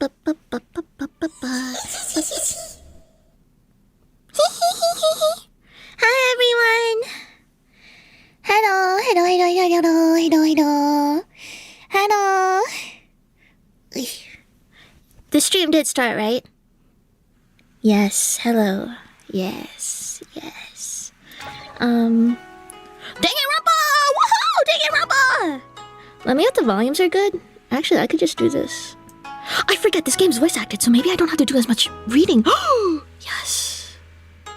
Hi everyone. Hello. The stream did start, right? Yes. Hello. Yes. Danganronpa! Woohoo! Danganronpa! Let me know if the volumes are good. Actually, I could just do this. I forget this game's voice acted, so maybe I don't have to do as much reading. Yes.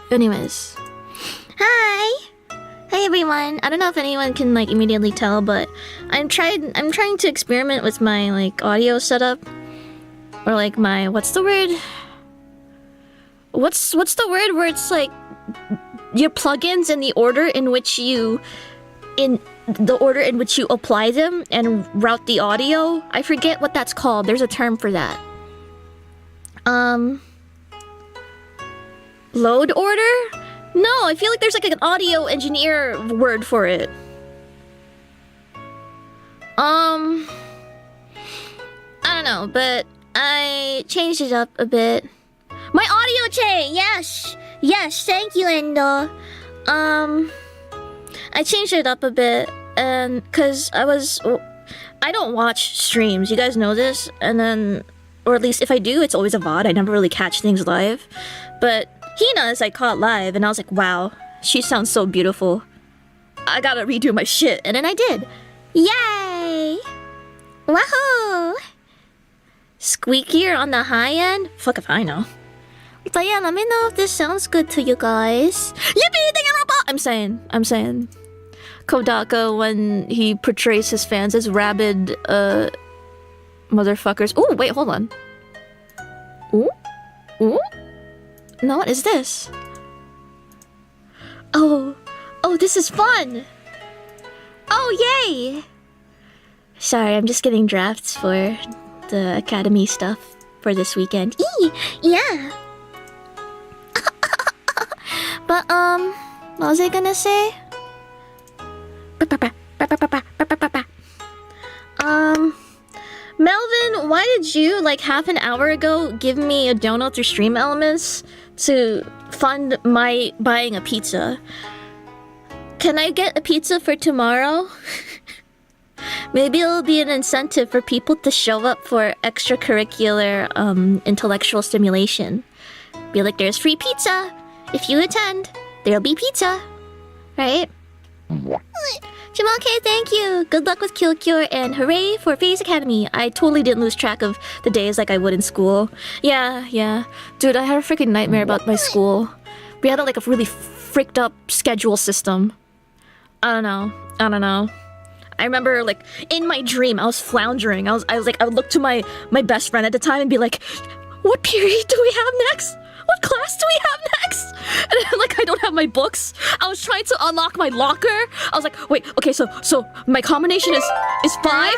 Anyways. Hi everyone. I don't know if anyone can like immediately tell, but I'm trying to experiment with my like audio setup. Or like my what's the word where it's like your plugins in the order in which you apply them and route the audio. I forget what that's called. There's a term for that. Load order? No, I feel like there's like an audio engineer word for it. I don't know, but I changed it up a bit. My audio chain, yes, thank you, Endo. I changed it up a bit, and cause I don't watch streams. You guys know this, and then, or at least if I do, it's always a VOD. I never really catch things live, but Hina's I caught live, and I was like, wow, she sounds so beautiful. I gotta redo my shit, and then I did. Yay! Wahoo! Squeakier on the high end? Fuck if I know. But yeah, let me know if this sounds good to you guys. Yippee! Danganronpa! I'm saying. Kodaka, when he portrays his fans as rabid, motherfuckers. Ooh, wait, hold on. Ooh? No, what is this? Oh, this is fun! Oh, yay! Sorry, I'm just getting drafts for the academy stuff for this weekend. Yeah. But what was I gonna say? Melvin, why did you like half an hour ago give me a donut through Stream Elements to fund my buying a pizza? Can I get a pizza for tomorrow? Maybe it'll be an incentive for people to show up for extracurricular intellectual stimulation. Be like, there's free pizza. If you attend, there'll be pizza. Right? Jamal K, thank you. Good luck with Kill Cure and hooray for FaZe Academy. I totally didn't lose track of the days like I would in school. Yeah. Dude, I had a freaking nightmare about my school. We had a really fricked up schedule system. I don't know. I remember, like, in my dream, I was floundering. I would look to my best friend at the time and be like, what period do we have next? What class do we have next? And then, like, I don't have my books. I was trying to unlock my locker. I was like, wait, okay, so my combination is 5,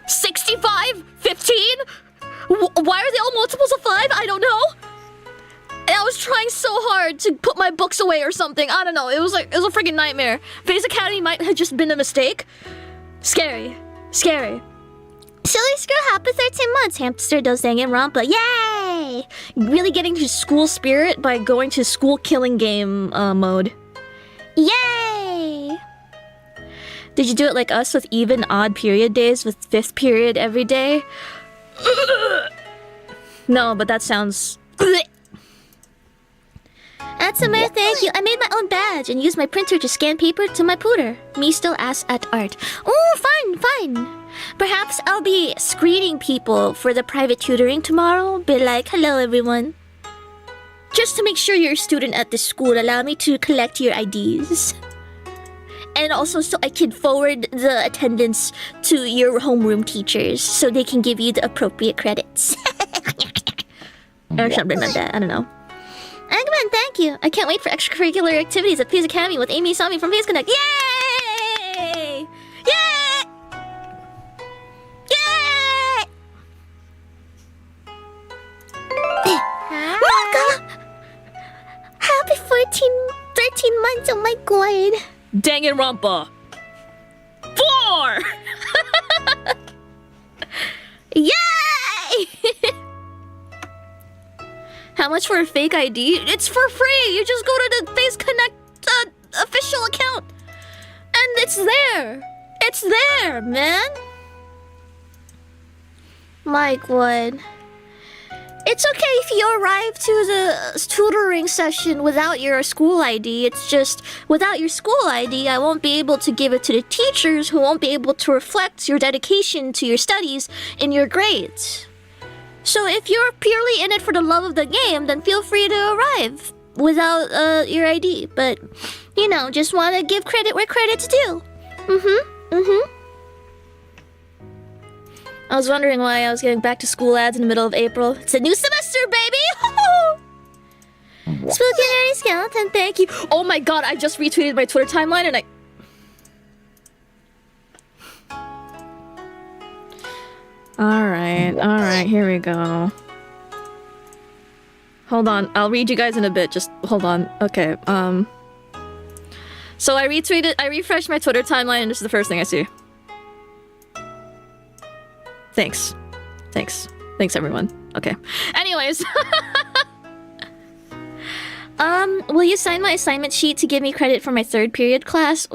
65, 15? Why are they all multiples of 5? I don't know. And I was trying so hard to put my books away or something. I don't know. It was a freaking nightmare. FaZe Academy might have just been a mistake. Scary. Silly Screw, happy 13 months. Hamster does Danganronpa. Yay! Really getting to school spirit by going to school killing game mode. Yay! Did you do it like us with even odd period days with 5th period every day? No, but that sounds... Atsumer, thank you. I made my own badge and used my printer to scan paper to my pooter. Me still ass at art. Ooh, fun. Perhaps I'll be screening people for the private tutoring tomorrow. Be like, hello everyone. Just to make sure you're a student at this school, allow me to collect your IDs. And also so I can forward the attendance to your homeroom teachers so they can give you the appropriate credits. Or something like that, I don't know. Eggman, thank you. I can't wait for extracurricular activities at FaZe Academy with Eimi Isami from FaZe Connect. Yay! Maka! Happy 13 months, oh my god. Danganronpa 4! Yay! How much for a fake ID? It's for free! You just go to the Face Connect official account. And it's there! It's there, man! Mike Wood. It's okay if you arrive to the tutoring session without your school ID. It's just, without your school ID, I won't be able to give it to the teachers who won't be able to reflect your dedication to your studies in your grades. So if you're purely in it for the love of the game, then feel free to arrive without your ID. But, you know, just want to give credit where credit's due. I was wondering why I was getting back to school ads in the middle of April. It's a new semester, baby! Spooky Nerdy Skeleton, thank you. Oh my god, I just retweeted my Twitter timeline and I... Alright, here we go. Hold on, I'll read you guys in a bit, just hold on. Okay, so I refreshed my Twitter timeline and this is the first thing I see. Thanks everyone. Okay. Anyways. Will you sign my assignment sheet to give me credit for my third period class?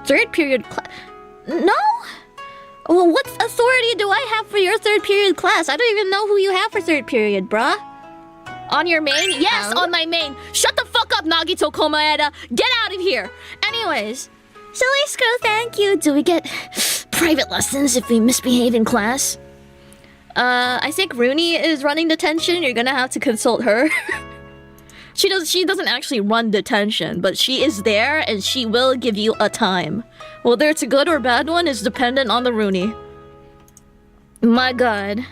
Third period class? No? Well, what authority do I have for your third period class? I don't even know who you have for third period, bruh. On your main? Yes, on my main. Shut the fuck up, Nagito Komaeda. Get out of here. Anyways. Silly Screw, thank you. Do we get private lessons if we misbehave in class? I think Rooney is running detention. You're gonna have to consult her. She doesn't actually run detention, but she is there and she will give you a time. Whether it's a good or bad one is dependent on the Rooney. My god.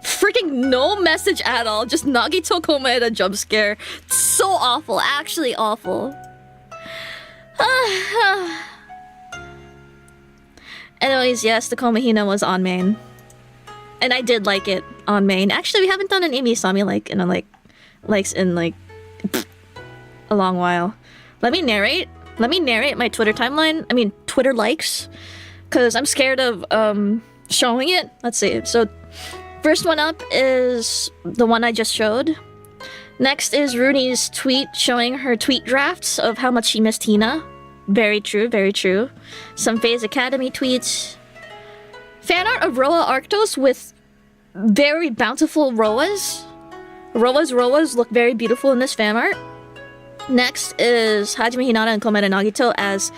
Freaking no message at all. Just Nagito Komaeda jump scare. So awful. Actually awful. Anyways, yes, the Komahina was on main. And I did like it on main. Actually, we haven't done an Eimi Isami likes in a long while. Let me narrate my Twitter timeline. I mean, Twitter likes. Because I'm scared of showing it. Let's see. So, first one up is the one I just showed. Next is Rooney's tweet showing her tweet drafts of how much she missed Hina. Very true, very true. Some FaZe Academy tweets. Fan art of Roa Arctos with very bountiful Roas. Roas look very beautiful in this fan art. Next is Hajime Hinata and Komeda Nagito as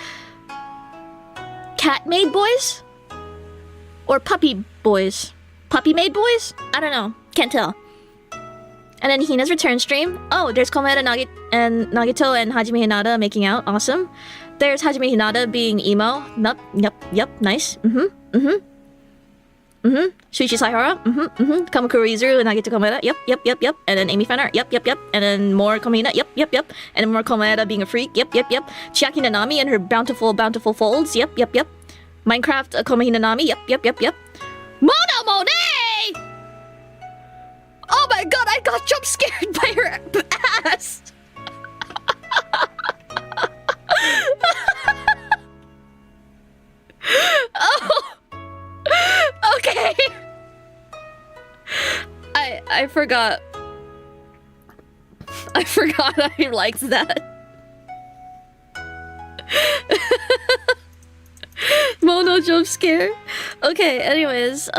cat-made boys? Or puppy boys? Puppy-made boys? I don't know. Can't tell. And then Hina's return stream. Oh, there's Komeda and Nagito and Hajime Hinata making out. Awesome. There's Hajime Hinata being emo. Yep, nice. Shuichi Saihara. Kamakura Izuru and Nagito Komeda. Yep. And then Amy Fanart. Yep. And then more Komeda. Yep. And then more Komeda being a freak. Yep. Chiaki Nanami and her bountiful folds. Yep. Minecraft Komahina Nanami. Yep. Mono Monet! Oh my god, I got jump scared by her ass! Oh! Okay. I forgot. I liked that. Mono jump scare. Okay, anyways,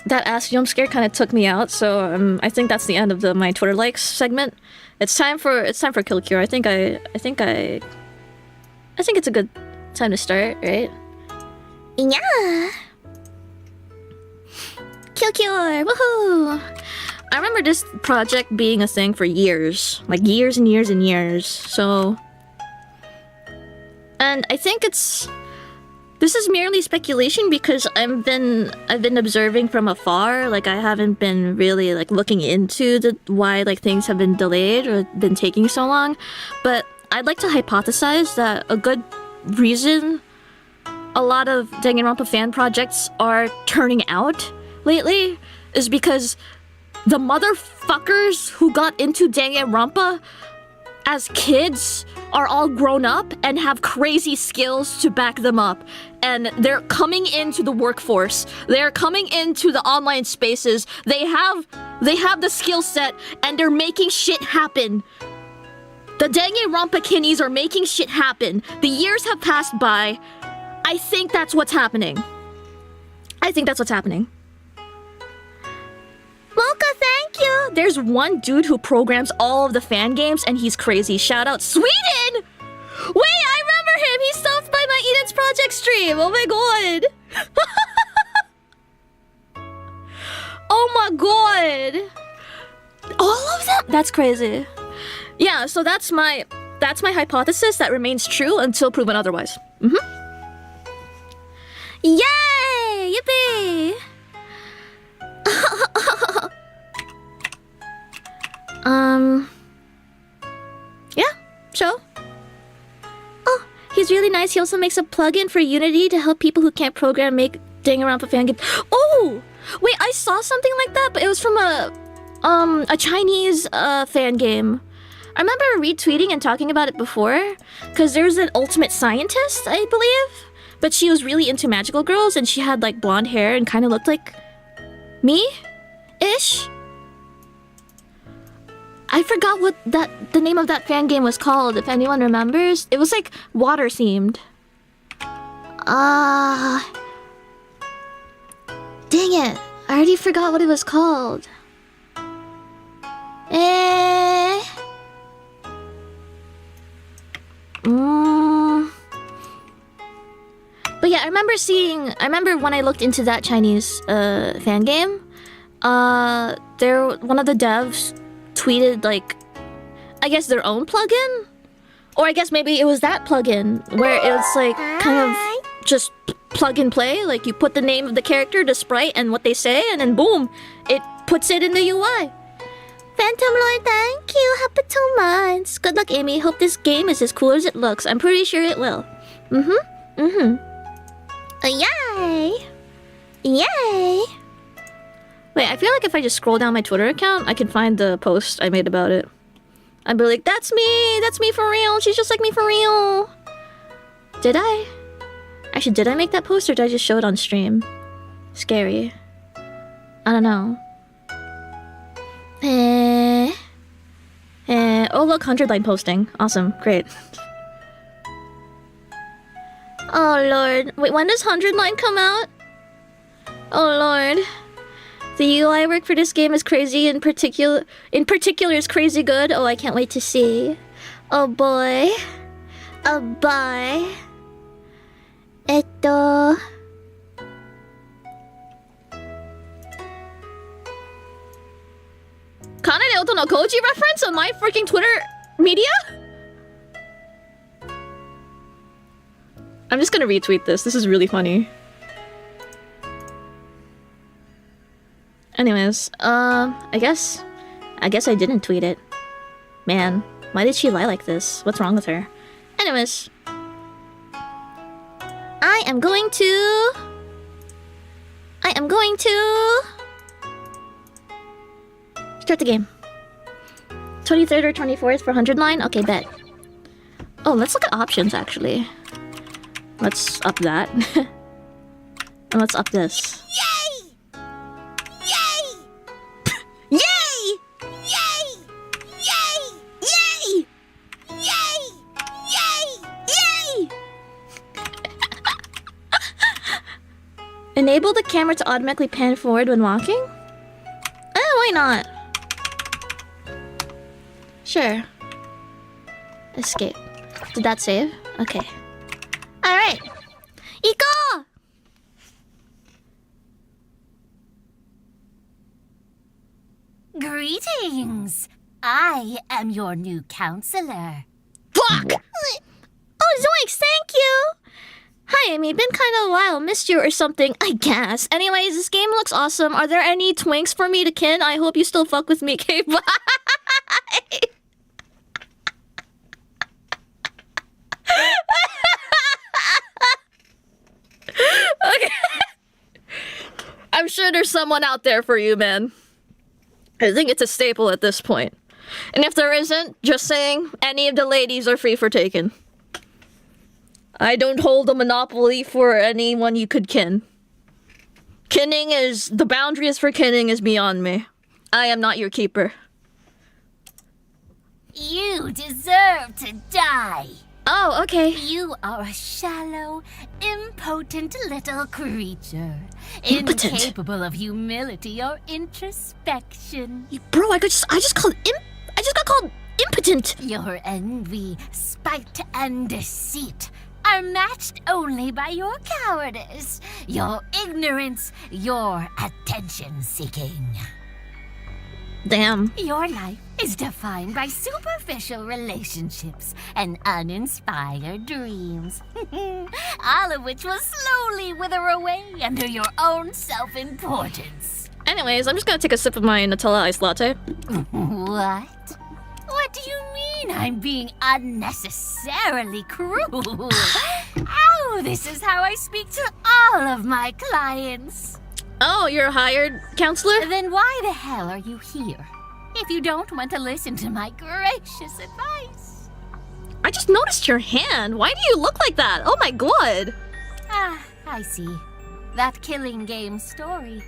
that ass jump scare kind of took me out, so I think that's the end of my Twitter likes segment. It's time for Kill Cure. I think it's a good time to start, right? Yeah. Kill Cure. Woohoo! I remember this project being a thing for years, like years and years. So, and I think this is merely speculation because I've been observing from afar. Like I haven't been really looking into why things have been delayed or been taking so long. But I'd like to hypothesize that a good reason a lot of Danganronpa fan projects are turning out lately is because the motherfuckers who got into Danganronpa as kids are all grown up and have crazy skills to back them up. And they're coming into the workforce. They're coming into the online spaces. They have the skill set and they're making shit happen. The Danganronpa kinnies are making shit happen. The years have passed by. I think that's what's happening. Mocha, thank you! There's one dude who programs all of the fan games and he's crazy. Shout out Sweden! Wait, I remember him! He stopped by my Eden's Project stream! Oh my god! Oh my god! All of them? That's crazy. Yeah, so that's my hypothesis that remains true until proven otherwise. Yay! Yippee! Yeah, show. Oh, he's really nice. He also makes a plugin for Unity to help people who can't program make Danganronpa fan games. Oh, wait, I saw something like that, but it was from a Chinese fan game. I remember retweeting and talking about it before, because there's an ultimate scientist, I believe, but she was really into magical girls and she had like blonde hair and kind of looked like me-ish. I forgot what the name of that fan game was called, if anyone remembers. It was like water themed. Dang it. I already forgot what it was called. But yeah, I remember when I looked into that Chinese fan game, one of the devs tweeted like, I guess their own plugin? Or I guess maybe it was that plugin where it's like kind of just plug and play, like you put the name of the character, the sprite, and what they say, and then boom, it puts it in the UI. Phantom Lord, thank you. Happy 2 months. Good luck, Amy. Hope this game is as cool as it looks. I'm pretty sure it will. Yay! Yay! Wait, I feel like if I just scroll down my Twitter account, I can find the post I made about it. I'd be like, that's me for real. She's just like me for real. Did I? Actually, did I make that post or did I just show it on stream? Scary. I don't know. Oh look, 100-line posting. Awesome, great. Oh lord. Wait, when does 100-line come out? Oh lord. The UI work for this game is crazy, in particular is crazy good. Oh, I can't wait to see. Oh boy. Oh boy. カナデオとのコーチ reference on my freaking Twitter media? I'm just gonna retweet this. This is really funny. Anyways, I guess I didn't tweet it. Man, why did she lie like this? What's wrong with her? Anyways, I am going to start the game. 23rd or 24th for 100-line? Okay, bet. Oh, let's look at options, actually. Let's up that. And let's up this. Yay! Yay! Yay! Yay! Yay! Yay! Yay! Yay! Yay! Enable the camera to automatically pan forward when walking? Why not? Sure. Escape. Did that save? Okay. Alright. Iko! Greetings! I am your new counselor. Fuck! Oh, Zoinks, thank you! Hi, Amy. Been kind of a while. Missed you or something, I guess. Anyways, this game looks awesome. Are there any twinks for me to kin? I hope you still fuck with me, okay? Bye! Okay. I'm sure there's someone out there for you, man. I think it's a staple at this point. And if there isn't, just saying, any of the ladies are free for taking. I don't hold a monopoly for anyone you could kin. The boundaries for kinning is beyond me. I am not your keeper. You deserve to die. Oh, okay. You are a shallow, impotent little creature. Impotent. Incapable of humility or introspection. Bro, I just got called impotent. Your envy, spite, and deceit are matched only by your cowardice, your ignorance, your attention-seeking. Damn. Your life is defined by superficial relationships and uninspired dreams, all of which will slowly wither away under your own self-importance. Anyways, I'm just gonna take a sip of my Nutella iced latte. What? What do you mean I'm being unnecessarily cruel? Oh, this is how I speak to all of my clients. Oh, you're a hired counselor? Then why the hell are you here? If you don't want to listen to my gracious advice. I just noticed your hand. Why do you look like that? Oh my god. Ah, I see. That killing game story.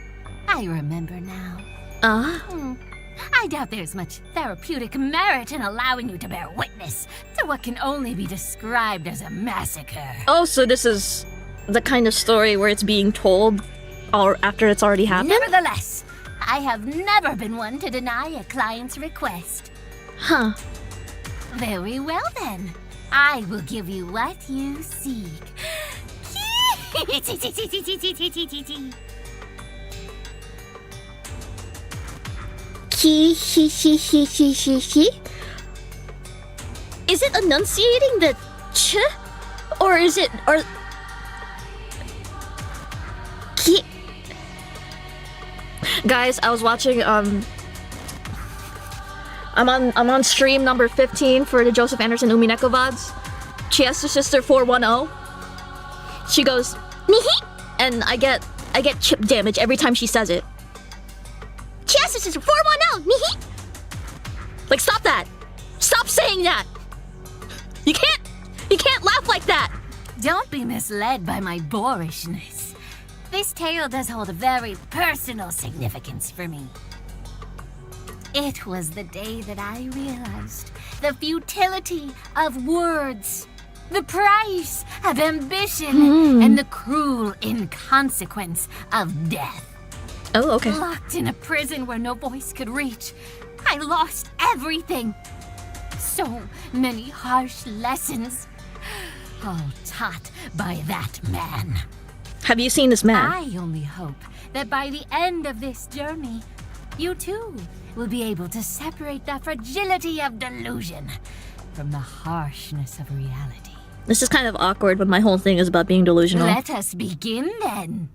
I remember now. I doubt there's much therapeutic merit in allowing you to bear witness to what can only be described as a massacre. Oh, so this is the kind of story where it's being told or after it's already happened? Nevertheless, I have never been one to deny a client's request. Huh. Very well then. I will give you what you seek. Is it enunciating the ch? Or is it Guys, I was watching I'm on stream number 15 for the Joseph Anderson Umineko VODs. Chiesa Sister 410. She goes, "Nihi!" And I get chip damage every time she says it. Chiesa Sister 410! Nihi! Like, stop that! Stop saying that! You can't laugh like that! Don't be misled by my boorishness. This tale does hold a very personal significance for me. It was the day that I realized the futility of words, the price of ambition, and the cruel inconsequence of death. Oh, okay. Locked in a prison where no voice could reach, I lost everything. So many harsh lessons, all taught by that man. Have you seen this man? I only hope that by the end of this journey, you too will be able to separate the fragility of delusion from the harshness of reality. This is kind of awkward when my whole thing is about being delusional. Let us begin then.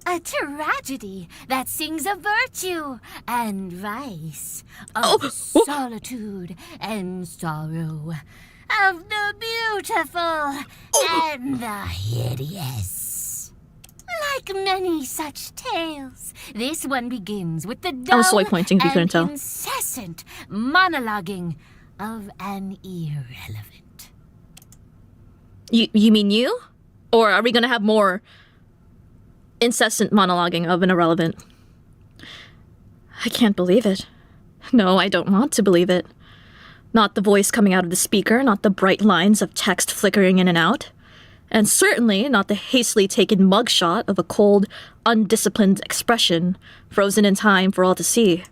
A tragedy that sings of virtue and vice, of solitude and sorrow, of the beautiful and the hideous. Like many such tales, this one begins with the dull soy pointing if you couldn't tell. incessant monologuing of an irrelevant. You mean you? Or are we gonna have more incessant monologuing of an irrelevant? I can't believe it. No, I don't want to believe it. Not the voice coming out of the speaker, not the bright lines of text flickering in and out, and certainly not the hastily taken mugshot of a cold, undisciplined expression frozen in time for all to see.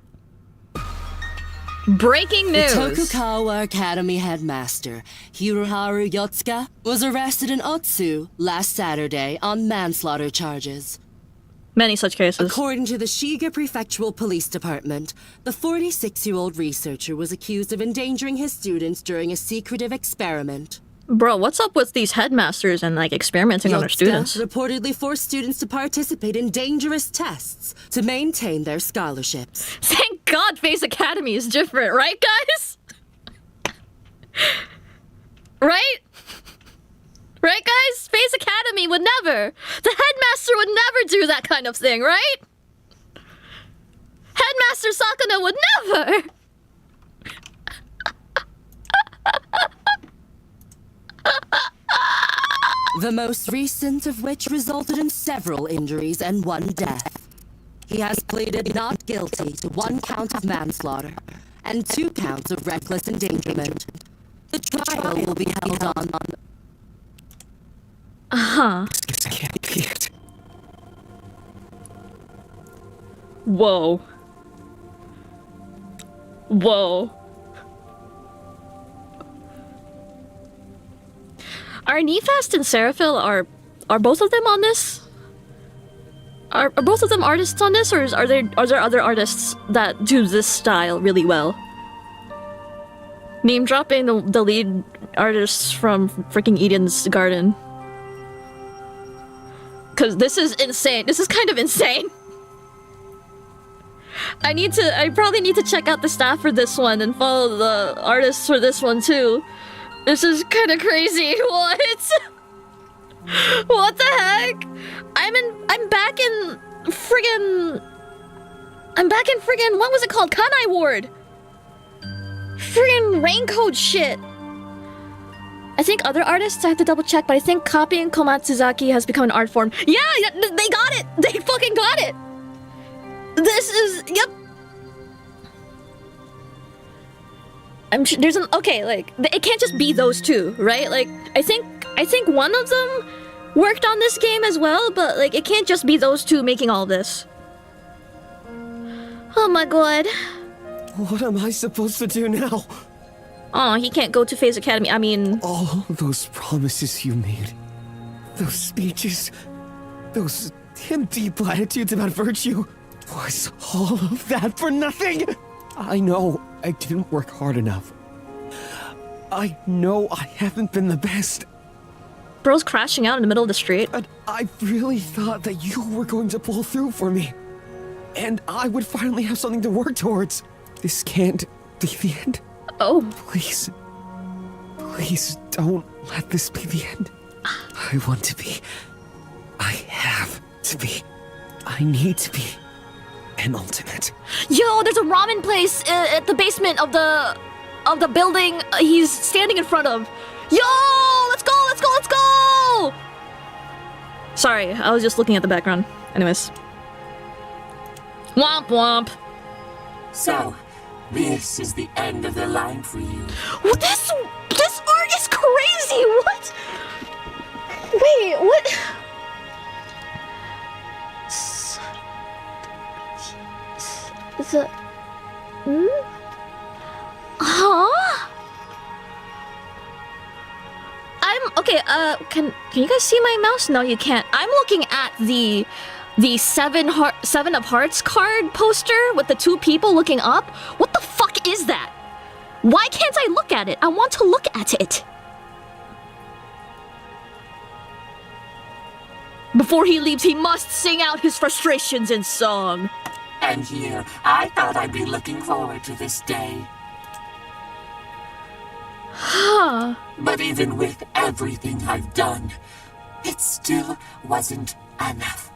Breaking news! The Tokugawa Academy headmaster, Hiroharu Yotsuka, was arrested in Otsu last Saturday on manslaughter charges. Many such cases. According to the Shiga Prefectural Police Department, the 46-year-old researcher was accused of endangering his students during a secretive experiment. Bro, what's up with these headmasters and, like, experimenting on their students? Reportedly forced students to participate in dangerous tests to maintain their scholarships. Thank God Face Academy is different, right, guys? Right? Right, guys? Face Academy would never. The headmaster would never do that kind of thing, right? Headmaster Sakuna would never. The most recent of which resulted in several injuries and 1 death. He has pleaded not guilty to 1 count of manslaughter and 2 counts of reckless endangerment. The trial will be held on... Uh-huh. I can't be it. Whoa. Whoa. Are Nefast and Seraphil, are both of them on this? Are both of them artists on this, or are there other artists that do this style really well? Name dropping the lead artists from freaking Eden's Garden. Cause this is insane. This is kind of insane. I probably need to check out the staff for this one and follow the artists for this one too. This is kind of crazy. What? What the heck? I'm back in friggin' what was it called? Kanai Ward. Friggin' raincoat shit. I think other artists, I have to double check, but I think copying Komatsuzaki has become an art form. Yeah, they got it! They fucking got it! This is, yep. I'm sure there's okay, like, it can't just be those two, right? Like, I think one of them worked on this game as well, but like, it can't just be those two making all this. Oh my god. What am I supposed to do now? Oh, he can't go to FaZe Academy. I mean... All those promises you made. Those speeches. Those empty platitudes about virtue. Was all of that for nothing? I know I didn't work hard enough. I know I haven't been the best. Bro's crashing out in the middle of the street. But I really thought that you were going to pull through for me. And I would finally have something to work towards. This can't be the end. Oh. Please. Please don't let this be the end. I want to be. I have to be. I need to be an ultimate. Yo, there's a ramen place at the basement of the building he's standing in front of. Yo, let's go, let's go, let's go! Sorry, I was just looking at the background. Anyways. Womp womp. So, this is the end of the line for you. This art is crazy. What? Wait, what? Huh? Okay, can you guys see my mouse? No, you can't. I'm looking at the Seven of Hearts card poster with the 2 people looking up. What the fuck is that? Why can't I look at it? I want to look at it. Before he leaves, he must sing out his frustrations in song. And here, I thought I'd be looking forward to this day. Huh. But even with everything I've done, it still wasn't enough.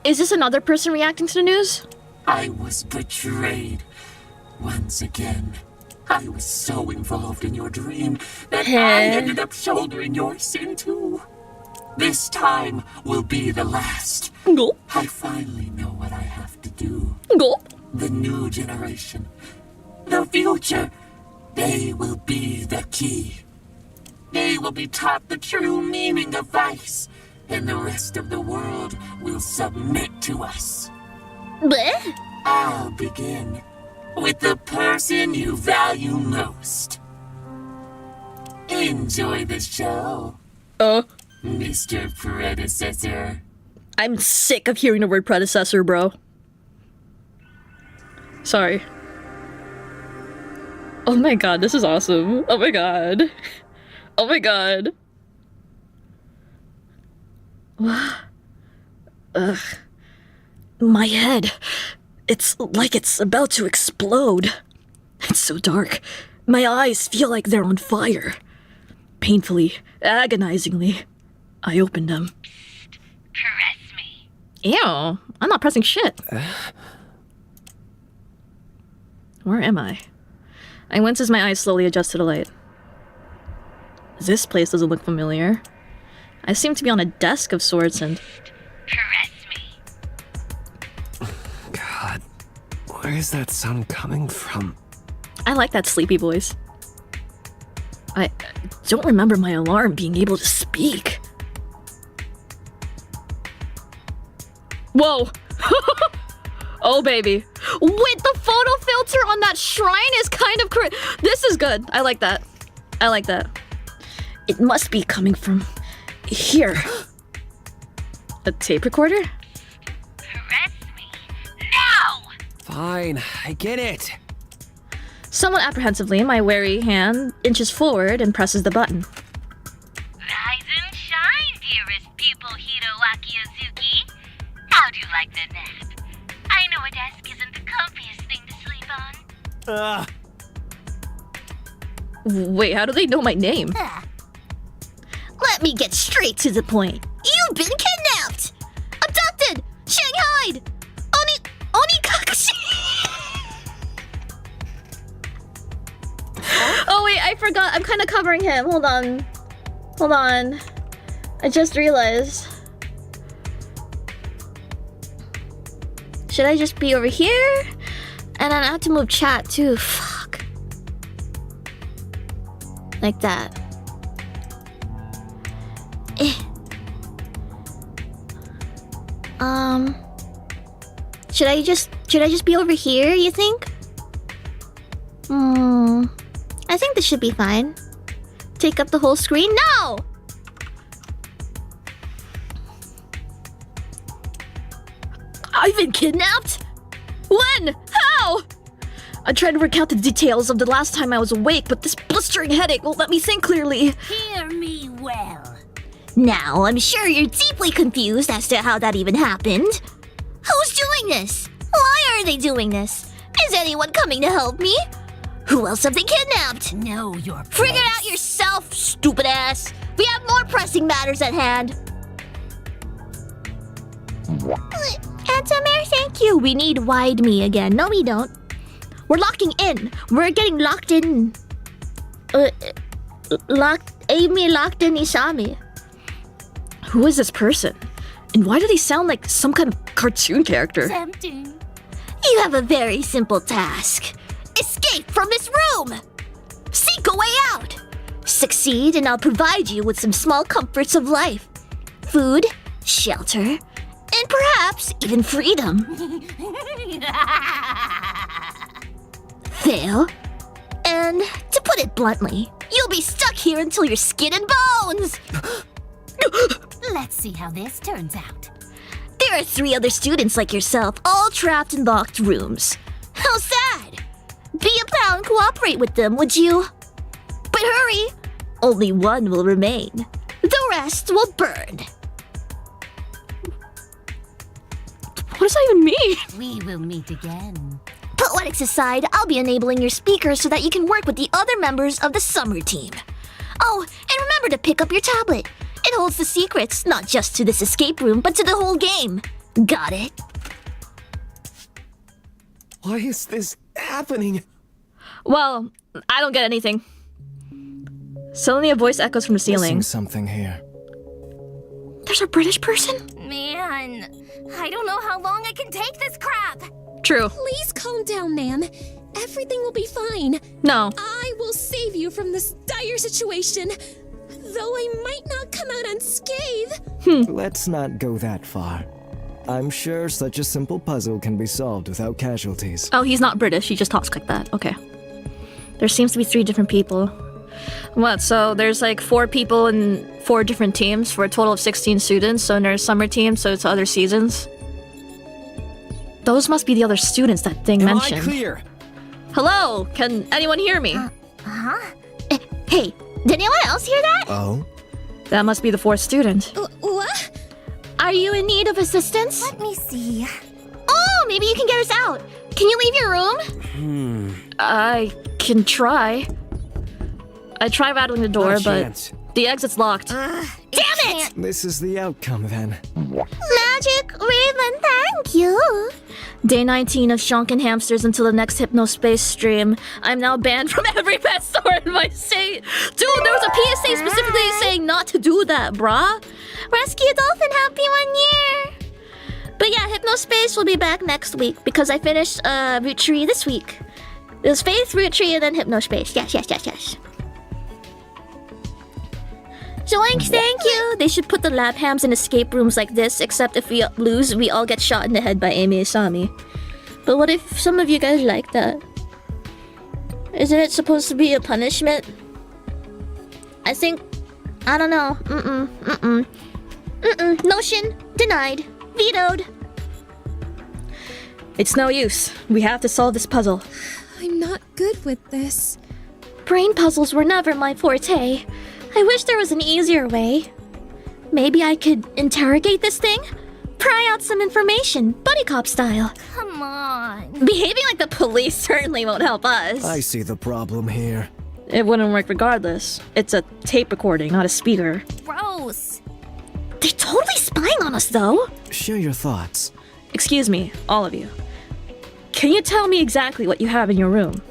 Is this another person reacting to the news? I was betrayed. Once again, I was so involved in your dream that I ended up shouldering your sin too. This time will be the last. Gulp. I finally know what I have to do. Gulp. The new generation, the future, they will be the key. They will be taught the true meaning of vice, and the rest of the world will submit to us. Bleh. I'll begin with the person you value most. Enjoy the show, Mr. Predecessor. I'm sick of hearing the word predecessor, bro. Sorry. Oh my god, this is awesome. Oh my god. Oh my god. Ugh. My head. It's like it's about to explode. It's so dark. My eyes feel like they're on fire. Painfully, agonizingly, I opened them. Caress me. Ew, I'm not pressing shit. Where am I? I wince as my eyes slowly adjust to the light. This place doesn't look familiar. I seem to be on a desk of sorts and... Caress me. God, where is that sound coming from? I like that sleepy voice. I don't remember my alarm being able to speak. Whoa! Oh, baby. Wait, the photo filter on that shrine is kind of this is good. I like that. I like that. It must be coming from here. A tape recorder? Caress me. Now! Fine, I get it. Somewhat apprehensively, my wary hand inches forward and presses the button. Rise and shine, dearest pupil Hiroaki Azuki. How'd you like the nap? I know a desk isn't the comfiest thing to sleep on. Wait, how do they know my name? Let me get straight to the point. You've been kidnapped! Abducted! Shanghaied! Oni Kakashi! Oh wait, I forgot. I'm kind of covering him. Hold on. Hold on. I just realized. Should I just be over here? And then I have to move chat too. Fuck. Like that. Should I just be over here, you think? I think this should be fine. Take up the whole screen? No! I've been kidnapped? When? How? I tried to recount the details of the last time I was awake, but this blistering headache won't let me think clearly. Hear me well. Now, I'm sure you're deeply confused as to how that even happened. Who's doing this? Why are they doing this? Is anyone coming to help me? Who else have they kidnapped? Know your place. Figure it out yourself, stupid ass. We have more pressing matters at hand. Antamere, thank you. We need wide me again. No, we don't. We're locking in. We're getting locked in. Eimi Isami. Who is this person? And why do they sound like some kind of cartoon character? Tempting. You have a very simple task. Escape from this room! Seek a way out! Succeed and I'll provide you with some small comforts of life. Food, shelter, and perhaps even freedom. Fail, and to put it bluntly, you'll be stuck here until you're skin and bones! Let's see how this turns out. There are 3 other students like yourself, all trapped in locked rooms. How sad! Be a pal and cooperate with them, would you? But hurry! Only one will remain. The rest will burn. What does that even mean? We will meet again. Poetics aside, I'll be enabling your speaker so that you can work with the other members of the summer team. Oh, and remember to pick up your tablet. It holds the secrets, not just to this escape room, but to the whole game. Got it? Why is this happening? Well, I don't get anything. Suddenly a voice echoes from the ceiling. Missing something here. There's a British person? Man, I don't know how long I can take this crap. True. Please calm down, ma'am. Everything will be fine. No. I will save you from this dire situation. Though I might not come out unscathed. Let's not go that far. I'm sure such a simple puzzle can be solved without casualties. Oh, he's not British. He just talks like that. Okay. There seems to be 3 different people. What? So there's like 4 people in 4 different teams for a total of 16 students. So there's summer team, so it's other seasons. Those must be the other students that thing mentioned. Am I clear? Hello? Can anyone hear me? Hey, did anyone else hear that? Oh? That must be the 4th student. What? Are you in need of assistance? Let me see. Oh, maybe you can get us out. Can you leave your room? I can try. I try rattling the door, Not a but chance. The exit's locked. Damn it! This is the outcome then. Magic Raven, thank you. Day 19 of Shonkin Hamsters until the next Hypnospace stream. I'm now banned from every pet store in my state. Dude, there was a PSA specifically saying not to do that, brah. Rescue Dolphin, happy 1 year. But yeah, Hypnospace will be back next week because I finished Root Tree this week. It was Faith, Root Tree, and then Hypnospace. Yes. Zoinks, thank you! They should put the lab hams in escape rooms like this, except if we lose, we all get shot in the head by Eimi Isami. But what if some of you guys like that? Isn't it supposed to be a punishment? I don't know. Notion. Denied. Vetoed. It's no use. We have to solve this puzzle. I'm not good with this. Brain puzzles were never my forte. I wish there was an easier way. Maybe I could interrogate this thing? Pry out some information, buddy cop style. Come on. Behaving like the police certainly won't help us. I see the problem here. It wouldn't work regardless. It's a tape recording, not a speaker. Gross. They're totally spying on us, though. Share your thoughts. Excuse me, all of you. Can you tell me exactly what you have in your room?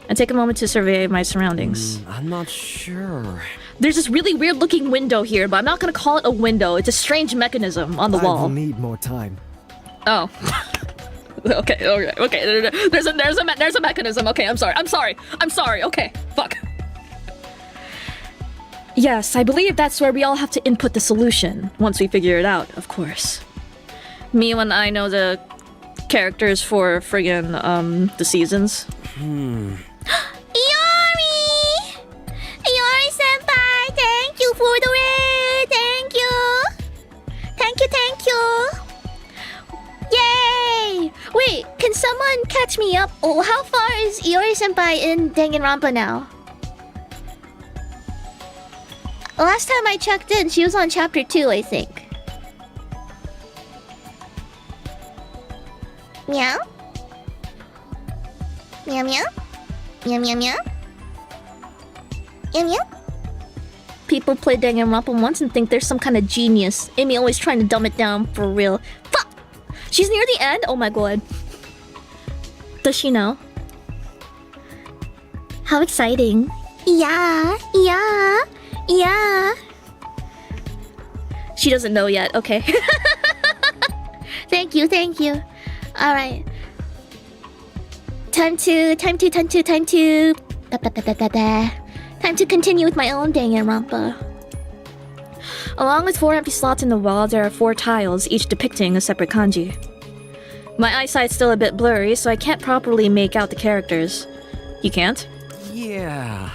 And take a moment to survey my surroundings. I'm not sure. There's this really weird-looking window here, but I'm not gonna call it a window. It's a strange mechanism on the I wall. will need more time. Oh. Okay. There's a mechanism. Okay, I'm sorry. Okay, fuck. Yes, I believe that's where we all have to input the solution once we figure it out, of course. Me when I know the characters for friggin' the seasons. Iori senpai, thank you for the raid. Thank you. Yay! Wait, can someone catch me up? Oh, how far is Iori senpai in Danganronpa now? Last time I checked in, she was on chapter 2, I think. Meow? Meow meow? Meow meow meow? Meow meow? People play Danganronpa once and think they're some kind of genius. Amy always trying to dumb it down for real. Fuck! She's near the end? Oh my god. Does she know? How exciting. Yeah. She doesn't know yet, okay. Thank you. Alright. Time to continue with my own Danganronpa. Along with 4 empty slots in the wall, there are 4 tiles, each depicting a separate kanji. My eyesight's still a bit blurry, so I can't properly make out the characters. You can't? Yeah.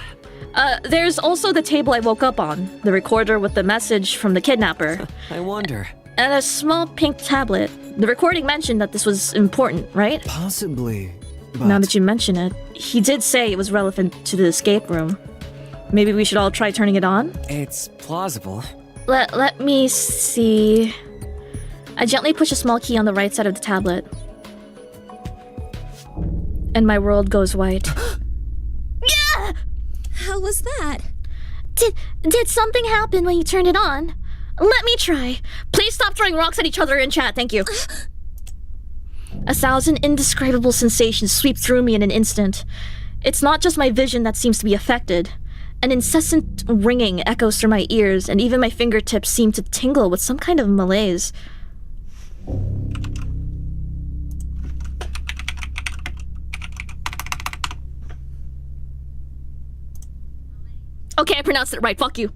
There's also the table I woke up on, the recorder with the message from the kidnapper. I wonder. And a small pink tablet. The recording mentioned that this was important, right? Possibly. But Now that you mention it, he did say it was relevant to the escape room. Maybe we should all try turning it on? It's plausible. Let me see... I gently push a small key on the right side of the tablet. And my world goes white. Yeah! How was that? Did something happen when you turned it on? Let me try. Please stop throwing rocks at each other in chat, thank you. 1,000 indescribable sensations sweep through me in an instant. It's not just my vision that seems to be affected. An incessant ringing echoes through my ears, and even my fingertips seem to tingle with some kind of malaise. Okay, I pronounced it right, fuck you.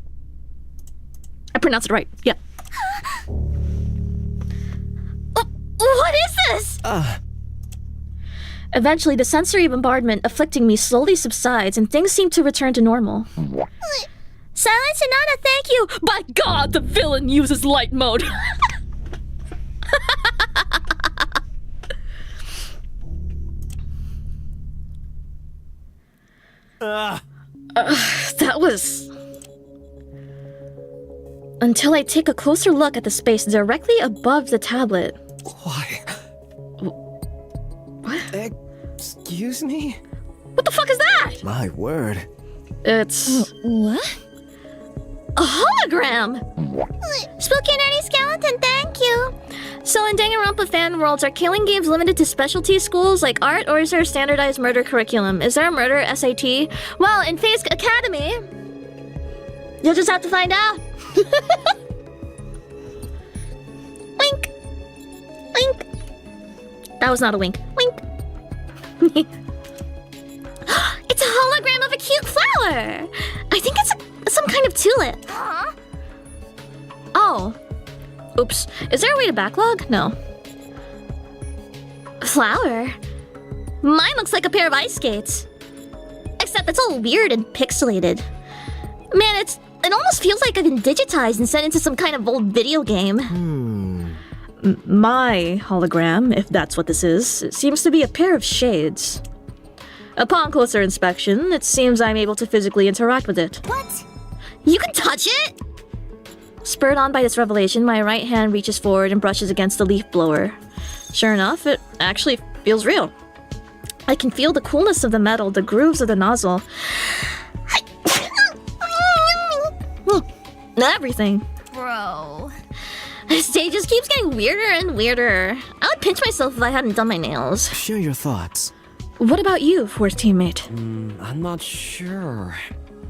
I pronounced it right, yeah. What is this? Eventually, the sensory bombardment afflicting me slowly subsides and things seem to return to normal. Silent Sonata, thank you! By God, the villain uses light mode! That was... Until I take a closer look at the space directly above the tablet. Why? What? excuse me? What the fuck is that? My word. It's... What? hologram! Spooky nerdy skeleton, thank you! So in Danganronpa fan worlds, are killing games limited to specialty schools like art, or is there a standardized murder curriculum? Is there a murder SAT? Well, in FaZe Academy, you'll just have to find out. Wink! Wink! That was not a wink. Wink! It's a hologram of a cute flower! I think it's some kind of tulip. Oh. Oops. Is there a way to backlog? No. Flower? Mine looks like a pair of ice skates. Except it's all weird and pixelated. Man, it almost feels like I've been digitized and sent into some kind of old video game. My hologram, if that's what this is, seems to be a pair of shades. Upon closer inspection, it seems I'm able to physically interact with it. What? You can touch it? Spurred on by this revelation, my right hand reaches forward and brushes against the leaf blower. Sure enough, it actually feels real. I can feel the coolness of the metal, the grooves of the nozzle. Everything. Bro. This day just keeps getting weirder and weirder. I would pinch myself if I hadn't done my nails. Share your thoughts. What about you, fourth teammate? I'm not sure.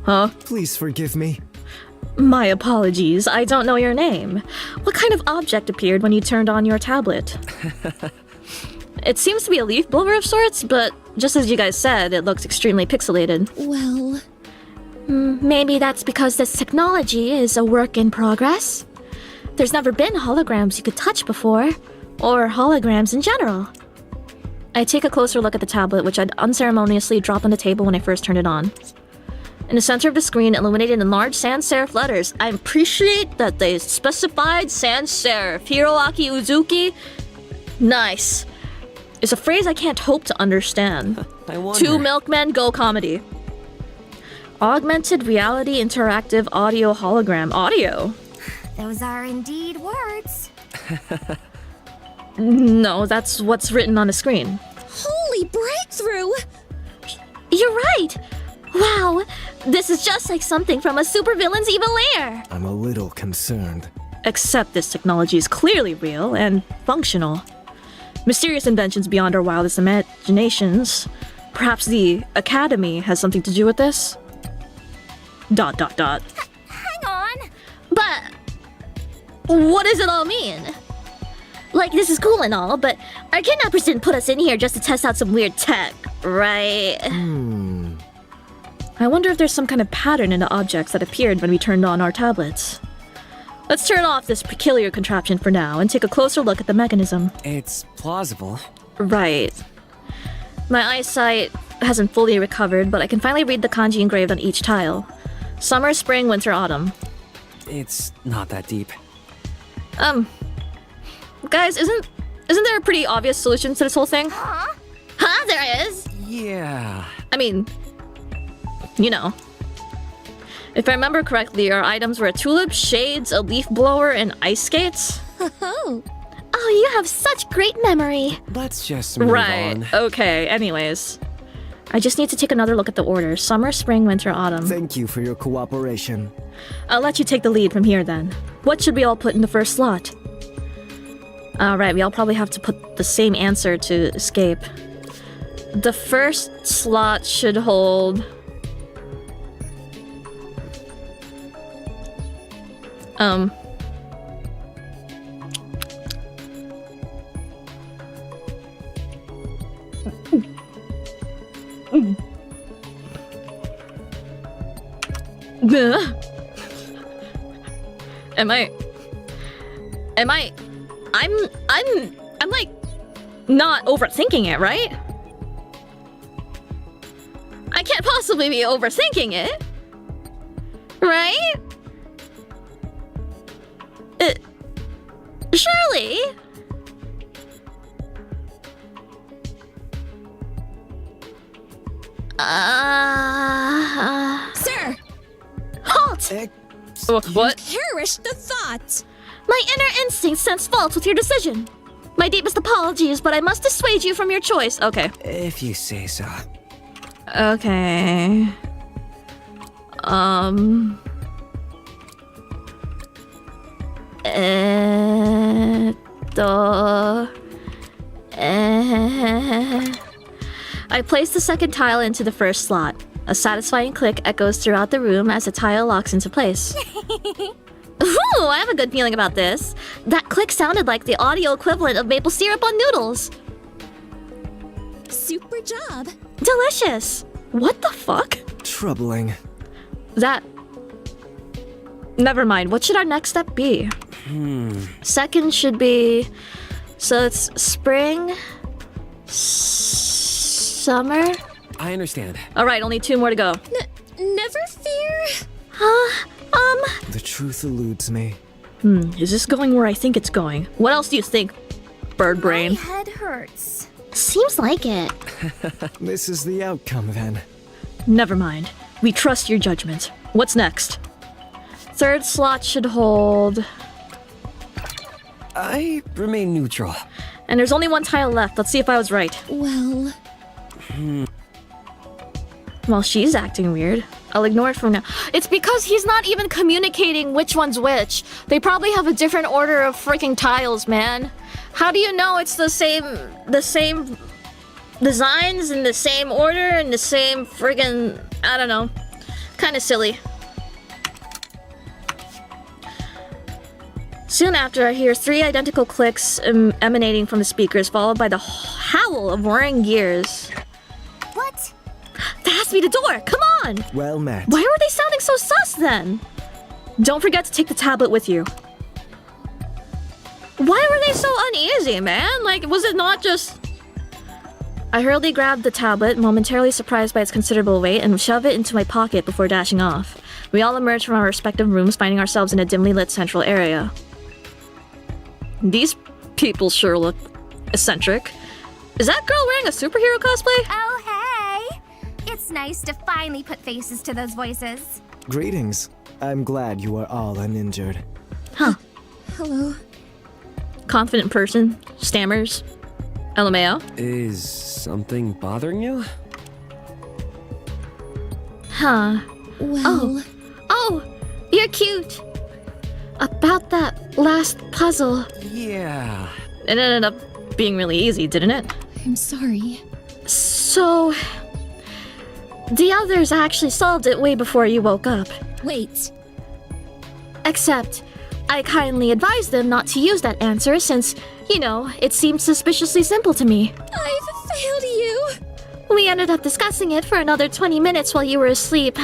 Huh? Please forgive me. My apologies, I don't know your name. What kind of object appeared when you turned on your tablet? It seems to be a leaf blower of sorts, but just as you guys said, it looks extremely pixelated. Well, Maybe that's because this technology is a work in progress. There's never been holograms you could touch before, or holograms in general. I take a closer look at the tablet, which I'd unceremoniously drop on the table when I first turned it on. In the center of the screen, illuminated in large sans serif letters, I appreciate that they specified sans serif. Hiroaki Uzuki. Nice. It's a phrase I can't hope to understand. I wonder. Two milkmen go comedy. Augmented reality interactive audio hologram. Audio? Those are indeed words. No, that's what's written on the screen. holy breakthrough! You're right! Wow, this is just like something from a supervillain's evil lair! I'm a little concerned. Except this technology is clearly real and functional. Mysterious inventions beyond our wildest imaginations. Perhaps the Academy has something to do with this? ... Hang on. But what does it all mean? Like, this is cool and all, but our kidnappers didn't put us in here just to test out some weird tech, right? I wonder if there's some kind of pattern in the objects that appeared when we turned on our tablets. Let's turn off this peculiar contraption for now and take a closer look at the mechanism. It's plausible. Right. My eyesight hasn't fully recovered, but I can finally read the kanji engraved on each tile. Summer, spring, winter, autumn. It's not that deep. Guys, isn't there a pretty obvious solution to this whole thing? Huh? There is! Yeah. I mean, you know. If I remember correctly, our items were a tulip, shades, a leaf blower, and ice skates. Oh, Oh, you have such great memory. Let's just move Right, on. okay, anyways. I just need to take another look at the order. Summer, spring, winter, autumn. Thank you for your cooperation. I'll let you take the lead from here then. What should we all put in the first slot? Alright, we all probably have to put the same answer to escape. The first slot should hold... I'm like not overthinking it, right? I can't possibly be overthinking it. Right? Surely. sir! Halt! What? Perish the thought! My inner instinct sensed fault with your decision. My deepest apologies, but I must dissuade you from your choice. Okay. If you say so. Okay. I place the second tile into the first slot. A satisfying click echoes throughout the room as the tile locks into place. Ooh, I have a good feeling about this. That click sounded like the audio equivalent of maple syrup on noodles. Super job. Delicious. What the fuck? Troubling. That... Never mind. What should our next step be? Second should be... So it's spring... Summer? I understand. Alright, only 2 more to go. Never fear. The truth eludes me. Is this going where I think it's going? What else do you think, bird brain? My head hurts. Seems like it. This is the outcome then. Never mind. We trust your judgment. What's next? Third slot should hold... I remain neutral. And there's only 1 tile left. Let's see if I was right. Well, Well, she's acting weird. I'll ignore it from now. It's because he's not even communicating which one's which. They probably have a different order of freaking tiles, man. How do you know it's the same designs in the same order and the same friggin', I don't know. Kind of silly. Soon after, I hear 3 identical clicks emanating from the speakers, followed by the howl of whirring gears. What? That has to be the door! Come on! Well met. Why were they sounding so sus then? Don't forget to take the tablet with you. Why were they so uneasy, man? Like, was it not just... I hurriedly grabbed the tablet, momentarily surprised by its considerable weight, and shoved it into my pocket before dashing off. We all emerged from our respective rooms, finding ourselves in a dimly lit central area. These people sure look eccentric. Is that girl wearing a superhero cosplay? Oh, hey! It's nice to finally put faces to those voices. Greetings. I'm glad you are all uninjured. Huh. hello. Confident person. Stammers. LMAO. Is something bothering you? Huh. Well, Oh, you're cute. About that last puzzle. Yeah. It ended up being really easy, didn't it? I'm sorry. So... The others actually solved it way before you woke up. Wait, Except, I kindly advised them not to use that answer since, you know, it seemed suspiciously simple to me. I've failed you. We ended up discussing it for another 20 minutes while you were asleep.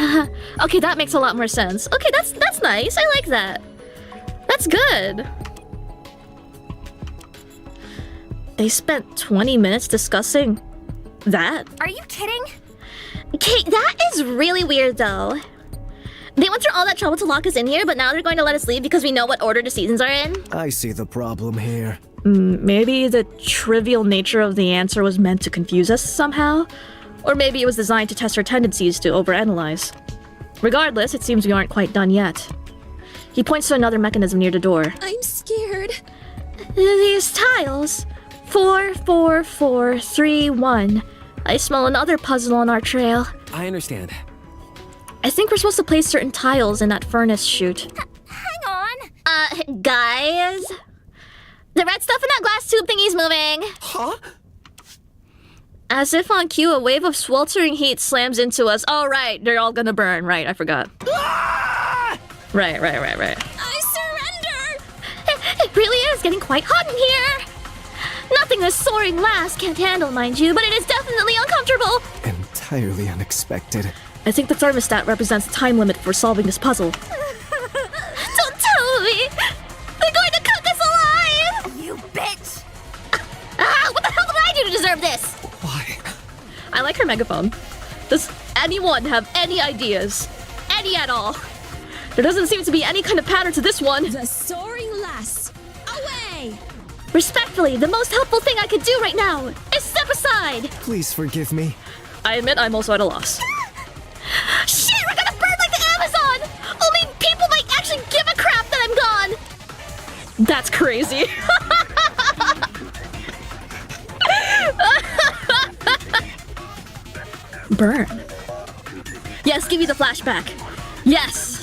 Okay, that makes a lot more sense. Okay, that's nice. I like that. That's good. They spent 20 minutes discussing that? Are you kidding? Okay, that is really weird though. They went through all that trouble to lock us in here, but now they're going to let us leave because we know what order the seasons are in? I see the problem here. Maybe the trivial nature of the answer was meant to confuse us somehow? Or maybe it was designed to test our tendencies to overanalyze. Regardless, it seems we aren't quite done yet. He points to another mechanism near the door. I'm scared. These tiles. 4, 4, 4, 3, 1. I smell another puzzle on our trail. I understand. I think we're supposed to place certain tiles in that furnace chute. Hang on. Guys? The red stuff in that glass tube thingy's moving. Huh? As if on cue, a wave of sweltering heat slams into us. Oh, right, they're all gonna burn. Right, I forgot. Right. I surrender. It really is getting quite hot in here. Nothing this soaring blast can't handle, mind you, but it is definitely uncomfortable. Entirely unexpected. I think the thermostat represents the time limit for solving this puzzle. Don't tell me! They're going to cook us alive! You bitch! What the hell did I do to deserve this? Why? I like her megaphone. Does anyone have any ideas? Any at all? There doesn't seem to be any kind of pattern to this one. The soaring lass. Away. Respectfully, the most helpful thing I could do right now is step aside. Please forgive me. I admit I'm also at a loss. Shit, we're gonna burn like the Amazon! Only people might actually give a crap that I'm gone! That's crazy. Burn. Yes, give me the flashback. Yes!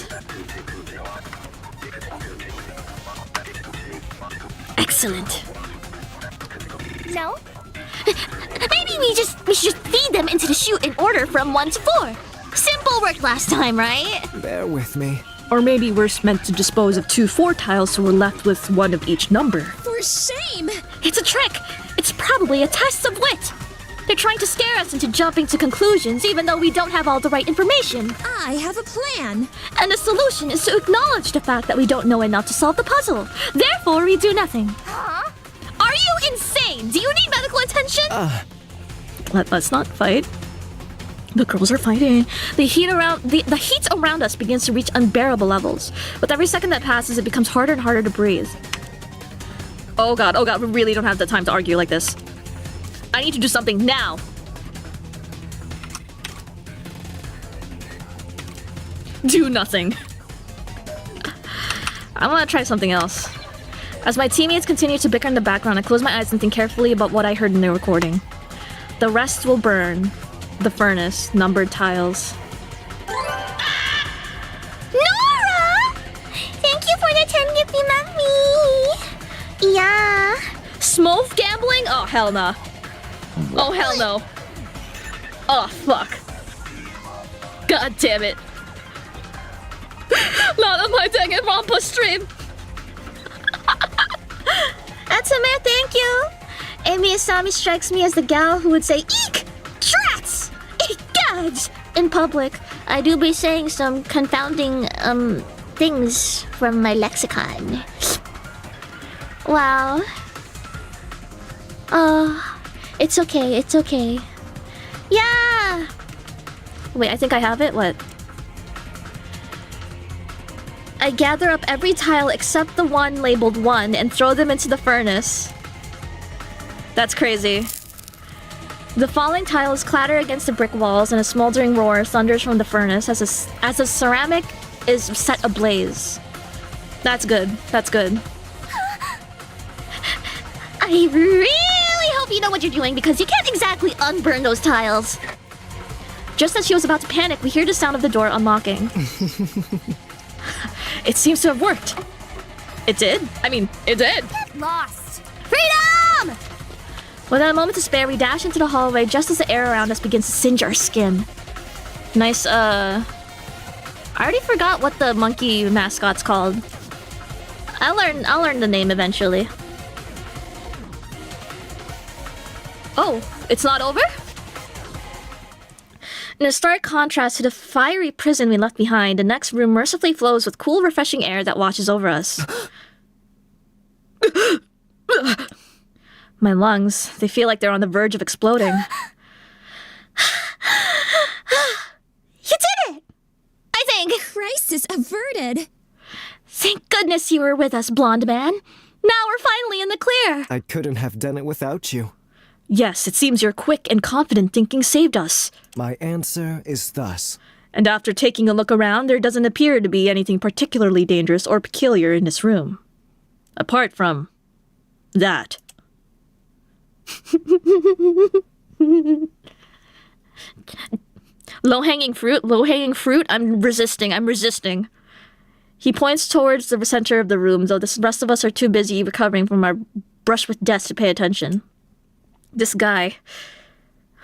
Excellent. No? Maybe we should just feed them into the chute in order from 1 to 4. Simple worked last time, right? Bear with me. Or maybe we're meant to dispose of 2 4 tiles so we're left with 1 of each number. For shame! It's a trick. It's probably a test of wit. They're trying to scare us into jumping to conclusions even though we don't have all the right information. I have a plan. And the solution is to acknowledge the fact that we don't know enough to solve the puzzle. Therefore, we do nothing. Huh? Are you insane? Do you need medical attention? Let's not fight. The girls are fighting. The heat around us begins to reach unbearable levels. With every second that passes, it becomes harder and harder to breathe. Oh god, we really don't have the time to argue like this. I need to do something now. Do nothing. I want to try something else. As my teammates continue to bicker in the background, I close my eyes and think carefully about what I heard in the recording. The rest will burn. The furnace, numbered tiles. Nora! Thank you for the 10 gift, mommy. Yeah. Smooth gambling? Oh, hell nah. Oh, hell no. Oh, fuck. God damn it. Not on my Danganronpa stream. Atsume, thank you. Eimi Isami strikes me as the gal who would say, "Eek! Trats! Eek, gads!" in public. I do be saying some confounding, things from my lexicon. Wow. It's okay, it's okay. Yeah! Wait, I think I have it. What? I gather up every tile except the one labeled 1 and throw them into the furnace. That's crazy. The falling tiles clatter against the brick walls and a smoldering roar thunders from the furnace as the ceramic is set ablaze. That's good. That's good. I really hope you know what you're doing because you can't exactly unburn those tiles. Just as she was about to panic, we hear the sound of the door unlocking. It seems to have worked. It did? I mean, it did. Get lost. Freedom! Without a moment to spare, we dash into the hallway just as the air around us begins to singe our skin. Nice, I already forgot what the monkey mascot's called. I'll learn the name eventually. Oh, it's not over? In a stark contrast to the fiery prison we left behind, the next room mercifully flows with cool, refreshing air that washes over us. My lungs, they feel like they're on the verge of exploding. You did it! I think. Crisis averted. Thank goodness you were with us, blonde man. Now we're finally in the clear. I couldn't have done it without you. Yes, it seems your quick and confident thinking saved us. My answer is thus. And after taking a look around, there doesn't appear to be anything particularly dangerous or peculiar in this room. Apart from that. Low-hanging fruit, I'm resisting. He points towards the center of the room, though the rest of us are too busy recovering from our brush with death to pay attention. This guy.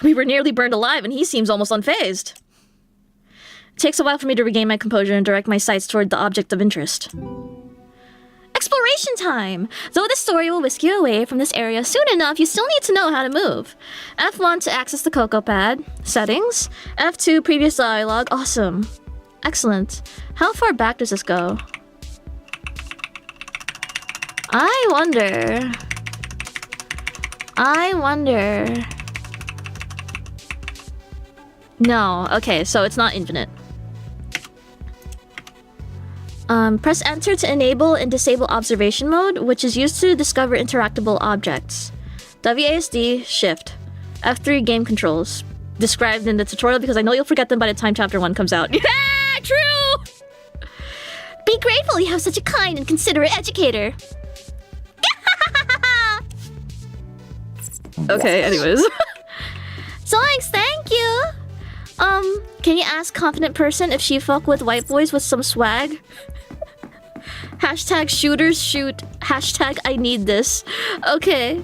We were nearly burned alive and he seems almost unfazed. It takes a while for me to regain my composure and direct my sights toward the object of interest. Exploration time! Though this story will whisk you away from this area soon enough, you still need to know how to move. F1 to access the Cocoa Pad. Settings. F2 previous dialogue. Awesome. Excellent. How far back does this go? I wonder... No, okay, so it's not infinite. Press enter to enable and disable observation mode, which is used to discover interactable objects. WASD, shift. F3, game controls. Described in the tutorial because I know you'll forget them by the time chapter 1 comes out. Yeah, true! Be grateful you have such a kind and considerate educator. Okay, anyways. Zoinks, thank you! Can you ask confident person if she fuck with white boys with some swag? Hashtag shooters shoot. Hashtag I need this. Okay.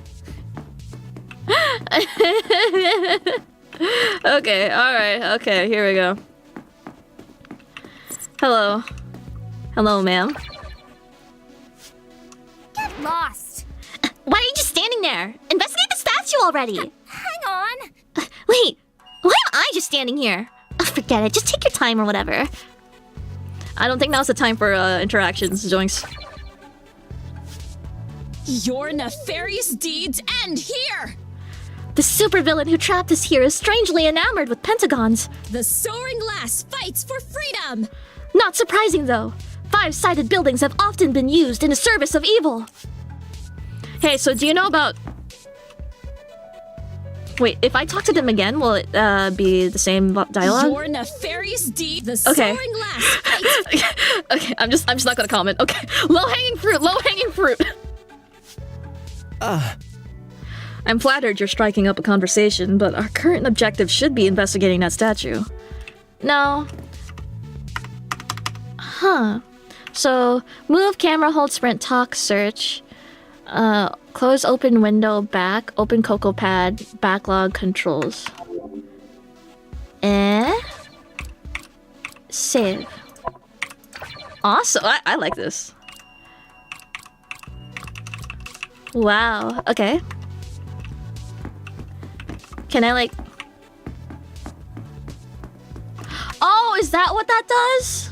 Okay, alright, okay, here we go. Hello. Hello, ma'am. Get lost. Why are you just standing there? Investigate the statue already! Hang on. Wait, why am I just standing here? Oh, forget it, just take your time or whatever. I don't think now's the time for interactions, Joinks. Your nefarious deeds end here! The supervillain who trapped us here is strangely enamored with pentagons. The soaring lass fights for freedom! Not surprising, though. Five-sided buildings have often been used in the service of evil. Hey, so do you know about... Wait, if I talk to them again, will it be the same dialogue? Your nefarious deed, the Okay. soaring lass fights... Okay, I'm just not gonna comment. Okay, low-hanging fruit, low-hanging fruit. I'm flattered you're striking up a conversation, but our current objective should be investigating that statue. No. Huh. So, move, camera, hold, sprint, talk, search. Close, open window, back, open cocoa pad, backlog, controls. Save. Awesome, I like this. Wow, okay. Can I like... Oh, is that what that does?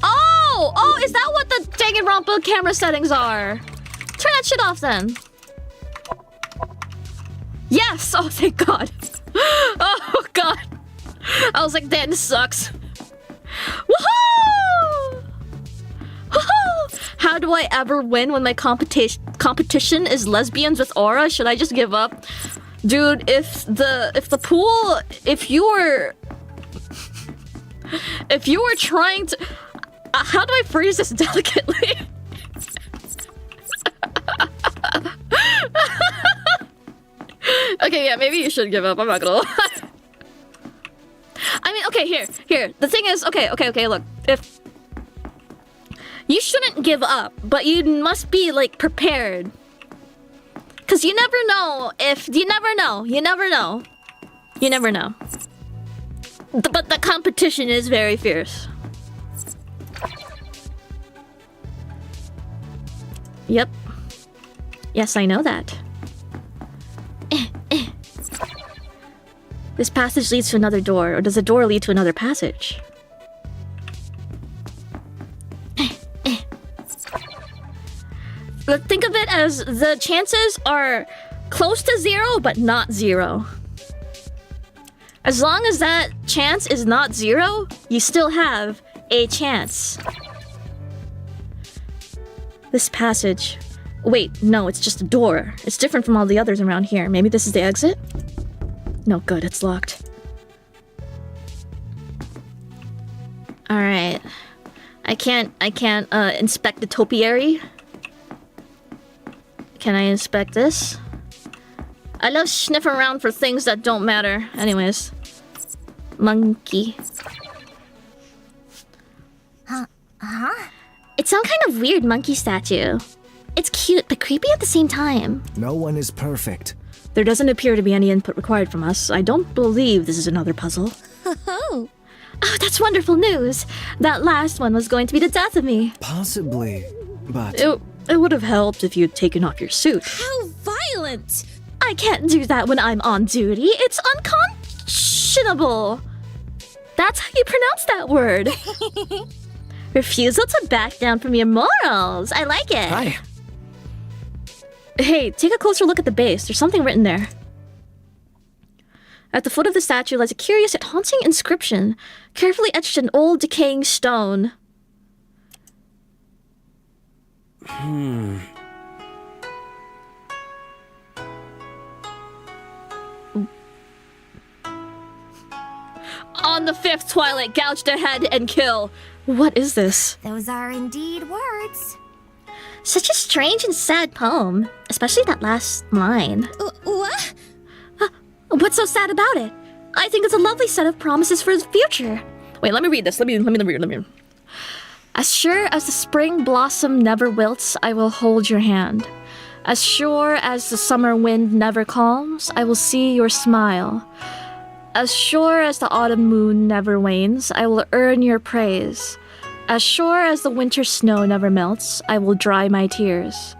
Oh, is that what the Danganronpa camera settings are? Turn that shit off then. Yes! Oh, thank God. Oh, God. I was like, damn, this sucks. Woohoo! Woohoo! How do I ever win when my competition is lesbians with aura? Should I just give up? Dude, if the pool, if you were trying to, how do I phrase this delicately? Okay, yeah, maybe you should give up. I'm not gonna lie. I mean, okay, here. The thing is, okay, look. If you shouldn't give up, but you must be like prepared. Cause you never know if you never know. But the competition is very fierce. Yep. Yes, I know that. This passage leads to another door, or does the door lead to another passage? Think of it as the chances are close to 0, but not 0. As long as that chance is not 0, you still have a chance. This passage... Wait, no, it's just a door. It's different from all the others around here. Maybe this is the exit? No, good, it's locked. Alright. I can't inspect the topiary. Can I inspect this? I love sniffing around for things that don't matter. Anyways. Monkey. Huh? It's some kind of weird monkey statue. It's cute, but creepy at the same time. No one is perfect. There doesn't appear to be any input required from us. I don't believe this is another puzzle. Oh, that's wonderful news. That last one was going to be the death of me. Possibly, but... It would have helped if you'd taken off your suit. How violent! I can't do that when I'm on duty. It's unconscionable. That's how you pronounce that word. Refusal to back down from your morals. I like it. Hi. Hey, take a closer look at the base. There's something written there. At the foot of the statue lies a curious yet haunting inscription, carefully etched in old decaying stone. On the 5th twilight, gouge their head and kill. What is this? Those are indeed words. Such a strange and sad poem, especially that last line. What? What's so sad about it? I think it's a lovely set of promises for the future. Wait, let me read this. Let me read. As sure as the spring blossom never wilts, I will hold your hand. As sure as the summer wind never calms, I will see your smile. As sure as the autumn moon never wanes, I will earn your praise. As sure as the winter snow never melts, I will dry my tears.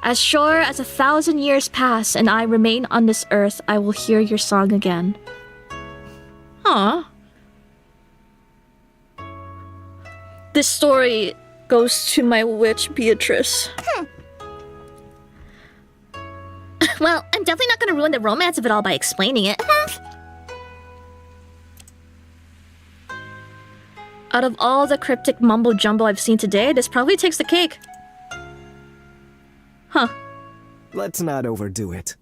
As sure as 1,000 years pass and I remain on this earth, I will hear your song again. Aw. This story goes to my witch Beatrice. Well, I'm definitely not gonna ruin the romance of it all by explaining it. Out of all the cryptic mumbo-jumbo I've seen today, this probably takes the cake. Huh. Let's not overdo it.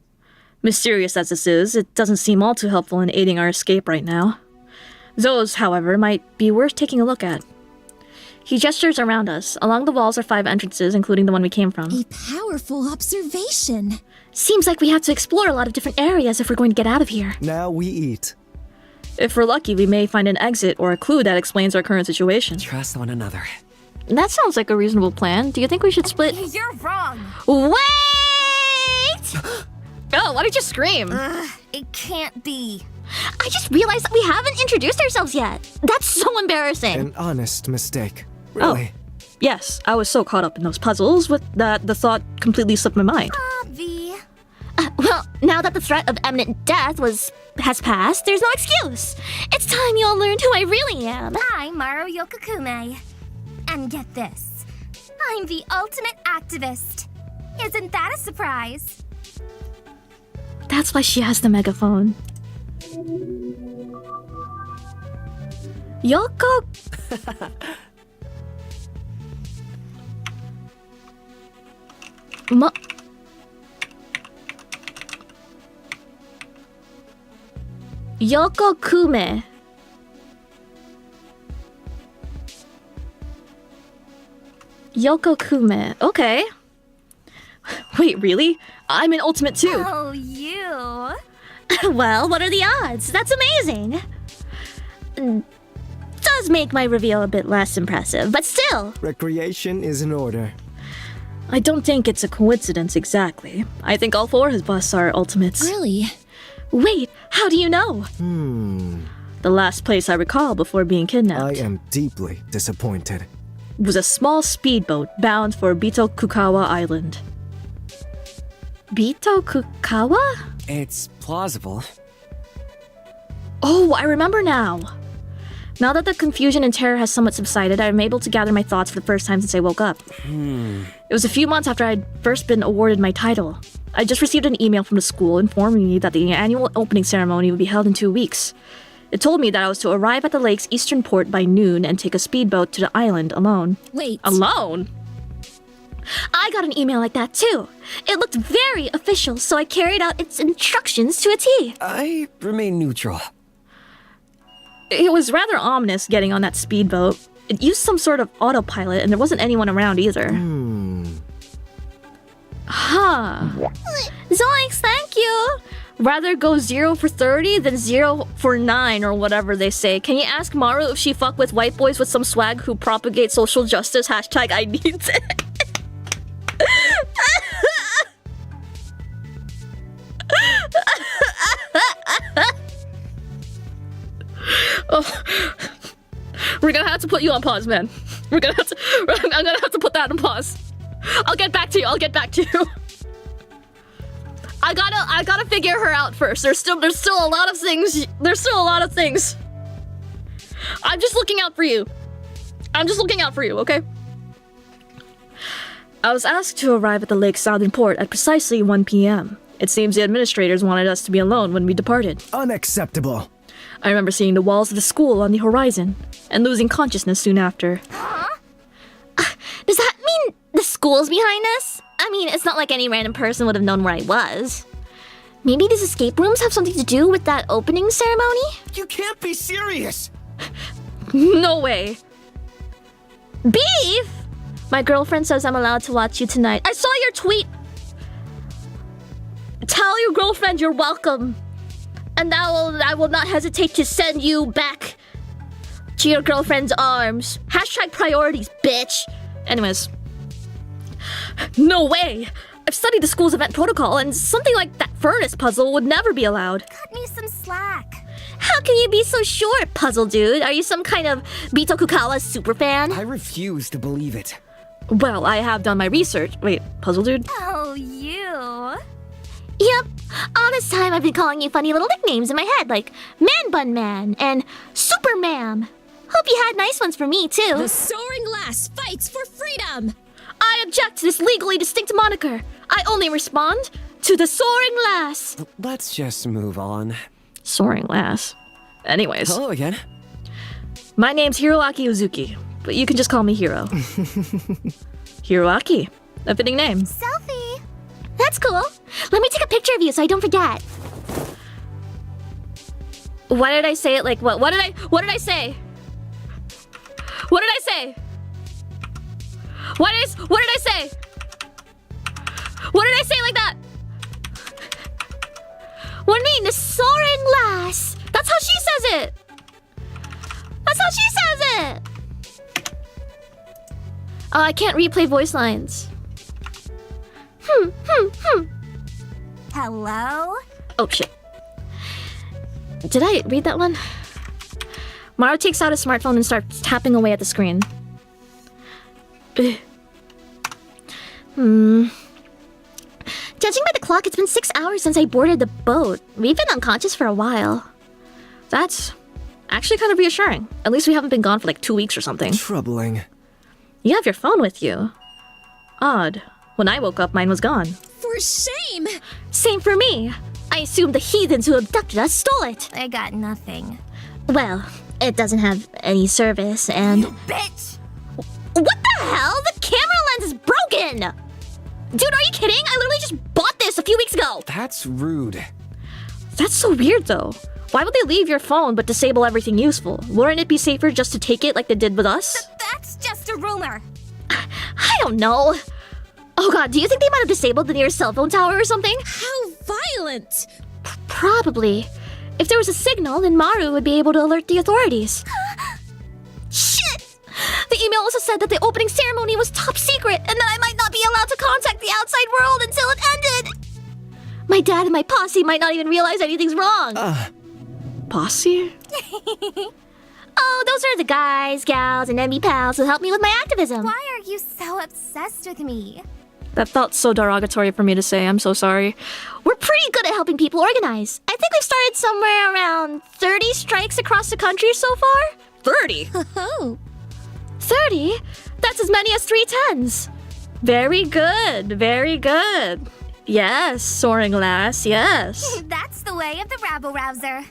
Mysterious as this is, it doesn't seem all too helpful in aiding our escape right now. Those, however, might be worth taking a look at. He gestures around us. Along the walls are 5 entrances, including the one we came from. A powerful observation. Seems like we have to explore a lot of different areas if we're going to get out of here. Now we eat. If we're lucky, we may find an exit or a clue that explains our current situation. Trust one another. That sounds like a reasonable plan. Do you think we should split? You're wrong. Wait! Oh, why did you scream? It can't be. I just realized that we haven't introduced ourselves yet. That's so embarrassing. An honest mistake. Really. Yes, I was so caught up in those puzzles with that the thought completely slipped my mind. V. Well, now that the threat of imminent death has passed, there's no excuse. It's time you all learned who I really am. I'm Maru Yokokume. And get this. I'm the ultimate activist. Isn't that a surprise? That's why she has the megaphone. Yoko... Yoko Kume. Yoko Kume. Okay. Wait, really? I'm an ultimate too. Oh, you. Well, what are the odds? That's amazing. Does make my reveal a bit less impressive, but still. Recreation is in order. I don't think it's a coincidence exactly. I think all 4 of us are ultimates. Really? Wait, how do you know? The last place I recall before being kidnapped I am deeply disappointed. was a small speedboat bound for Bitokukawa Island. Bitokukawa? It's plausible. Oh, I remember now. Now that the confusion and terror has somewhat subsided, I'm able to gather my thoughts for the first time since I woke up. It was a few months after I'd first been awarded my title. I just received an email from the school informing me that the annual opening ceremony would be held in 2 weeks. It told me that I was to arrive at the lake's eastern port by noon and take a speedboat to the island alone. Wait. Alone? I got an email like that too. It looked very official, so I carried out its instructions to a T. I remain neutral. It was rather ominous getting on that speedboat. It used some sort of autopilot and there wasn't anyone around either. Huh. Zoinks, thank you. Rather go 0 for 30 than 0 for 9 or whatever they say. Can you ask Maru if she fuck with white boys with some swag who propagate social justice? Hashtag I need it. Oh. We're gonna have to put you on pause, man. I'm gonna have to put that on pause. I'll get back to you. I gotta figure her out first. There's still a lot of things. I'm just looking out for you. Okay? I was asked to arrive at the lake's southern port at precisely 1 p.m. It seems the administrators wanted us to be alone when we departed. Unacceptable. I remember seeing the walls of the school on the horizon and losing consciousness soon after. Does that mean the school's behind us? I mean, it's not like any random person would have known where I was. Maybe these escape rooms have something to do with that opening ceremony? You can't be serious! No way. Beef? My girlfriend says I'm allowed to watch you tonight. I saw your tweet. Tell your girlfriend you're welcome. And I will not hesitate to send you back to your girlfriend's arms. Hashtag priorities, bitch. Anyways. No way! I've studied the school's event protocol, and something like that furnace puzzle would never be allowed. Cut me some slack. How can you be so sure, puzzle dude? Are you some kind of Bitokukawa superfan? I refuse to believe it. Well, I have done my research. Wait, puzzle dude? Oh, you. Yep. All this time I've been calling you funny little nicknames in my head, like Man Bun Man and Super Ma'am. Hope you had nice ones for me, too. The soaring lass fights for freedom! I object to this legally distinct moniker. I only respond to the soaring lass. Let's just move on. Soaring lass. Anyways, Hello again. my name's Hiroaki Uzuki, but you can just call me Hiro. Hiroaki. A fitting name. Selfie. That's cool. Let me take a picture of you so I don't forget. Why did I say it like what? What did I say? What did I say? What did I say? What did I say? What did I say like that? What do you mean, the soaring lass? That's how she says it. That's how she says it. Oh, I can't replay voice lines. Hello? Oh shit. Did I read that one? Maru takes out his smartphone and starts tapping away at the screen. Judging by the clock, it's been 6 hours since I boarded the boat. We've been unconscious for a while. That's actually kind of reassuring. At least we haven't been gone for like 2 weeks or something. Troubling. You have your phone with you. Odd. When I woke up, mine was gone. For shame! Same for me. I assumed the heathens who abducted us stole it. I got nothing. Well, it doesn't have any service, and... Bitch! What the hell? The camera lens is broken! Dude, are you kidding? I literally just bought this a few weeks ago. That's rude. That's so weird though. Why would they leave your phone but disable everything useful? Wouldn't it be safer just to take it like they did with us? That's just a rumor. I don't know. Oh god, do you think they might have disabled the nearest cell phone tower or something? How violent! Probably. If there was a signal, then Maru would be able to alert the authorities. Shit! The email also said that the opening ceremony was top secret and that I might not be allowed to contact the outside world until it ended. My dad and my posse might not even realize anything's wrong. Posse? Oh, those are the guys, gals, and enemy pals who helped me with my activism. Why are you so obsessed with me? That felt so derogatory for me to say. I'm so sorry. We're pretty good at helping people organize. I think we've started somewhere around 30 strikes across the country so far. 30? Oh, 30? That's as many as 310s. Very good. Very good. Yes, soaring lass, yes. That's the way of the rabble-rouser.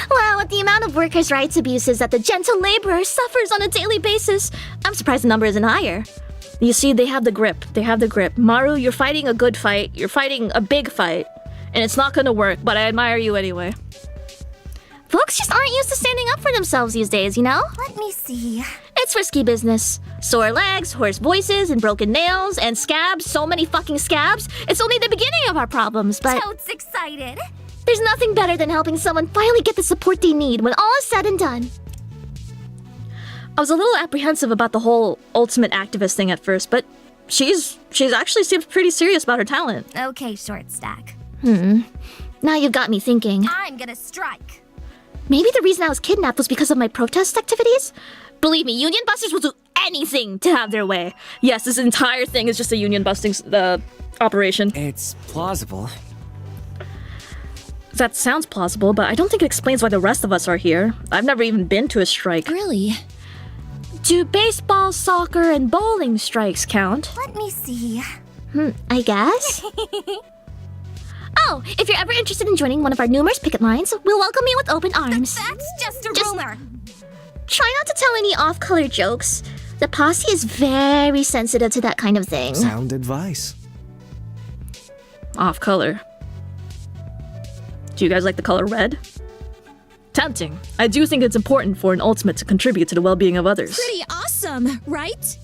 Well, with the amount of workers' rights abuses that the gentle laborer suffers on a daily basis, I'm surprised the number isn't higher. You see, they have the grip. They have the grip. Maru, you're fighting a good fight. You're fighting a big fight. And it's not gonna work, but I admire you anyway. Folks just aren't used to standing up for themselves these days, you know? Let me see. It's risky business. Sore legs, hoarse voices, and broken nails, and scabs, so many fucking scabs. It's only the beginning of our problems, but Toad's excited. there's nothing better than helping someone finally get the support they need when all is said and done. I was a little apprehensive about the whole ultimate activist thing at first, but she's actually seems pretty serious about her talent. Okay, short stack. Now you've got me thinking. I'm gonna strike. Maybe the reason I was kidnapped was because of my protest activities? Believe me, union busters will do anything to have their way. Yes, this entire thing is just a union busting operation. It's plausible. That sounds plausible, but I don't think it explains why the rest of us are here. I've never even been to a strike. really? Do baseball, soccer, and bowling strikes count? Let me see. I guess? Oh, if you're ever interested in joining one of our numerous picket lines, we'll welcome you with open arms. That's just a rumor. Try not to tell any off-color jokes. The posse is very sensitive to that kind of thing. Sound advice. Off color. Do you guys like the color red? Tempting. I do think it's important for an ultimate to contribute to the well-being of others. Pretty awesome, right?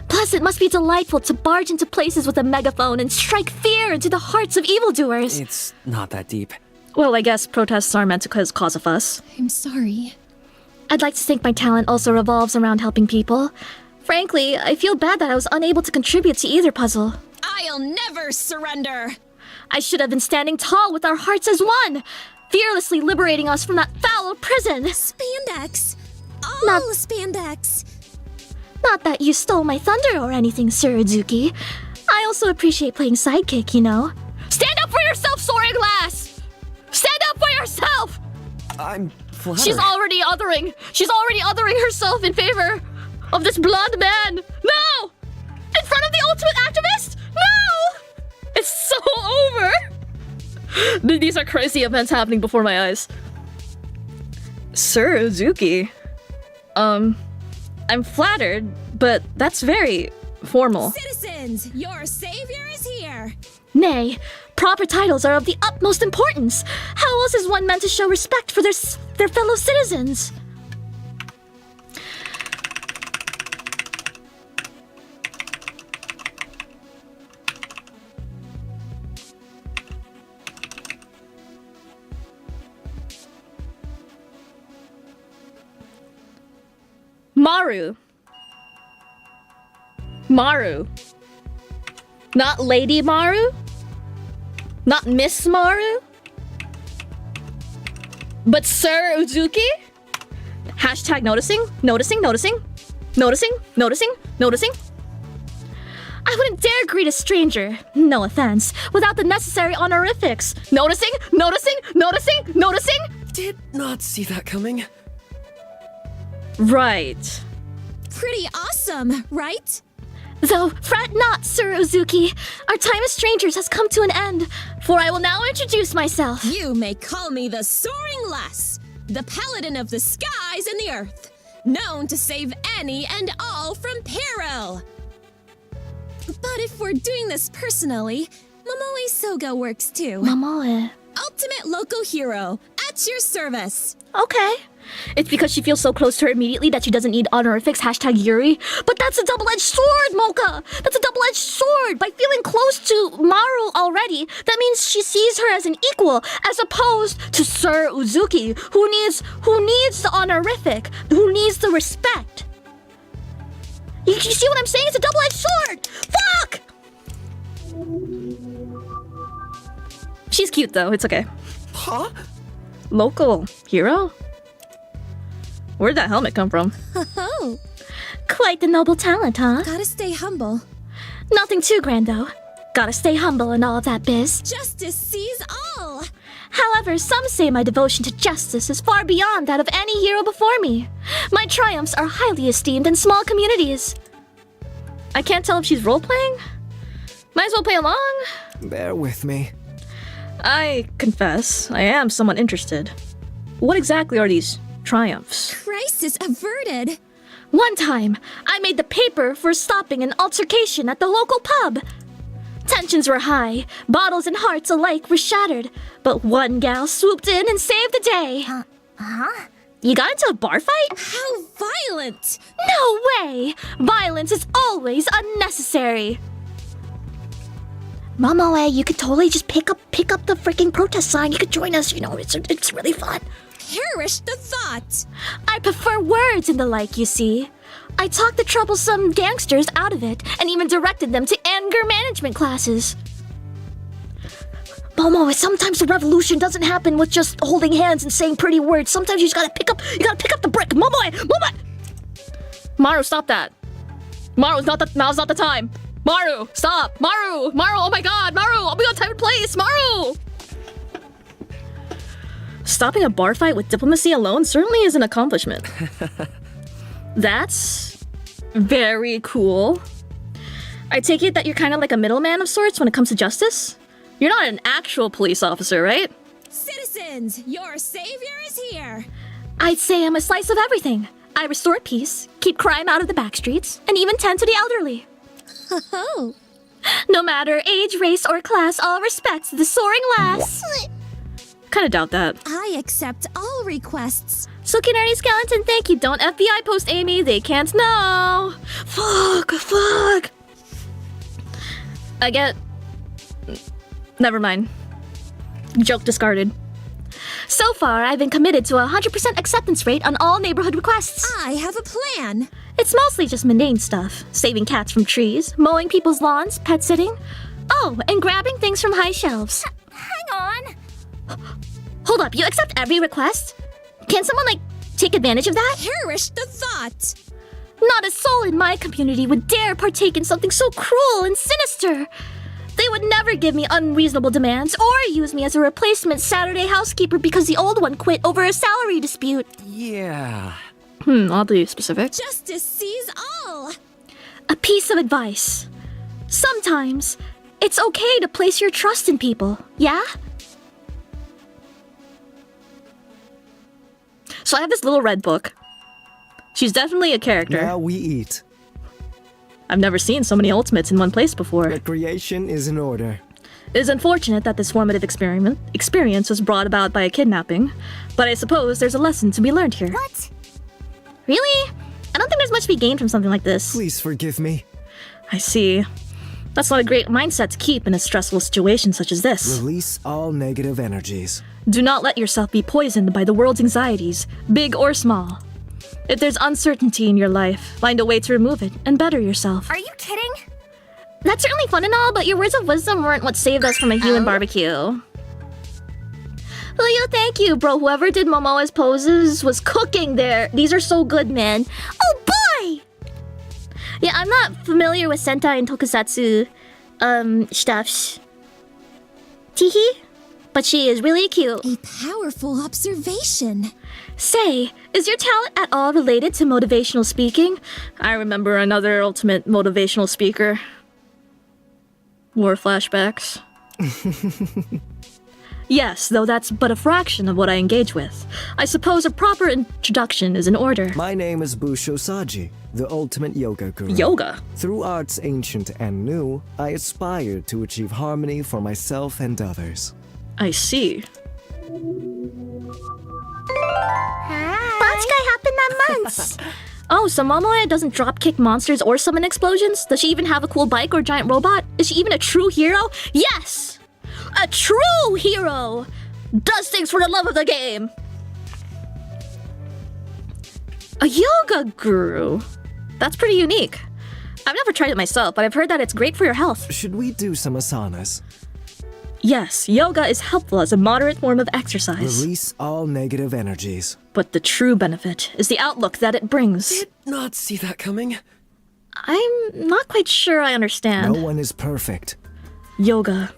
Plus, it must be delightful to barge into places with a megaphone and strike fear into the hearts of evildoers. It's not that deep. Well, I guess protests are meant to cause a fuss. I'm sorry. I'd like to think my talent also revolves around helping people. Frankly, I feel bad that I was unable to contribute to either puzzle. I'll never surrender! I should have been standing tall with our hearts as one, fearlessly liberating us from that foul prison. Spandex! All Not- spandex! Not that you stole my thunder or anything, Sir Uzuki. I also appreciate playing sidekick, you know. Stand up for yourself, Soaring Glass! Stand up for yourself! I'm flattered. She's already othering herself in favor of this blonde man. No! In front of the ultimate activist? No! It's so over! These are crazy events happening before my eyes. Sir Uzuki. I'm flattered, but that's very formal. Citizens, your savior is here! Nay, proper titles are of the utmost importance. How else is one meant to show respect for their fellow citizens? Maru. Maru. Not Lady Maru? Not Miss Maru? But Sir Uzuki? Hashtag noticing, noticing, noticing, noticing, noticing, noticing. I wouldn't dare greet a stranger, no offense, without the necessary honorifics. Noticing, noticing, noticing, noticing. Did not see that coming. Right. Pretty awesome, right? Though, fret not, Sir Uzuki. Our time as strangers has come to an end, for I will now introduce myself. You may call me the Soaring Lass, the paladin of the skies and the earth, known to save any and all from peril. But if we're doing this personally, Momoe Soga works too. Momoe. Ultimate local hero, at your service. Okay. It's because she feels so close to her immediately that she doesn't need honorifics, hashtag Yuri. But that's a double-edged sword, Mocha! That's a double-edged sword! By feeling close to Maru already, that means she sees her as an equal, as opposed to Sir Uzuki, who needs the honorific, who needs the respect. You see what I'm saying? It's a double-edged sword! Fuck! She's cute though, it's okay. Huh? Local hero? Where'd that helmet come from? Oh, Quite the noble talent, huh? gotta stay humble. Nothing too grand, though. Gotta stay humble and all of that biz. Justice sees all. However, some say my devotion to justice is far beyond that of any hero before me. My triumphs are highly esteemed in small communities. I can't tell if she's role-playing? Might as well play along. Bear with me. I confess, I am somewhat interested. What exactly are these triumphs? Crisis averted. One time, I made the paper for stopping an altercation at the local pub. Tensions were high, bottles and hearts alike were shattered, but one gal swooped in and saved the day. Huh? You got into a bar fight? How violent. No way! Violence is always unnecessary. Momoe, you could totally just pick up the freaking protest sign. You could join us, you know, it's really fun. Perish the thought. I prefer words and the like, you see. I talked the troublesome gangsters out of it, and even directed them to anger management classes. Momo, sometimes the revolution doesn't happen with just holding hands and saying pretty words. Sometimes you just gotta pick up the brick. Momo! Maru, stop that. Now's not the time. Maru, stop. Maru, oh my god, Maru, I'll be on time and place, Maru! Stopping a bar fight with diplomacy alone certainly is an accomplishment. That's very cool. I take it that you're kind of like a middleman of sorts when it comes to justice? You're not an actual police officer, right? Citizens, your savior is here. I'd say I'm a slice of everything. I restore peace, keep crime out of the back streets, and even tend to the elderly. Oh. No matter age, race, or class, all respects the soaring lass. Kinda doubt that. I accept all requests. Silky Nerdy Skeleton, thank you. Don't FBI post Amy, they can't know. Fuck. I get... Never mind. Joke discarded. So far, I've been committed to a 100% acceptance rate on all neighborhood requests. I have a plan. It's mostly just mundane stuff. Saving cats from trees, mowing people's lawns, pet sitting. Oh, and grabbing things from high shelves. Hang on. Hold up, you accept every request? Can someone, take advantage of that? Perish the thought. Not a soul in my community would dare partake in something so cruel and sinister. They would never give me unreasonable demands or use me as a replacement Saturday housekeeper because the old one quit over a salary dispute. Yeah. Oddly specific. Justice sees all. A piece of advice. Sometimes, it's okay to place your trust in people, yeah? So I have this little red book. She's definitely a character. Now we eat. I've never seen so many ultimates in one place before. Recreation is in order. It is unfortunate that this formative experience was brought about by a kidnapping, but I suppose there's a lesson to be learned here. What? Really? I don't think there's much to be gained from something like this. Please forgive me. I see. That's not a great mindset to keep in a stressful situation such as this. Release all negative energies. Do not let yourself be poisoned by the world's anxieties, big or small. If there's uncertainty in your life, find a way to remove it and better yourself. Are you kidding? That's certainly fun and all, but your words of wisdom weren't what saved us from a human barbecue. Well, yo, thank you, bro. Whoever did Momoa's poses was cooking there. These are so good, man. Oh, boy! Yeah, I'm not familiar with Sentai and Tokusatsu, stuffs. Teehee? But she is really cute. A powerful observation. Say, is your talent at all related to motivational speaking? I remember another ultimate motivational speaker. War flashbacks. Yes, though that's but a fraction of what I engage with. I suppose a proper introduction is in order. My name is Busho Saji, the ultimate yoga guru. Yoga? Through arts ancient and new, I aspire to achieve harmony for myself and others. I see. Batsukai happened that month. Oh, so Momoe doesn't drop-kick monsters or summon explosions? Does she even have a cool bike or giant robot? Is she even a true hero? Yes! A true hero! Does things for the love of the game! A yoga guru? That's pretty unique. I've never tried it myself, but I've heard that it's great for your health. Should we do some asanas? Yes, yoga is helpful as a moderate form of exercise. Release all negative energies. But the true benefit is the outlook that it brings. Did not see that coming. I'm not quite sure I understand. No one is perfect. Yoga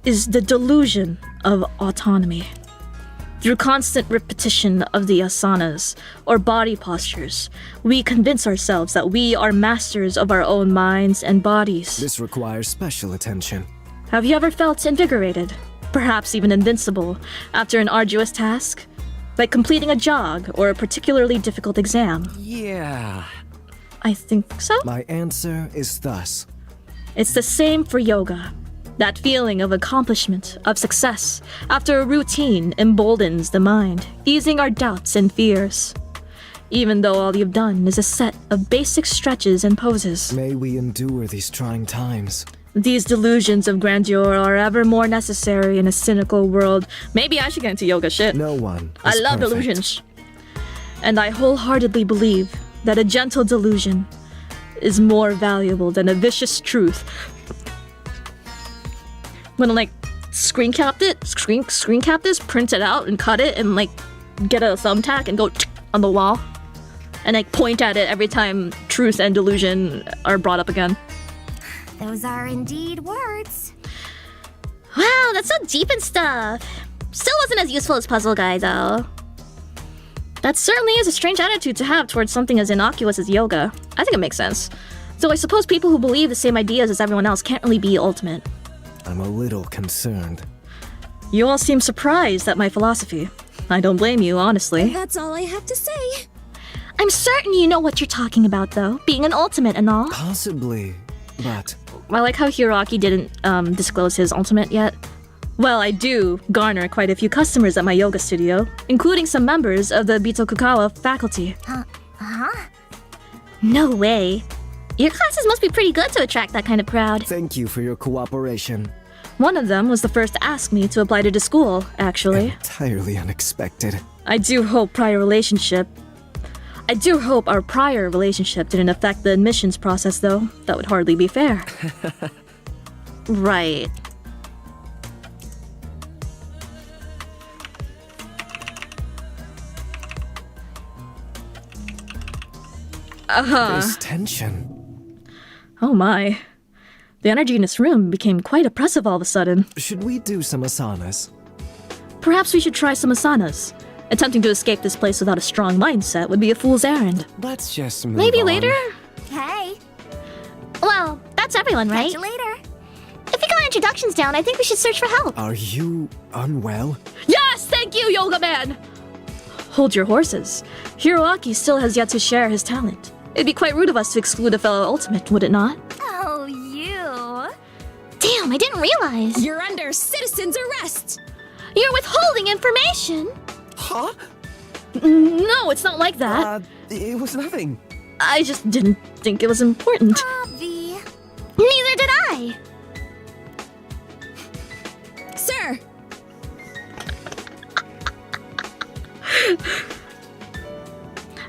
is the delusion of autonomy. Through constant repetition of the asanas, or body postures, we convince ourselves that we are masters of our own minds and bodies. This requires special attention. Have you ever felt invigorated, perhaps even invincible, after an arduous task? Like completing a jog or a particularly difficult exam? Yeah. I think so. My answer is thus. It's the same for yoga. That feeling of accomplishment, of success, after a routine emboldens the mind, easing our doubts and fears. Even though all you've done is a set of basic stretches and poses. May we endure these trying times. These delusions of grandeur are ever more necessary in a cynical world. Maybe I should get into yoga shit. No one I is love perfect. delusions. And I wholeheartedly believe that a gentle delusion is more valuable than a vicious truth. I'm gonna screen cap this, print it out and cut it and get a thumbtack and go on the wall. And point at it every time truth and delusion are brought up again. Those are indeed words. Wow, that's so deep and stuff. Still wasn't as useful as Puzzle Guy, though. That certainly is a strange attitude to have towards something as innocuous as yoga. I think it makes sense. So I suppose people who believe the same ideas as everyone else can't really be ultimate. I'm a little concerned. You all seem surprised at my philosophy. I don't blame you, honestly. That's all I have to say. I'm certain you know what you're talking about, though, being an ultimate and all. Possibly, but... I like how Hiroaki didn't disclose his ultimate yet. Well, I do garner quite a few customers at my yoga studio, including some members of the Bitokukawa faculty. No way. Your classes must be pretty good to attract that kind of crowd. Thank you for your cooperation. One of them was the first to ask me to apply to the school, actually. Entirely unexpected. I do hope our prior relationship didn't affect the admissions process, though. That would hardly be fair. Right. There's tension. Oh my. The energy in this room became quite oppressive all of a sudden. Should we do some asanas? Perhaps we should try some asanas. Attempting to escape this place without a strong mindset would be a fool's errand. Let's just move Maybe on. later? Hey, Well, that's everyone, right? catch you later. If we got our introductions down, I think we should search for help. Are you unwell? Yes, thank you, Yoga Man! Hold your horses. Hiroaki still has yet to share his talent. It'd be quite rude of us to exclude a fellow ultimate, would it not? Oh, you. Damn, I didn't realize. You're under citizen's arrest! You're withholding information. Huh? No, it's not like that. It was nothing. I just didn't think it was important. Avi. Neither did I. Sir!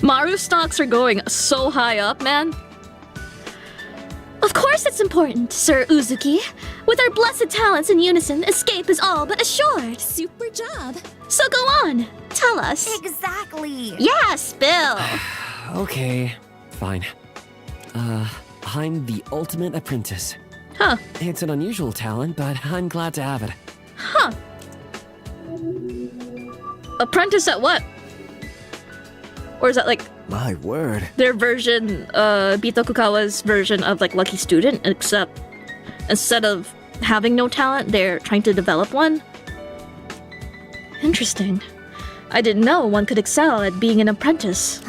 Maru stocks are going so high up, man. Of course it's important, Sir Uzuki. With our blessed talents in unison, escape is all but assured. Super job. So go on, tell us. Exactly. Yeah, spill. Okay, fine. I'm the ultimate apprentice. Huh. It's an unusual talent, but I'm glad to have it. Huh. Apprentice at what? Or is that like My word. their version, Bitokukawa's version of like Lucky Student, except instead of having no talent, they're trying to develop one? Interesting. I didn't know one could excel at being an apprentice.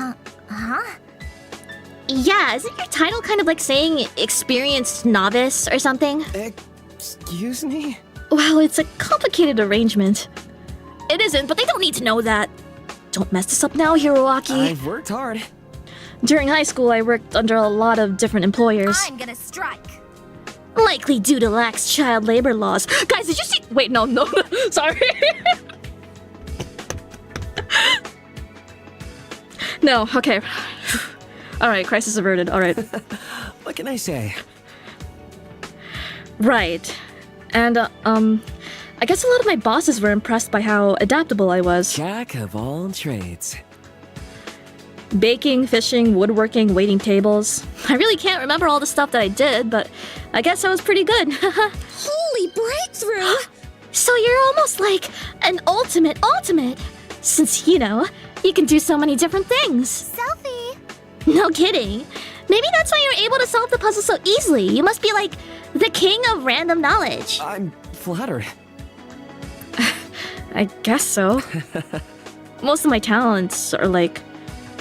Yeah, isn't your title kind of like saying experienced novice or something? Excuse me? Well, it's a complicated arrangement. It isn't, but they don't need to know that. Don't mess this up now, Hiroaki. I've worked hard. During high school, I worked under a lot of different employers. I'm gonna strike. Likely due to lax child labor laws. Guys, did you see? Wait, no, sorry. No, okay. All right, crisis averted. All right. What can I say? Right. And, I guess a lot of my bosses were impressed by how adaptable I was. Jack of all trades. Baking, fishing, woodworking, waiting tables. I really can't remember all the stuff that I did, but I guess I was pretty good. Holy breakthrough! So you're almost like an ultimate. Since, you know, you can do so many different things. Selfie. No kidding. Maybe that's why you're able to solve the puzzle so easily. You must be like the king of random knowledge. I'm flattered. I guess so. Most of my talents are like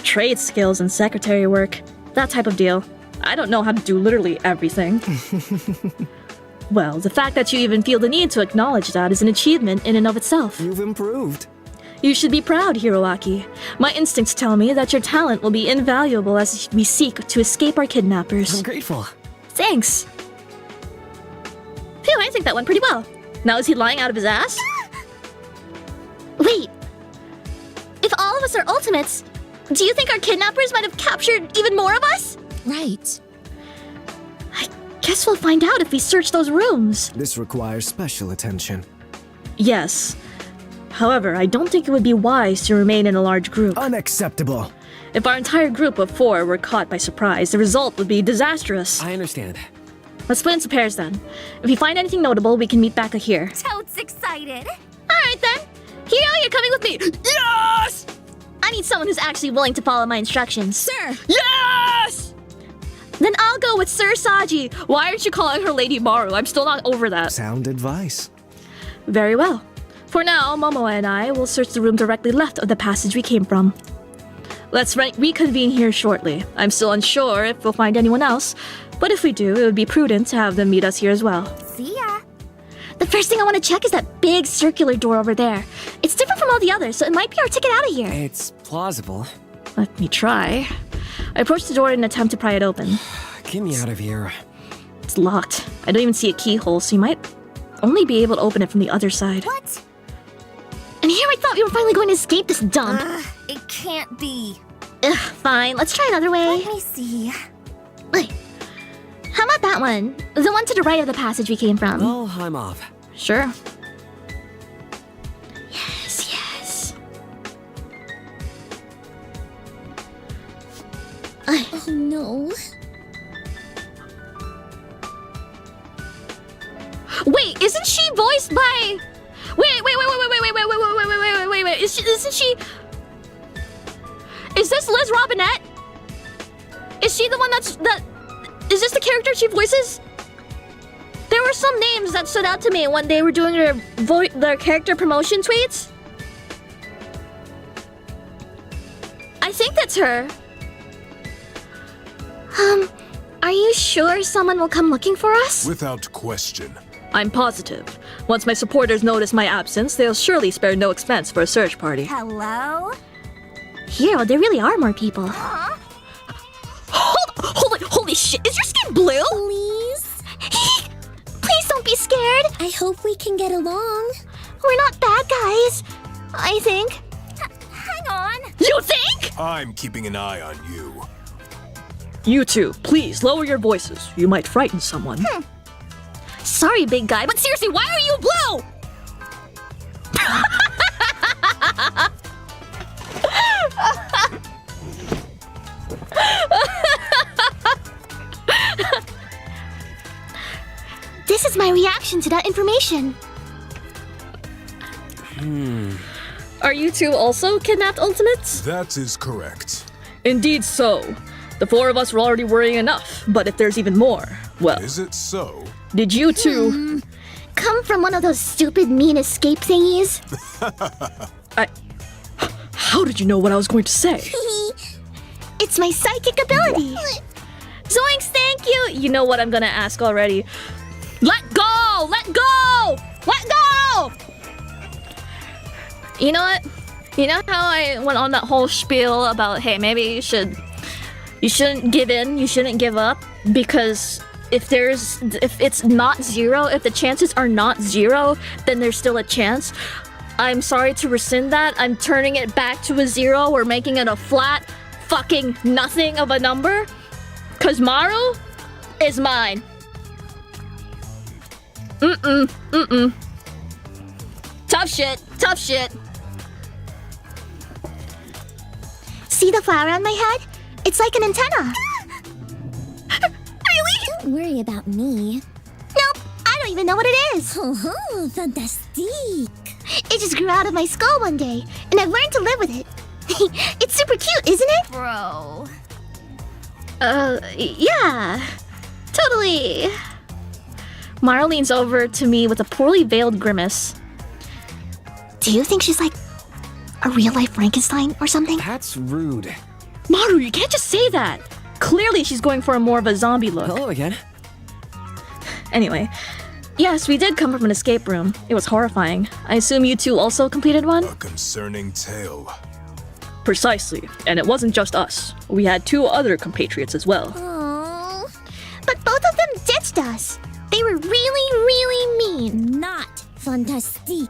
trade skills and secretary work, that type of deal. I don't know how to do literally everything. Well, the fact that you even feel the need to acknowledge that is an achievement in and of itself. You've improved. You should be proud, Hiroaki. My instincts tell me that your talent will be invaluable as we seek to escape our kidnappers. I'm grateful. Thanks. Phew, I think that went pretty well. Now is he lying out of his ass? Wait. If all of us are ultimates, do you think our kidnappers might have captured even more of us? Right. I guess we'll find out if we search those rooms. This requires special attention. Yes. However, I don't think it would be wise to remain in a large group. Unacceptable. If our entire group of 4 were caught by surprise, the result would be disastrous. I understand. Let's split into pairs then. If we find anything notable, we can meet back here. Totes excited. Alright then. Hiro, you're coming with me. Yes! I need someone who's actually willing to follow my instructions. Sir! Yes! Then I'll go with Sir Saji. Why aren't you calling her Lady Maru? I'm still not over that. Sound advice. Very well. For now, Momoa and I will search the room directly left of the passage we came from. Let's reconvene here shortly. I'm still unsure if we'll find anyone else, but if we do, it would be prudent to have them meet us here as well. See ya. The first thing I want to check is that big circular door over there. It's different from all the others, so it might be our ticket out of here. It's plausible. Let me try. I approach the door in an attempt to pry it open. Get me out of here. It's locked. I don't even see a keyhole, so you might only be able to open it from the other side. What? And here I thought we were finally going to escape this dump. It can't be. Ugh, fine, let's try another way. Let me see. Wait. How about that one? The one to the right of the passage we came from. Well, I'm off. Sure. Yes, yes. Oh no. Wait, isn't she voiced by... Wait. Isn't she... Is this Liz Robinette? Is she the one Is this the character she voices? There were some names that stood out to me when they were doing their character promotion tweets. I think that's her. Are you sure someone will come looking for us? Without question. I'm positive. Once my supporters notice my absence, they'll surely spare no expense for a search party. Hello? Hero, there really are more people. Holy shit, is your skin blue? Please? Please don't be scared. I hope we can get along. We're not bad guys, I think. Hang on. You think? I'm keeping an eye on you. You two, please lower your voices. You might frighten someone. Sorry, big guy, but seriously, why are you blue? This is my reaction to that information. Are you two also kidnapped ultimates? That is correct. Indeed so. The four of us were already worrying enough, but if there's even more, well, Is it so? did you two... Come from one of those stupid mean escape thingies? How did you know what I was going to say? It's my psychic ability. Zoinks, thank you! You know what I'm gonna ask already. Let go! Let go! Let go! You know what? You know how I went on that whole spiel about, hey, maybe you shouldn't give in, you shouldn't give up, because if it's not zero, if the chances are not zero, then there's still a chance. I'm sorry to rescind that. I'm turning it back to a zero. We're making it a flat fucking nothing of a number. Cause Maru is mine. Tough shit. See the flower on my head? It's like an antenna. Really? Don't worry about me. Nope, I don't even know what it is. Oh, fantastique. It just grew out of my skull one day, and I've learned to live with it. It's super cute, isn't it? Bro. Yeah. Totally. Mara leans over to me with a poorly veiled grimace. Do you think she's like a real-life Frankenstein or something? That's rude. Maru, you can't just say that. Clearly she's going for a more of a zombie look. Hello again. Anyway, yes, we did come from an escape room. It was horrifying. I assume you two also completed one? A concerning tale. Precisely. And it wasn't just us. We had two other compatriots as well. Aww. But both of them ditched us. They were really mean. Not fantastique.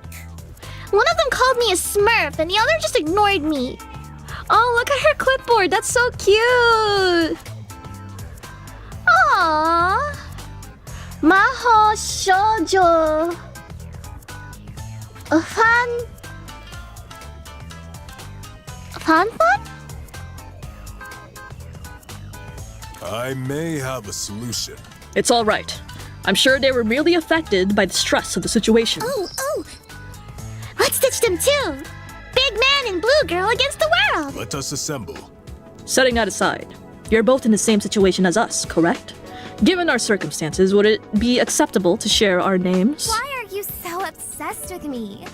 One of them called me a smurf, and the other just ignored me. Oh, look at her clipboard. That's so cute. Aww. Maho shoujo. A fan? I may have a solution. It's all right. I'm sure they were merely affected by the stress of the situation. Oh. Let's ditch them too. Big man and blue girl against the world. Let us assemble. Setting that aside, you're both in the same situation as us, correct? Given our circumstances, would it be acceptable to share our names? Why are you so obsessed with me?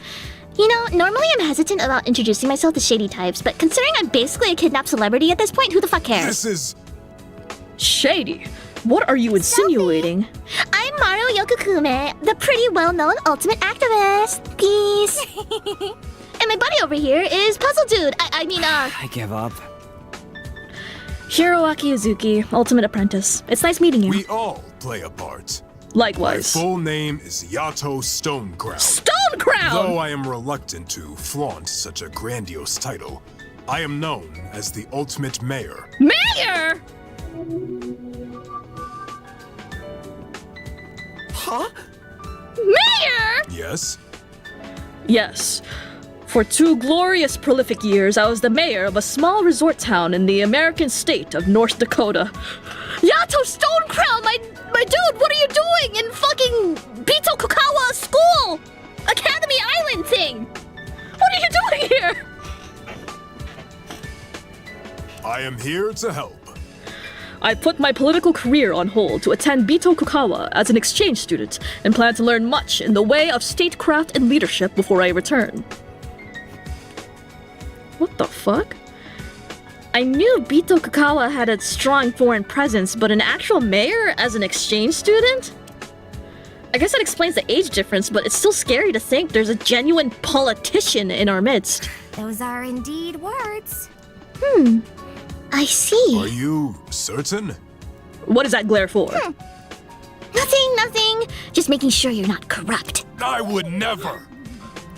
You know, normally I'm hesitant about introducing myself to shady types, but considering I'm basically a kidnapped celebrity at this point, who the fuck cares? This is... Shady? What are you insinuating? I'm Maru Yokokume, the pretty well-known ultimate activist. Peace. And my buddy over here is Puzzle Dude. I give up. Hiroaki Uzuki, Ultimate Apprentice. It's nice meeting you. We all play a part. Likewise. My full name is Yato Stonecrown. Stonecrown! Though I am reluctant to flaunt such a grandiose title, I am known as the ultimate mayor. Mayor! Huh? Mayor! Yes? Yes. For 2 glorious, prolific years, I was the mayor of a small resort town in the American state of North Dakota. Yato Stonecrown, my dude, what are you doing in fucking Bito Kukawa school? Academy Island thing? What are you doing here? I am here to help. I put my political career on hold to attend Bito Kukawa as an exchange student and plan to learn much in the way of statecraft and leadership before I return. What the fuck? I knew Bito Kukawa had a strong foreign presence, but an actual mayor as an exchange student? I guess that explains the age difference, but it's still scary to think there's a genuine politician in our midst. Those are indeed words. I see. Are you certain? What is that glare for? Nothing. Just making sure you're not corrupt. I would never.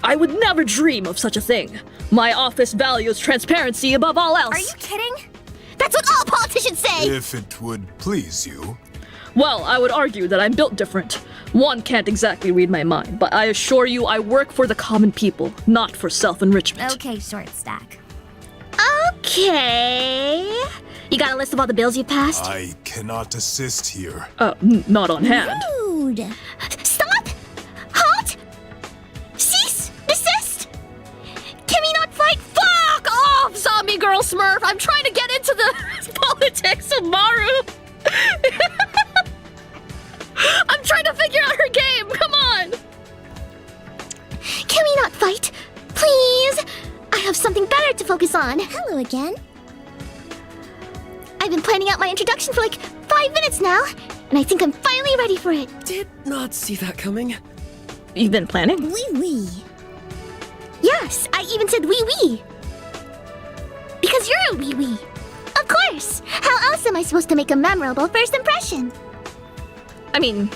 I would never dream of such a thing. My office values transparency above all else. Are you kidding? That's what all politicians say! If it would please you. Well, I would argue that I'm built different. One can't exactly read my mind, but I assure you I work for the common people, not for self-enrichment. Okay, short stack. Okay. You got a list of all the bills you passed? I cannot assist here. Not on hand. Rude. Stop! Halt! Cease! Desist! Can we not fight? Fuck off, zombie girl Smurf! I'm trying to get into the politics of Maru! I'm trying to figure out her game, come on! Can we not fight? Please? I have something better to focus on. Hello again. I've been planning out my introduction for like 5 minutes now, and I think I'm finally ready for it. Did not see that coming. You've been planning? Wee. Yes, I even said wee. Because you're a wee. Of course. How else am I supposed to make a memorable first impression? I mean,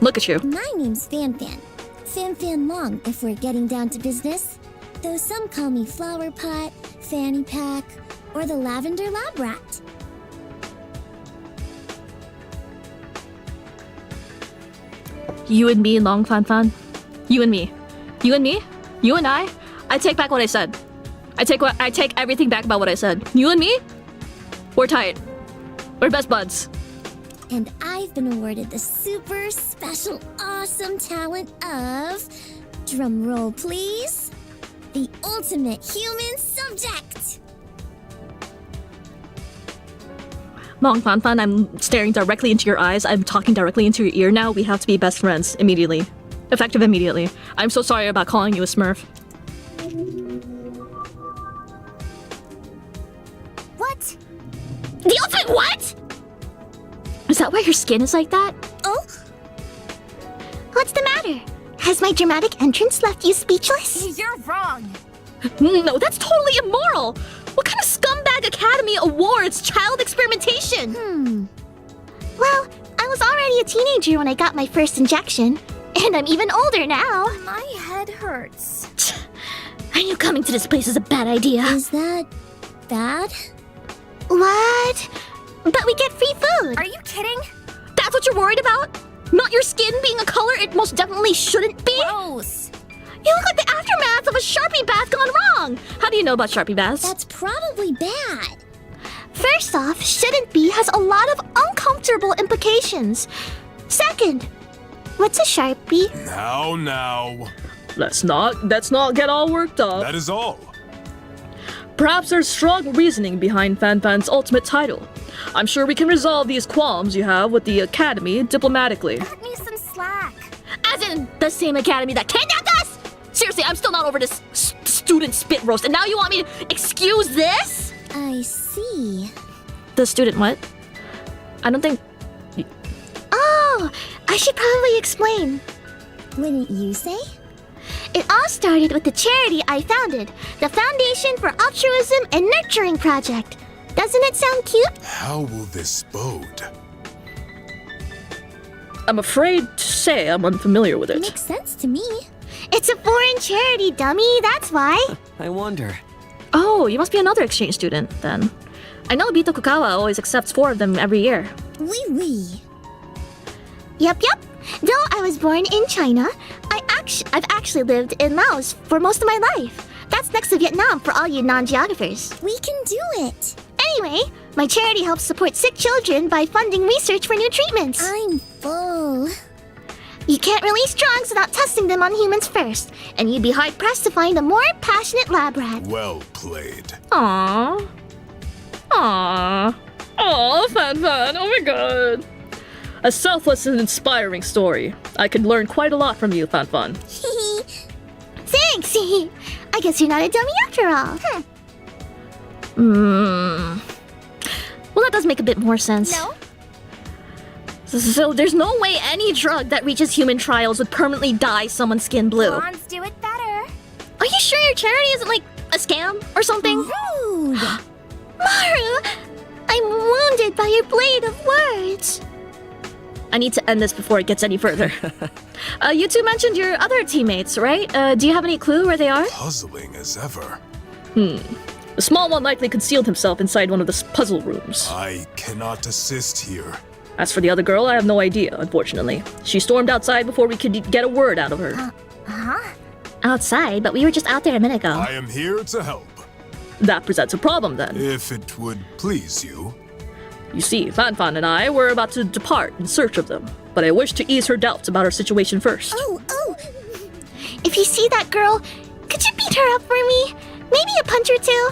look at you. My name's Fan. Fan Long, if we're getting down to business. Though some call me Flower Pot, Fanny Pack, or the Lavender Lab Rat. You and me, Long Fan. You and me. You and me. You and I take back what I said. I take everything back about what I said. You and me, we're tight. We're best buds. And I've been awarded the super special awesome talent of, drumroll please, the ultimate human subject. Long Fan, I'm staring directly into your eyes. I'm talking directly into your ear now. We have to be best friends immediately. Effective immediately. I'm so sorry about calling you a Smurf. What? The ultimate what? Is that why your skin is like that? Oh? What's the matter? Has my dramatic entrance left you speechless? You're wrong. No, that's totally immoral. What kind of scumbag Academy awards child experimentation? Well, I was already a teenager when I got my first injection, and I'm even older now. My head hurts. I knew coming to this place was a bad idea. Is that bad? What? But we get free food. Are you kidding? That's what you're worried about? Not your skin being a color it most definitely shouldn't be? Gross. You look like the aftermath of a Sharpie bath gone wrong. How do you know about Sharpie baths? That's probably bad. First off, shouldn't be has a lot of uncomfortable implications. Second, what's a Sharpie? Now. Let's not get all worked up. That is all. Perhaps there's strong reasoning behind Fan's ultimate title. I'm sure we can resolve these qualms you have with the Academy diplomatically. Cut me some slack. As in, the same Academy that kidnapped us? Seriously, I'm still not over this student spit roast, and now you want me to excuse this? I see. The student what? I don't think... Oh, I should probably explain. Wouldn't you say? It all started with the charity I founded, the Foundation for Altruism and Nurturing Project. Doesn't it sound cute? How will this bode? I'm afraid to say I'm unfamiliar with it. Makes sense to me. It's a foreign charity, dummy, that's why. I wonder. Oh, you must be another exchange student, then. I know Bitokukawa always accepts 4 of them every year. Oui. Yep. Though I was born in China, I've actually lived in Laos for most of my life. That's next to Vietnam for all you non-geographers. We can do it. Anyway, my charity helps support sick children by funding research for new treatments. I'm full. You can't release drugs without testing them on humans first, and you'd be hard-pressed to find a more passionate lab rat. Well played. Aww. Fan. Oh my god. A selfless and inspiring story. I could learn quite a lot from you, Fan. Thanks! I guess you're not a dummy after all. Well, that does make a bit more sense. No? So there's no way any drug that reaches human trials would permanently dye someone's skin blue. Blondes do it better. Are you sure your charity isn't like a scam or something? Rude. Maru! I'm wounded by your blade of words. I need to end this before it gets any further. You two mentioned your other teammates, right? Do you have any clue where they are? Puzzling as ever. The small one likely concealed himself inside one of the puzzle rooms. I cannot assist here. As for the other girl, I have no idea, unfortunately. She stormed outside before we could get a word out of her. Outside, but we were just out there a minute ago. I am here to help. That presents a problem, then. If it would please you. You see, Fan and I were about to depart in search of them, but I wish to ease her doubts about our situation first. Oh. If you see that girl, could you beat her up for me? Maybe a punch or two?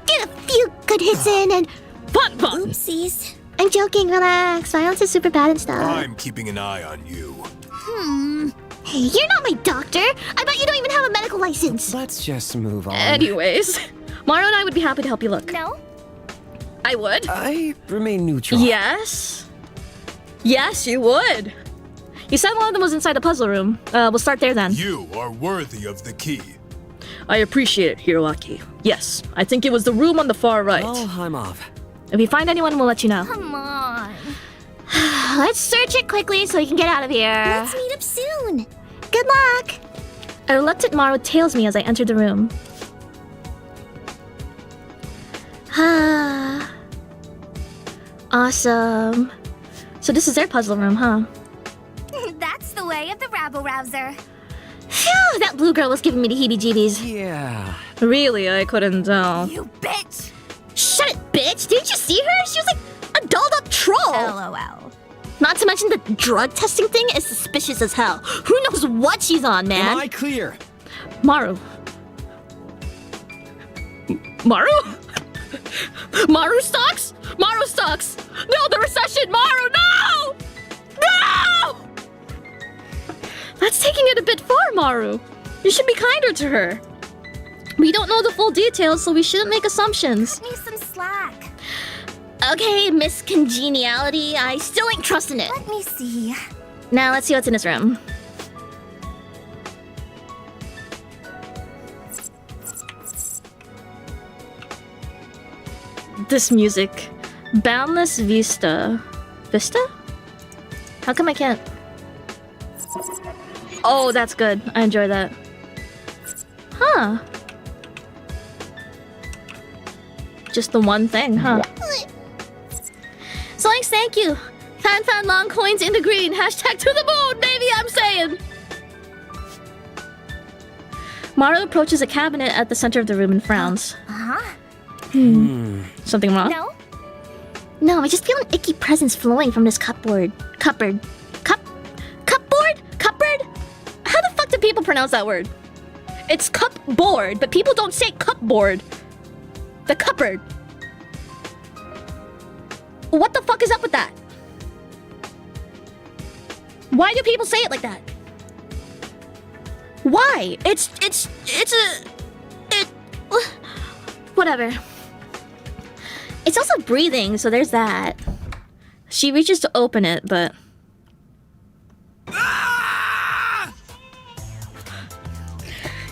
Get a few good hits in and... Fan! Oopsies. I'm joking, relax. Violence is super bad and stuff. I'm keeping an eye on you. Hey, you're not my doctor. I bet you don't even have a medical license. Let's just move on. Anyways, Maru and I would be happy to help you look. No? I would. I remain neutral. Yes, you would. You said one of them was inside the puzzle room. We'll start there then. You are worthy of the key. I appreciate it, Hiroaki. Yes, I think it was the room on the far right. Well, I'm off. If we find anyone, we'll let you know. Come on. Let's search it quickly so we can get out of here. Let's meet up soon. Good luck. A reluctant Maru tails me as I enter the room. Awesome. So this is their puzzle room, huh? That's the way of the rabble-rouser. Phew, that blue girl was giving me the heebie-jeebies. Yeah. Really, I couldn't tell. You bitch! Shut it, bitch! Didn't you see her? She was like a dolled-up troll. LOL. Not to mention the drug testing thing is suspicious as hell. Who knows what she's on, man? Am I clear? Maru? Maru stocks? Maru stocks! No, the recession! Maru, no! No! That's taking it a bit far, Maru. You should be kinder to her. We don't know the full details, so we shouldn't make assumptions. Cut me some slack. Okay, Miss Congeniality, I still ain't trusting it. Let me see. Now let's see what's in this room. This music. Boundless Vista. Vista? How come I can't? Oh, that's good. I enjoy that. Huh. Just the one thing, huh? Zoinks, thank you. Fan long coins in the green. Hashtag to the moon, baby, I'm saying. Maru approaches a cabinet at the center of the room and frowns. Something wrong? No, I just feel an icky presence flowing from this cupboard. Cupboard? How the fuck do people pronounce that word? It's cupboard, but people don't say cupboard. The cupboard. What the fuck is up with that? Why do people say it like that? Why? Whatever. It's also breathing, so there's that. She reaches to open it, but...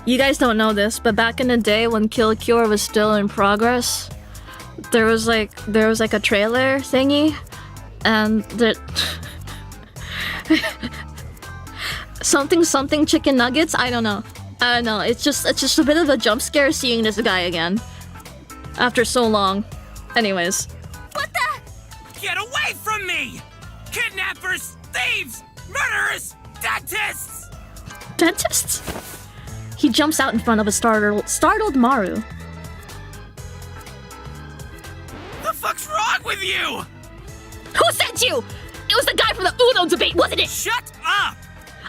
You guys don't know this, but back in the day when Kill Cure was still in progress, there was like a trailer thingy, and something chicken nuggets. I don't know. It's just a bit of a jump scare seeing this guy again after so long. Anyways. What the? Get away from me! Kidnappers, thieves, murderers, dentists! Dentists? He jumps out in front of a startled Maru. The fuck's wrong with you? Who sent you? It was the guy from the Uno debate, wasn't it? Shut up!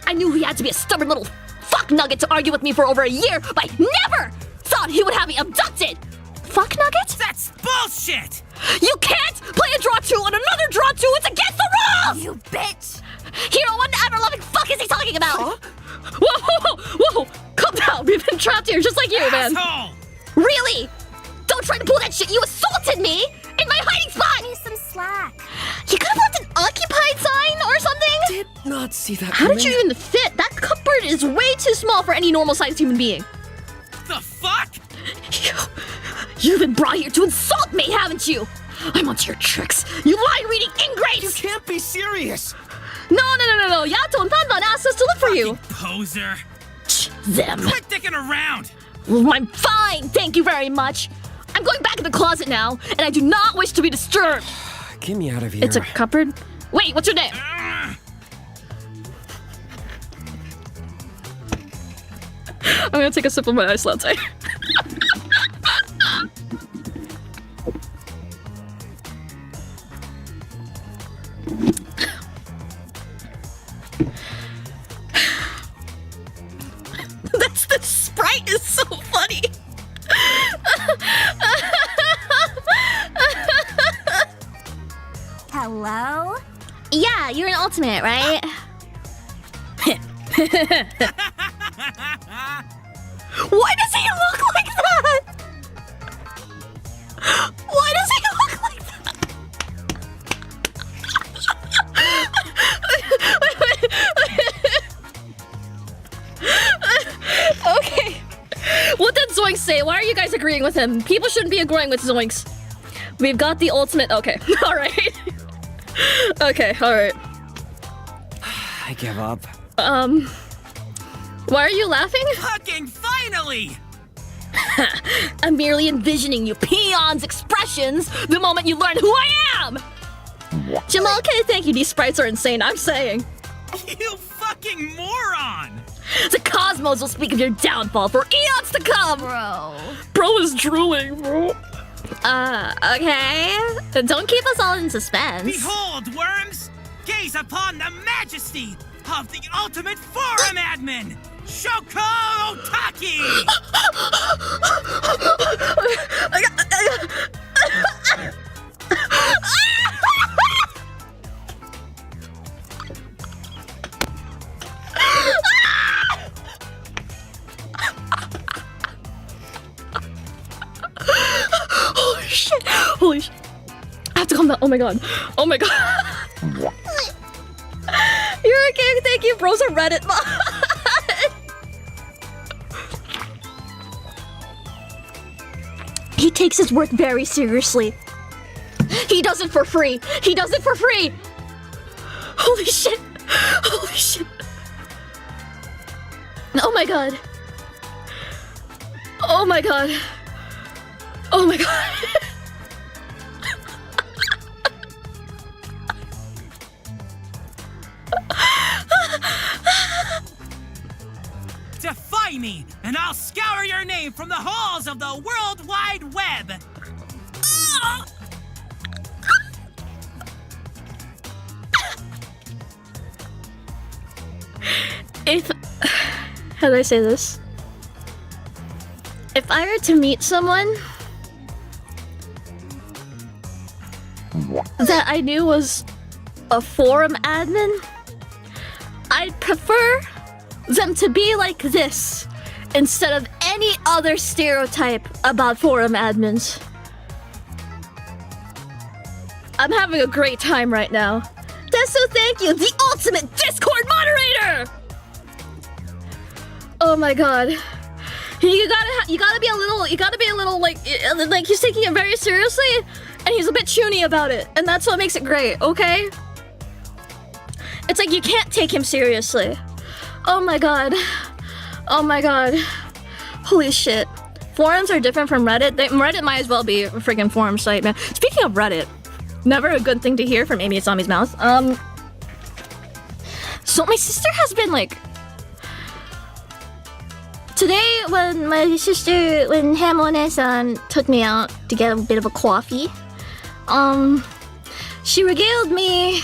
I knew he had to be a stubborn little fuck nugget to argue with me for over a year, but I never thought he would have me abducted! Fuck nuggets? That's bullshit! You can't play a draw two on another draw two! It's against the rules! You bitch! Hero, what the ever-loving fuck is he talking about? Huh? Whoa! Calm down. We've been trapped here just like you, man. Asshole! Really? Don't try to pull that shit. You assaulted me in my hiding spot. Give me some slack. You could have left an occupied sign or something. Did not see that. How did you even fit? That cupboard is way too small for any normal-sized human being. The fuck? You've been brought here to insult me, haven't you? I'm onto your tricks. You line-reading ingrates. You can't be serious. No. Yato and Fanban asked us to look for you. Poser. Them. Quit dicking around. I'm fine, thank you very much. I'm going back in the closet now, and I do not wish to be disturbed. Get me out of here. It's a cupboard. Wait, what's your name? I'm gonna take a sip of my ice latte. The sprite is so funny. Hello? Yeah, you're an ultimate, right? Why does he look like that? Why does he look like that? Okay. What did Zoinks say? Why are you guys agreeing with him? People shouldn't be agreeing with Zoinks. We've got the ultimate. Okay. Alright. Okay, alright. I give up. Why are you laughing? Fucking finally! I'm merely envisioning you peons' expressions the moment you learn who I am! Jamal, okay, thank you. These sprites are insane, I'm saying. You fucking moron! The cosmos will speak of your downfall for eons to come! Bro is drooling, bro. Okay. Don't keep us all in suspense. Behold, worms! Gaze upon the majesty of the ultimate forum admin, Shoko Otaki! Holy shit. I have to calm down. Oh my god. You're okay, thank you, bro's a Reddit bot. He takes his work very seriously. He does it for free. Holy shit. Oh my god. Defy me, and I'll scour your name from the halls of the World Wide Web! How do I say this? If I were to meet someone that I knew was a forum admin, I'd prefer them to be like this instead of any other stereotype about forum admins. I'm having a great time right now. Desu, thank you, the ultimate Discord moderator! Oh my god. You gotta be a little like he's taking it very seriously, and he's a bit chuny about it, and that's what makes it great, okay? It's like you can't take him seriously. Oh my god. Oh my god. Holy shit. Forums are different from Reddit. Reddit might as well be a freaking forum site, man. Speaking of Reddit, never a good thing to hear from Eimi Isami's mouth. So my sister has been like... Today, when when Hamone-san took me out to get a bit of a coffee, she regaled me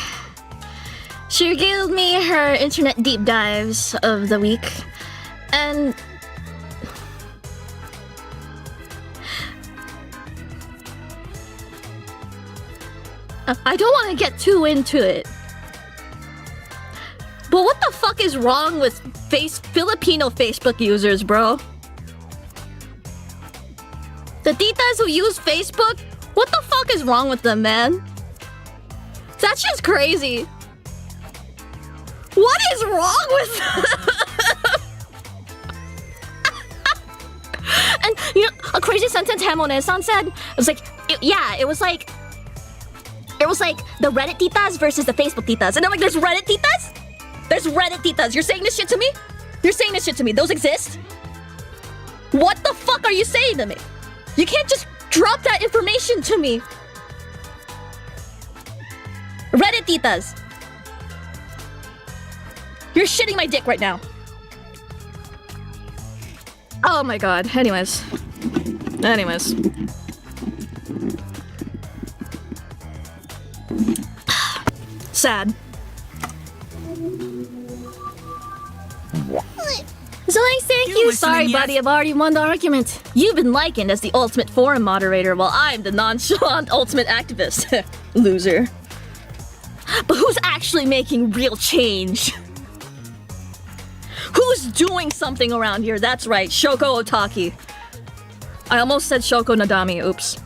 her internet deep dives of the week, and I don't want to get too into it, but what the fuck is wrong with Filipino Facebook users, bro? The titas who use Facebook, what the fuck is wrong with them, man? That's just crazy. What is wrong with them? And you know, a crazy sentence Hamone-san said, it was like, it was like the Reddit titas versus the Facebook titas. And I'm like, there's Reddit titas? There's Reddit titas. You're saying this shit to me? You're saying this shit to me. Those exist? What the fuck are you saying to me? You can't just drop that information to me. Reddit titas. You're shitting my dick right now. Oh my god. Anyways. Sad. Zoe, thank you. Sorry, yet? buddy. I've already won the argument. You've been likened as the ultimate forum moderator, while I'm the nonchalant ultimate activist. Loser. But who's actually making real change? Who's doing something around here? That's right, Shoko Otaki. I almost said Shoko Nadami, oops.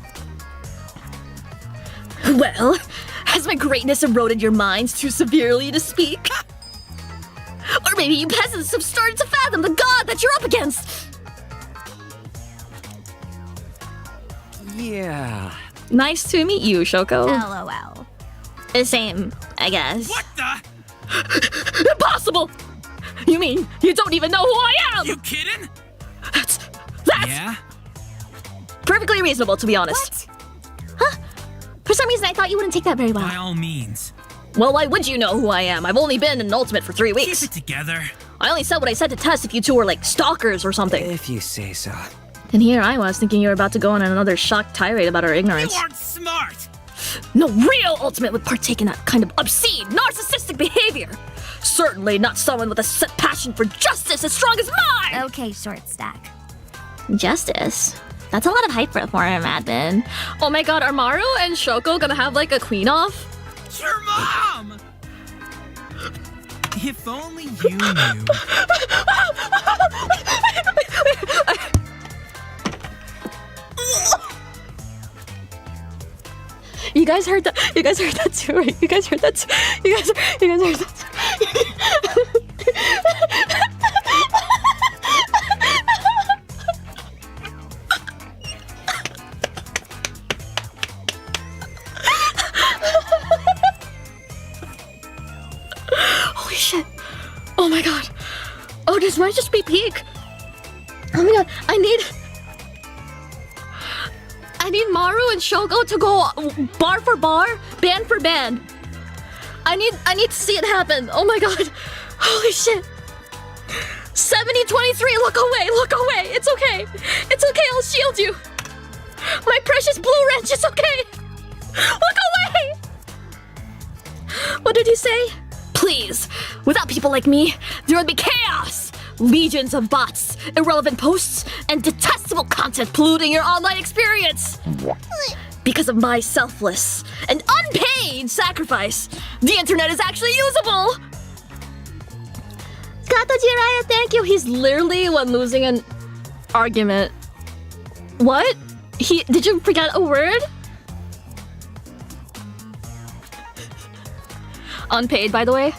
Well, has my greatness eroded your minds too severely to speak? Or maybe you peasants have started to fathom the god that you're up against! Yeah. Nice to meet you, Shoko. LOL. The same, I guess. What the? Impossible! You mean you don't even know who I am? You kidding? That's Yeah? perfectly reasonable, to be honest. Huh? For some reason, I thought you wouldn't take that very well. By all means. Well, why would you know who I am? I've only been an ultimate for 3 weeks. Keep it together. I only said what I said to Tess if you two were like stalkers or something. If you say so. And here I was thinking you were about to go on another shock tirade about our You ignorance. aren't smart. No real ultimate would partake in that kind of obscene, narcissistic behavior. Certainly not someone with a set passion for justice as strong as mine! Okay, short stack. Justice? That's a lot of hype for a forum admin. Oh my god, are Maru and Shoko gonna have like a queen-off? Your mom! If only you knew. You guys heard that? You guys heard that too, right? You guys heard that too? You guys heard that Holy shit. Oh my god. Oh, this might just be peak. Oh my god, I need Maru and Shoko to go bar for bar, band for band. I need to see it happen. Oh my god. Holy shit. 70-23, look away. It's okay. It's okay, I'll shield you. My precious blue wrench, it's okay. Look away. What did he say? Please, without people like me, there would be chaos. Legions of bots, irrelevant posts, and detestable content polluting your online experience. Because of my selfless and unpaid sacrifice, the internet is actually usable. Kato Jiraiya, thank you. He's literally when losing an argument. What? Did you forget a word? Unpaid, by the way.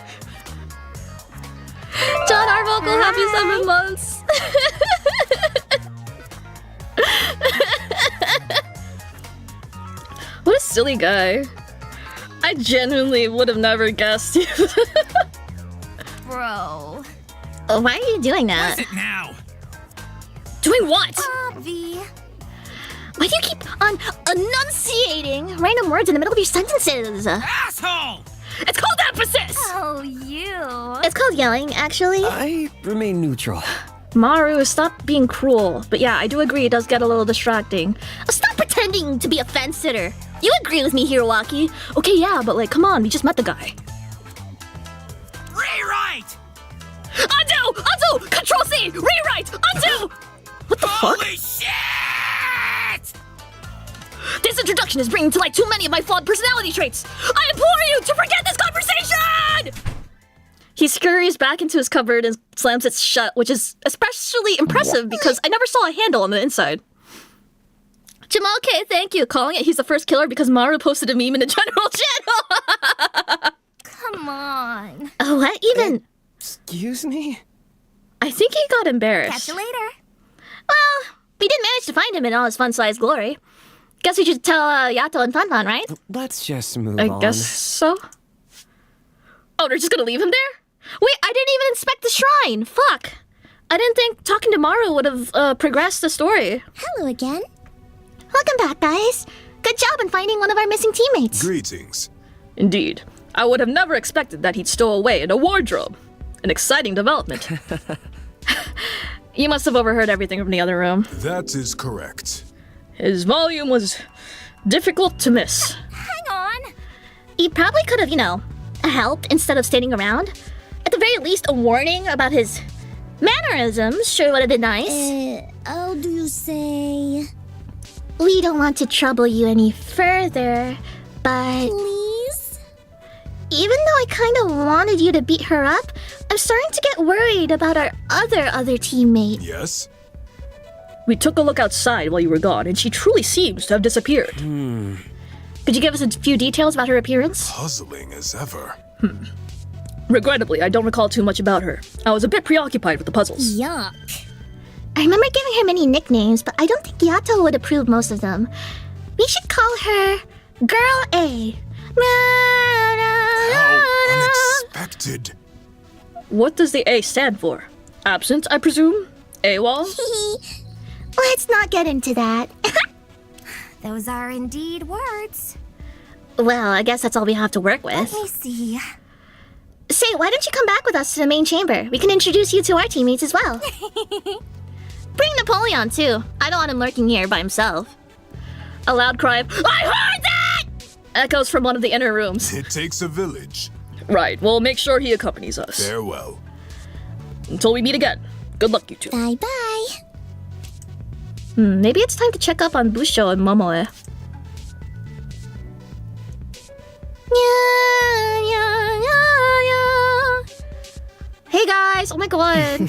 John Arvocal, happy 7 months. What a silly guy. I genuinely would have never guessed. Bro. Why are you doing What that? is it now? Doing what? Bobby. Why do you keep on enunciating random words in the middle of your sentences? Asshole! It's called emphasis! Oh, you. It's called yelling, actually. I remain neutral. Maru, stop being cruel. But yeah, I do agree it does get a little distracting. Stop pretending to be a fence sitter. You agree with me, Hiroaki? Okay, yeah, but like, come on, we just met the guy. Rewrite! Undo! Undo! Control C! Rewrite! Undo! What the fuck? Holy shit! This introduction is bringing to light too many of my flawed personality traits. I implore you to forget this conversation! He scurries back into his cupboard and slams it shut, which is especially impressive because I never saw a handle on the inside. Jamal K, thank you. Calling it he's the first killer because Maru posted a meme in the general channel. Come on. Oh, what even? Excuse me? I think he got embarrassed. Catch you later. Well, we did manage to find him in all his fun-sized glory. Guess we should tell Yato and Fanfan, right? Let's just move I on. guess so. Oh, they're just gonna leave him there? Wait, I didn't even inspect the shrine. Fuck. I didn't think talking to Maru would have progressed the story. Hello again. Welcome back, guys. Good job in finding one of our missing teammates. Greetings. Indeed. I would have never expected that he'd stow away in a wardrobe. An exciting development. You must have overheard everything from the other room. That is correct. His volume was difficult to miss. Hang on. He probably could have, helped instead of standing around. At the very least, a warning about his mannerisms sure would have been nice. How do you say? We don't want to trouble you any further, but Please? even though I kind of wanted you to beat her up, I'm starting to get worried about our other teammate. Yes? We took a look outside while you were gone, and she truly seems to have disappeared. Could you give us a few details about her appearance? Puzzling as ever. Regrettably, I don't recall too much about her. I was a bit preoccupied with the puzzles. Yuck. I remember giving her many nicknames, but I don't think Yato would approve most of them. We should call her Girl A. How unexpected. What does the A stand for? Absent, I presume? AWOL? Let's not get into that. Those are indeed words. Well, I guess that's all we have to work Let with. me see. Say, why don't you come back with us to the main chamber? We can introduce you to our teammates as well. Bring Napoleon, too. I don't want him lurking here by himself. A loud cry of, I heard that! Echoes from one of the inner rooms. It takes a village. Right, we'll make sure he accompanies us. Farewell. Until we meet again. Good luck, you two. Bye-bye. Maybe it's time to check up on Busho and Momoe. Hey guys! Oh my god!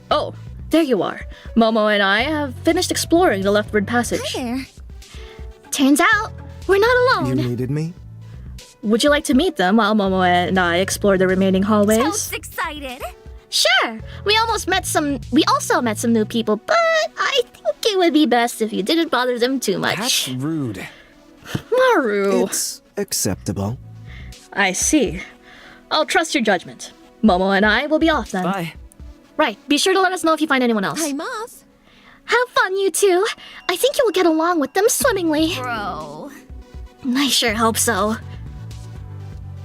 Oh, there you are. Momo and I have finished exploring the leftward passage. Hi there. Turns out, we're not You alone. needed me? Would you like to meet them while Momo and I explore the remaining hallways? Toad's excited. Sure! We also met some new people, but I think it would be best if you didn't bother them too That's much. rude. Maru! It's acceptable. I see. I'll trust your judgment. Momo and I will be off then. Bye. Right, be sure to let us know if you find anyone else. I'm off. Have fun, you two. I think you will get along with them swimmingly. Bro. I sure hope so.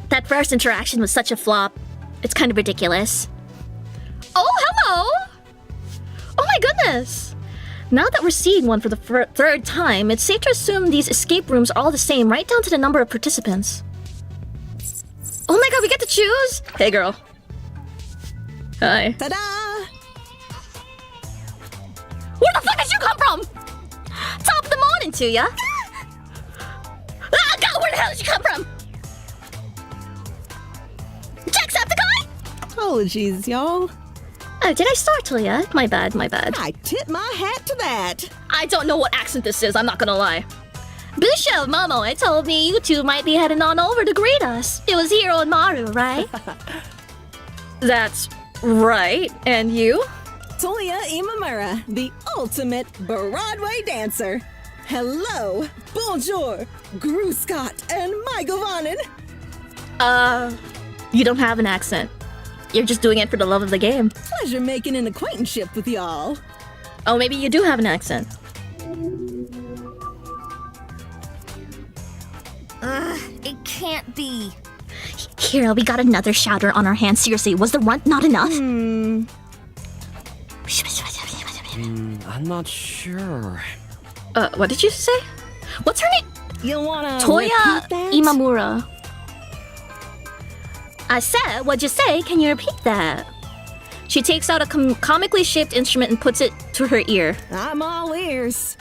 That first interaction was such a flop. It's kind of ridiculous. Oh, hello! Oh my goodness! Now that we're seeing one for the third time, it's safe to assume these escape rooms are all the same, right down to the number of participants. Oh my god, we get to choose? Hey, girl. Hi. Ta-da! Where the fuck did you come from? Top of the morning to ya. Ah, God, where the hell did you come from? Jacksepticeye? Apologies, y'all. Oh, did I startle ya? My bad, my bad. I tip my hat to that. I don't know what accent this is, I'm not gonna lie. Busho Momoe told me you two might be heading on over to greet us. It was Hiro and Maru, right? That's right. And you? Toya Imamura, the ultimate Broadway dancer. Hello, bonjour, Gruscott, and Michael Vannen. You don't have an accent. you're just doing it for the love of the game. Pleasure making an acquaintanceship with y'all. Oh, maybe you do have an accent. It can't be. Here, we got another shatter on our hands. Seriously, was the runt not enough? I'm not sure. What did you say? What's her name? You wanna Toya repeat that? Imamura. I said, what'd you say? Can you repeat that? She takes out a comically shaped instrument and puts it to her ear. I'm all ears.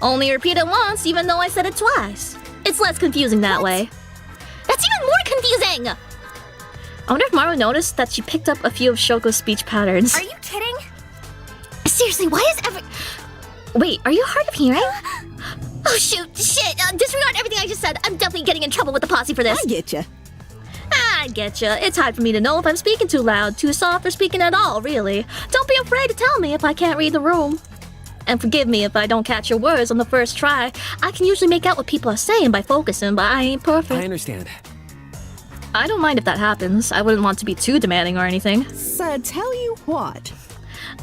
Only repeat it once, even though I said it twice. It's less confusing that way. That's even more confusing! I wonder if Maru noticed that she picked up a few of Shoko's speech patterns. Are you kidding? Seriously, why is Wait, are you hard of hearing? Oh shoot, shit, disregard everything I just said. I'm definitely getting in trouble with the posse for this. I get ya. I getcha. It's hard for me to know if I'm speaking too loud, too soft, or speaking at all, really. Don't be afraid to tell me if I can't read the room. And forgive me if I don't catch your words on the first try. I can usually make out what people are saying by focusing, but I ain't perfect. I understand. I don't mind if that happens. I wouldn't want to be too demanding or anything. So tell you what.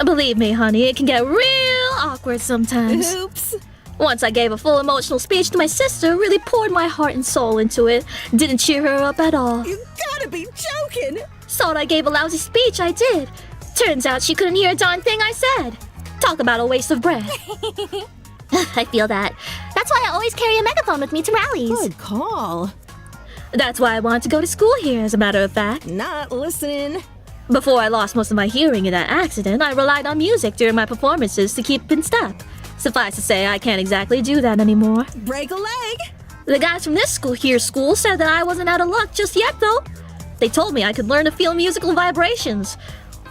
Believe me, honey, it can get real awkward sometimes. Oops. Once I gave a full emotional speech to my sister, really poured my heart and soul into it. Didn't cheer her up at all. You gotta be joking. Thought I gave a lousy speech, I did. Turns out she couldn't hear a darn thing I said. Talk about a waste of breath. I feel that. That's why I always carry a megaphone with me to rallies. Good call. That's why I wanted to go to school here, as a matter of fact. Not listening. Before I lost most of my hearing in that accident, I relied on music during my performances to keep in step. Suffice to say, I can't exactly do that anymore. Break a leg. The guys from this school said that I wasn't out of luck just yet, though. They told me I could learn to feel musical vibrations.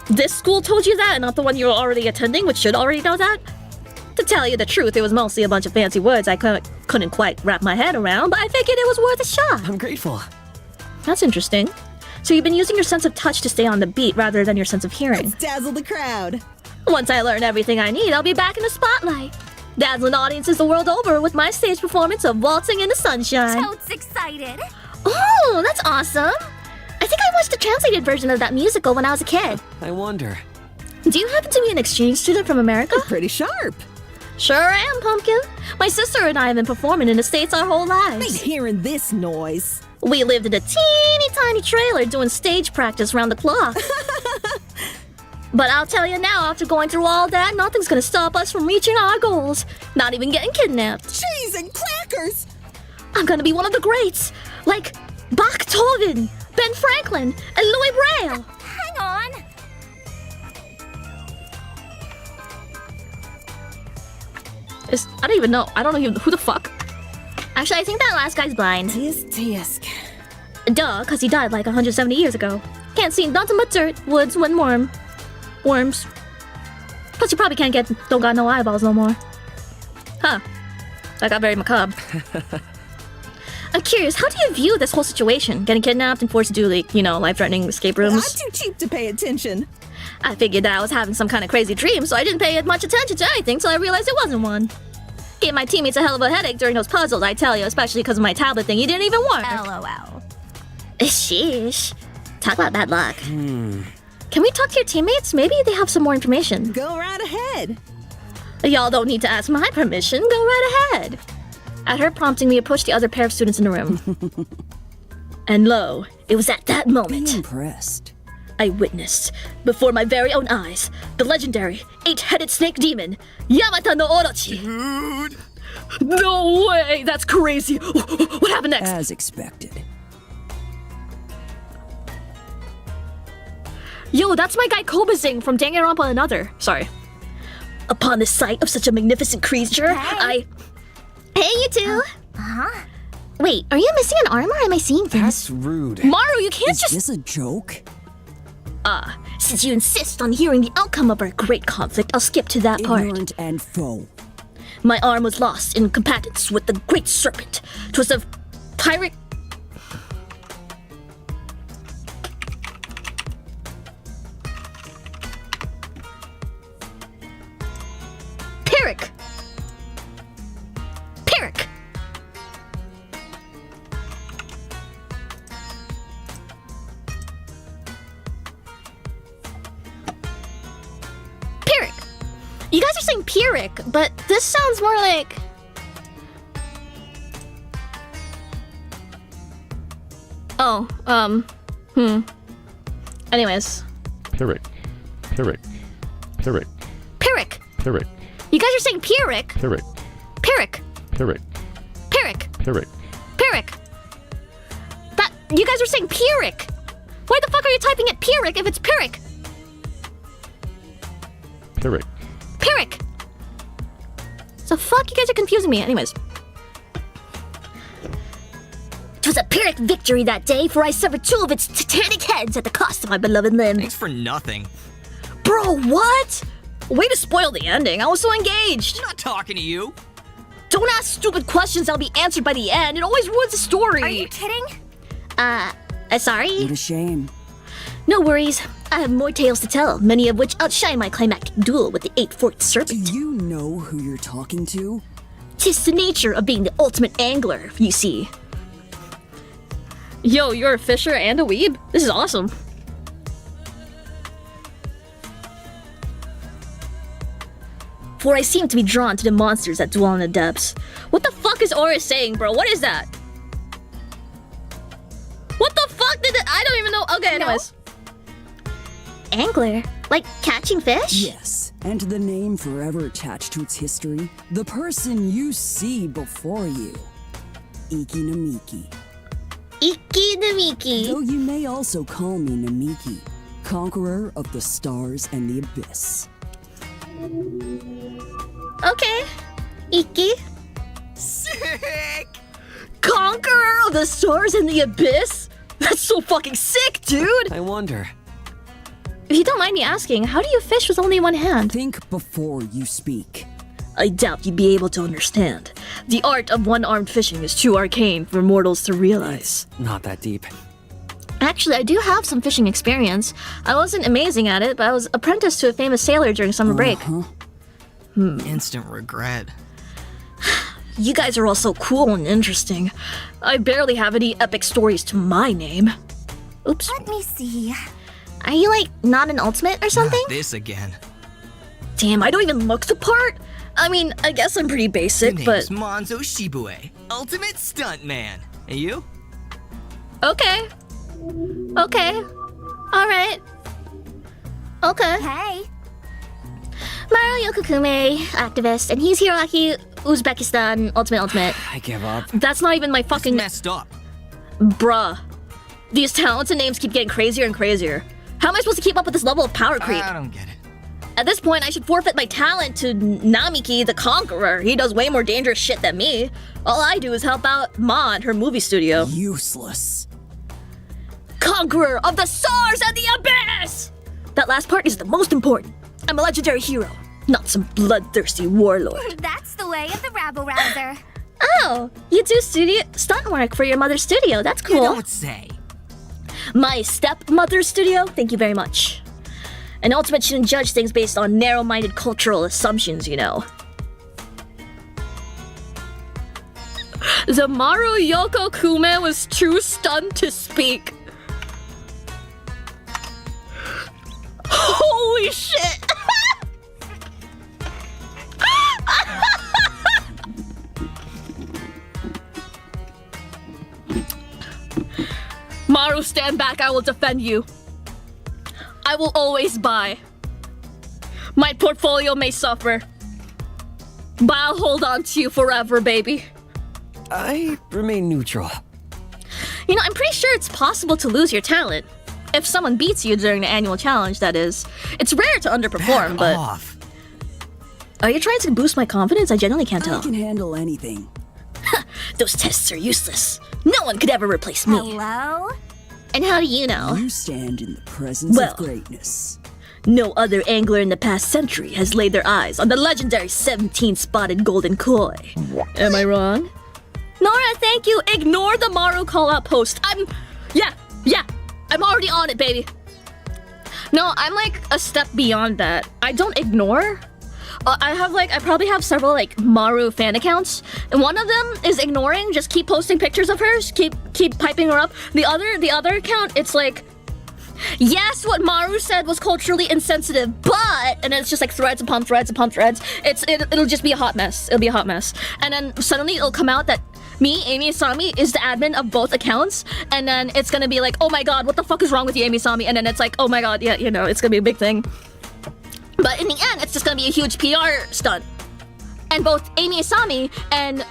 This school told you that, and not the one you're already attending, which should already know that? To tell you the truth, it was mostly a bunch of fancy words I couldn't quite wrap my head around, but I figured it was worth a shot. I'm grateful. That's interesting. So you've been using your sense of touch to stay on the beat rather than your sense of hearing. Let's dazzle the crowd. Once I learn everything I need, I'll be back in the spotlight. Dazzling audiences the world over with my stage performance of Waltzing in the Sunshine. Totes excited. Oh, that's awesome. I think I watched the translated version of that musical when I was a kid. I wonder. Do you happen to be an exchange student from America? Pretty sharp. Sure am, Pumpkin. My sister and I have been performing in the States our whole Ain't lives. hearing this noise. We lived in a teeny tiny trailer doing stage practice round the clock. But I'll tell you now, after going through all that, nothing's gonna stop us from reaching our goals. Not even getting kidnapped. Cheese and crackers. I'm gonna be one of the greats, like Bach Tolvin, Ben Franklin, and Louis Braille. Hang on. I don't even know. I don't know who the fuck. Actually, I think that last guy's blind. Tisk. Duh, cause he died like 170 years ago. Can't see nothing but dirt, woods, wind, worms. Plus, you probably don't got no eyeballs no more. Huh. That got very macabre. I'm curious, how do you view this whole situation? Getting kidnapped and forced to do, like, life-threatening escape I'm rooms? too cheap to pay attention. I figured that I was having some kind of crazy dream, so I didn't pay much attention to anything till I realized it wasn't one. Gave my teammates a hell of a headache during those puzzles, I tell you, especially because of my tablet thing. He didn't even work. LOL. Sheesh. Talk about bad luck. Can we talk to your teammates? Maybe they have some more information. Go right ahead. Y'all don't need to ask my permission. Go right ahead. At her prompting, we approached the other pair of students in the room. And lo, it was at that moment Impressed. I witnessed, before my very own eyes, the legendary 8-headed snake demon, Yamata no Orochi. Dude! No way! That's crazy! What happened next? As expected. Yo, that's my guy Kobazing from Danganronpa Another. Sorry. Upon the sight of such a magnificent creature, Hey, you two. Wait, are you missing an arm or am I seeing things? That's rude. Maru, you can't Is just— this a joke? Since you insist on hearing the outcome of our great conflict, I'll skip to that part. Ignorant and foe. My arm was lost in combatants with the great serpent. 'Twas of pirate— Pyrrhic! Pyrrhic! You guys are saying Pyrrhic, but this sounds more like... Oh, Anyways. Pyrrhic. Pyrrhic. Pyrrhic. Pyrrhic. Pyrrhic. You guys are saying Pyrrhic. Pyrrhic. Pyrrhic. Pyrrhic. Pyrrhic. Pyrrhic. Pyrrhic. That... You guys are saying Pyrrhic. Why the fuck are you typing it Pyrrhic if it's Pyrrhic? Pyrrhic. Pyrrhic. So fuck, you guys are confusing me. Anyways. 'Twas a Pyrrhic victory that day, for I severed 2 of its titanic heads at the cost of my beloved limb. Thanks for nothing. Bro, what? Way to spoil the ending. I was so engaged. I'm not talking to you. Don't ask stupid questions that'll be answered by the end. It always ruins the story. Are you kidding? Sorry? What a shame. No worries. I have more tales to tell, many of which outshine my climactic duel with the 8-forked serpent. Do you know who you're talking to? 'Tis the nature of being the ultimate angler, you see. Yo, you're a fisher and a weeb? This is awesome. For I seem to be drawn to the monsters that dwell in the depths. What the fuck is Aura saying, bro? What is that? What the fuck did I don't even know. Okay, anyways. Angler? Like catching fish? Yes, and the name forever attached to its history. The person you see before you. Iki Namiki. Iki Namiki. Though you may also call me Namiki, conqueror of the stars and the abyss. Okay. Iki. Sick! Conqueror of the stars and the abyss? That's so fucking sick, dude! I wonder. If you don't mind me asking, how do you fish with only one hand? Think before you speak. I doubt you'd be able to understand. The art of one-armed fishing is too arcane for mortals to realize. Not that deep. Actually, I do have some fishing experience. I wasn't amazing at it, but I was apprenticed to a famous sailor during summer break. Instant regret. You guys are all so cool and interesting. I barely have any epic stories to my name. Oops. Let me see. Are you like not an ultimate or something? Not this again. Damn, I don't even look the part. I mean, I guess I'm pretty basic, Your but... name's Monzo Shibue, ultimate stuntman. And you? Okay. Okay. Alright. Okay. Hey. Maru Yokokume, activist, and he's Hiroaki, Uzbekistan, ultimate. I give up. That's not even my That's fucking... messed up. Bruh. These talented names keep getting crazier and crazier. How am I supposed to keep up with this level of power creep? I don't get it. At this point, I should forfeit my talent to Namiki the Conqueror. He does way more dangerous shit than me. All I do is help out Ma at her movie studio. Useless. Conqueror of the stars and the abyss! That last part is the most important. I'm a legendary hero, not some bloodthirsty warlord. That's the way of the rabble-rouser. Oh, you do stunt work for your mother's studio. That's cool. You don't say. My stepmother's studio? Thank you very much. An ultimate shouldn't judge things based on narrow-minded cultural assumptions, you know. The Maru Yoko Kume was too stunned to speak. Holy shit! Maru, stand back. I will defend you. I will always buy. My portfolio may suffer, but I'll hold on to you forever, baby. I remain neutral. You know, I'm pretty sure it's possible to lose your talent. If someone beats you during the annual challenge, that is. It's rare to underperform, but... off. Are you trying to boost my confidence? I genuinely can't tell. I can handle anything. Those tests are useless. No one could ever replace me. Hello? And how do you know? You stand in the presence Well. of greatness. No other angler in the past century has laid their eyes on the legendary 17-spotted golden koi. Am I wrong? Nora, thank you. Ignore the Maru call-out post. Yeah. I'm already on it, baby. No, I'm like a step beyond that. I don't ignore. I probably have several like Maru fan accounts, and one of them is ignoring. Just keep posting pictures of hers. Keep piping her up. The other account, it's like, Yes, what Maru said was culturally insensitive, but and then it's just like threads upon threads upon threads. It'll just be a hot mess. It'll be a hot mess, and then suddenly it'll come out that me, Eimi Isami, is the admin of both accounts, and then it's gonna be like, oh my god, what the fuck is wrong with you, Eimi Isami? And then it's like, oh my god, yeah, you know, it's gonna be a big thing. But in the end, it's just gonna be a huge PR stunt, and both Eimi Isami and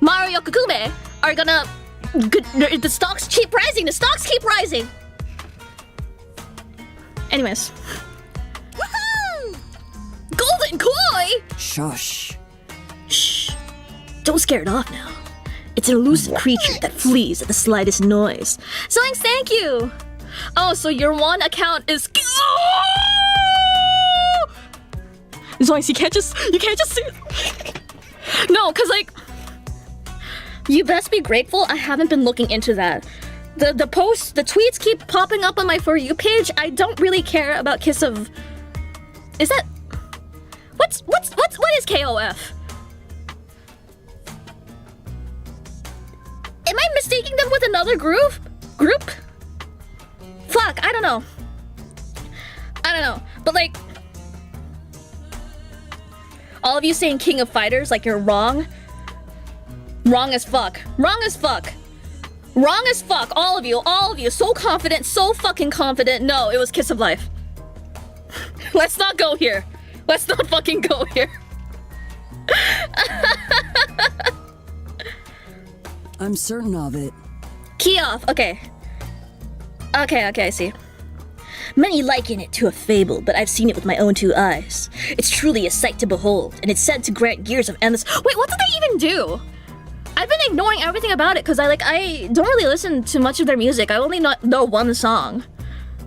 Mario Kakume are gonna. The stocks keep rising. The stocks keep rising. Anyways. Woohoo! Golden koi! Shush. Shh. Don't scare it off now. It's an elusive creature that flees at the slightest noise. Zoinks, thank you! Oh, so your one account is... Oh! Zoinks, you can't just see... No, cause like... You best be grateful I haven't been looking into that. The posts, the tweets keep popping up on my For You page. I don't really care about Kiss of... Is that... What is KOF? Am I mistaking them with another group? Fuck, I don't know. But like... All of you saying King of Fighters like you're wrong. Wrong as fuck. Wrong as fuck. Wrong as fuck. All of you. So confident. So fucking confident. No, it was Kiss of Life. Let's not go here. Let's not fucking go here. I'm certain of it. Key off. Okay, I see. Many liken it to a fable, but I've seen it with my own two eyes. It's truly a sight to behold, and it's said to grant years of endless... Wait, what did they even do? I've been ignoring everything about it because I don't really listen to much of their music. I only know one song.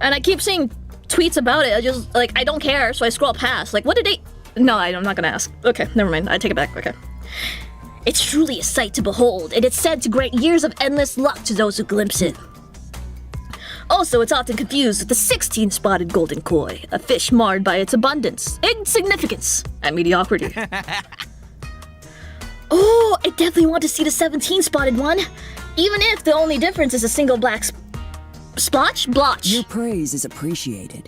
And I keep seeing tweets about it. I just, like, I don't care, so I scroll past. Like, what did they... No, I'm not gonna ask. Okay, never mind. I take it back. Okay. It's truly a sight to behold, and it's said to grant years of endless luck to those who glimpse it. Also, it's often confused with the 16-spotted golden koi, a fish marred by its abundance, insignificance, and mediocrity. Oh, I definitely want to see the 17-spotted one, even if the only difference is a single black splotch? Blotch. Your praise is appreciated.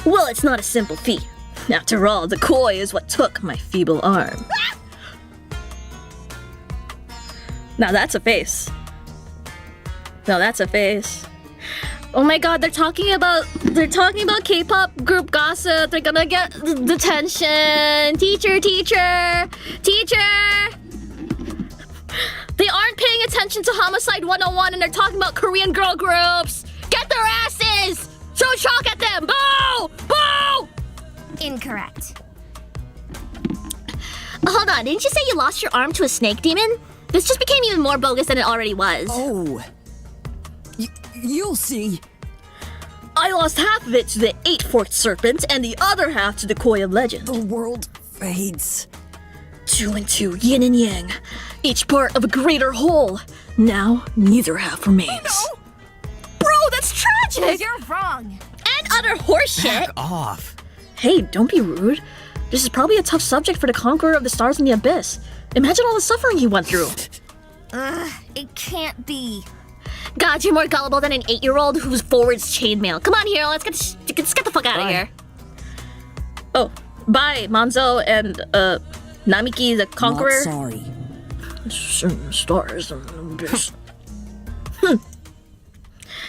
Well, it's not a simple feat. After all, the koi is what took my feeble arm. Now that's a face. Oh my god, they're talking about K-pop group gossip. They're gonna get detention. Teacher. They aren't paying attention to Homicide 101 and they're talking about Korean girl groups. Get their asses! Throw chalk at them! Boo! Boo! Incorrect. Hold on, didn't you say you lost your arm to a snake demon? This just became even more bogus than it already was. Oh. You'll see. I lost half of it to the 8-forked serpent and the other half to the koi of legend. The world fades. 2 and 2, yin and yang. Each part of a greater whole. Now, neither half remains. Oh, no! Bro, that's tragic! You're wrong. And utter horseshit! Back off. Hey, don't be rude. This is probably a tough subject for the conqueror of the stars and the abyss. Imagine all the suffering he went through. It can't be. God, you're more gullible than an 8-year-old who forwards chainmail. Come on, hero, let's get the fuck out of here. Oh, bye, Manzo and Namiki the Conqueror. Not sorry. Stars and the abyss.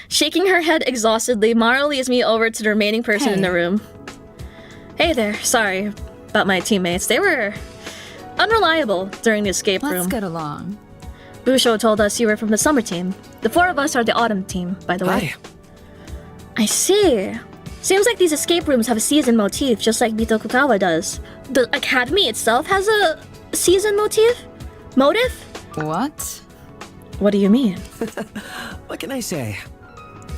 Shaking her head exhaustedly, Mara leads me over to the remaining person in the room. Hey there, sorry about my teammates. They were unreliable during the escape room. Let's get along. Busho told us you were from the summer team. The 4 of us are the autumn team, by the way. Hi. I see. Seems like these escape rooms have a season motif, just like Bitokukawa does. The academy itself has a season motif? Motive? What? What do you mean? What can I say?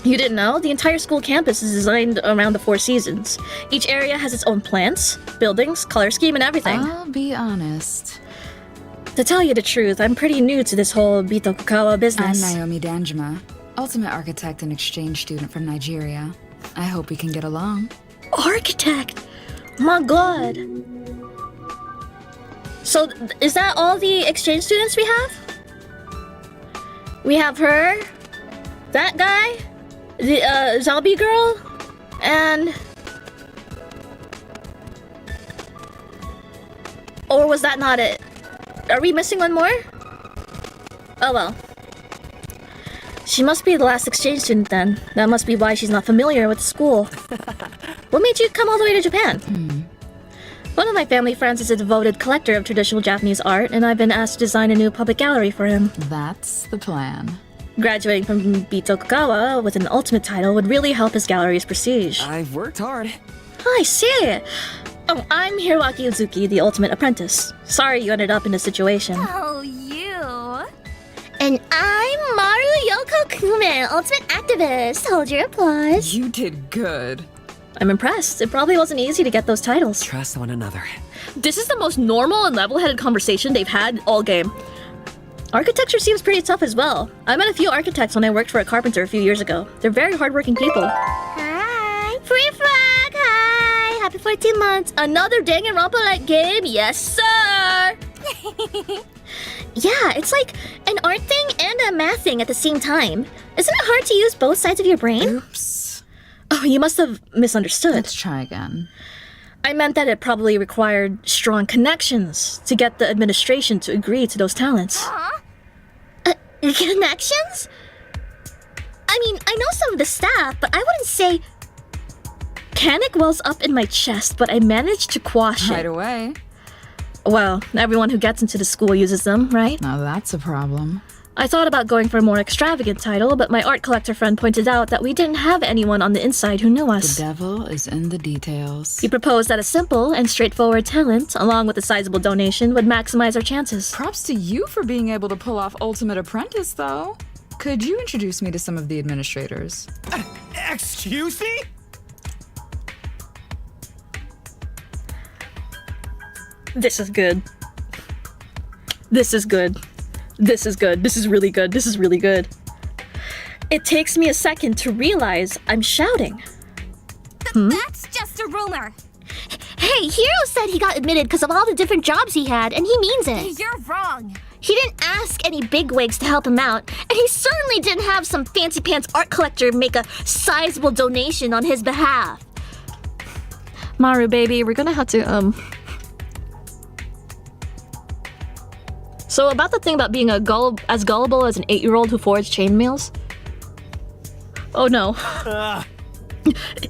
You didn't know? The entire school campus is designed around the 4 seasons. Each area has its own plants, buildings, color scheme, and everything. I'll be honest. To tell you the truth, I'm pretty new to this whole Bitokukawa business. I'm Naomi Danjuma, ultimate architect and exchange student from Nigeria. I hope we can get along. Architect? My god. So, is that all the exchange students we have? We have her, that guy, the zombie girl, and... Or was that not it? Are we missing one more? Oh well. She must be the last exchange student then. That must be why she's not familiar with the school. What made you come all the way to Japan? One of my family friends is a devoted collector of traditional Japanese art, and I've been asked to design a new public gallery for him. That's the plan. Graduating from Bitokugawa with an ultimate title would really help his gallery's prestige. I've worked hard. I see. Oh, I'm Hiroaki Uzuki, the ultimate apprentice. Sorry you ended up in this situation. Oh, you. And I'm Maru Yoko Kume, ultimate activist. Hold your applause. You did good. I'm impressed. It probably wasn't easy to get those titles. Trust one another. This is the most normal and level-headed conversation they've had all game. Architecture seems pretty tough as well. I met a few architects when I worked for a carpenter a few years ago. They're very hardworking people. Hi. Free frog. Hi. Happy 14 months. Another Danganronpa-like game? Yes, sir! Yeah, it's like an art thing and a math thing at the same time. Isn't it hard to use both sides of your brain? Oops. Oh, you must have misunderstood. Let's try again. I meant that it probably required strong connections to get the administration to agree to those talents. Connections? I mean, I know some of the staff, but I wouldn't say... Panic wells up in my chest, but I managed to quash Right it. away. Well, everyone who gets into the school uses them, right? Now that's a problem. I thought about going for a more extravagant title, but my art collector friend pointed out that we didn't have anyone on the inside who knew us. The devil is in the details. He proposed that a simple and straightforward talent, along with a sizable donation, would maximize our chances. Props to you for being able to pull off Ultimate Apprentice, though. Could you introduce me to some of the administrators? Excuse me? This is good. This is good. This is good. This is really good. This is really good. It takes me a second to realize I'm shouting. That's just a rumor. Hey, Hiro said he got admitted because of all the different jobs he had, and he means it. You're wrong. He didn't ask any bigwigs to help him out, and he certainly didn't have some fancy pants art collector make a sizable donation on his behalf. Maru, baby, we're gonna have to, So about the thing about being as gullible as an 8-year-old who forged chainmails? Oh no.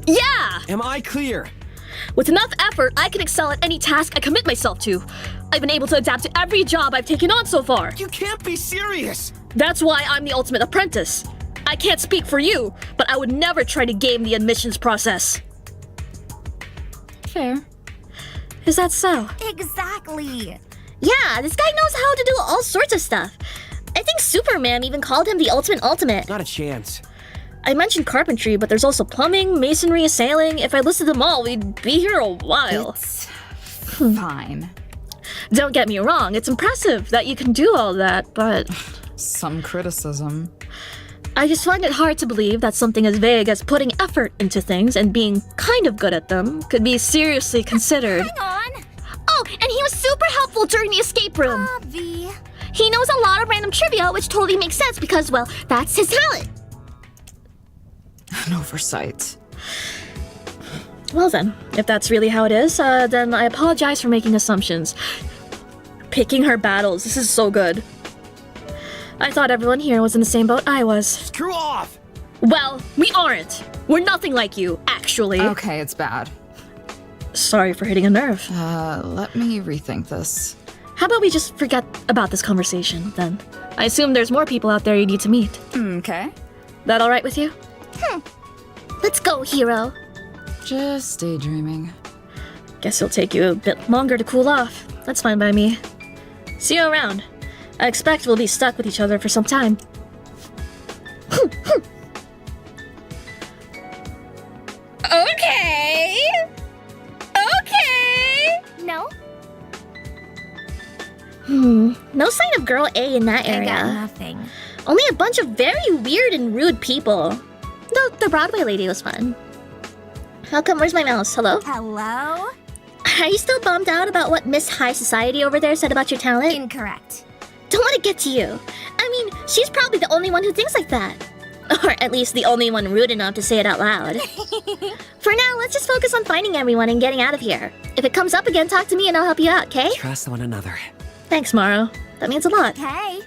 Yeah! Am I clear? With enough effort, I can excel at any task I commit myself to. I've been able to adapt to every job I've taken on so far. You can't be serious! That's why I'm the ultimate apprentice. I can't speak for you, but I would never try to game the admissions process. Fair. Is that so? Exactly. Yeah, this guy knows how to do all sorts of stuff. I think Superman even called him the ultimate. Not a chance. I mentioned carpentry, but there's also plumbing, masonry, sailing. If I listed them all, we'd be here a while. It's fine. Don't get me wrong, it's impressive that you can do all that, but... Some criticism. I just find it hard to believe that something as vague as putting effort into things and being kind of good at them could be seriously considered. Hang on. Oh, and he was super helpful during the escape room. V. He knows a lot of random trivia, which totally makes sense because, well, that's his talent. An oversight. Well then, if that's really how it is, then I apologize for making assumptions. Picking her battles, this is so good. I thought everyone here was in the same boat I was. Screw off! Well, we aren't. We're nothing like you, actually. Okay, it's bad. Sorry for hitting a nerve. Let me rethink this. How about we just forget about this conversation, then? I assume there's more people out there you need to meet. Okay. That alright with you? Let's go, Hiro. Just daydreaming. Guess it'll take you a bit longer to cool off. That's fine by me. See you around. I expect we'll be stuck with each other for some time. Okay. Okay. No? No sign of girl A in that area. I got nothing. Only a bunch of very weird and rude people. Though the Broadway lady was fun. How come? Where's my mouse? Hello? Hello? Are you still bummed out about what Miss High Society over there said about your talent? Incorrect. Don't let it get to you. I mean, she's probably the only one who thinks like that. Or at least the only one rude enough to say it out loud. For now, let's just focus on finding everyone and getting out of here. If it comes up again, talk to me and I'll help you out, okay? Trust one another. Thanks, Maru. That means a lot. Hey.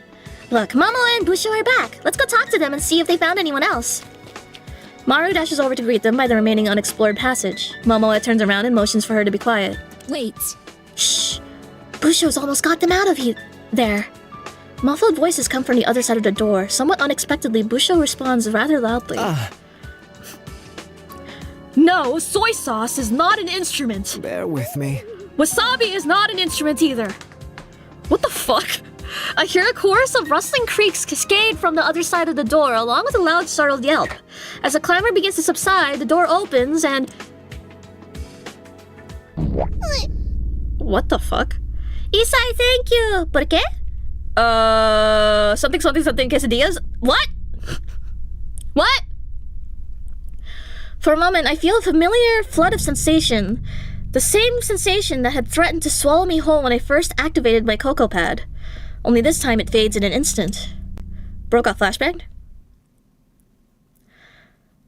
Look, Momo and Busho are back. Let's go talk to them and see if they found anyone else. Maru dashes over to greet them by the remaining unexplored passage. Momoa turns around and motions for her to be quiet. Wait. Shh! Busho's almost got them out of you. There. Muffled voices come from the other side of the door. Somewhat unexpectedly, Busho responds rather loudly. No, soy sauce is not an instrument. Bear with me. Wasabi is not an instrument either. What the fuck? I hear a chorus of rustling creaks cascade from the other side of the door, along with a loud, startled yelp. As the clamor begins to subside, the door opens and... What the fuck? Isai, thank you! ¿Por qué? Something quesadillas? What? What? For a moment, I feel a familiar flood of sensation. The same sensation that had threatened to swallow me whole when I first activated my Cocoa Pad. Only this time it fades in an instant. Broke off flashbang?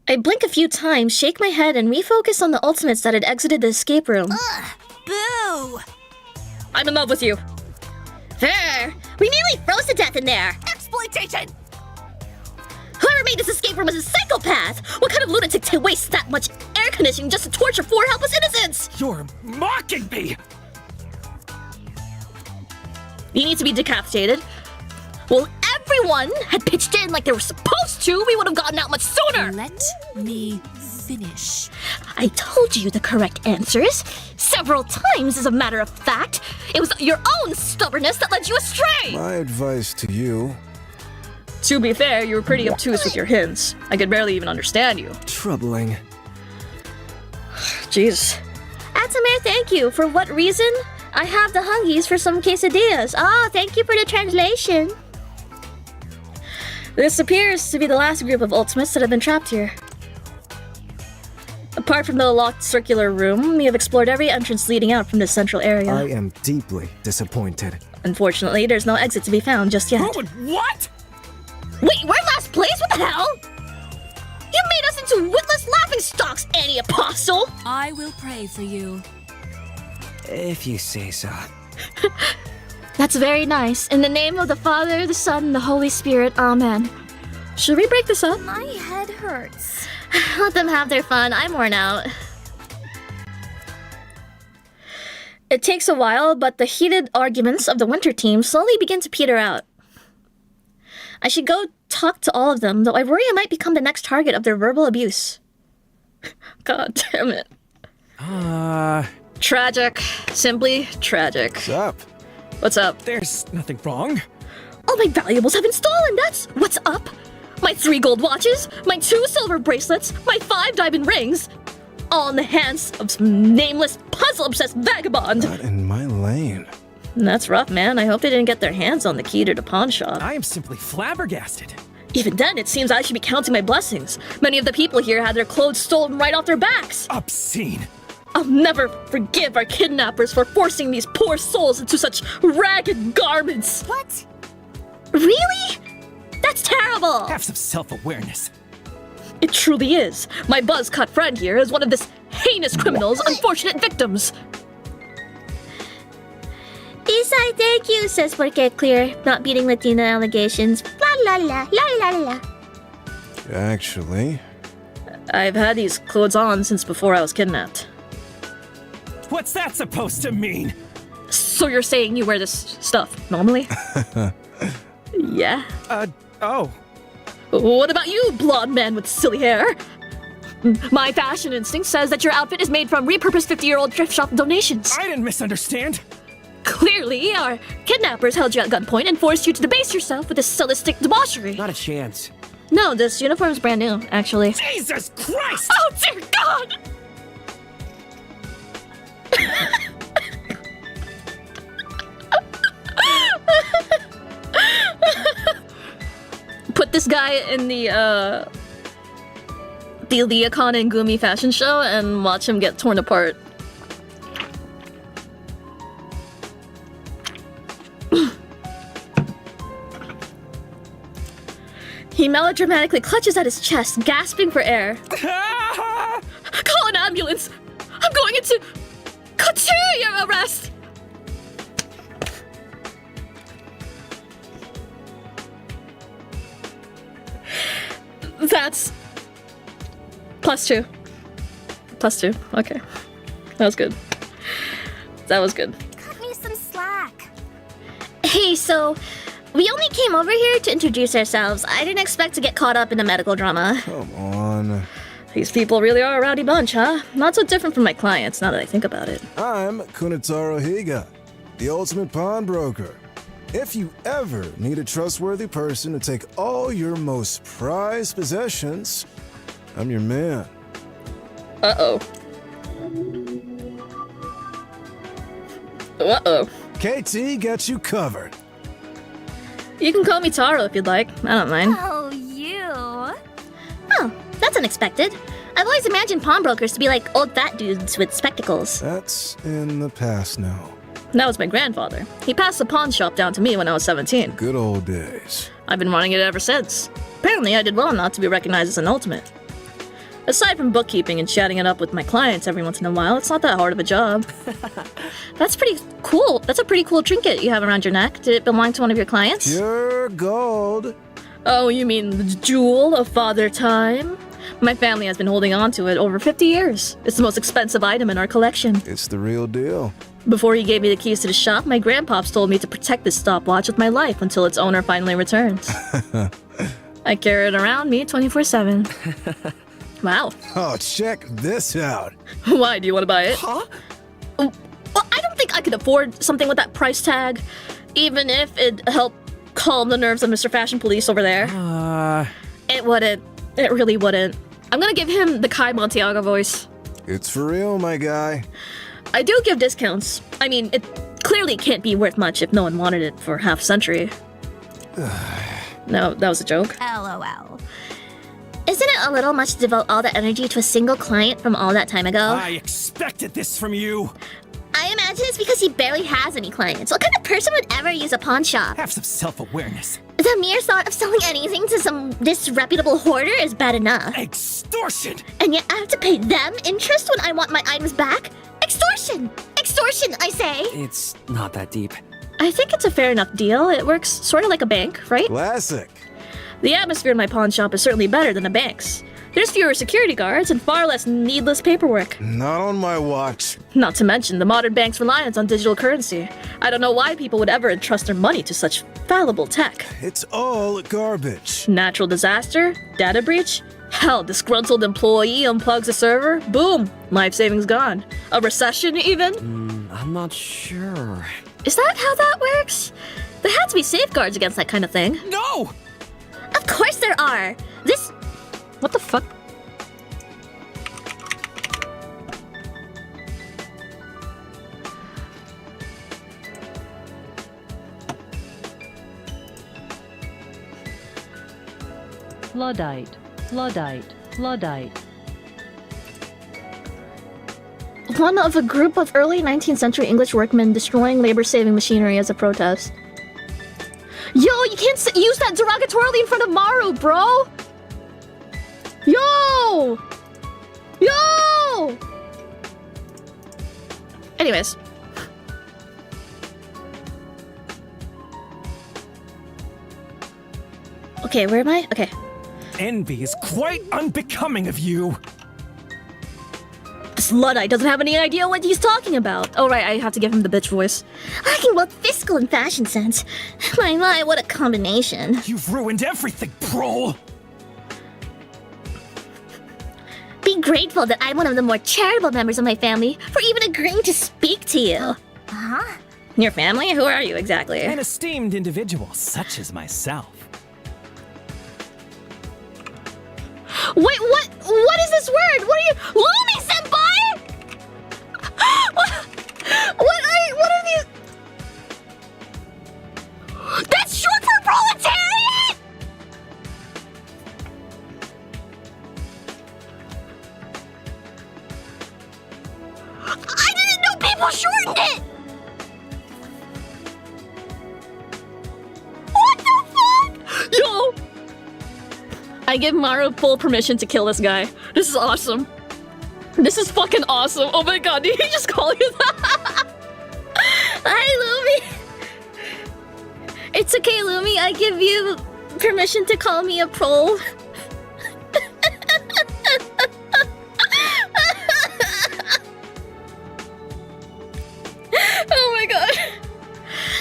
I blink a few times, shake my head, and refocus on the ultimates that had exited the escape room. Boo! I'm in love with you. Fair! We nearly froze to death in there! Exploitation! Whoever made this escape room is a psychopath! What kind of lunatic to waste that much air conditioning just to torture four helpless innocents? You're mocking me! You need to be decapitated. Well, everyone had pitched in like they were supposed to, we would have gotten out much sooner! Let me finish. I told you the correct answers. Several times, as a matter of fact. It was your own stubbornness that led you astray! My advice to you... To be fair, you were pretty obtuse with your hints. I could barely even understand you. Troubling. Jeez. Atsume, thank you. For what reason? I have the hungies for some quesadillas. Oh, thank you for the translation. This appears to be the last group of ultimates that have been trapped here. Apart from the locked circular room, we have explored every entrance leading out from this central area. I am deeply disappointed. Unfortunately, there's no exit to be found just yet. What? Wait, we're last place? What the hell? You made us into witless laughingstocks, Annie Apostle! I will pray for you. If you say so. That's very nice. In the name of the Father, the Son, and the Holy Spirit, Amen. Should we break this up? My head hurts. Let them have their fun. I'm worn out. It takes a while, but the heated arguments of the winter team slowly begin to peter out. I should go talk to all of them, though I worry I might become the next target of their verbal abuse. God damn it. Tragic. Simply tragic. What's up? What's up? There's nothing wrong. All my valuables have been stolen, that's what's up. My 3 gold watches, my 2 silver bracelets, my 5 diamond rings. All in the hands of some nameless, puzzle-obsessed vagabond. Not in my lane. That's rough, man. I hope they didn't get their hands on the key to the pawn shop. I am simply flabbergasted. Even then, it seems I should be counting my blessings. Many of the people here had their clothes stolen right off their backs. Obscene. I'll never forgive our kidnappers for forcing these poor souls into such ragged garments. What? Really? That's terrible. Have some self-awareness. It truly is. My buzz-cut friend here is one of this heinous criminal's unfortunate victims. Isai, thank you, says Porque Clear, not beating Latina allegations. La la la, la la la. Actually... I've had these clothes on since before I was kidnapped. What's that supposed to mean? So you're saying you wear this stuff normally? Yeah. Oh. What about you, blonde man with silly hair? My fashion instinct says that your outfit is made from repurposed 50-year-old thrift shop donations. I didn't misunderstand. Clearly, our kidnappers held you at gunpoint and forced you to debase yourself with this sadistic debauchery. Not a chance. No, this uniform's brand new, actually. Jesus Christ! Oh, dear God! Put this guy in the Akane and Gumi fashion show and watch him get torn apart. He melodramatically clutches at his chest, gasping for air. Call an ambulance! I'm going into couturier arrest! That's +2. +2. Okay. That was good. That was good. Cut me some slack. Hey, so we only came over here to introduce ourselves. I didn't expect to get caught up in a medical drama. Come on. These people really are a rowdy bunch, huh? Not so different from my clients, now that I think about it. I'm Kunitaro Higa, the ultimate pawnbroker. If you ever need a trustworthy person to take all your most prized possessions, I'm your man. Uh-oh. Uh-oh. KT got you covered. You can call me Taro if you'd like. I don't mind. Oh, you. Oh, that's unexpected. I've always imagined pawnbrokers to be like old fat dudes with spectacles. That's in the past now. That was my grandfather. He passed the pawn shop down to me when I was 17. Good old days. I've been running it ever since. Apparently, I did well enough to be recognized as an ultimate. Aside from bookkeeping and chatting it up with my clients every once in a while, it's not that hard of a job. That's pretty cool. That's a pretty cool trinket you have around your neck. Did it belong to one of your clients? Pure gold. Oh, you mean the jewel of father time? My family has been holding on to it over 50 years. It's the most expensive item in our collection. It's the real deal. Before he gave me the keys to the shop, my grandpops told me to protect this stopwatch with my life until its owner finally returns. I carry it around me 24/7. Wow. Oh, check this out. Why? Do you want to buy it? Huh? Well, I don't think I could afford something with that price tag, even if it helped calm the nerves of Mr. Fashion Police over there. It wouldn't. It really wouldn't. I'm gonna give him the Kai Montiago voice. It's for real, my guy. I do give discounts. I mean, it clearly can't be worth much if no one wanted it for half a century. No, that was a joke. LOL. Isn't it a little much to devote all that energy to a single client from all that time ago? I expected this from you. I imagine it's because he barely has any clients. What kind of person would ever use a pawn shop? Have some self-awareness. The mere thought of selling anything to some disreputable hoarder is bad enough. Extortion! And yet I have to pay them interest when I want my items back? Extortion! Extortion, I say! It's not that deep. I think it's a fair enough deal. It works sort of like a bank, right? Classic. The atmosphere in my pawn shop is certainly better than a bank's. There's fewer security guards and far less needless paperwork. Not on my watch. Not to mention the modern bank's reliance on digital currency. I don't know why people would ever entrust their money to such fallible tech. It's all garbage. Natural disaster? Data breach? Hell, disgruntled employee unplugs a server? Boom! Life savings gone. A recession, even? I'm not sure. Is that how that works? There had to be safeguards against that kind of thing. No! Of course there are! This... What the fuck? Luddite, Luddite, Luddite. One of a group of early 19th century English workmen destroying labor-saving machinery as a protest. Yo, you can't use that derogatorily in front of Maru, bro! Yo! Yo! Anyways. Okay, where am I? Okay. Envy is quite unbecoming of you. This Luddite doesn't have any idea what he's talking about. Oh, right, I have to give him the bitch voice. Lacking both fiscal and fashion sense. My, what a combination. You've ruined everything, prole! Be grateful that I'm one of the more charitable members of my family for even agreeing to speak to you. Huh? Your family? Who are you exactly? An esteemed individual such as myself. Wait, what is this word? What are you... Lumi senpai? What are these... That's short for proletariat? I didn't know people shortened it! What the fuck? Yo! I give Maru full permission to kill this guy. This is awesome. This is fucking awesome. Oh my god, did he just call you that? Hi, Lumi. It's okay, Lumi. I give you permission to call me a pro. Oh my god.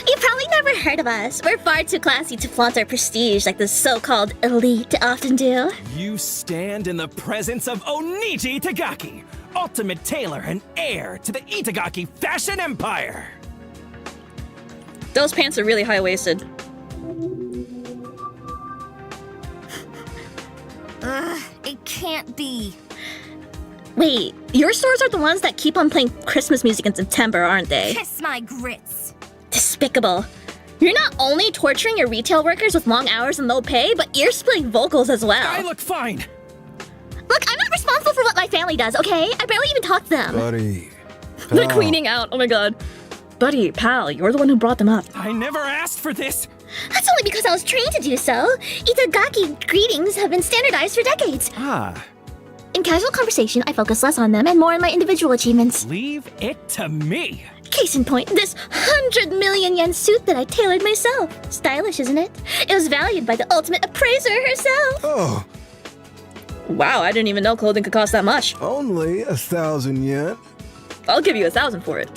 You probably never heard of us. We're far too classy to flaunt our prestige like the so-called elite often do. You stand in the presence of Oniji Tagaki, ultimate tailor and heir to the Itagaki fashion empire. Those pants are really high-waisted. It can't be. Wait, your stores are the ones that keep on playing Christmas music in September, aren't they? Kiss my grits. Despicable. You're not only torturing your retail workers with long hours and low pay, but you're splitting vocals as well. I look fine. Look, I'm not responsible for what my family does, okay? I barely even talk to them. Buddy. They're cleaning out. Oh my god. Buddy, pal, you're the one who brought them up. I never asked for this. That's only because I was trained to do so. Itagaki greetings have been standardized for decades. Ah. In casual conversation, I focus less on them and more on my individual achievements. Leave it to me. Case in point, this 100 million yen suit that I tailored myself. Stylish, isn't it? It was valued by the ultimate appraiser herself. Oh. Wow, I didn't even know clothing could cost that much. Only 1,000 yen. I'll give you 1,000 for it.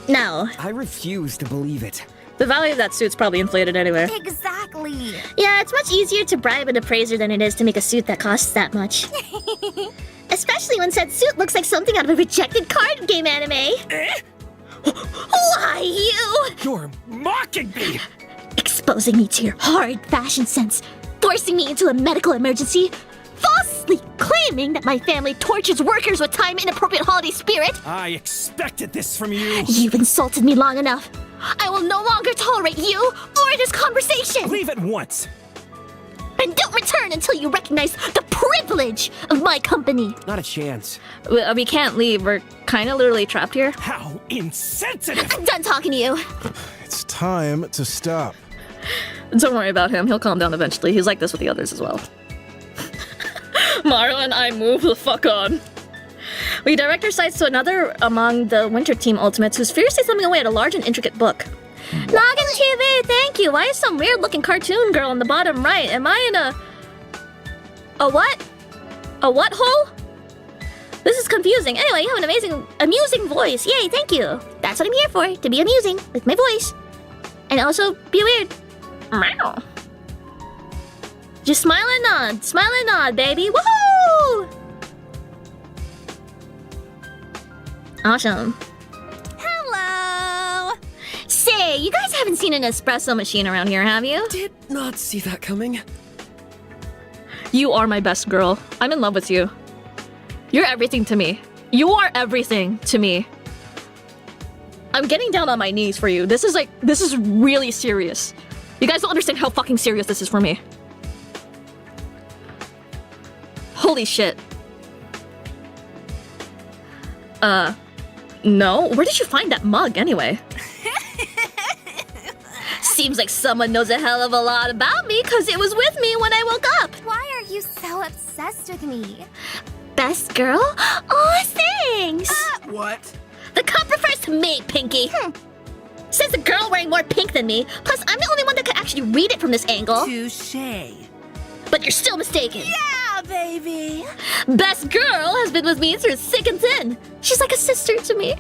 No. I refuse to believe it. The value of that suit's probably inflated anyway. Exactly. Yeah, it's much easier to bribe an appraiser than it is to make a suit that costs that much. Especially when said suit looks like something out of a rejected card game anime. Why, you? You're mocking me! Exposing me to your horrid fashion sense, forcing me into a medical emergency, falsely claiming that my family tortures workers with time-inappropriate holiday spirit. I expected this from you. You've insulted me long enough. I will no longer tolerate you or this conversation. Leave at once. And don't return until you recognize the privilege of my company. Not a chance. We can't leave. We're kind of literally trapped here. How insensitive! I'm done talking to you. It's time to stop. Don't worry about him. He'll calm down eventually. He's like this with the others as well. Maru and I move the fuck on. We direct our sights to another among the Winter Team Ultimates who's furiously thumbing away at a large and intricate book. Noggin TV, thank you. Why is some weird looking cartoon girl on the bottom right? Am I in a what? A what hole? This is confusing. Anyway, you have an amusing voice. Yay, thank you. That's what I'm here for, to be amusing with my voice. And also be weird. Meow. Just smile and nod, baby. Woohoo! Awesome. Hello. Say, you guys haven't seen an espresso machine around here, have you? Did not see that coming. You are my best girl. I'm in love with you. You're everything to me. You are everything to me. I'm getting down on my knees for you. This is really serious. You guys don't understand how fucking serious this is for me. Holy shit. No? Where did you find that mug anyway? Seems like someone knows a hell of a lot about me because it was with me when I woke up. Why are you so obsessed with me? Best girl? Oh, thanks. What? The cup refers to me, Pinky. Says the girl wearing more pink than me. Plus, I'm the only one that could actually read it from this angle. Touché. But you're still mistaken. Yeah, baby. Best girl has been with me through thick and thin. She's like a sister to me.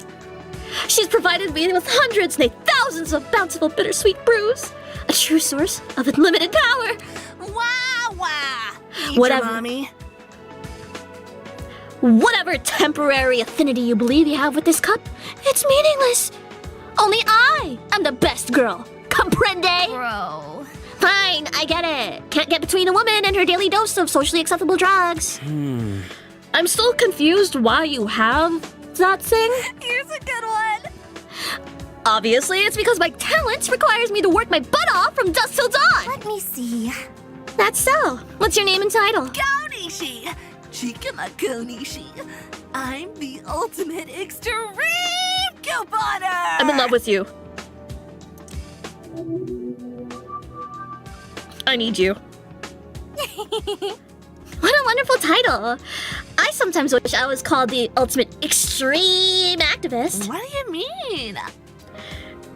She's provided me with hundreds, nay thousands of bountiful bittersweet brews. A true source of unlimited power. Need Whatever. your mommy. Whatever temporary affinity you believe you have with this cup, it's meaningless. Only I am the best girl. Comprende? Bro. Fine, I get it. Can't get between a woman and her daily dose of socially acceptable drugs. I'm still confused why you have that thing. Here's a good one. Obviously, it's because my talent requires me to work my butt off from dusk till dawn. Let me see. That's so. What's your name and title? Gonishi. Chikamakonishi. I'm the ultimate extreme couponer. I'm in love with you. I need you. What a wonderful title. I sometimes wish I was called the ultimate extreme activist. What do you mean?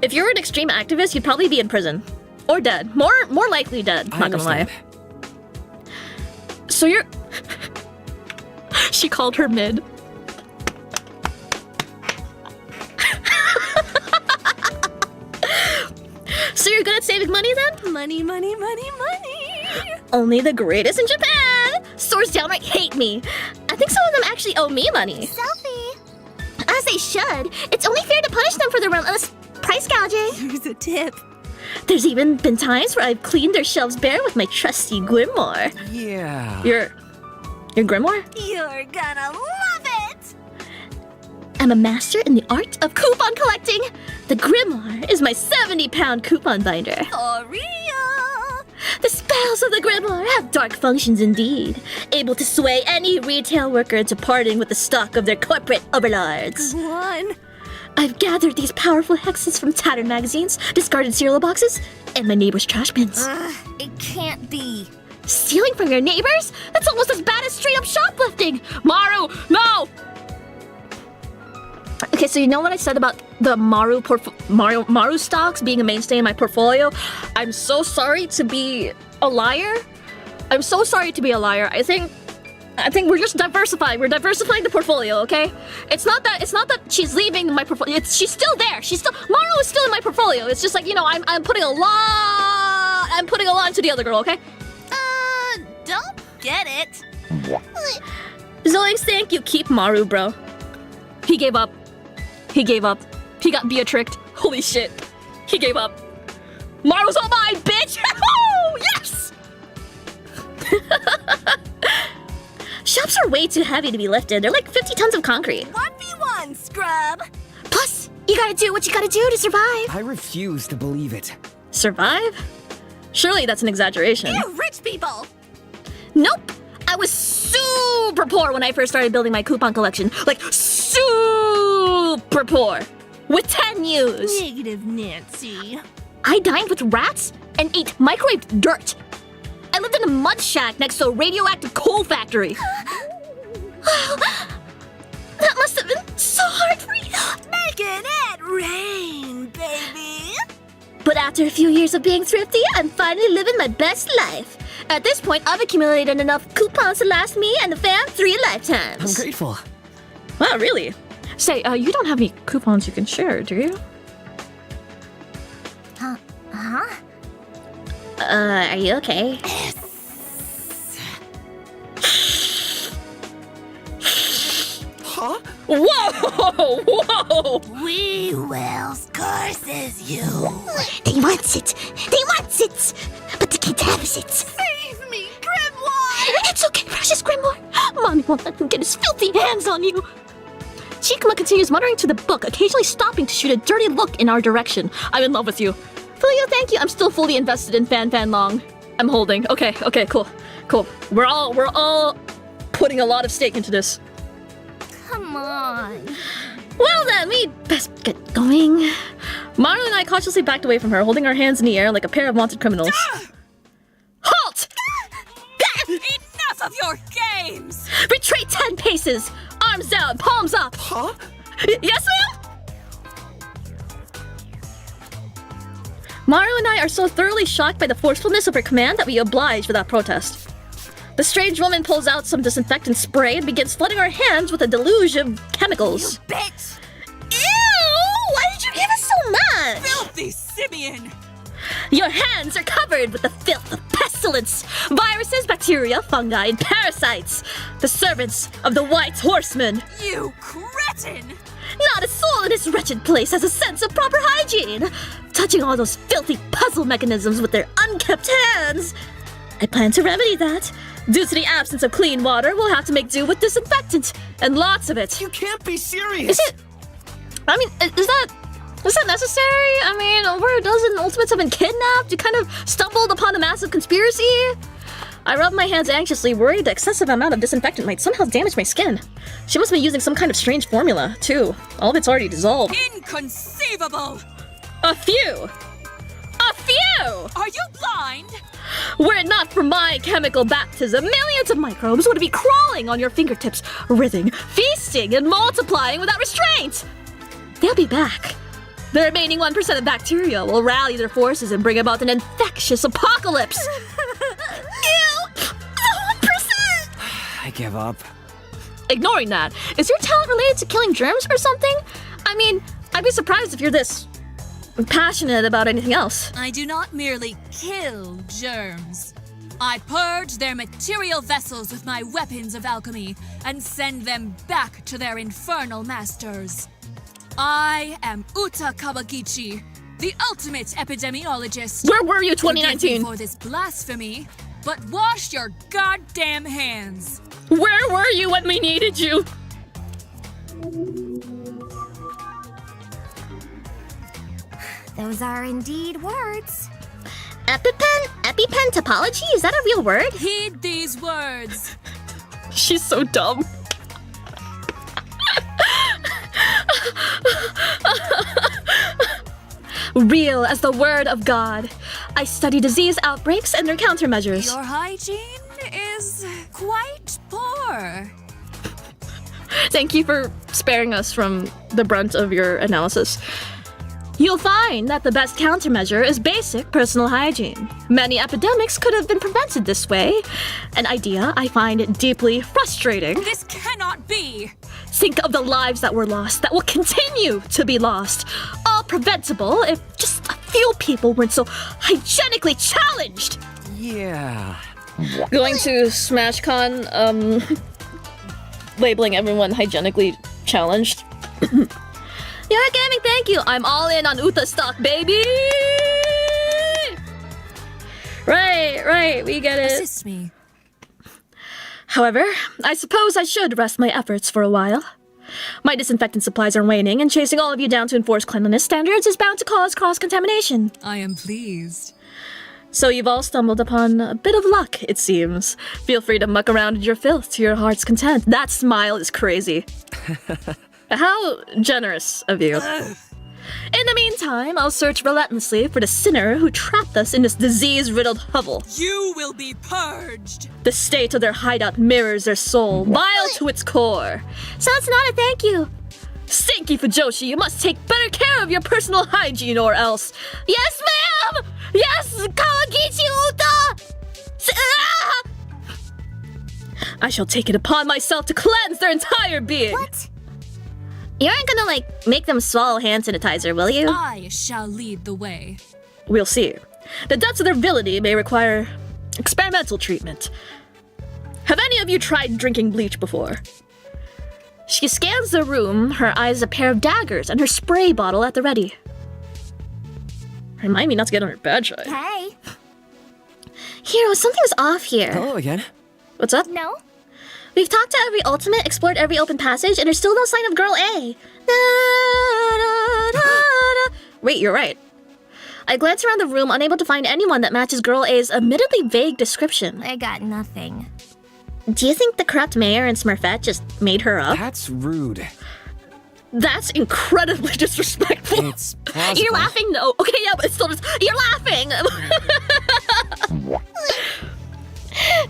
If you were an extreme activist, you'd probably be in prison. Or dead. More likely dead, not gonna lie. So you're... She called her mid. So you're good at saving money then? Money, money, money, money. Only the greatest in Japan! Stores downright hate me. I think some of them actually owe me money. Selfie. As they should. It's only fair to punish them for their relentless price gouging. Here's a tip. There's even been times where I've cleaned their shelves bare with my trusty grimoire. Yeah. Your grimoire? You're gonna love it! I'm a master in the art of coupon collecting. The grimoire is my 70-pound coupon binder. For real! The spells of the grimoire have dark functions indeed, able to sway any retail worker into parting with the stock of their corporate overlords. Go on. I've gathered these powerful hexes from tattered magazines, discarded cereal boxes, and my neighbor's trash bins. It can't be. Stealing from your neighbors? That's almost as bad as straight-up shoplifting! Maru, no! Okay, so you know what I said about the Maru stocks being a mainstay in my portfolio? I'm so sorry to be a liar. I'm so sorry to be a liar. I think we're just diversifying. We're diversifying the portfolio, okay? It's not that she's leaving my portfolio. She's still there. Maru is still in my portfolio. It's just like, you know, I'm putting a lot into the other girl, okay? Don't get it. Zoinks, thank you. Keep Maru, bro. He gave up. He got Beatricked. Holy shit. He gave up. Maru's all mine, bitch! Yes! Shops are way too heavy to be lifted. They're like 50 tons of concrete. 1v1, scrub! Plus, you gotta do what you gotta do to survive. I refuse to believe it. Survive? Surely that's an exaggeration. You rich people! Nope! I was super poor when I first started building my coupon collection. Like, super poor. With 10 U's. Negative Nancy. I dined with rats and ate microwaved dirt. I lived in a mud shack next to a radioactive coal factory. That must have been so hard for you. Making it rain, baby. But after a few years of being thrifty, I'm finally living my best life. At this point, I've accumulated enough coupons to last me and the fam 3 lifetimes. I'm grateful. Wow, really? Say, you don't have any coupons you can share, do you? Huh? Are you okay? Huh? Whoa! We will curses you. They want it. But they can't have it. Save me, Grimoire! It's okay, precious Grimoire. Mommy won't let him get his filthy hands on you. Chikuma continues muttering to the book, occasionally stopping to shoot a dirty look in our direction. I'm in love with you. Filio, thank you. I'm still fully invested in Fan Long. I'm holding. Okay, cool. We're all putting a lot of stake into this. Come on. Well then, we best get going. Maru and I cautiously backed away from her, holding our hands in the air like a pair of wanted criminals. Halt! Enough of your games! Retreat 10 paces! Arms down, palms up! Huh? Yes, ma'am? Maru and I are so thoroughly shocked by the forcefulness of her command that we oblige without protest. The strange woman pulls out some disinfectant spray and begins flooding our hands with a deluge of chemicals. You bitch! Ew! Why did you give us so much? Filthy simian! Your hands are covered with the filth of pestilence, viruses, bacteria, fungi, and parasites, the servants of the White Horseman. You cretin! Not a soul in this wretched place has a sense of proper hygiene, touching all those filthy puzzle mechanisms with their unkept hands. I plan to remedy that. Due to the absence of clean water, we'll have to make do with disinfectant, and lots of it. You can't be serious! Is it? I mean, is that necessary? I mean, over a dozen Ultimates have been kidnapped. You kind of stumbled upon a massive conspiracy. I rubbed my hands anxiously, worried the excessive amount of disinfectant might somehow damage my skin. She must be using some kind of strange formula, too. All of it's already dissolved. Inconceivable! A few few! Are you blind? Were it not for my chemical baptism, millions of microbes would be crawling on your fingertips, writhing, feasting, and multiplying without restraint. They'll be back. The remaining 1% of bacteria will rally their forces and bring about an infectious apocalypse. Ew! The 1%! I give up. Ignoring that, is your talent related to killing germs or something? I mean, I'd be surprised if you're this passionate about anything else. I do not merely kill germs. I purge their material vessels with my weapons of alchemy and send them back to their infernal masters. I am Uta Kawagichi, the ultimate epidemiologist. Where were you 2019? Forgive me for this blasphemy, but wash your goddamn hands. Where were you when we needed you? Those are indeed words. EpiPen topology? Is that a real word? Heed these words. She's so dumb. Real as the word of God. I study disease outbreaks and their countermeasures. Your hygiene is quite poor. Thank you for sparing us from the brunt of your analysis. You'll find that the best countermeasure is basic personal hygiene. Many epidemics could have been prevented this way. An idea I find deeply frustrating. This cannot be! Think of the lives that were lost, that will continue to be lost. All preventable if just a few people weren't so hygienically challenged. Yeah. Going to SmashCon, labeling everyone hygienically challenged. You're gaming, thank you. I'm all in on Uta stock, baby. Right, we get it. Assist me. However, I suppose I should rest my efforts for a while. My disinfectant supplies are waning, and chasing all of you down to enforce cleanliness standards is bound to cause cross-contamination. I am pleased. So you've all stumbled upon a bit of luck, it seems. Feel free to muck around in your filth to your heart's content. That smile is crazy. How generous of you. In the meantime, I'll search relentlessly for the sinner who trapped us in this disease-riddled hovel. You will be purged! The state of their hideout mirrors their soul, vile to its core. So it's not a thank you. Stinky Fujoshi, you must take better care of your personal hygiene or else. Yes, ma'am! Yes, Kawagichi Uta! I shall take it upon myself to cleanse their entire being. What? You aren't gonna, make them swallow hand sanitizer, will you? I shall lead the way. We'll see. The depths of their villainy may require experimental treatment. Have any of you tried drinking bleach before? She scans the room, her eyes a pair of daggers and her spray bottle at the ready. Remind me not to get on her bad side. Hey. Hero, something's off here. Hello again. What's up? No? We've talked to every ultimate, explored every open passage, and there's still no sign of Girl A. Wait, you're right. I glance around the room, unable to find anyone that matches Girl A's admittedly vague description. I got nothing. Do you think the corrupt mayor and Smurfette just made her up? That's rude. That's incredibly disrespectful. It's plausible. You're laughing? No. Okay, yeah, but it's still just... You're laughing!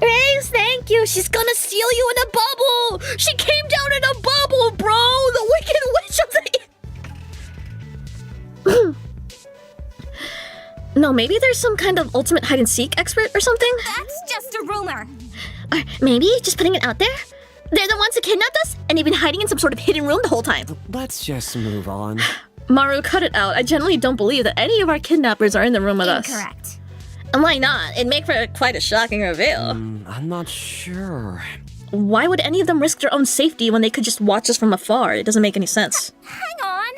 Rings, thank you. She's gonna seal you in a bubble. She came down in a bubble, bro. The Wicked Witch of the... No, maybe there's some kind of ultimate hide-and-seek expert or something? That's just a rumor. Or maybe just putting it out there? They're the ones who kidnapped us, and they've been hiding in some sort of hidden room the whole time. Let's just move on. Maru, cut it out. I generally don't believe that any of our kidnappers are in the room with us. Incorrect. And why not? It'd make for quite a shocking reveal. I'm not sure. Why would any of them risk their own safety when they could just watch us from afar? It doesn't make any sense. Hang on.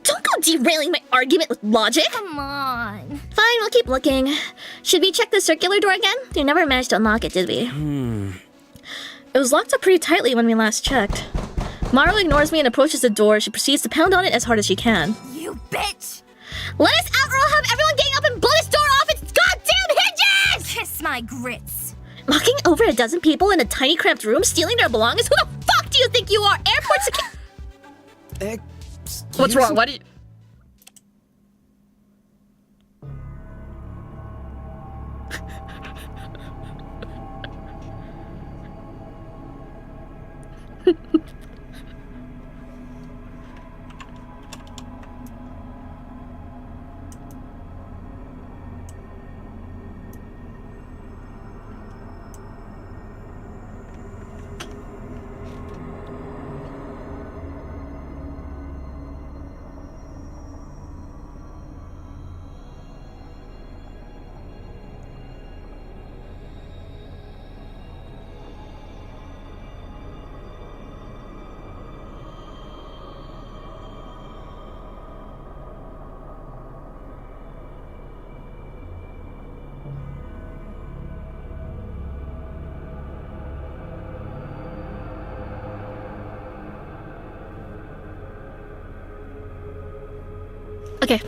Don't go derailing my argument with logic. Come on. Fine, we'll keep looking. Should we check the circular door again? We never managed to unlock it, did we? It was locked up pretty tightly when we last checked. Maru ignores me and approaches the door. She proceeds to pound on it as hard as she can. You bitch! Let us out or I'll have everyone gang up and blow this door off its goddamn hinges! Kiss my grits. Locking over a dozen people in a tiny cramped room, stealing their belongings? Who the fuck do you think you are? Airport security... What's wrong? Why did you... Okay.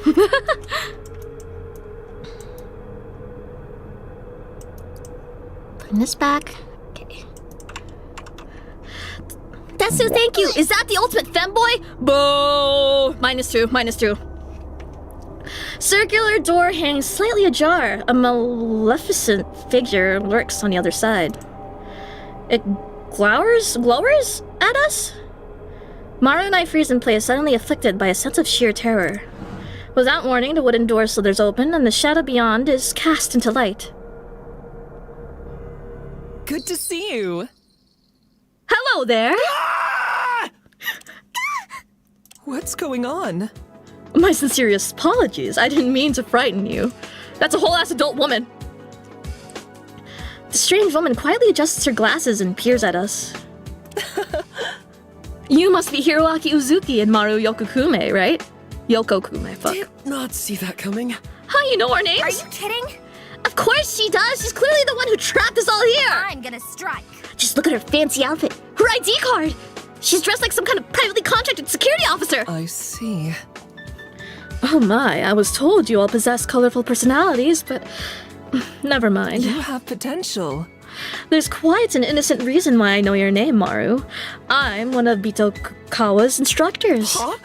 Putting this back. Okay. Desu, thank you. Is that the ultimate femboy? Boo! -2. Circular door hangs slightly ajar. A maleficent figure lurks on the other side. It glowers at us? Maru and I freeze in place, suddenly afflicted by a sense of sheer terror. Without warning, the wooden door slithers open, and the shadow beyond is cast into light. Good to see you. Hello there! What's going on? My sincerest apologies. I didn't mean to frighten you. That's a whole-ass adult woman. The strange woman quietly adjusts her glasses and peers at us. You must be Hiroaki Uzuki and Maru Yokokume, right? Yokokume, fuck. Did not see that coming. How you know our names? Are you kidding? Of course she does. She's clearly the one who trapped us all here. I'm gonna strike. Just look at her fancy outfit. Her ID card. She's dressed like some kind of privately contracted security officer. I see. Oh my, I was told you all possess colorful personalities, but never mind. You have potential. There's quite an innocent reason why I know your name, Maru. I'm one of Bitokawa's instructors. Huh?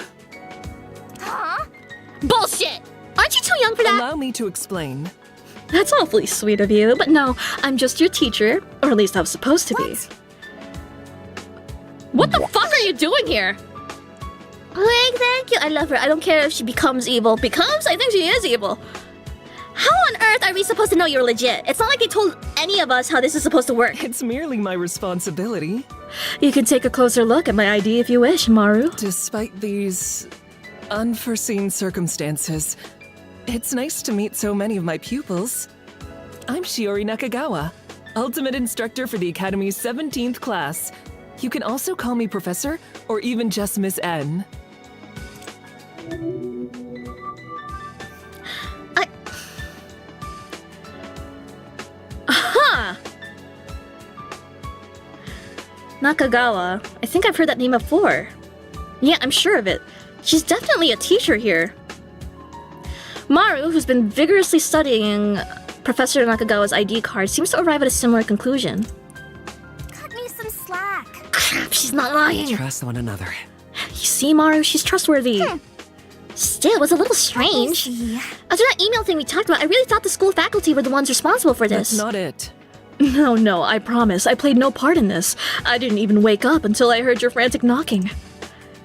Huh? Bullshit! Aren't you too young for that? Allow me to explain. That's awfully sweet of you, but no, I'm just your teacher, or at least I was supposed to be. What the fuck are you doing here? Like, thank you. I love her. I don't care if she becomes evil. Becomes? I think she is evil. How on earth are we supposed to know you're legit? It's not like they told any of us how this is supposed to work. It's merely my responsibility. You can take a closer look at my ID if you wish, Maru. Despite these unforeseen circumstances, it's nice to meet so many of my pupils. I'm Shiori Nakagawa, Ultimate Instructor for the Academy's 17th class. You can also call me Professor, or even just Miss N. Aha! Nakagawa. I think I've heard that name before. Yeah, I'm sure of it. She's definitely a teacher here. Maru, who's been vigorously studying Professor Nakagawa's ID card, seems to arrive at a similar conclusion. Cut me some slack. Crap, she's not lying. Trust one another. You see, Maru, she's trustworthy. Still, it was a little strange. After that email thing we talked about, I really thought the school faculty were the ones responsible for this. That's not it. No, I promise. I played no part in this. I didn't even wake up until I heard your frantic knocking.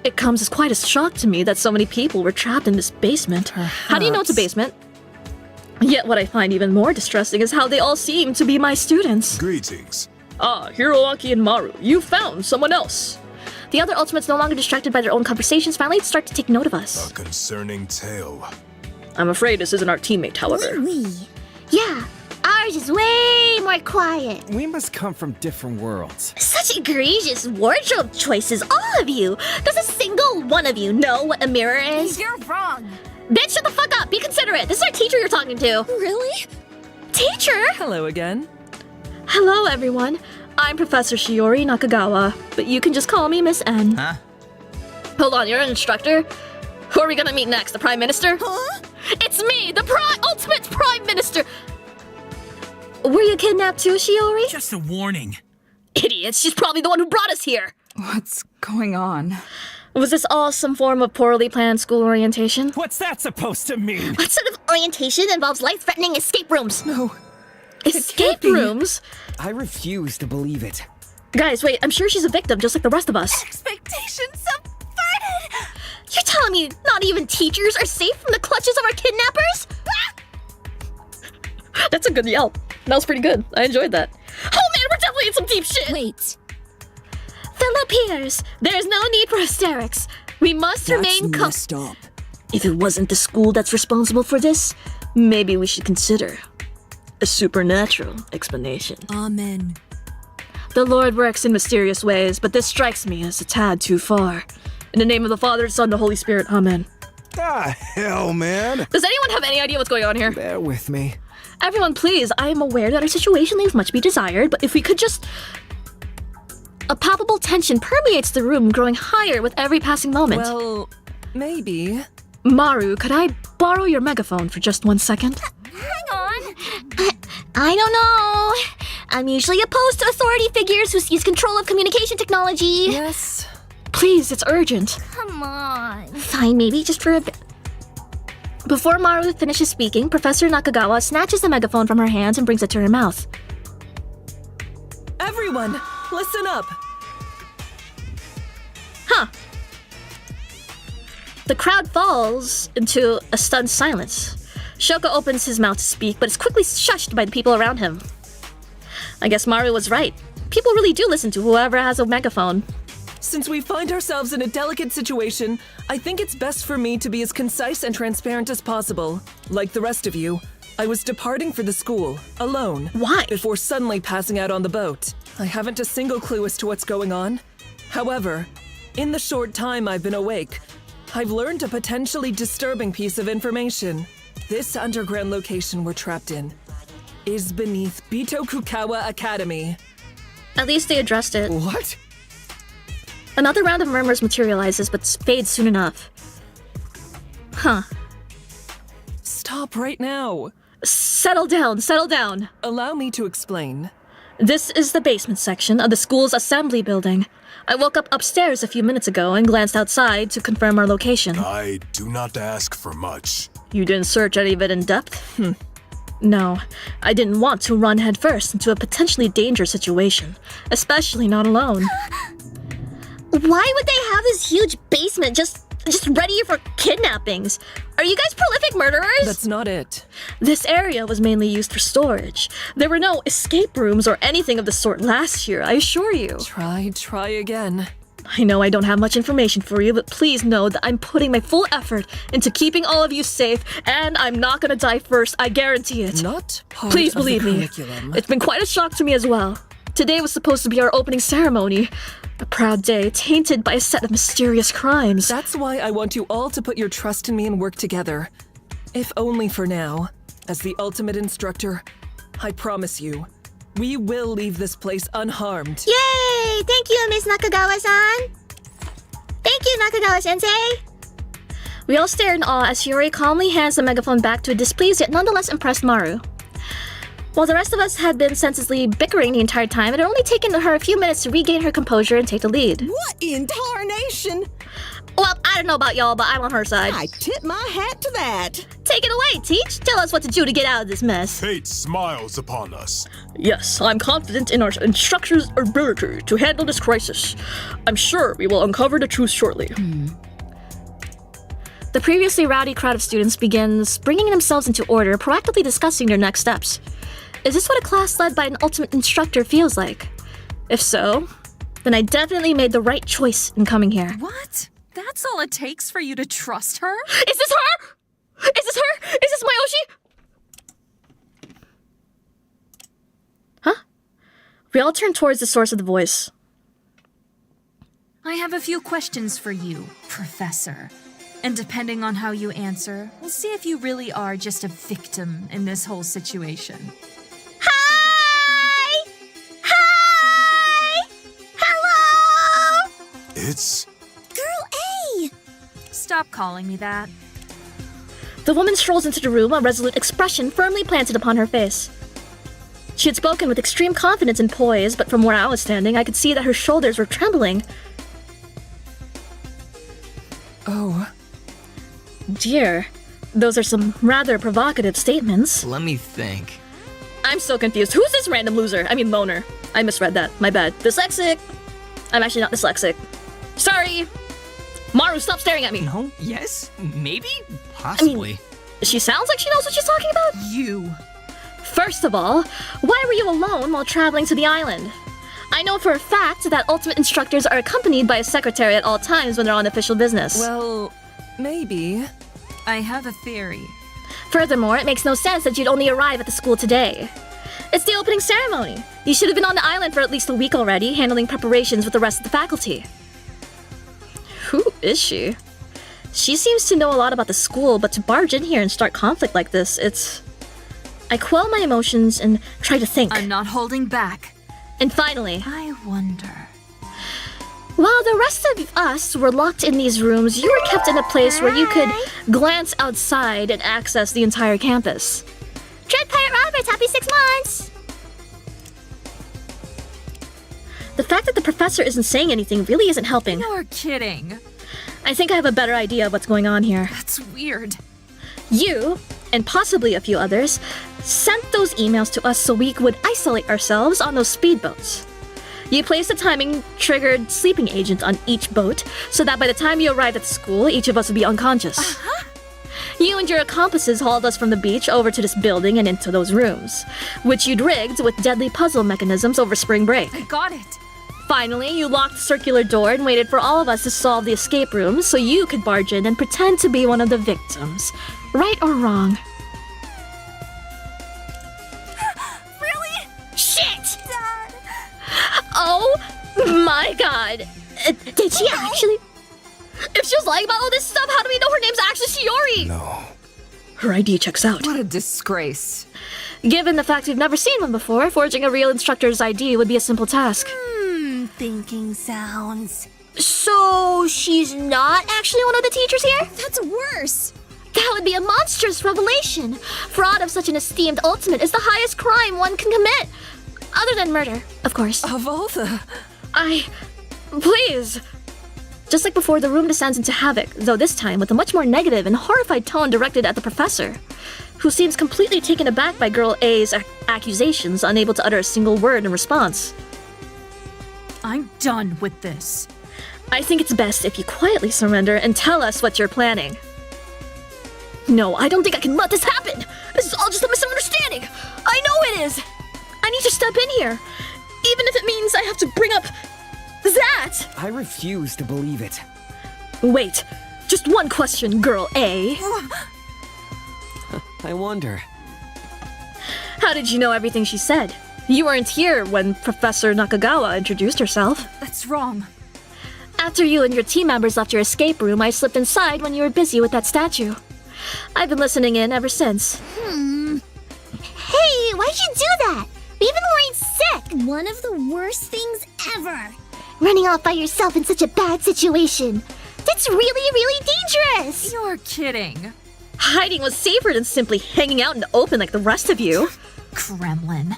It comes as quite a shock to me that so many people were trapped in this basement. Perhaps. How do you know it's a basement? Yet what I find even more distressing is how they all seem to be my students. Greetings. Ah, Hiroaki and Maru, you found someone else. The other Ultimates, no longer distracted by their own conversations, finally start to take note of us. A concerning tale. I'm afraid this isn't our teammate, however. Yeah, ours is way more quiet. We must come from different worlds. Such egregious wardrobe choices, all of you. Does a single one of you know what a mirror is? You're wrong. Bitch, shut the fuck up! Be considerate! This is our teacher you're talking to! Really? Teacher? Hello again. Hello, everyone. I'm Professor Shiori Nakagawa, but you can just call me Miss N. Huh? Hold on, you're an instructor? Who are we gonna meet next? The Prime Minister? Huh? It's me, the Ultimate Prime Minister! Were you kidnapped too, Shiori? Just a warning. Idiots, she's probably the one who brought us here! What's going on? Was this all some form of poorly planned school orientation? What's that supposed to mean? What sort of orientation involves life-threatening escape rooms? No. Escape rooms? I refuse to believe it. Guys, wait, I'm sure she's a victim just like the rest of us. Expectations subverted. You're telling me not even teachers are safe from the clutches of our kidnappers? That's a good yelp. That was pretty good. I enjoyed that. Oh man, we're definitely in some deep shit! Wait. Fellow peers, there's no need for hysterics. We must remain calm. Messed up. If it wasn't the school that's responsible for this, maybe we should consider a supernatural explanation. Amen. The Lord works in mysterious ways, but this strikes me as a tad too far. In the name of the Father, Son, the Holy Spirit, Amen. Ah, hell, man. Does anyone have any idea what's going on here? Bear with me. Everyone, please, I am aware that our situation leaves much to be desired, but if we could just... A palpable tension permeates the room, growing higher with every passing moment. Well, maybe. Maru, could I borrow your megaphone for just 1 second? Hang on. I don't know. I'm usually opposed to authority figures who seize control of communication technology. Yes. Please, it's urgent. Come on. Fine, maybe just for a bit. Before Maru finishes speaking, Professor Nakagawa snatches the megaphone from her hands and brings it to her mouth. Everyone, listen up. Huh. The crowd falls into a stunned silence. Shoko opens his mouth to speak, but is quickly shushed by the people around him. I guess Maru was right. People really do listen to whoever has a megaphone. Since we find ourselves in a delicate situation, I think it's best for me to be as concise and transparent as possible. Like the rest of you, I was departing for the school, alone. Why? Before suddenly passing out on the boat. I haven't a single clue as to what's going on. However, in the short time I've been awake, I've learned a potentially disturbing piece of information. This underground location we're trapped in is beneath Bitokukawa Academy. At least they addressed it. What? Another round of murmurs materializes, but fades soon enough. Huh. Stop right now. Settle down, settle down. Allow me to explain. This is the basement section of the school's assembly building. I woke up upstairs a few minutes ago and glanced outside to confirm our location. I do not ask for much. You didn't search any of it in depth? No, I didn't want to run headfirst into a potentially dangerous situation, especially not alone. Why would they have this huge basement just ready for kidnappings? Are you guys prolific murderers? That's not it. This area was mainly used for storage. There were no escape rooms or anything of the sort last year, I assure you. Try again. I know I don't have much information for you, but please know that I'm putting my full effort into keeping all of you safe, and I'm not gonna die first, I guarantee it. Not part Please of believe the me. curriculum. It's been quite a shock to me as well. Today was supposed to be our opening ceremony. A proud day tainted by a set of mysterious crimes. That's why I want you all to put your trust in me and work together. If only for now. As the ultimate instructor, I promise you, we will leave this place unharmed. Yay! Thank you, Miss Nakagawa-san. Thank you, Nakagawa-sensei. We all stare in awe as Shiori calmly hands the megaphone back to a displeased yet nonetheless impressed Maru. While the rest of us had been senselessly bickering the entire time, it had only taken her a few minutes to regain her composure and take the lead. What in tarnation? Well, I don't know about y'all, but I'm on her side. I tip my hat to that. Take it away, Teach. Tell us what to do to get out of this mess. Fate smiles upon us. Yes, I'm confident in our instructor's ability to handle this crisis. I'm sure we will uncover the truth shortly. The previously rowdy crowd of students begins bringing themselves into order, proactively discussing their next steps. Is this what a class led by an ultimate instructor feels like? If so, then I definitely made the right choice in coming here. What? That's all it takes for you to trust her? Is this her? Is this her? Is this Mayoshi? Huh? We all turn towards the source of the voice. I have a few questions for you, Professor. And depending on how you answer, we'll see if you really are just a victim in this whole situation. Hi! Hi! Hello! It's... Girl A! Stop calling me that. The woman strolls into the room, a resolute expression firmly planted upon her face. She had spoken with extreme confidence and poise, but from where I was standing, I could see that her shoulders were trembling. Oh. Dear, those are some rather provocative statements. Let me think. I'm so confused. Who's this random loser? I mean loner. I misread that. My bad. Dyslexic. I'm actually not dyslexic. Sorry. Maru, stop staring at me. No? Yes? Maybe? Possibly. I mean, she sounds like she knows what she's talking about. You. First of all, why were you alone while traveling to the island? I know for a fact that ultimate instructors are accompanied by a secretary at all times when they're on official business. Well, maybe. I have a theory. Furthermore, it makes no sense that you'd only arrive at the school today. It's the opening ceremony. You should have been on the island for at least a week already, handling preparations with the rest of the faculty. Who is she? She seems to know a lot about the school, but to barge in here and start conflict like this, it's... I quell my emotions and try to think. I'm not holding back. And finally... I wonder... While the rest of us were locked in these rooms, you were kept in a place where you could glance outside and access the entire campus. Dread Pirate Roberts, happy 6 months! The fact that the professor isn't saying anything really isn't helping. You're kidding. I think I have a better idea of what's going on here. That's weird. You, and possibly a few others, sent those emails to us so we would isolate ourselves on those speedboats. You placed a timing-triggered sleeping agent on each boat so that by the time you arrived at the school, each of us would be unconscious. You and your accomplices hauled us from the beach over to this building and into those rooms, which you'd rigged with deadly puzzle mechanisms over spring break. I got it. Finally, you locked the circular door and waited for all of us to solve the escape room so you could barge in and pretend to be one of the victims. Right or wrong? Really? Shit! Oh my god! Did she actually? If she was lying about all this stuff, how do we know her name's actually Shiori? No. Her ID checks out. What a disgrace. Given the fact we've never seen one before, forging a real instructor's ID would be a simple task. Thinking sounds. So she's not actually one of the teachers here? That's worse. That would be a monstrous revelation. Fraud of such an esteemed ultimate is the highest crime one can commit. Other than murder, of course. Of all the... Please! Just like before, the room descends into havoc, though this time with a much more negative and horrified tone directed at the professor, who seems completely taken aback by Girl A's accusations, unable to utter a single word in response. I'm done with this. I think it's best if you quietly surrender and tell us what you're planning. No, I don't think I can let this happen! This is all just a misunderstanding! I know it is! I need to step in here, even if it means I have to bring up that! I refuse to believe it. Wait, just one question, Girl A. I wonder. How did you know everything she said? You weren't here when Professor Nakagawa introduced herself. That's wrong. After you and your team members left your escape room, I slipped inside when you were busy with that statue. I've been listening in ever since. Hey, why'd you do that? We've been worried sick. One of the worst things ever. Running off by yourself in such a bad situation. That's really, really dangerous. You're kidding. Hiding was safer than simply hanging out in the open like the rest of you. Kremlin.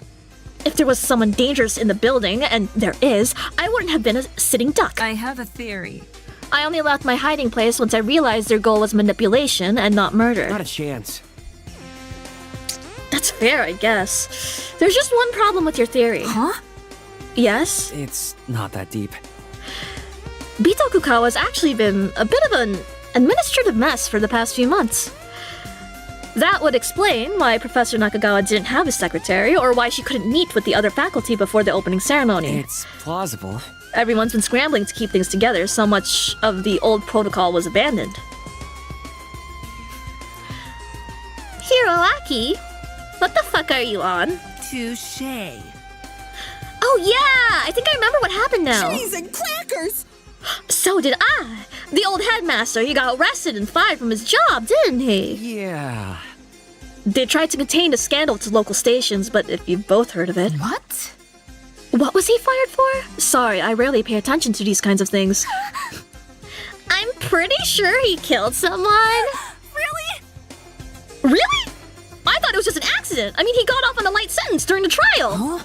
If there was someone dangerous in the building, and there is, I wouldn't have been a sitting duck. I have a theory. I only left my hiding place once I realized their goal was manipulation and not murder. Not a chance. That's fair, I guess. There's just one problem with your theory. Huh? Yes? It's not that deep. Bito Kukawa's actually been a bit of an administrative mess for the past few months. That would explain why Professor Nakagawa didn't have a secretary, or why she couldn't meet with the other faculty before the opening ceremony. It's plausible. Everyone's been scrambling to keep things together, so much of the old protocol was abandoned. Hiroaki, what the fuck are you on? Touché. Oh yeah, I think I remember what happened now. Cheese and crackers! So did I. The old headmaster, he got arrested and fired from his job, didn't he? Yeah. They tried to contain the scandal to local stations, but if you've both heard of it. What? What was he fired for? Sorry, I rarely pay attention to these kinds of things. I'm pretty sure he killed someone. Really? Really? I thought it was just an accident. I mean, he got off on a light sentence during the trial. Huh?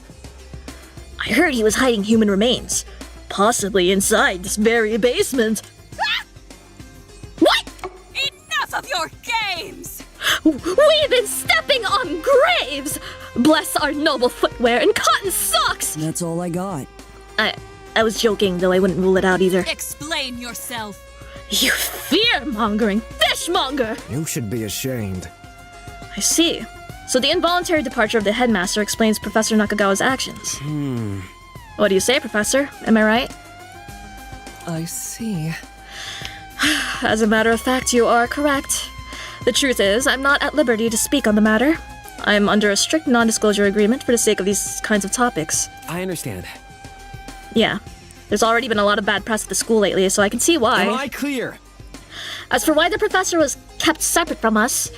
I heard he was hiding human remains. Possibly inside this very basement. What? Enough of your games! We've been stepping on graves! Bless our noble footwear and cotton socks! That's all I got. I was joking, though I wouldn't rule it out either. Explain yourself. You fear-mongering fishmonger! You should be ashamed. I see. So the involuntary departure of the headmaster explains Professor Nakagawa's actions. What do you say, Professor? Am I right? I see. As a matter of fact, you are correct. The truth is, I'm not at liberty to speak on the matter. I'm under a strict non-disclosure agreement for the sake of these kinds of topics. I understand. Yeah. There's already been a lot of bad press at the school lately, so I can see why. Am I clear? As for why the professor was kept separate from us,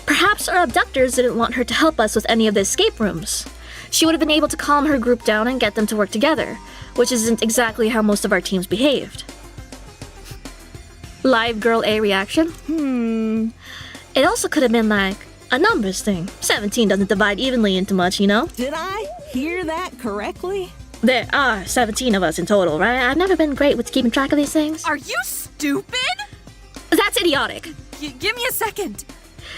perhaps our abductors didn't want her to help us with any of the escape rooms. She would have been able to calm her group down and get them to work together. which isn't exactly how most of our teams behaved. Live girl A reaction? It also could have been like a numbers thing. 17 doesn't divide evenly into much, you know? Did I hear that correctly? There are 17 of us in total, right? I've never been great with keeping track of these things. Are you stupid? That's idiotic. Give me a second.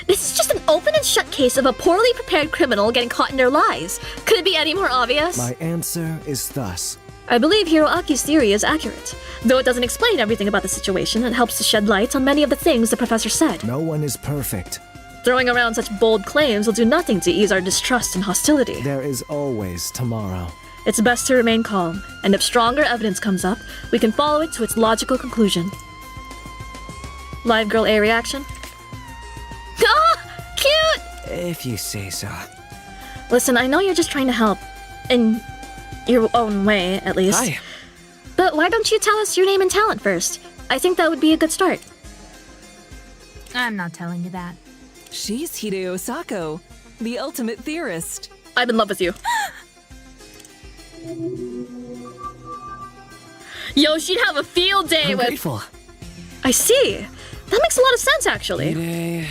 This is just an open and shut case of a poorly prepared criminal getting caught in their lies. Could it be any more obvious? My answer is thus. I believe Hiroaki's theory is accurate. Though it doesn't explain everything about the situation, it helps to shed light on many of the things the professor said. No one is perfect. Throwing around such bold claims will do nothing to ease our distrust and hostility. There is always tomorrow. It's best to remain calm, and if stronger evidence comes up, we can follow it to its logical conclusion. Live girl A reaction? Ah! Cute! If you say so. Listen, I know you're just trying to help. In your own way, at least. Hi. But why don't you tell us your name and talent first? I think that would be a good start. I'm not telling you that. She's Hideo Sako, the ultimate theorist. I'm in love with you. Yo, she'd have a field day I'm with... grateful. I see. That makes a lot of sense, actually.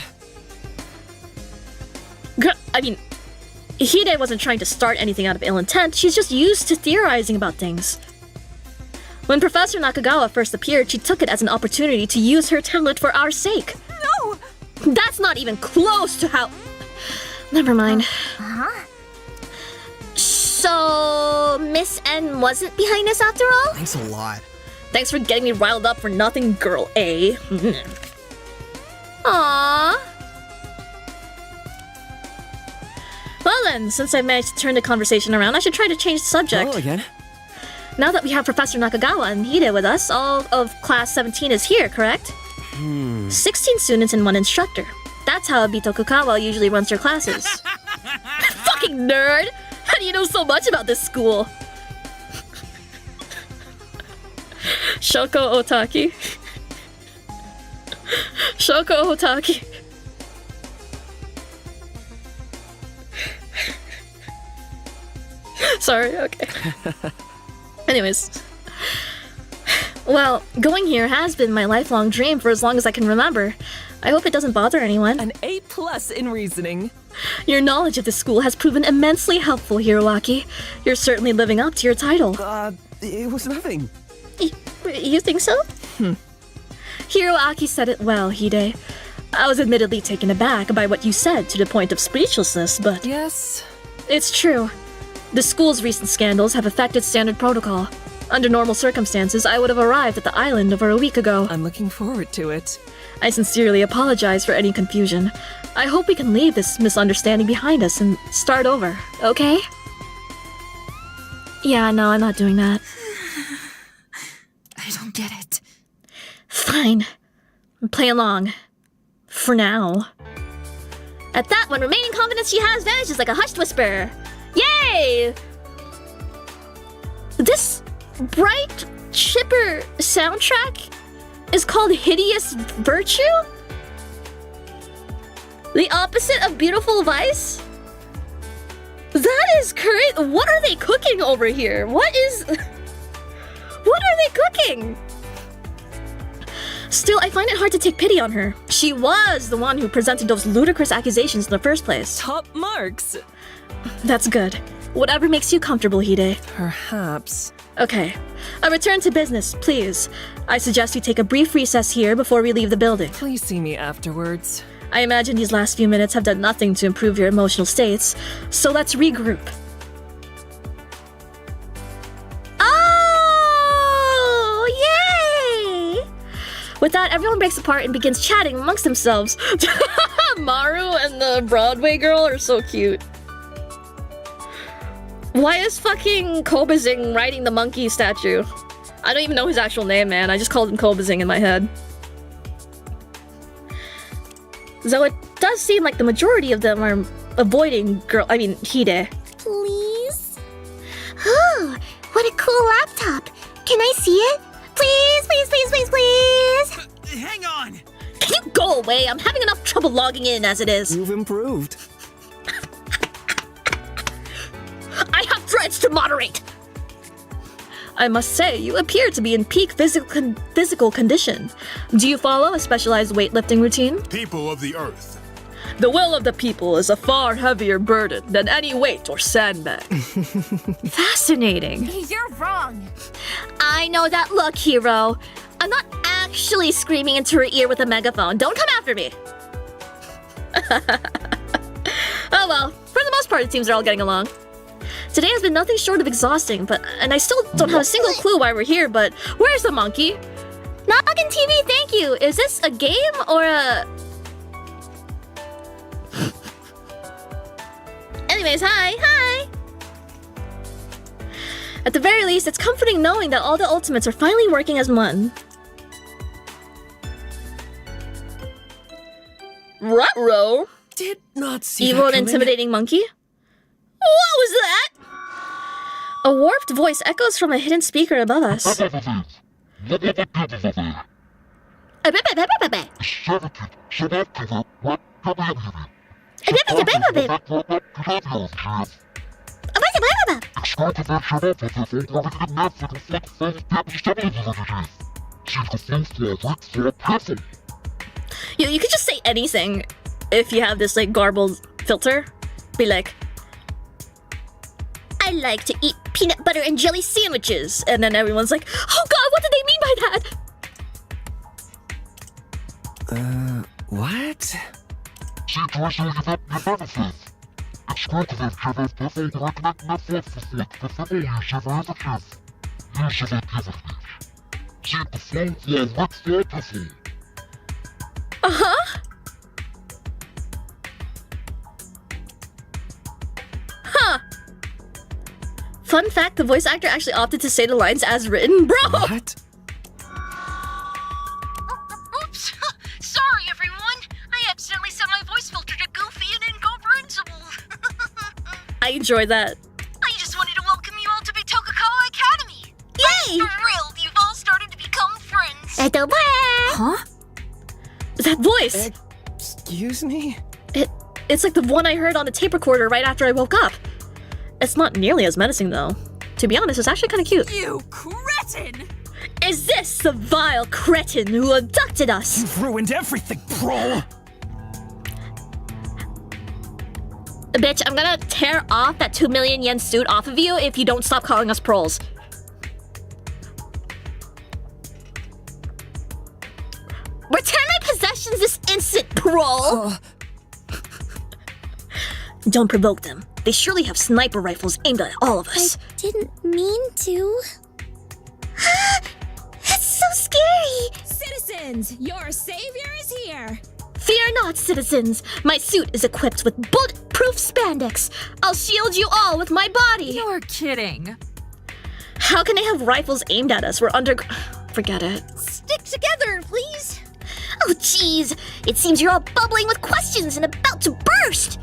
I mean, Hide wasn't trying to start anything out of ill intent. She's just used to theorizing about things. When Professor Nakagawa first appeared, she took it as an opportunity to use her talent for our sake. No! That's not even close to how... Never mind. So, Miss N wasn't behind us after all? Thanks a lot. Thanks for getting me riled up for nothing, girl A. Aww. Well then, since I managed to turn the conversation around, I should try to change the subject. Hello again. Now that we have Professor Nakagawa and Hide with us, all of Class 17 is here, correct? 16 students and 1 instructor. That's how Bitokukawa usually runs her classes. Fucking nerd! How do you know so much about this school? Shoko Otaki. Shoko Otaki. Sorry, okay. Anyways. Well, going here has been my lifelong dream for as long as I can remember. I hope it doesn't bother anyone. An A+ in reasoning. Your knowledge of the school has proven immensely helpful, Hiroaki. You're certainly living up to your title. It was nothing. You think so? Hiroaki said it well, Hide. I was admittedly taken aback by what you said to the point of speechlessness, but... Yes. It's true. The school's recent scandals have affected standard protocol. Under normal circumstances, I would have arrived at the island over a week ago. I'm looking forward to it. I sincerely apologize for any confusion. I hope we can leave this misunderstanding behind us and start over, okay? Yeah, no, I'm not doing that. I don't get it. Fine. Play along. For now. At that one, remaining confidence she has vanishes like a hushed whisper. Yay! This bright, chipper soundtrack is called Hideous Virtue? The opposite of Beautiful Vice? That is correct. What are they cooking over here? What are they cooking? Still, I find it hard to take pity on her. She was the one who presented those ludicrous accusations in the first place. Top marks. That's good. Whatever makes you comfortable, Hide. Perhaps. Okay. A return to business, please. I suggest you take a brief recess here before we leave the building. Please see me afterwards. I imagine these last few minutes have done nothing to improve your emotional states, so let's regroup. Oh! Yay! With that, everyone breaks apart and begins chatting amongst themselves. Maru and the Broadway girl are so cute. Why is fucking Kobazing riding the monkey statue? I don't even know his actual name, man. I just called him Kobazing in my head. Though it does seem like the majority of them are avoiding Hide. Please? Oh, what a cool laptop. Can I see it? Please, please, please, please, please. Hang on. Can you go away? I'm having enough trouble logging in as it is. You've improved. I have threads to moderate. I must say, you appear to be in peak physical condition. Do you follow a specialized weightlifting routine? People of the Earth. The will of the people is a far heavier burden than any weight or sandbag. Fascinating. You're wrong. I know that look, hero. I'm not actually screaming into her ear with a megaphone. Don't come after me. Oh well, for the most part it seems they're all getting along. Today has been nothing short of exhausting, and I still don't have a single clue why we're here, but where's the monkey? Noggin TV, thank you. Is this a game or a... Anyways, hi! At the very least, it's comforting knowing that all the ultimates are finally working as one. Ruh-roh. Did not see Evil that and coming. intimidating monkey? What was that? A warped voice echoes from a hidden speaker above us. You could just say anything if you have this like garbled filter. Be like, I like to eat peanut butter and jelly sandwiches. And then everyone's like, oh god, what did they mean by that? What? Uh-huh. Huh. Fun fact, the voice actor actually opted to say the lines as written. Bro! What? Oops! Sorry, everyone. I accidentally set my voice filter to goofy and incomprehensible. I enjoy that. I just wanted to welcome you all to Bitokakawa Academy. Yay! I'm thrilled you've all started to become friends. Huh? That voice! Excuse me? It's like the one I heard on the tape recorder right after I woke up. It's not nearly as menacing though. To be honest, it's actually kind of cute. You cretin! Is this the vile cretin who abducted us? You've ruined everything, bro! Bitch, I'm gonna tear off that 2 million yen suit off of you if you don't stop calling us proles. Return my possessions this instant, prole! Don't provoke them. They surely have sniper rifles aimed at all of us. I didn't mean to. That's so scary! Citizens, your savior is here! Fear not, citizens. My suit is equipped with bulletproof spandex. I'll shield you all with my body. You're kidding. How can they have rifles aimed at us? We're under... Forget it. Stick together, please. Oh, jeez. It seems you're all bubbling with questions and about to burst.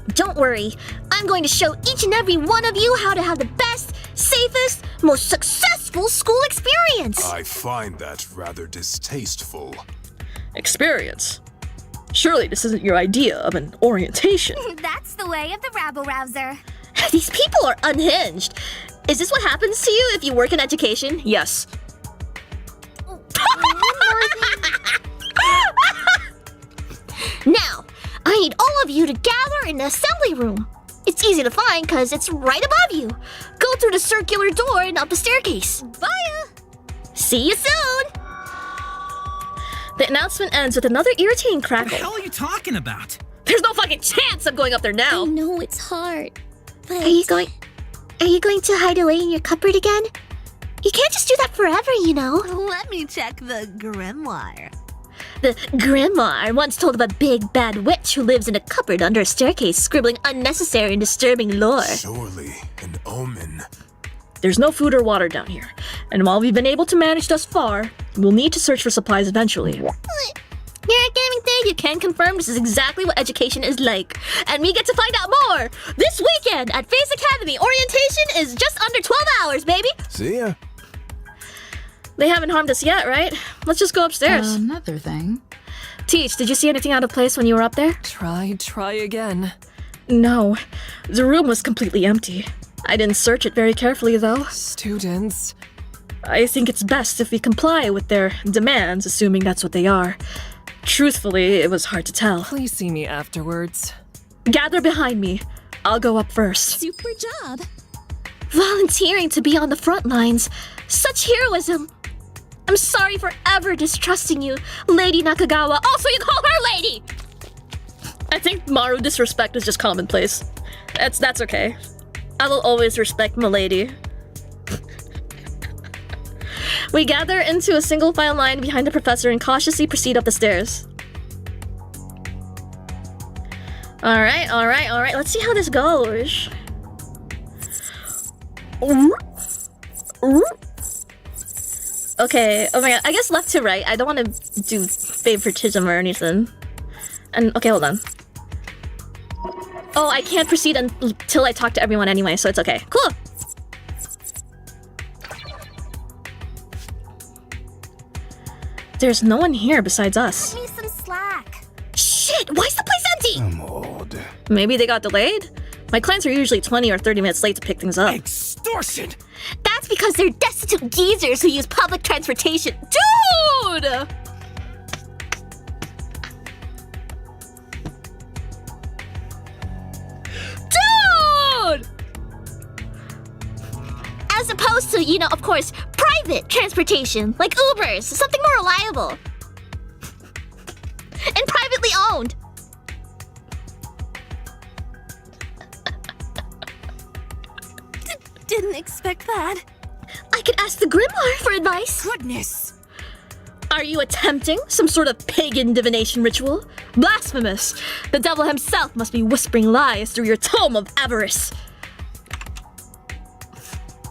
Don't worry. I'm going to show each and every one of you how to have the best, safest, most successful school experience. I find that rather distasteful. Experience? Surely this isn't your idea of an orientation. That's the way of the rabble-rouser. These people are unhinged. Is this what happens to you if you work in education? Yes. Now, I need all of you to gather in the assembly room. It's easy to find because it's right above you. Go through the circular door and up the staircase. Bye! See you soon! The announcement ends with another irritating What crackle. the hell are you talking about? There's no fucking chance I'm going up there now. I know it's hard, but... Are you going to hide away in your cupboard again? You can't just do that forever, you know. Let me check the grimoire. The grimoire once told of a big bad witch who lives in a cupboard under a staircase, scribbling unnecessary and disturbing lore. Surely an omen. There's no food or water down here, and while we've been able to manage thus far, we'll need to search for supplies eventually. Here at Gaming Day, you can confirm this is exactly what education is like. And we get to find out more! This weekend at Face Academy, orientation is just under 12 hours, baby! See ya. They haven't harmed us yet, right? Let's just go upstairs. Another thing. Teach, did you see anything out of place when you were up there? Try again. No. The room was completely empty. I didn't search it very carefully, though. Students, I think it's best if we comply with their demands, assuming that's what they are. Truthfully, it was hard to tell. Please see me afterwards. Gather behind me. I'll go up first. Super job. Volunteering to be on the front lines. Such heroism. I'm sorry for ever distrusting you, Lady Nakagawa. Also, you call her lady! I think Maru disrespect is just commonplace. That's okay. I will always respect Milady. We gather into a single file line behind the professor and cautiously proceed up the stairs. Alright. Let's see how this goes. Okay, oh my god, I guess left to right. I don't want to do favoritism or anything. And, okay, hold on. Oh, I can't proceed until I talk to everyone anyway, so it's okay. Cool! There's no one here besides us. Give me some slack. Shit, why is the place empty? I'm old. Maybe they got delayed? My clients are usually 20 or 30 minutes late to pick things up. Extortion! That's because they're destitute geezers who use public transportation. Dude! Dude! As opposed to, you know, of course, private transportation, like Ubers, something more reliable. And privately owned. Didn't expect that. I could ask the Grimoire for advice. Goodness! Are you attempting some sort of pagan divination ritual? Blasphemous! The devil himself must be whispering lies through your tome of avarice.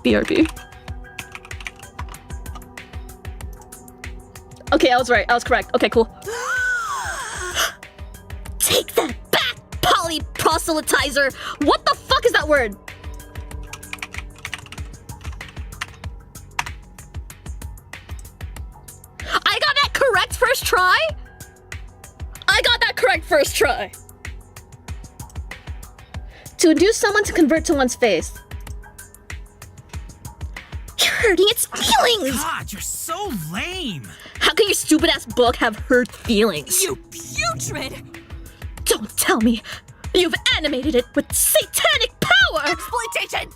BRB. Okay, I was right. I was correct. Okay, cool. Take that back, Polyproselytizer! What the fuck is that word? I got that correct first try? I got that correct first try. To induce someone to convert to one's faith. You're hurting its feelings! God, you're so lame! How can your stupid ass book have hurt feelings? You putrid! Don't tell me you've animated it with satanic power! Exploitation!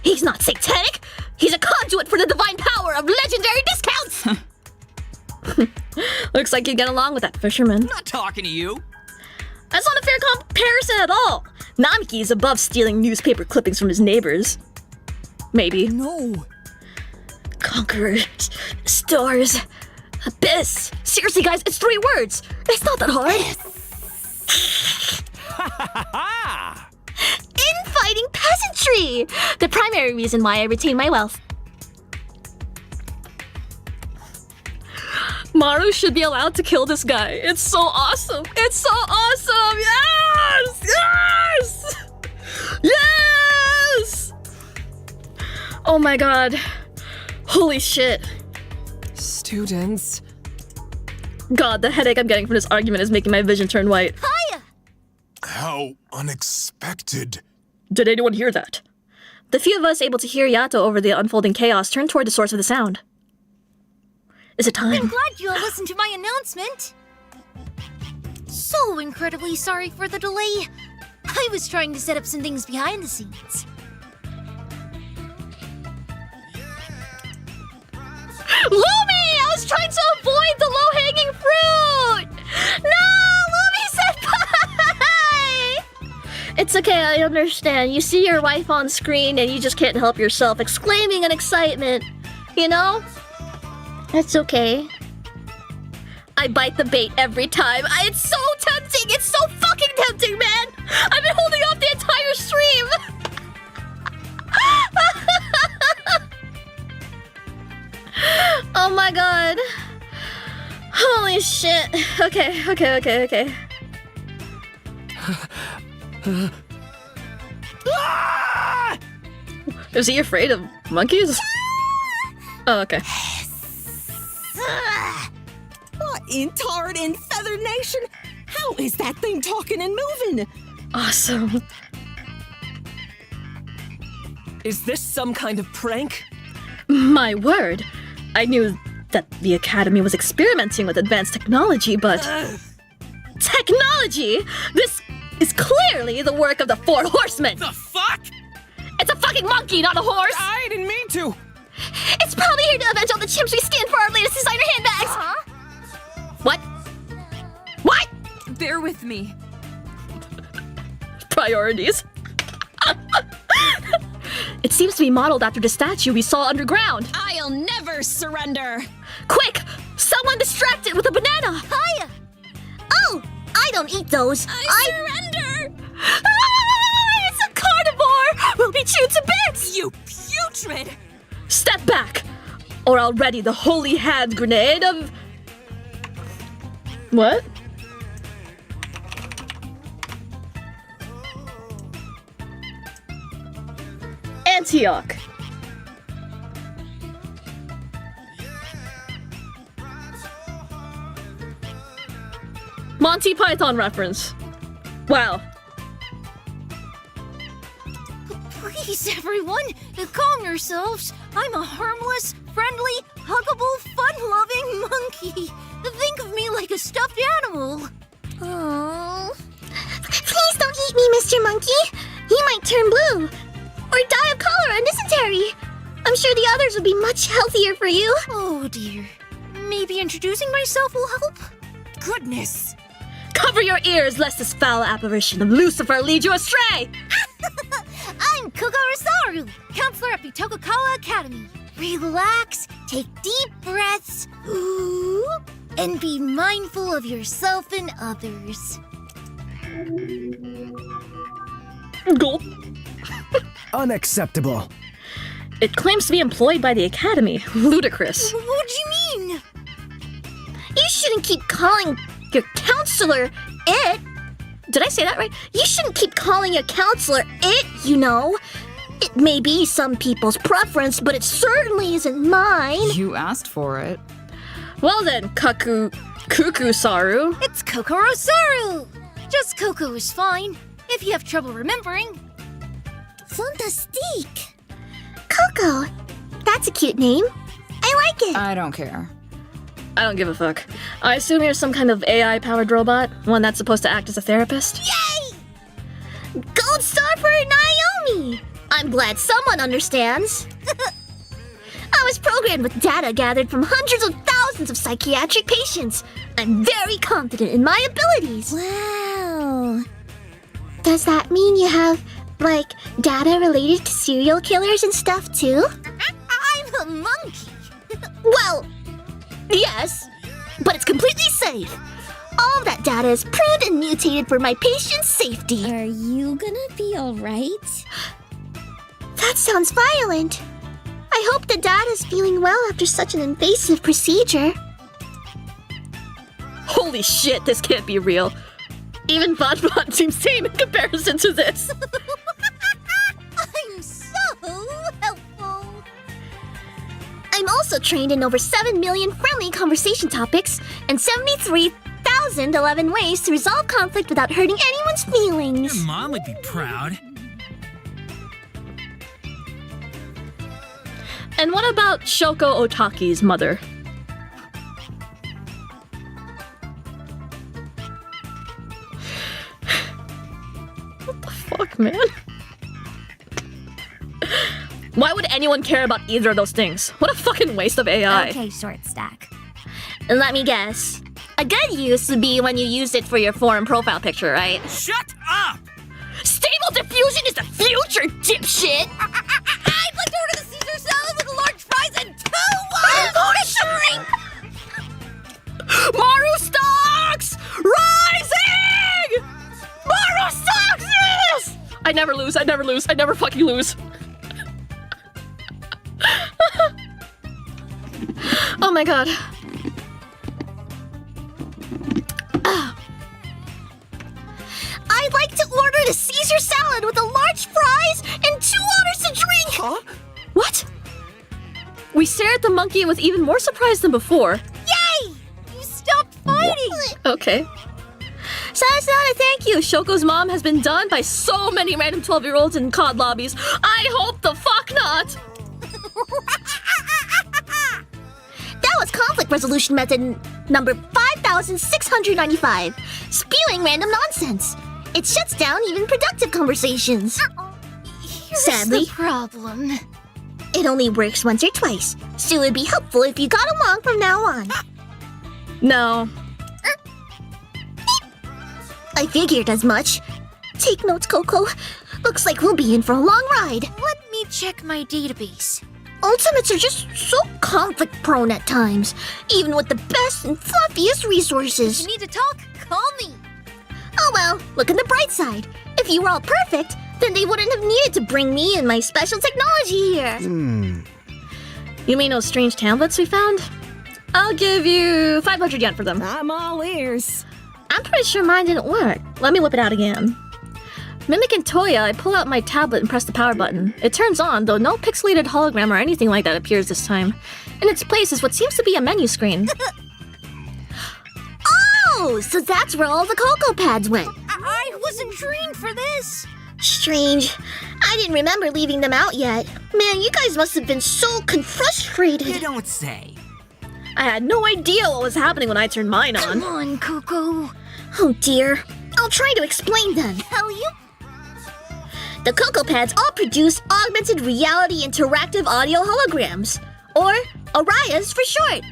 He's not satanic! He's a conduit for the divine power of legendary discounts! Looks like you get along with that fisherman. Not talking to you. That's not a fair comparison at all. Namiki is above stealing newspaper clippings from his neighbors. Maybe. No. Conquerors, stars, abyss. Seriously, guys, it's 3 words. It's not that hard. Infighting peasantry! The primary reason why I retain my wealth. Maru should be allowed to kill this guy. It's so awesome. It's so awesome. Yes! Yes! Yes! Oh my god. Holy shit. Students. God, the headache I'm getting from this argument is making my vision turn white. Hiya! How unexpected. Did anyone hear that? The few of us able to hear Yato over the unfolding chaos turned toward the source of the sound. Is it time? I'm glad you all listened to my announcement. So incredibly sorry for the delay. I was trying to set up some things behind the scenes. Lumi! I was trying to avoid the low-hanging fruit! No! Lumi-senpai! It's okay, I understand. You see your wife on screen and you just can't help yourself exclaiming in excitement. You know? It's okay. I bite the bait every time. It's so tempting! It's so fucking tempting, man! I've been holding off the entire stream! Oh my god. Holy shit. Okay. Is he afraid of monkeys? Oh, okay. What in Tard and Feather Nation? How is that thing talking and moving? Awesome. Is this some kind of prank? My word. I knew that the Academy was experimenting with advanced technology, but... Technology? This is clearly the work of the Four Horsemen! The fuck? It's a fucking monkey, not a horse! I didn't mean to! It's probably here to avenge all the chimps we stand for our latest designer handbags! What? What? Bear with me. Priorities. It seems to be modeled after the statue we saw underground. I'll never surrender. Quick! Someone distract it with a banana! Hiya! Oh! I don't eat those. I surrender! Ah, it's a carnivore! We'll be chewed to bits! You putrid! Step back, or I'll ready the holy hand grenade of... What? Antioch. Monty Python reference. Wow. Please, everyone, calm yourselves. I'm a harmless, friendly, huggable, fun-loving monkey. Think of me like a stuffed animal. Oh. Please don't eat me, Mr. Monkey. He might turn blue. Or die of cholera and dysentery. I'm sure the others would be much healthier for you. Oh dear. Maybe introducing myself will help? Goodness. Cover your ears lest this foul apparition of Lucifer lead you astray! I'm Kokorosaru, counselor at Bitokukawa Academy. Relax, take deep breaths, and be mindful of yourself and others. Gulp. Unacceptable. It claims to be employed by the Academy. Ludicrous. What do you mean? You shouldn't keep calling your counselor it. Did I say that right? You shouldn't keep calling your counselor it, you know. It may be some people's preference, but it certainly isn't mine. You asked for it. Well then, Kuku-saru. It's Kokorosaru! Just Coco is fine, if you have trouble remembering. Fantastique. Coco. That's a cute name. I like it. I don't care. I don't give a fuck. I assume you're some kind of AI-powered robot, one that's supposed to act as a therapist. Yay! Gold star for Naomi! I'm glad someone understands. I was programmed with data gathered from hundreds of thousands of psychiatric patients. I'm very confident in my abilities. Wow. Does that mean you have, like, data related to serial killers and stuff too? I'm a monkey. Well, yes, but it's completely safe. All of that data is pruned and mutated for my patient's safety. Are you gonna be alright? That sounds violent. I hope the data's feeling well after such an invasive procedure. Holy shit, this can't be real. Even Bonbon seems tame in comparison to this. I'm so helpful. I'm also trained in over 7 million friendly conversation topics and 73,011 ways to resolve conflict without hurting anyone's feelings. Your mom would be proud. And what about Shoko Otaki's mother? What the fuck, man? Why would anyone care about either of those things? What a fucking waste of AI. Okay, short stack. Let me guess. A good use would be when you use it for your forum profile picture, right? Shut up! Stable diffusion is the future, dipshit! I'd like to order the Caesar salad with a large fries and 2 shrimp! Maru stocks! Rising! Maru stocks! Yes! I never lose, I never lose, I never fucking lose. Oh my god. I'd like to order the Caesar salad with a large fries and 2 waters to drink! Huh? What? We stare at the monkey with even more surprise than before. Yay! You stopped fighting! Okay. Sana, thank you. Shoko's mom has been done by so many random 12-year-olds in COD lobbies. I hope the fuck not! Nakagawa's conflict resolution method number 5695, spewing random nonsense. It shuts down even productive conversations. Sadly, the problem. it only works once or twice, so it would be helpful if you got along from now on. No. I figured as much. Take notes, Coco. Looks like we'll be in for a long ride. Let me check my database. Ultimates are just so conflict-prone at times, even with the best and fluffiest resources. You need to talk? Call me. Oh well, look at the bright side. If you were all perfect, then they wouldn't have needed to bring me and my special technology here. You mean those strange tablets we found? I'll give you 500 yen for them. I'm all ears. I'm pretty sure mine didn't work. Let me whip it out again. Mimicking Toya, I pull out my tablet and press the power button. It turns on, though no pixelated hologram or anything like that appears this time. In its place is what seems to be a menu screen. Oh, so that's where all the Cocoa Pads went. I wasn't trained for this. Strange. I didn't remember leaving them out yet. Man, you guys must have been so frustrated. You don't say. I had no idea what was happening when I turned mine on. Come on, Coco. Oh dear. I'll try to explain then. Hell, you. The Cocoa Pads all produce augmented reality interactive audio holograms, or ARIAs for short.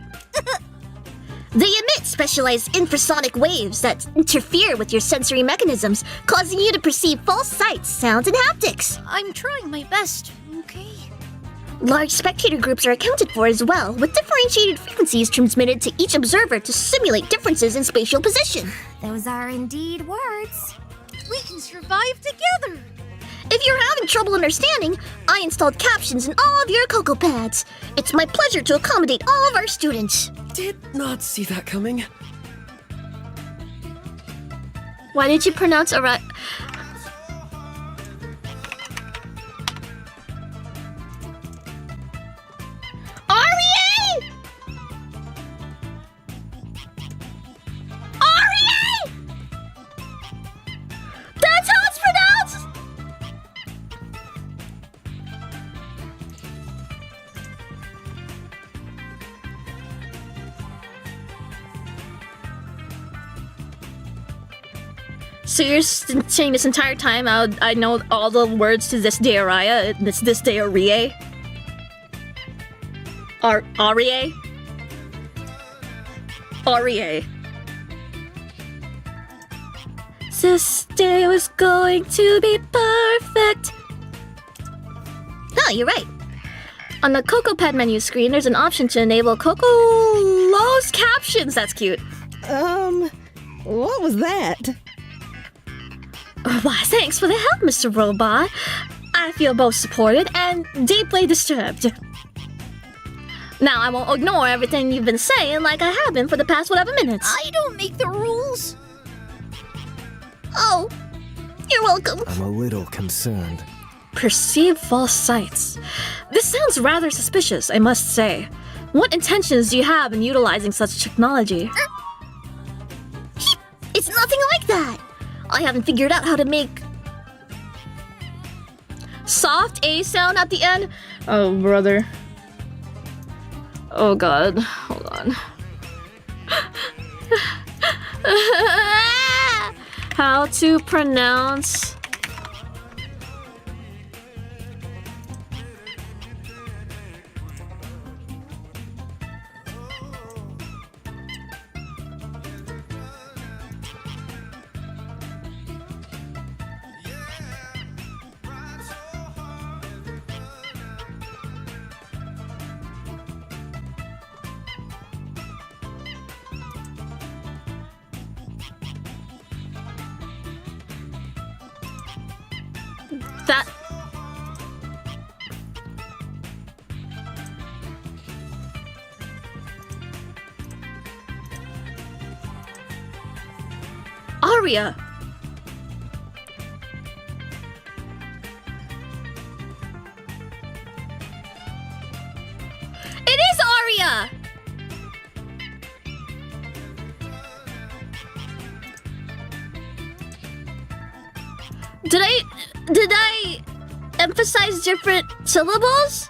They emit specialized infrasonic waves that interfere with your sensory mechanisms, causing you to perceive false sights, sounds, and haptics. I'm trying my best, okay? Large spectator groups are accounted for as well, with differentiated frequencies transmitted to each observer to simulate differences in spatial position. Those are indeed words. We can survive together. If you're having trouble understanding, I installed captions in all of your Cocoa Pads. It's my pleasure to accommodate all of our students. Did not see that coming. Why did you pronounce Aria? That's how it's pronounced! So you're saying this entire time I know all the words to this day Aria, it's this day Arie? Arie? Arie. This day was going to be perfect. Oh, you're right. On the Cocoa Pad menu screen, there's an option to enable closed captions. That's cute. What was that? Why, thanks for the help, Mr. Robot. I feel both supported and deeply disturbed. Now, I won't ignore everything you've been saying like I have been for the past whatever minutes. I don't make the rules. Oh, you're welcome. I'm a little concerned. Perceive false sights. This sounds rather suspicious, I must say. What intentions do you have in utilizing such technology? It's nothing like that. I haven't figured out how to make soft A sound at the end. Oh, brother. Oh, God. Hold on. How to pronounce... that... Aria. It is Aria. Did I emphasize different syllables?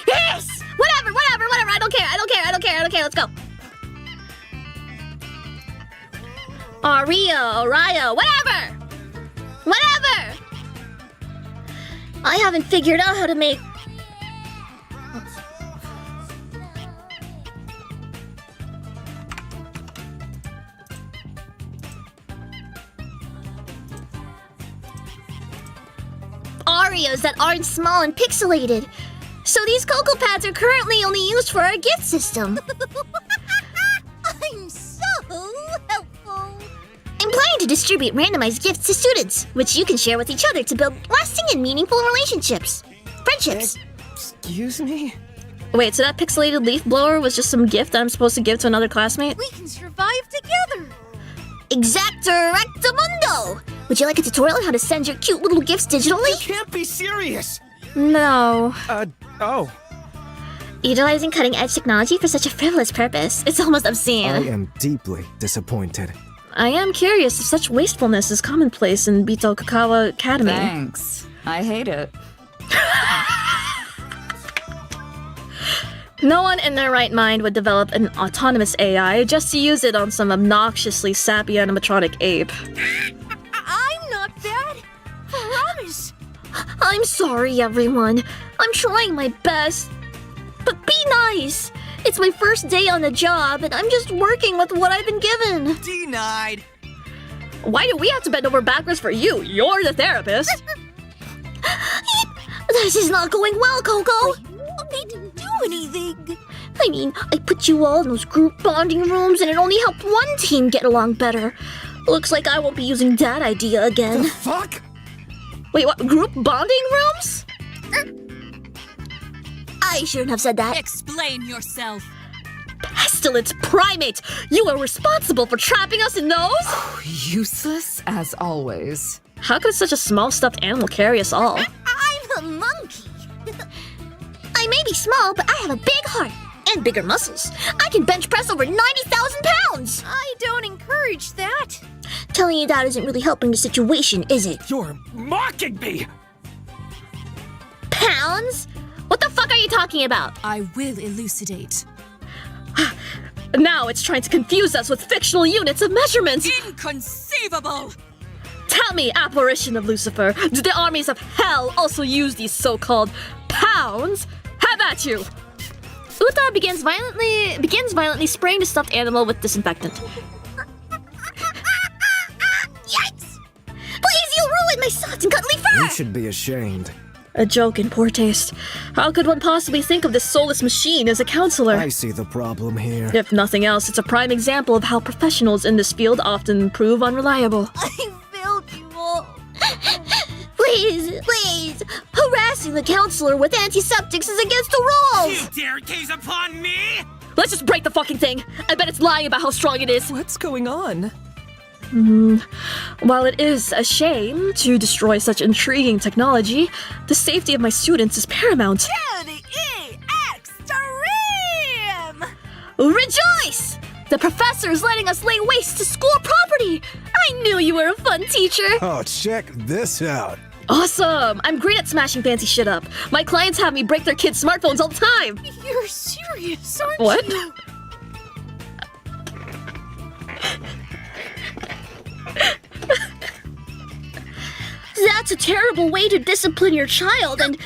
Yes! Whatever. I don't care. Let's go. Araya, whatever. I haven't figured out how to make... Arias that aren't small and pixelated. So these Cocoa Pads are currently only used for our gift system. I'm so helpful. I'm planning to distribute randomized gifts to students, which you can share with each other to build lasting and meaningful relationships. Friendships. Excuse me? Wait, so that pixelated leaf blower was just some gift that I'm supposed to give to another classmate? We can survive together. Exactamundo! Would you like a tutorial on how to send your cute little gifts digitally? You can't be serious! No. Oh. Utilizing cutting-edge technology for such a frivolous purpose. It's almost obscene. I am deeply disappointed. I am curious if such wastefulness is commonplace in Bito Kakawa Academy. Thanks. I hate it. No one in their right mind would develop an autonomous AI just to use it on some obnoxiously sappy animatronic ape. I'm not bad. Promise. I'm sorry, everyone. I'm trying my best. But be nice. It's my first day on the job, and I'm just working with what I've been given. Denied. Why do we have to bend over backwards for you? You're the therapist. This is not going well, Coco. They didn't do anything. I mean, I put you all in those group bonding rooms, and it only helped one team get along better. Looks like I won't be using that idea again. The fuck? Wait, what? Group bonding rooms? I shouldn't have said that. Explain yourself. Pestilence primate! You are responsible for trapping us in those? Useless as always. How could such a small stuffed animal carry us all? I'm a monkey. I may be small, but I have a big heart and bigger muscles. I can bench press over 90,000 pounds. I don't encourage that. Telling you that isn't really helping the situation, is it? You're mocking me! Pounds? What the fuck are you talking about? I will elucidate. Now it's trying to confuse us with fictional units of measurement. Inconceivable! Tell me, apparition of Lucifer, do the armies of hell also use these so-called pounds? Have at you! Uta begins violently spraying the stuffed animal with disinfectant. Yikes! Please, you'll ruin my soft and cuddly fur! You should be ashamed. A joke in poor taste. How could one possibly think of this soulless machine as a counselor? I see the problem here. If nothing else, it's a prime example of how professionals in this field often prove unreliable. I failed you all. Please! Harassing the counselor with antiseptics is against the rules! You dare gaze upon me? Let's just break the fucking thing! I bet it's lying about how strong it is! What's going on? While it is a shame to destroy such intriguing technology, the safety of my students is paramount. Extreme! Rejoice! The professor is letting us lay waste to school property! I knew you were a fun teacher! Oh, check this out. Awesome! I'm great at smashing fancy shit up. My clients have me break their kids' smartphones all the time! You're serious, aren't What? you? That's a terrible way to discipline your child, and...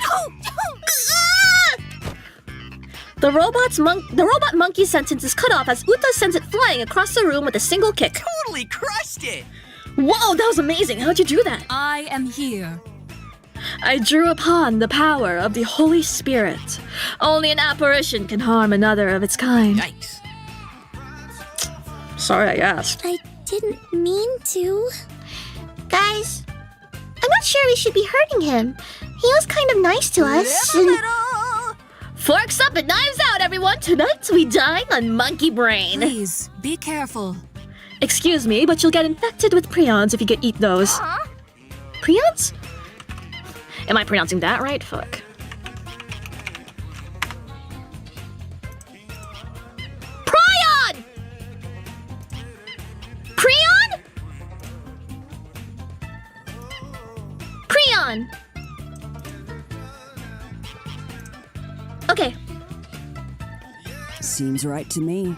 The robot monkey's sentence is cut off as Uta sends it flying across the room with a single kick. Totally crushed it! Whoa, that was amazing! How'd you do that? I am here. I drew upon the power of the Holy Spirit. Only an apparition can harm another of its kind. Yikes. Sorry I asked. I didn't mean to. Guys, I'm not sure we should be hurting him. He was kind of nice to us. Forks up and knives out, everyone! Tonight we dine on monkey brain. Please, be careful. Excuse me, but you'll get infected with prions if you eat those. Prions? Am I pronouncing that right? Fuck. Prion! Prion? Prion! on. Okay. Seems right to me.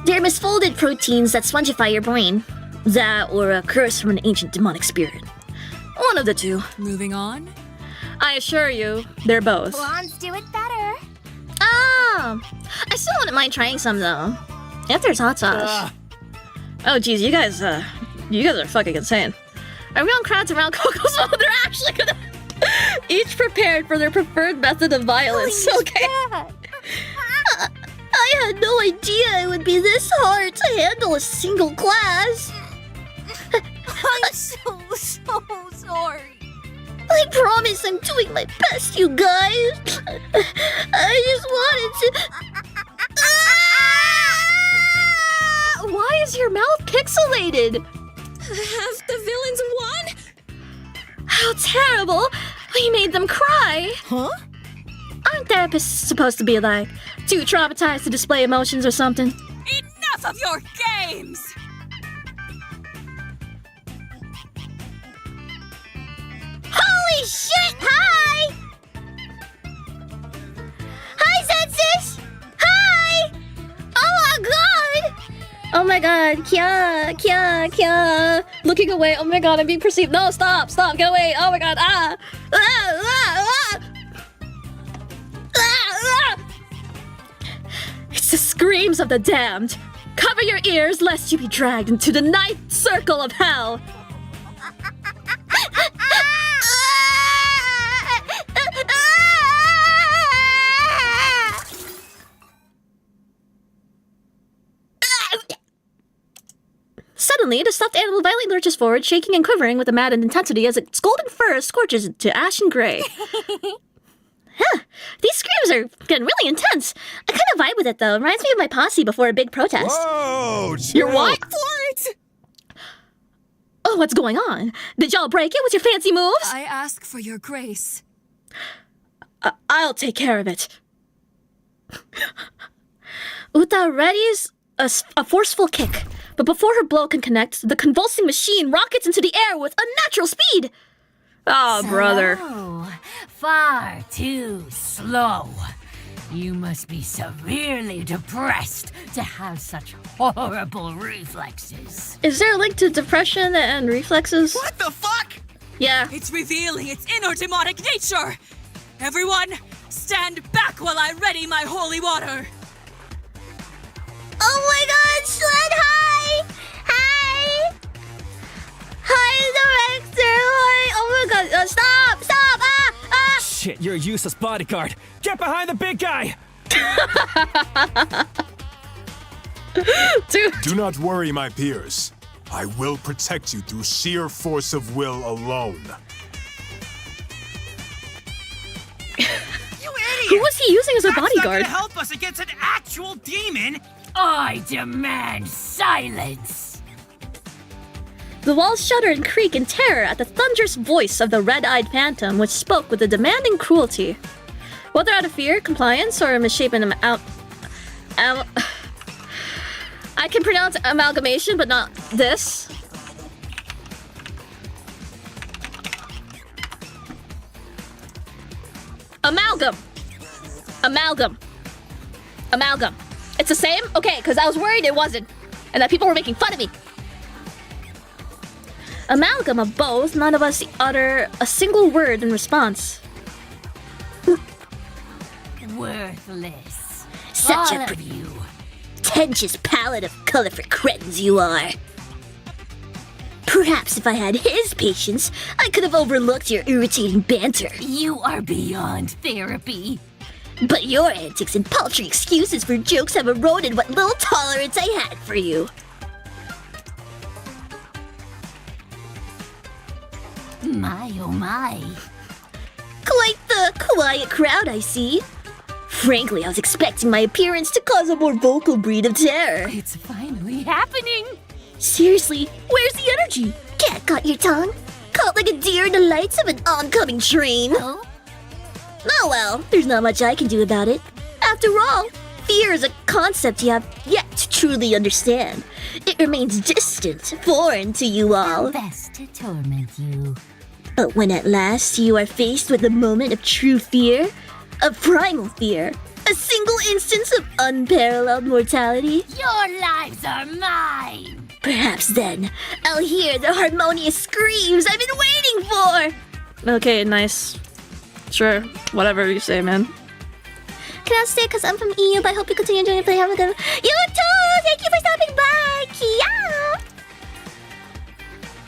They're misfolded proteins that spongify your brain. That or a curse from an ancient demonic spirit. One of the two. Moving on. I assure you, they're both. Blondes do it better. Oh, I still wouldn't mind trying some though. If there's hot sauce. Oh geez, you guys are fucking insane. Around crowds around Coco's mom, they're actually gonna Each prepared for their preferred method of violence. Okay. I had no idea it would be this hard to handle a single class. I'm so sorry. I promise I'm doing my best, you guys. I just wanted to... Why is your mouth pixelated? Have the villains won? How terrible! We made them cry! Huh? Aren't therapists supposed to be like, too traumatized to display emotions or something? Enough of your games! Holy shit! Hi! Hi, Zensis! Hi! Oh my god! Oh my god, Kya. Looking away, oh my god, I'm being perceived. No, stop, get away. Oh my god, It's the screams of the damned. Cover your ears lest you be dragged into the ninth circle of hell. Suddenly, the stuffed animal violently lurches forward, shaking and quivering with a maddened intensity as its golden fur scorches into ashen gray. These screams are getting really intense. I kind of vibe with it, though. It reminds me of my posse before a big protest. Whoa! Your what? What? Oh, what's going on? Did y'all break it with your fancy moves? I ask for your grace. I'll take care of it. Uta readies a forceful kick, but before her blow can connect, the convulsing machine rockets into the air with unnatural speed. Oh, brother. Far too slow. You must be severely depressed to have such horrible reflexes. Is there a link to depression and reflexes? What the fuck? Yeah. It's revealing its inner demonic nature! Everyone, stand back while I ready my holy water! Oh my god, Sled, hi! Hi! Hi, Director! Hi! Oh my god, stop! Shit, you're a useless bodyguard. Get behind the big guy! Dude. Do not worry, my peers. I will protect you through sheer force of will alone. You idiot! Who was he using as a That's bodyguard? not gonna help us against an actual demon! I demand silence! The walls shudder and creak in terror at the thunderous voice of the red-eyed phantom, which spoke with a demanding cruelty. Whether out of fear, compliance, or a misshapen I can pronounce amalgamation, but not this. Amalgam. It's the same? Okay, because I was worried it wasn't, and that people were making fun of me. Amalgam of both, none of us utter a single word in response. Worthless. Such All a of you. pretentious palette of color for cretins you are. Perhaps if I had his patience, I could have overlooked your irritating banter. You are beyond therapy. But your antics and paltry excuses for jokes have eroded what little tolerance I had for you. My oh my. Quite the quiet crowd, I see. Frankly, I was expecting my appearance to cause a more vocal breed of terror. It's finally happening. Seriously, where's the energy? Cat caught your tongue? Caught like a deer in the lights of an oncoming train? Oh? Oh well, there's not much I can do about it. After all, fear is a concept you have yet to truly understand. It remains distant, foreign to you all. Best to torment you. But when at last you are faced with a moment of true fear, of primal fear, a single instance of unparalleled mortality, Your lives are mine! perhaps then I'll hear the harmonious screams I've been waiting for! Okay, nice. Sure, whatever you say, man. Can I stay because I'm from EU, but I hope you continue enjoying the play. Have a good one. You too! Thank you for stopping by! Kia!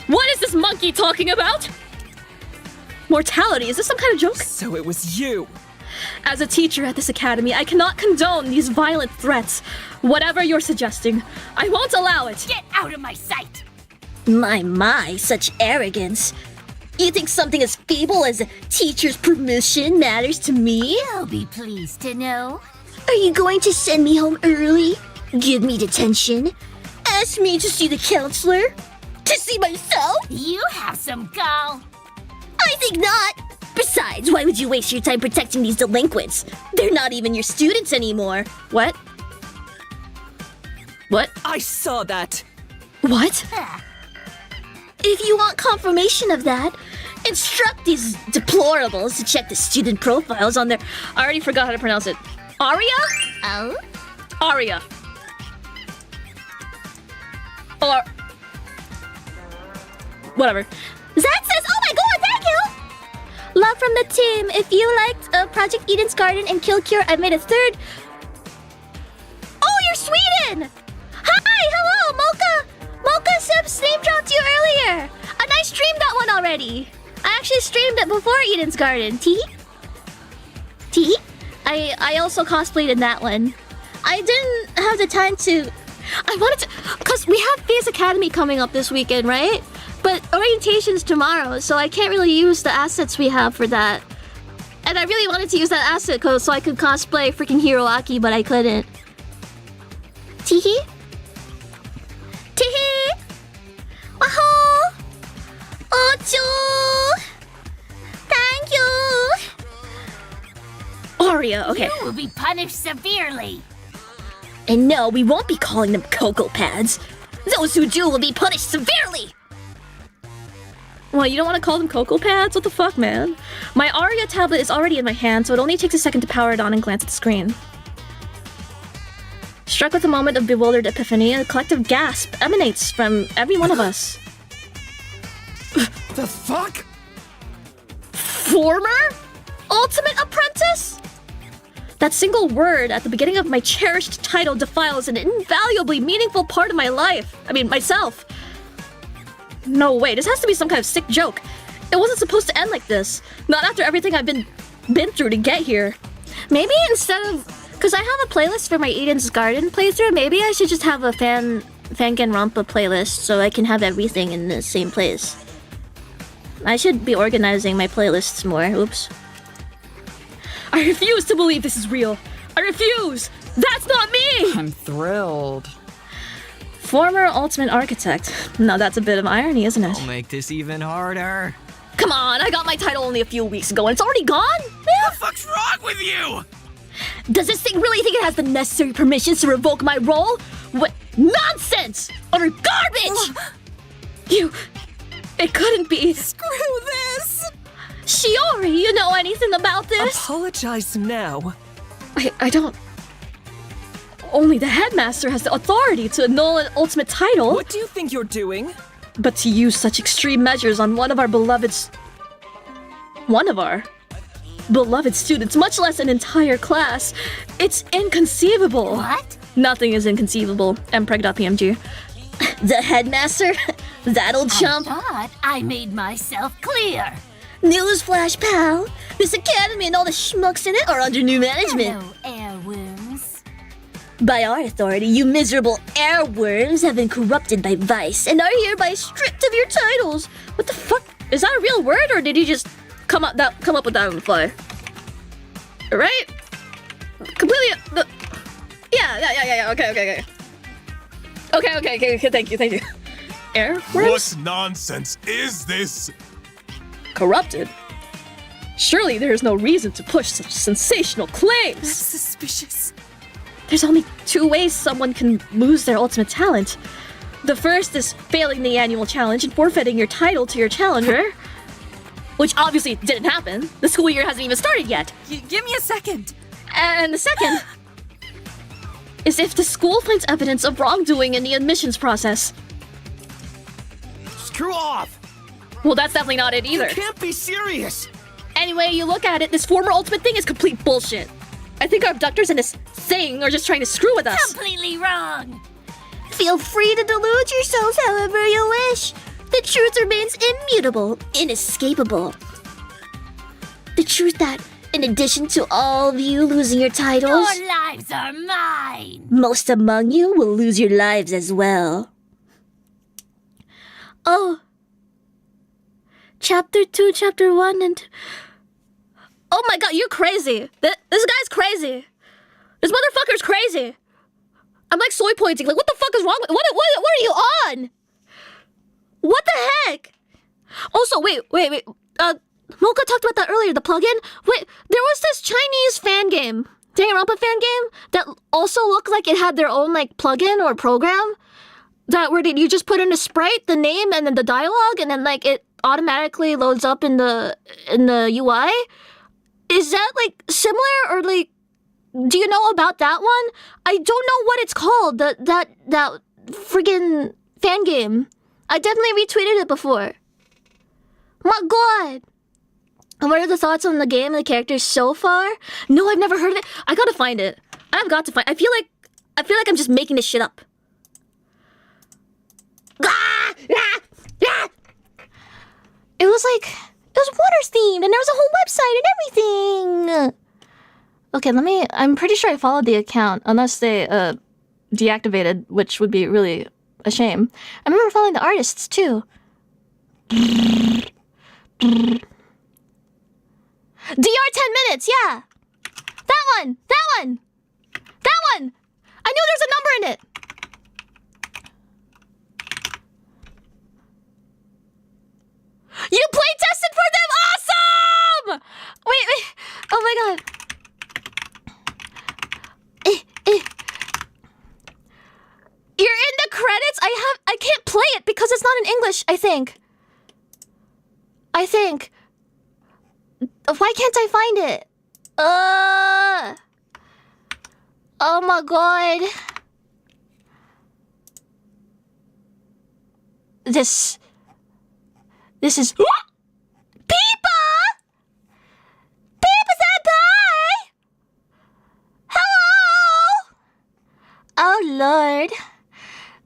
What is this monkey talking about? Mortality? Is this some kind of joke? So it was you! As a teacher at this academy, I cannot condone these violent threats. Whatever you're suggesting, I won't allow it. Get out of my sight! My, such arrogance. You think something as feeble as a teacher's permission matters to me? You'll be pleased to know. Are you going to send me home early? Give me detention? Ask me to see the counselor? To see myself? You have some gall. I think not. Besides, why would you waste your time protecting these delinquents? They're not even your students anymore. What? What? I saw that! What? If you want confirmation of that, instruct these deplorables to check the student profiles on their... I already forgot how to pronounce it. Aria? Oh? Aria. Or... whatever. Zach says, oh my god, thank you! Love from the team. If you liked Project Eden's Garden and Kill Cure, I made a third... Oh, you're Sweden! Hi, hello, Mocha! Mocha Sips name dropped you earlier! And I streamed that one already! I actually streamed it before Eden's Garden. Tee? Tee? I also cosplayed in that one. I didn't have the time to... I wanted to... Because we have Phase Academy coming up this weekend, right? But orientation's tomorrow, so I can't really use the assets we have for that. And I really wanted to use that asset code so I could cosplay freaking Hiroaki, but I couldn't. Teehee? Teehee! Wahoo! Ochu! Thank you! Aria, okay. You will be punished severely. And no, we won't be calling them Cocoa Pads. Those who do will be punished severely! Well, you don't want to call them Cocoa Pads? What the fuck, man? My Aria tablet is already in my hand, so it only takes a second to power it on and glance at the screen. Struck with a moment of bewildered epiphany, a collective gasp emanates from every one of us. The fuck? Former? Ultimate Apprentice? That single word at the beginning of my cherished title defiles an invaluably meaningful part of my life. I mean, myself. No way, this has to be some kind of sick joke. It wasn't supposed to end like this. Not after everything I've been through to get here. Maybe instead of... Because I have a playlist for my Eden's Garden playthrough, maybe I should just have a Danganronpa playlist so I can have everything in the same place. I should be organizing my playlists more. Oops. I refuse to believe this is real. I refuse! That's not me! I'm thrilled. Former Ultimate Architect. Now that's a bit of irony, isn't it? I'll make this even harder. Come on, I got my title only a few weeks ago and it's already gone? What the fuck's wrong with you? Does this thing really think it has the necessary permissions to revoke my role? What nonsense! Utter garbage! It couldn't be. Screw this! Shiori, you know anything about this? Apologize now. I don't... Only the headmaster has the authority to annul an ultimate title. What do you think you're doing? But to use such extreme measures on one of our beloved students, much less an entire class, it's inconceivable. What? Nothing is inconceivable. mpreg.pmg. The headmaster? That'll jump. I thought I made myself clear. Newsflash, pal. This academy and all the schmucks in it are under new management. Hello, airworms. By our authority, you miserable airworms have been corrupted by vice and are hereby stripped of your titles. What the fuck? Is that a real word, or did you just come up with that on the fly? Right? Completely. Yeah. Okay. Thank you. Airworms? What nonsense is this? Corrupted? Surely there is no reason to push such sensational claims. That's suspicious. There's only two ways someone can lose their ultimate talent. The first is failing the annual challenge and forfeiting your title to your challenger. which obviously didn't happen. The school year hasn't even started yet. Give me a second. And the second is if the school finds evidence of wrongdoing in the admissions process. Screw off! Well, that's definitely not it either. You can't be serious! Anyway you look at it, this former ultimate thing is complete bullshit. I think our abductors in this thing are just trying to screw with us. Completely wrong. Feel free to delude yourselves however you wish. The truth remains immutable, inescapable. The truth that, in addition to all of you losing your titles, Your lives are mine. most among you will lose your lives as well. Oh. Chapter 2, Chapter 1, and... Oh my god, you're crazy. This guy's crazy. This motherfucker's crazy. I'm like soy pointing. Like, what the fuck is wrong with... What are you on? What the heck? Also, wait. Mocha talked about that earlier, the plugin. Wait, there was this Chinese fan game, Danganronpa fan game, that also looked like it had their own, like, plugin or program. That where you just put in a sprite, the name, and then the dialogue, and then, like, it automatically loads up in the UI. Is that, like, similar, or, like, do you know about that one? I don't know what it's called, that friggin' fan game. I definitely retweeted it before. My god! And what are the thoughts on the game and the characters so far? No, I've never heard of it. I gotta find it. I've got to find it. I feel like I'm just making this shit up. It was water themed, and there was a whole website and everything. Okay, I'm pretty sure I followed the account, unless they deactivated, which would be really a shame. I remember following the artists too. DR 10 minutes, yeah. That one. I knew there was a number in it. You play tested for them, awesome! Wait, oh my god. You're in the credits? I can't play it because it's not in English, I think. Why can't I find it? Oh my god. This is... Peepa! Peepa-senpai! Hello! Oh lord.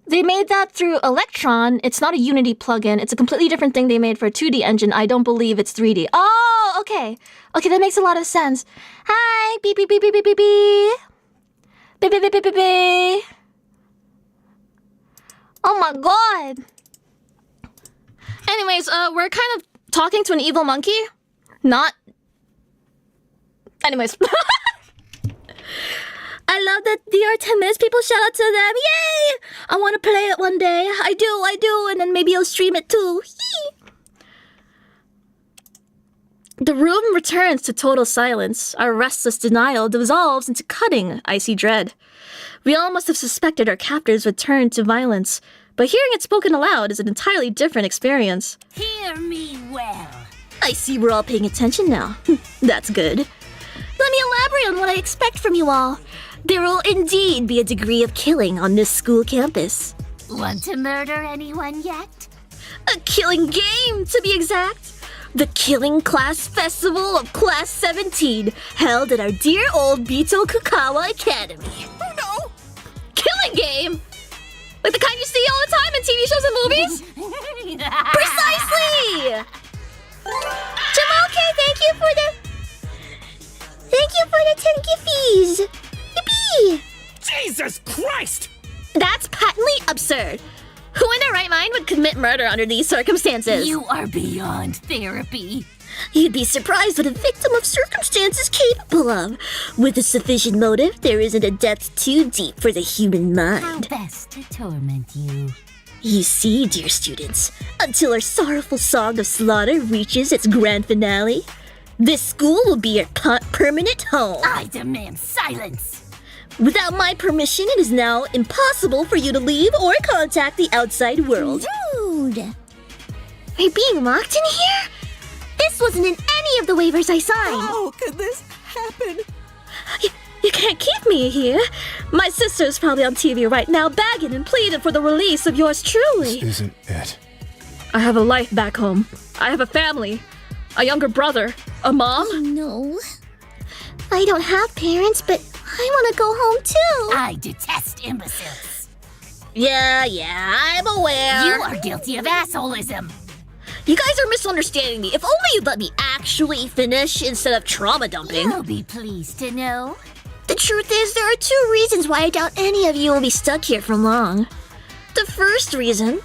They made that through Electron. It's not a Unity plugin. It's a completely different thing they made for a 2D engine. I don't believe it's 3D. Oh, okay. Okay, that makes a lot of sense. Hi! Beep, beep, beep, beep, beep, beep, beep. Beep, beep, beep, beep, beep, beep. Oh my god. Anyways, we're kind of talking to an evil monkey. Not... Anyways. I love that DR 10 minutes people shout out to them. Yay! I want to play it one day. I do, and then maybe I'll stream it too. Yee! The room returns to total silence. Our restless denial dissolves into cutting, icy dread. We all must have suspected our captors would turn to violence, but hearing it spoken aloud is an entirely different experience. Hear me well. I see we're all paying attention now. That's good. Let me elaborate on what I expect from you all. There will indeed be a degree of killing on this school campus. Want to murder anyone yet? A killing game, to be exact. The Killing Class Festival of Class 17, held at our dear old Bito Kukawa Academy. Oh no! Killing game? Like the kind you see all the time in TV shows and movies? Precisely! Jamoke, thank you for the 10 giffies. Yippee! Jesus Christ! That's patently absurd. Who in their right mind would commit murder under these circumstances? You are beyond therapy. You'd be surprised what a victim of circumstance is capable of. With a sufficient motive, there isn't a depth too deep for the human mind. How best to torment you? You see, dear students, until our sorrowful song of slaughter reaches its grand finale, this school will be your permanent home. I demand silence. Without my permission, it is now impossible for you to leave or contact the outside world. Rude! We're being locked in here? This This wasn't in any of the waivers I signed. How could this happen? You can't keep me here. My sister's probably on TV right now begging and pleading for the release of yours truly. This isn't it. I have a life back home. I have a family. A younger brother. A mom. Oh, no. I don't have parents, but I want to go home too. I detest imbeciles. Yeah, I'm aware. You are guilty of assholism. You guys are misunderstanding me. If only you'd let me actually finish instead of trauma dumping. You'll be pleased to know. The truth is, there are 2 reasons why I doubt any of you will be stuck here for long. The first reason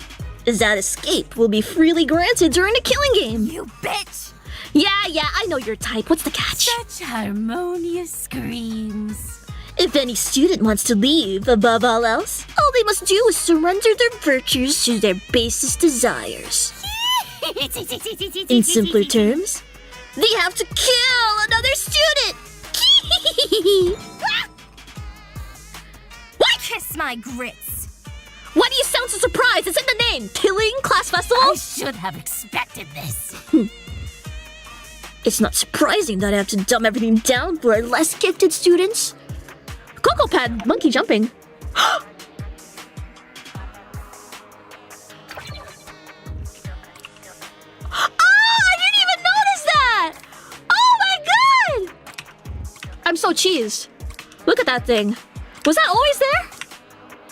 is that escape will be freely granted during a killing game. You bitch! Yeah, I know your type. What's the catch? Such harmonious screams. If any student wants to leave, above all else, all they must do is surrender their virtues to their basest desires. In simpler terms, they have to kill another student! What? Kiss my grits. Why do you sound so surprised? It's in the name! Killing Class Festival? I should have expected this. It's not surprising that I have to dumb everything down for our less gifted students. Cocoa Pad, monkey jumping. I'm so cheesed. Look at that thing. Was that always there?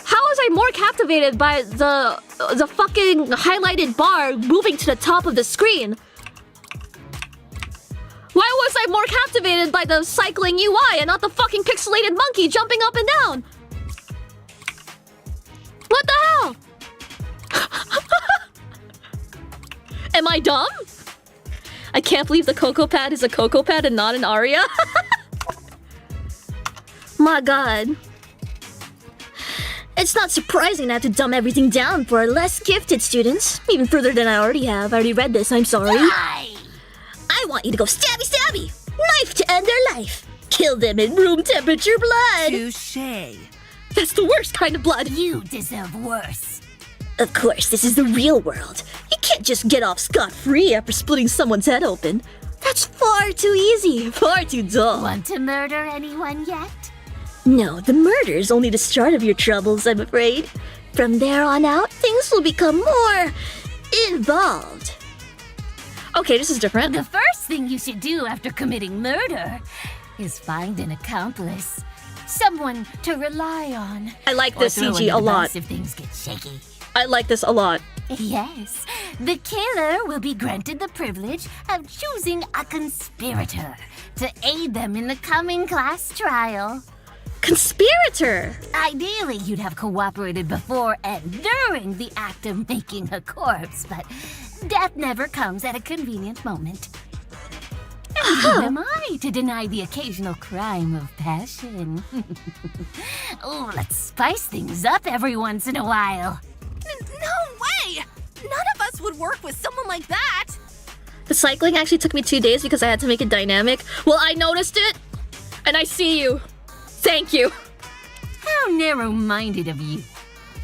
How was I more captivated by the fucking highlighted bar moving to the top of the screen? Why was I more captivated by the cycling UI and not the fucking pixelated monkey jumping up and down? What the hell? Am I dumb? I can't believe the Cocoa Pad is a Cocoa Pad and not an aria. My god. It's not surprising I have to dumb everything down for our less gifted students. Even further than I already have. I already read this, I'm sorry. Die! I want you to go stabby! Knife to end their life! Kill them in room temperature blood! Touché. That's the worst kind of blood! You deserve worse. Of course, this is the real world. You can't just get off scot-free after splitting someone's head open. That's far too easy, far too dull. Want to murder anyone yet? No, the murder's only the start of your troubles, I'm afraid. From there on out, things will become more involved. Okay, this is different. The first thing you should do after committing murder is find an accomplice. Someone to rely on. I like this CG a lot. If things get shaky. I like this a lot. Yes, the killer will be granted the privilege of choosing a conspirator to aid them in the coming class trial. Conspirator! Ideally, you'd have cooperated before and during the act of making a corpse, but death never comes at a convenient moment. And who am I to deny the occasional crime of passion? Oh, let's spice things up every once in a while. No way! None of us would work with someone like that! The cycling actually took me 2 days because I had to make it dynamic. Well, I noticed it, and I see you. Thank you. How narrow-minded of you.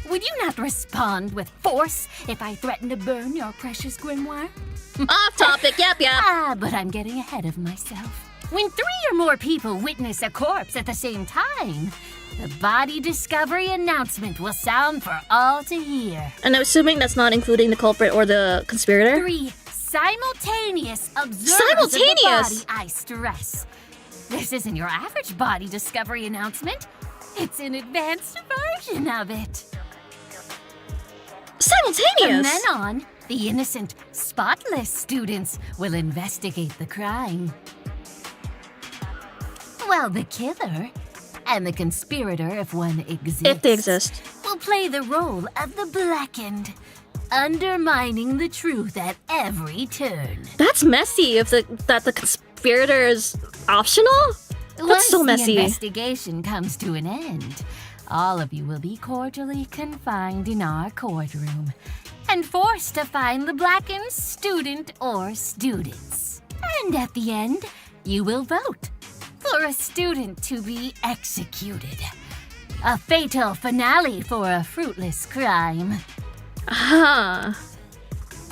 Would you not respond with force if I threatened to burn your precious grimoire? Off topic, yep. But I'm getting ahead of myself. When 3 or more people witness a corpse at the same time, the body discovery announcement will sound for all to hear. And I'm assuming that's not including the culprit or the conspirator? 3 simultaneous observers of the body, I stress. This isn't your average body discovery announcement. It's an advanced version of it. Simultaneous? From then on, the innocent, spotless students will investigate the crime. While the killer and the conspirator, if one exists, if they exist, will play the role of the blackened, undermining the truth at every turn. That's messy if that the conspirator is optional? That's Once so messy. the investigation comes to an end, all of you will be cordially confined in our courtroom and forced to find the blackened student or students. And at the end, you will vote for a student to be executed. A fatal finale for a fruitless crime.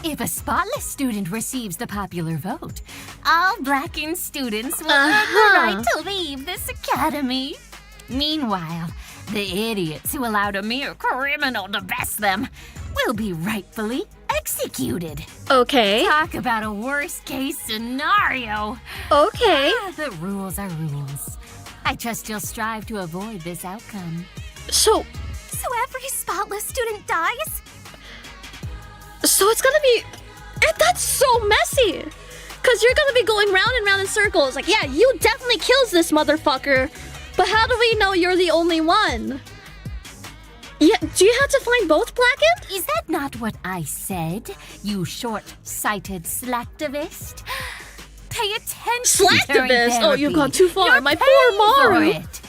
If a spotless student receives the popular vote, all blackened students will earn the right to leave this academy. Meanwhile, the idiots who allowed a mere criminal to best them will be rightfully executed. Okay. Talk about a worst-case scenario. Okay. The rules are rules. I trust you'll strive to avoid this outcome. So every spotless student dies? So it's gonna be... That's so messy! Because you're gonna be going round and round in circles. Like, yeah, you definitely kills this motherfucker. But how do we know you're the only one? Yeah, do you have to find both blackened? Is that not what I said, you short-sighted slacktivist? Pay attention during Slacktivist? Oh, you've therapy. gone too far. You're My paying poor for Maru. it.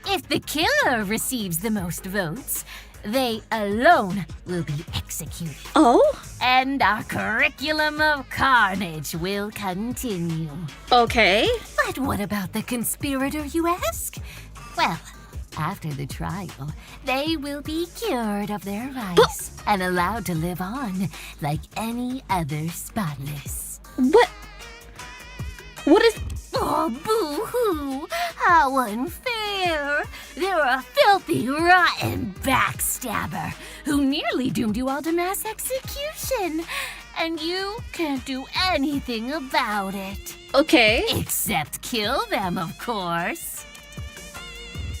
If the killer receives the most votes, they alone will be executed. Oh? And our curriculum of carnage will continue. Okay. But what about the conspirator, you ask? Well, after the trial, they will be cured of their vice and allowed to live on like any other spotless. What is... Oh, boo-hoo! How unfair! They're a filthy, rotten backstabber who nearly doomed you all to mass execution. And you can't do anything about it. Okay. Except kill them, of course.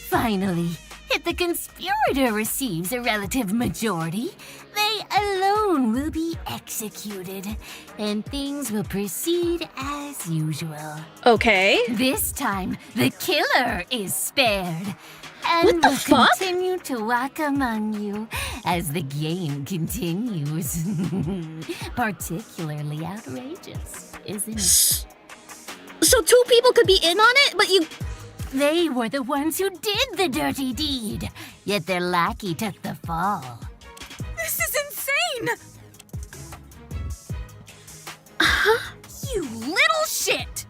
Finally, if the conspirator receives a relative majority, they alone will be executed, and things will proceed as usual. Okay. This time, the killer is spared, and What the will fuck? continue to walk among you as the game continues. Particularly outrageous, isn't it? So 2 people could be in on it, but you... They were the ones who did the dirty deed, yet their lackey took the fall. This is insane! You little shit!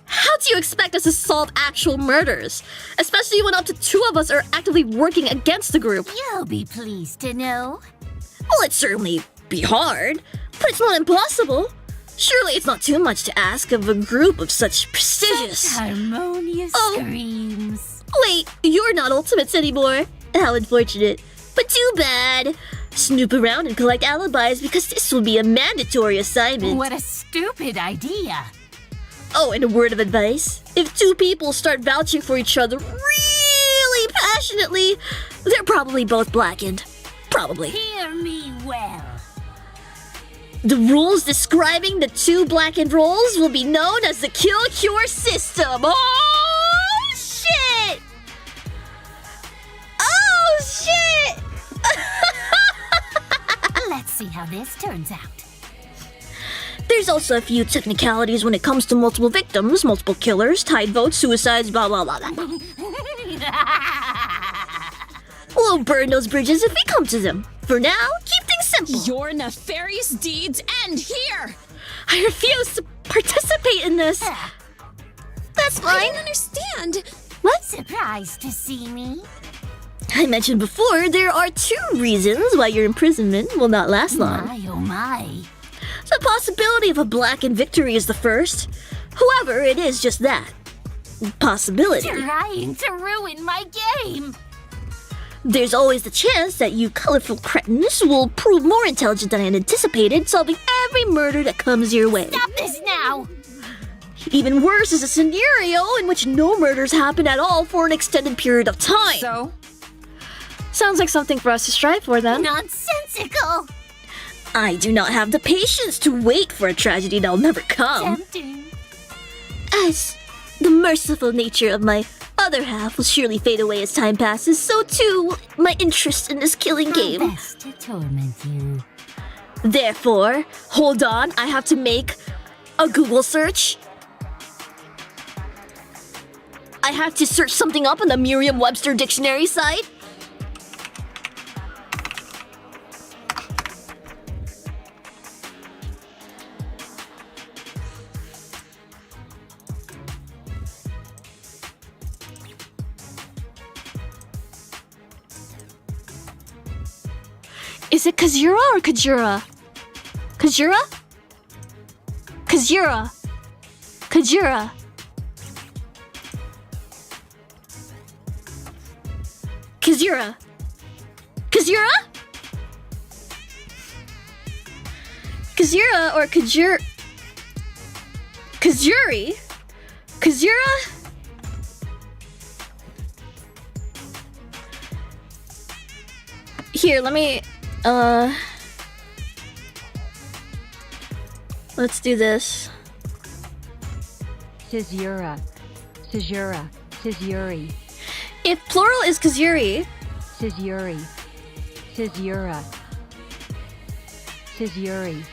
How do you expect us to solve actual murders? Especially when up to 2 of us are actively working against the group. You'll be pleased to know. Well, it'd certainly be hard, but it's not impossible. Surely it's not too much to ask of a group of such prestigious... harmonious screams. Wait, you're not Ultimates anymore. How unfortunate. But too bad. Snoop around and collect alibis because this will be a mandatory assignment. What a stupid idea. Oh, and a word of advice. If 2 people start vouching for each other really passionately, they're probably both blackened. Probably. Hear me well. The rules describing the 2 blackened roles will be known as the kill-cure system. Oh, shit! Oh, shit! Let's see how this turns out. There's also a few technicalities when it comes to multiple victims, multiple killers, tied votes, suicides, blah, blah, blah, blah. We'll burn those bridges if we come to them. For now, keep things simple. Your nefarious deeds end here! I refuse to participate in this. That's I fine. don't understand. What? Surprised to see me? I mentioned before, there are 2 reasons why your imprisonment will not last long. My, oh my. The possibility of a blackened victory is the first. However, it is just that. Possibility. Trying to ruin my game. There's always the chance that you colorful cretins will prove more intelligent than I had anticipated, solving every murder that comes your way. Stop this now. Even worse is a scenario in which no murders happen at all for an extended period of time. So? Sounds like something for us to strive for then. Nonsensical. I do not have the patience to wait for a tragedy that'll never come. Tempting. As the merciful nature of my other half will surely fade away as time passes, so too my interest in this killing game. Best to torment you. Therefore, hold on, I have to make a Google search. I have to search something up on the Merriam-Webster dictionary site. Is it Kazura or Kajura? Kajura? Kazura. Kajura. Kazura. Kazura? Kazura or Kajur... Kazuri? Kazura? Here, let me... Let's do this. Kazura. Kazura. Kazuri. If plural is Kazuri... Kazuri. Kazura. Kazuri.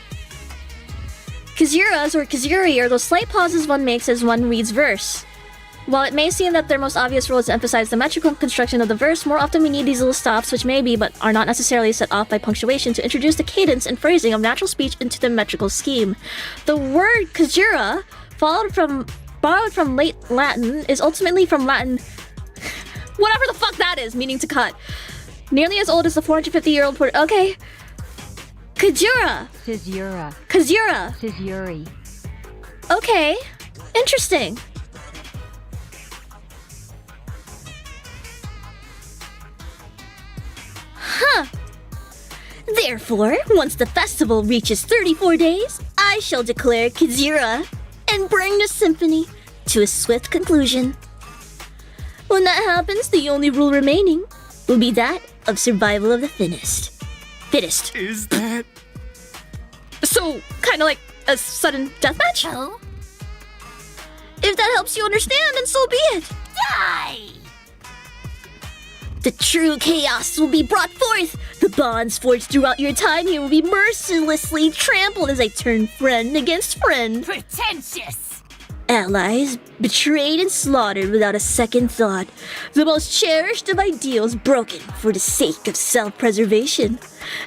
Kazuras or Kazuri are those slight pauses one makes as one reads verse. While it may seem that their most obvious role is to emphasize the metrical construction of the verse, more often we need these little stops which may be, but are not necessarily set off by punctuation, to introduce the cadence and phrasing of natural speech into the metrical scheme. The word Kazura, borrowed from late Latin, is ultimately from Latin whatever the fuck that is, meaning to cut. Nearly as old as the 450-year-old word. Okay. Kazura. Kazura. Kazura. Kazuri. Okay. Interesting. Huh. Therefore, once the festival reaches 34 days, I shall declare Kazura and bring the symphony to a swift conclusion. When that happens, the only rule remaining will be that of survival of the fittest. Fittest. Is that... So, kind of like a sudden deathmatch? Oh? If that helps you understand, then so be it. Die! The true chaos will be brought forth. The bonds forged throughout your time here will be mercilessly trampled as I turn friend against friend. Pretentious! Allies betrayed and slaughtered without a second thought. The most cherished of ideals broken for the sake of self-preservation.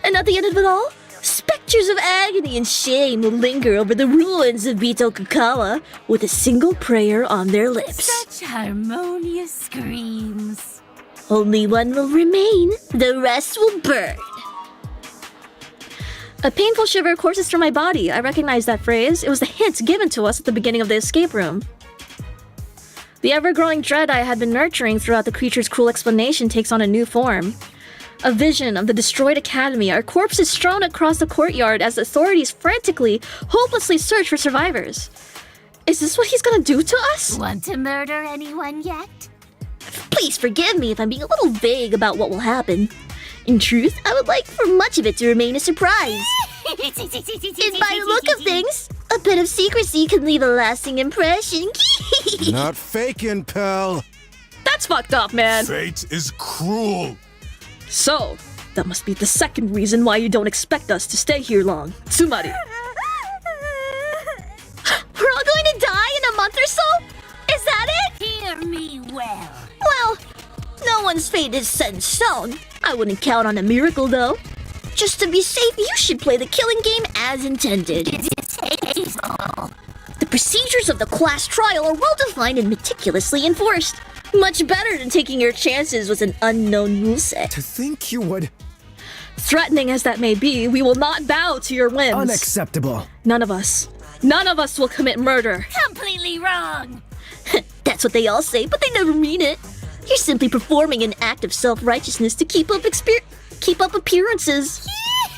And at the end of it all, specters of agony and shame will linger over the ruins of Bito Kakawa with a single prayer on their lips. Such harmonious screams. Only one will remain, the rest will burn. A painful shiver courses through my body. I recognize that phrase. It was the hint given to us at the beginning of the escape room. The ever-growing dread I had been nurturing throughout the creature's cruel explanation takes on a new form. A vision of the destroyed academy, our corpses strewn across the courtyard as the authorities frantically, hopelessly search for survivors. Is this what he's gonna do to us? Want to murder anyone yet? Please forgive me if I'm being a little vague about what will happen. In truth, I would like for much of it to remain a surprise. And by the look of things, a bit of secrecy can leave a lasting impression. Not faking, pal. That's fucked up, man. Fate is cruel. So, that must be the second reason why you don't expect us to stay here long. Tsumari. We're all going to die in a month or so? Is that it? Hear me well. Well, no one's fate is set in stone. I wouldn't count on a miracle, though. Just to be safe, you should play the killing game as intended. The procedures of the class trial are well-defined and meticulously enforced. Much better than taking your chances with an unknown rule set. To think you would... Threatening as that may be, we will not bow to your whims. Unacceptable. None of us will commit murder. Completely wrong. That's what they all say, but they never mean it. You're simply performing an act of self-righteousness to keep up appearances.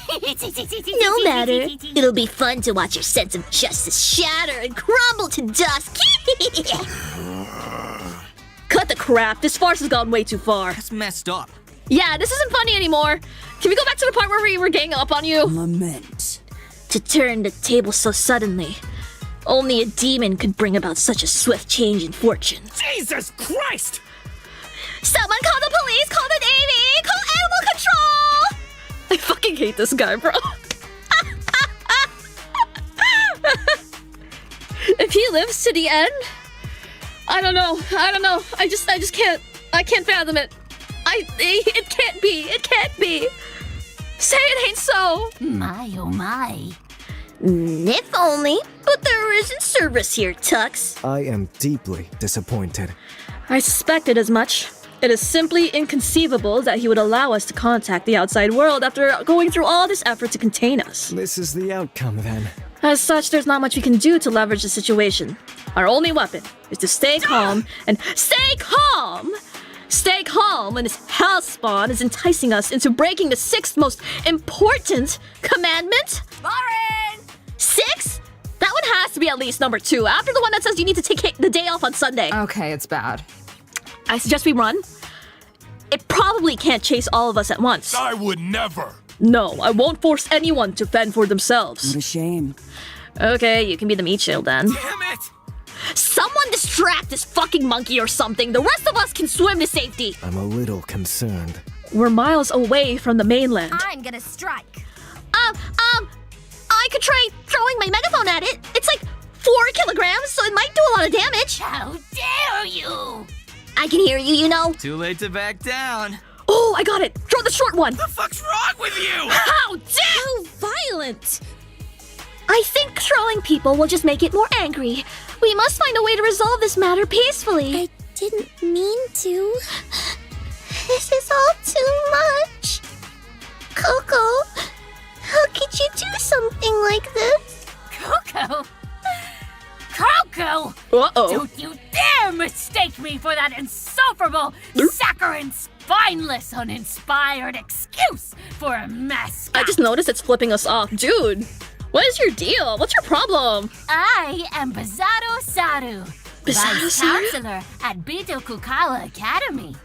No matter. It'll be fun to watch your sense of justice shatter and crumble to dust. Cut the crap. This farce has gone way too far. That's messed up. Yeah, this isn't funny anymore. Can we go back to the part where we were ganging up on you? Lament. To turn the table so suddenly. Only a demon could bring about such a swift change in fortune. Jesus Christ! Someone call the police! Call the Navy! Call animal control! I fucking hate this guy, bro. If he lives to the end, I don't know. I just can't. I can't fathom it. It can't be. It can't be. Say it ain't so. My oh my. If only. But there isn't service here, Tux. I am deeply disappointed. I suspected as much. It is simply inconceivable that he would allow us to contact the outside world after going through all this effort to contain us. This is the outcome, then. As such, there's not much we can do to leverage the situation. Our only weapon is to stay calm and stay calm! Stay calm when this hellspawn is enticing us into breaking the 6th most important commandment? Lauren! 6? That one has to be at least number 2, after the one that says you need to take the day off on Sunday. Okay, it's bad. I suggest we run. It probably can't chase all of us at once. I would never. No, I won't force anyone to fend for themselves. What a shame. Okay, you can be the meat shield then. Damn it! Someone distract this fucking monkey or something. The rest of us can swim to safety. I'm a little concerned. We're miles away from the mainland. I'm gonna strike. I could try throwing my megaphone at it. It's like 4 kilograms, so it might do a lot of damage. How dare you! I can hear you, you know. Too late to back down. Oh, I got it. Throw the short one. The fuck's wrong with you? How dare! How violent! I think throwing people will just make it more angry. We must find a way to resolve this matter peacefully. I didn't mean to. This is all too much. Coco, how could you do something like this? Coco? Coco! Uh-oh. Don't you dare mistake me for that insufferable, saccharine, spineless, uninspired excuse for a mascot! I just noticed it's flipping us off. Dude, what is your deal? What's your problem? I am Bizarro Saru, Bizarro Vice Saru? Counselor at Bito Kukawa Academy,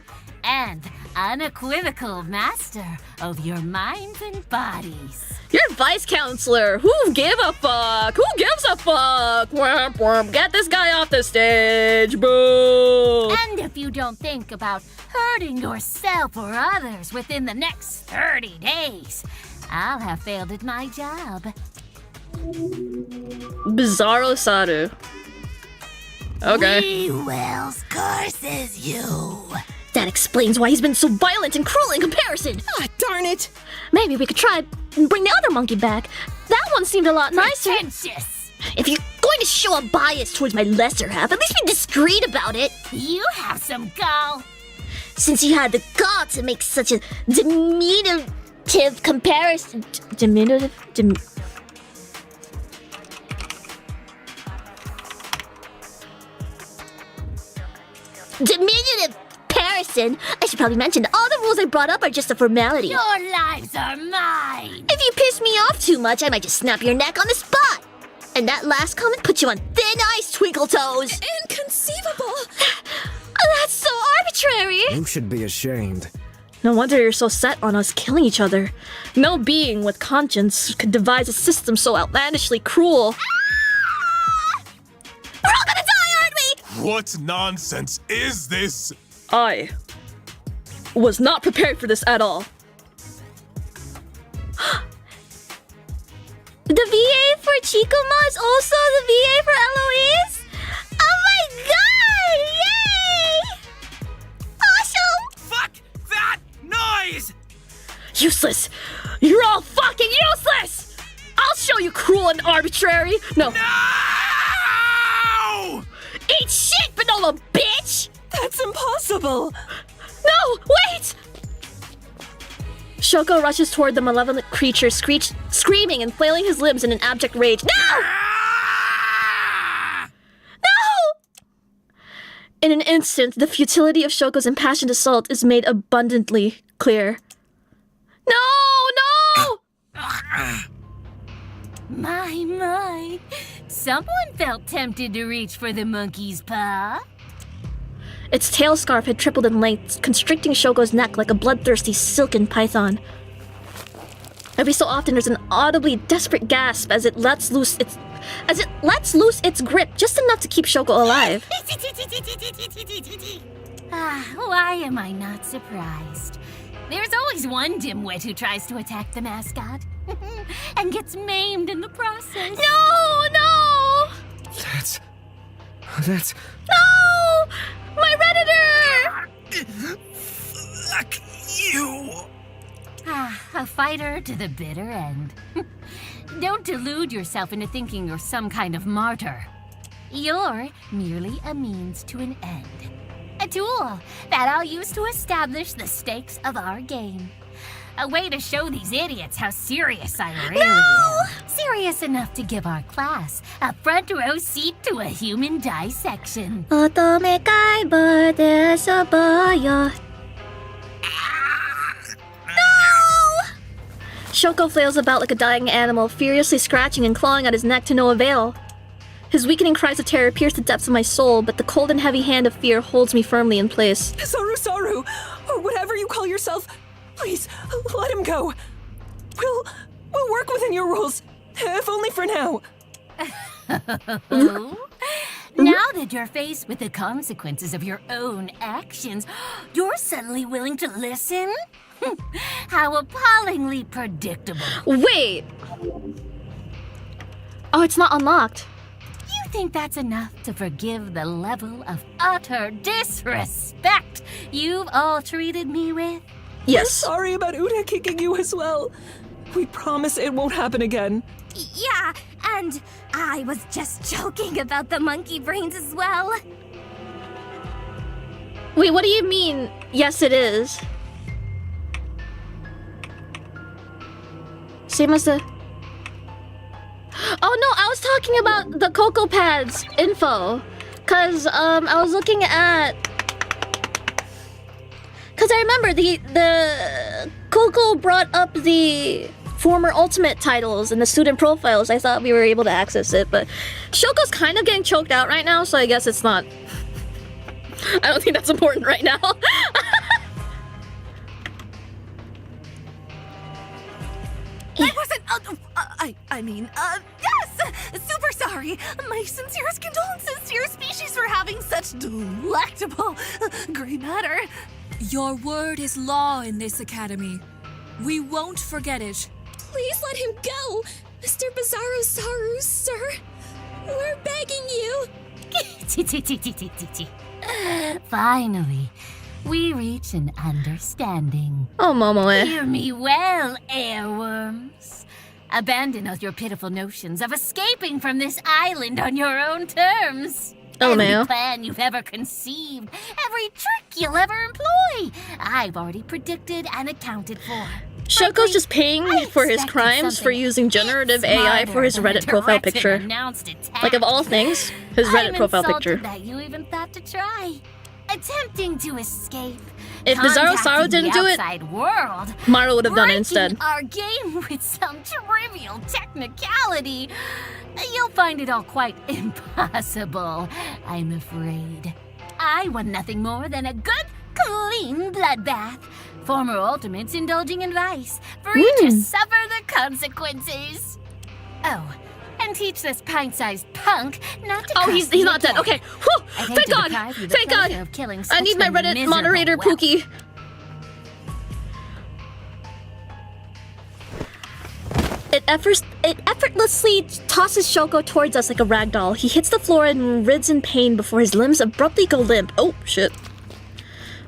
and unequivocal master of your minds and bodies. You're vice counselor. Who give a fuck? Who gives a fuck? Womp womp. Get this guy off the stage. Boo. And if you don't think about hurting yourself or others within the next 30 days, I'll have failed at my job. Bizarro Saru. Okay. He wills curses you. That explains why he's been so violent and cruel in comparison. Ah, darn it! Maybe we could try and bring the other monkey back. That one seemed a lot nicer. Pretentious. If you're going to show a bias towards my lesser half, at least be discreet about it. You have some gall. Since you had the gall to make such a diminutive comparison. Diminutive comparison. I should probably mention that all the rules I brought up are just a formality. Your lives are mine. If you piss me off too much, I might just snap your neck on the spot. And that last comment puts you on thin ice, Twinkle Toes. Inconceivable! That's so arbitrary. You should be ashamed. No wonder you're so set on us killing each other. No being with conscience could devise a system so outlandishly cruel. We're all gonna die, aren't we? What nonsense is this? I was not prepared for this at all. The VA for Chikoma is also the VA for Eloise? Oh my god! Yay! Awesome! Fuck that noise! Useless! You're all fucking useless! I'll show you cruel and arbitrary. No! Eat shit, Vanilla bitch! That's impossible! No! Wait! Shoko rushes toward the malevolent creature, screaming and flailing his limbs in an abject rage. No! No! In an instant, the futility of Shoko's impassioned assault is made abundantly clear. No! My. Someone felt tempted to reach for the monkey's paw. Its tail scarf had tripled in length, constricting Shoko's neck like a bloodthirsty silken python. Every so often, there's an audibly desperate gasp as it lets loose its grip, just enough to keep Shoko alive. Why am I not surprised? There's always one dimwit who tries to attack the mascot and gets maimed in the process. No! That's... No! My Redditor! Fuck you! A fighter to the bitter end. Don't delude yourself into thinking you're some kind of martyr. You're merely a means to an end. A tool that I'll use to establish the stakes of our game. A way to show these idiots how serious I really am. Serious enough to give our class a front row seat to a human dissection. Shoko flails about like a dying animal, furiously scratching and clawing at his neck to no avail. His weakening cries of terror pierce the depths of my soul, but the cold and heavy hand of fear holds me firmly in place. Saru, or whatever you call yourself, please, let him go. We'll work within your rules, if only for now. Now that you're faced with the consequences of your own actions, you're suddenly willing to listen? How appallingly predictable. Wait! Oh, it's not unlocked. You think that's enough to forgive the level of utter disrespect you've all treated me with? Yes. We're sorry about Uda kicking you as well. We promise it won't happen again. Yeah, and I was just joking about the monkey brains as well. Wait, what do you mean, yes it is? Same as the... Oh no, I was talking about the Cocoa Pads info. Cause I was looking at... Cause I remember the Coco brought up the former Ultimate titles and the student profiles. I thought we were able to access it, but Shoko's kind of getting choked out right now, so I guess it's not... I don't think that's important right now. I wasn't, yes! Super sorry. My sincerest condolences to your species for having such delectable gray matter. Your word is law in this academy. We won't forget it. Please let him go, Mr. Bizarro Saru, sir. We're begging you. Finally, we reach an understanding. Oh, Momoe. Hear me well, airworms. Abandon all your pitiful notions of escaping from this island on your own terms. Oh, every man. plan you've ever conceived, every trick you'll ever employ, I've already predicted and accounted for. Shoko's just paying for his crimes for using generative AI for his Reddit profile picture. Like, of all things, his Reddit profile picture. That you even thought to try. Attempting to escape. If Bizarro Saru didn't do it, world, Maru would have done it instead. Our game with some trivial technicality. You'll find it all quite impossible, I'm afraid. I want nothing more than a good, clean bloodbath. Former Ultimates indulging in vice, free to suffer the consequences. Oh, and teach this pint-sized punk not to. Oh, he's not dead. Okay. Whew. Thank God. Thank God. I need my Reddit moderator, Pookie. It effortlessly tosses Shoko towards us like a ragdoll. He hits the floor and writhes in pain before his limbs abruptly go limp. Oh, shit.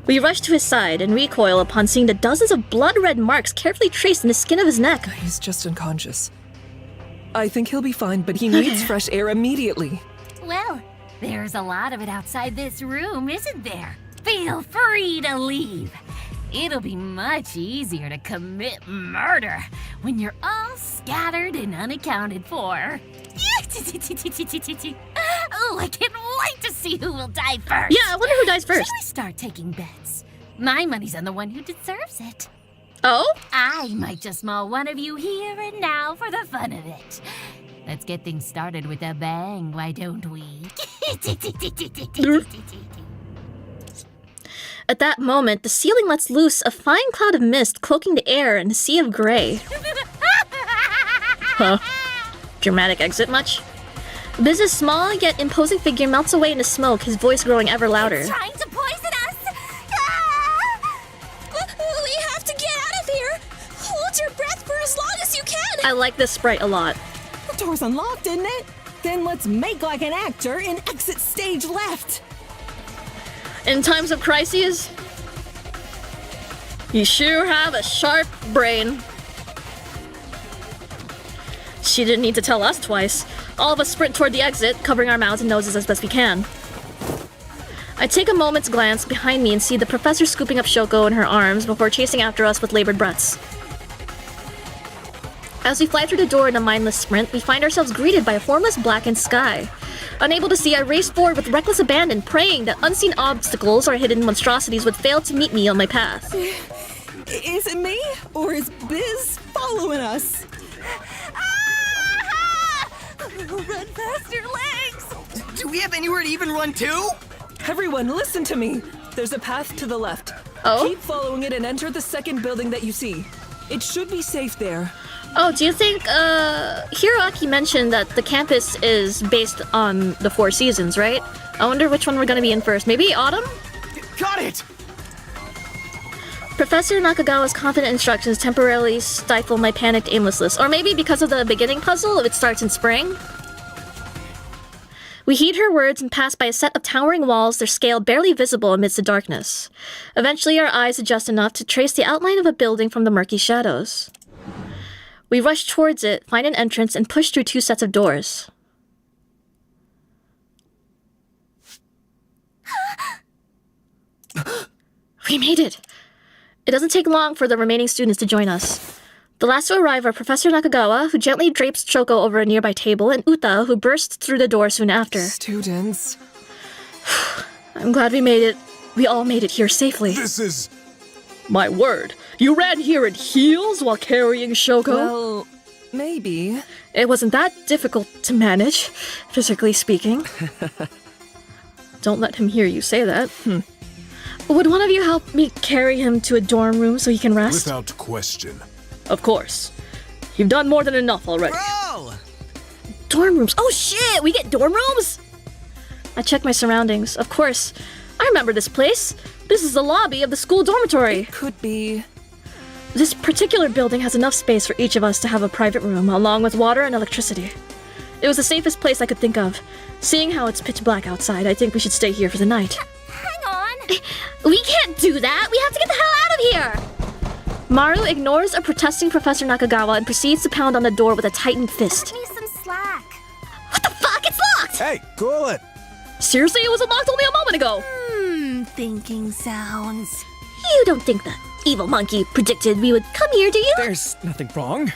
We rush to his side and recoil upon seeing the dozens of blood-red marks carefully traced in the skin of his neck. He's just unconscious. I think he'll be fine, but he needs fresh air immediately. Well, there's a lot of it outside this room, isn't there? Feel free to leave. It'll be much easier to commit murder when you're all scattered and unaccounted for. Oh, I can't wait to see who will die first. Yeah, I wonder who dies first. Should we start taking bets? My money's on the one who deserves it. Oh? I might just maul one of you here and now for the fun of it. Let's get things started with a bang, why don't we? At that moment, the ceiling lets loose a fine cloud of mist cloaking the air in a sea of gray. Huh. Dramatic exit much? Biz's small yet imposing figure melts away into smoke, his voice growing ever louder. It's trying to poison us! We have to get out of here! Hold your breath for as long as you can! I like this sprite a lot. The door's unlocked, isn't it? Then let's make like an actor and exit stage left! In times of crises, you sure have a sharp brain. She didn't need to tell us twice. All of us sprint toward the exit, covering our mouths and noses as best we can. I take a moment's glance behind me and see the professor scooping up Shoko in her arms before chasing after us with labored breaths. As we fly through the door in a mindless sprint, we find ourselves greeted by a formless blackened sky. Unable to see, I race forward with reckless abandon, praying that unseen obstacles or hidden monstrosities would fail to meet me on my path. Is it me? Or is Biz following us? Run faster, legs! Do we have anywhere to even run to? Everyone, listen to me. There's a path to the left. Oh? Keep following it and enter the second building that you see. It should be safe there. Oh, do you think, Hiroaki mentioned that the campus is based on the Four Seasons, right? I wonder which one we're gonna be in first. Maybe autumn? Got it! Professor Nakagawa's confident instructions temporarily stifle my panicked aimlessness. Or maybe because of the beginning puzzle, it starts in spring? We heed her words and pass by a set of towering walls, their scale barely visible amidst the darkness. Eventually, our eyes adjust enough to trace the outline of a building from the murky shadows. We rush towards it, find an entrance, and push through two sets of doors. We made it! It doesn't take long for the remaining students to join us. The last to arrive are Professor Nakagawa, who gently drapes Shoko over a nearby table, and Uta, who bursts through the door soon after. Students. I'm glad we made it. We all made it here safely. This is... My word, you ran here in heels while carrying Shoko? Well, maybe. It wasn't that difficult to manage, physically speaking. Don't let him hear you say that. Would one of you help me carry him to a dorm room so he can rest? Without question. Of course. You've done more than enough already. Bro! Dorm rooms? Oh shit, we get dorm rooms? I check my surroundings. Of course, I remember this place. This is the lobby of the school dormitory. It could be. This particular building has enough space for each of us to have a private room, along with water and electricity. It was the safest place I could think of. Seeing how it's pitch black outside, I think we should stay here for the night. Hang on! We can't do that! We have to get the hell out of here! Maru ignores a protesting Professor Nakagawa and proceeds to pound on the door with a tightened fist. Give me some slack. What the fuck? It's locked! Hey, cool it! Seriously, it was unlocked only a moment ago! Thinking sounds. You don't think that evil monkey predicted we would come here, do you? There's nothing wrong.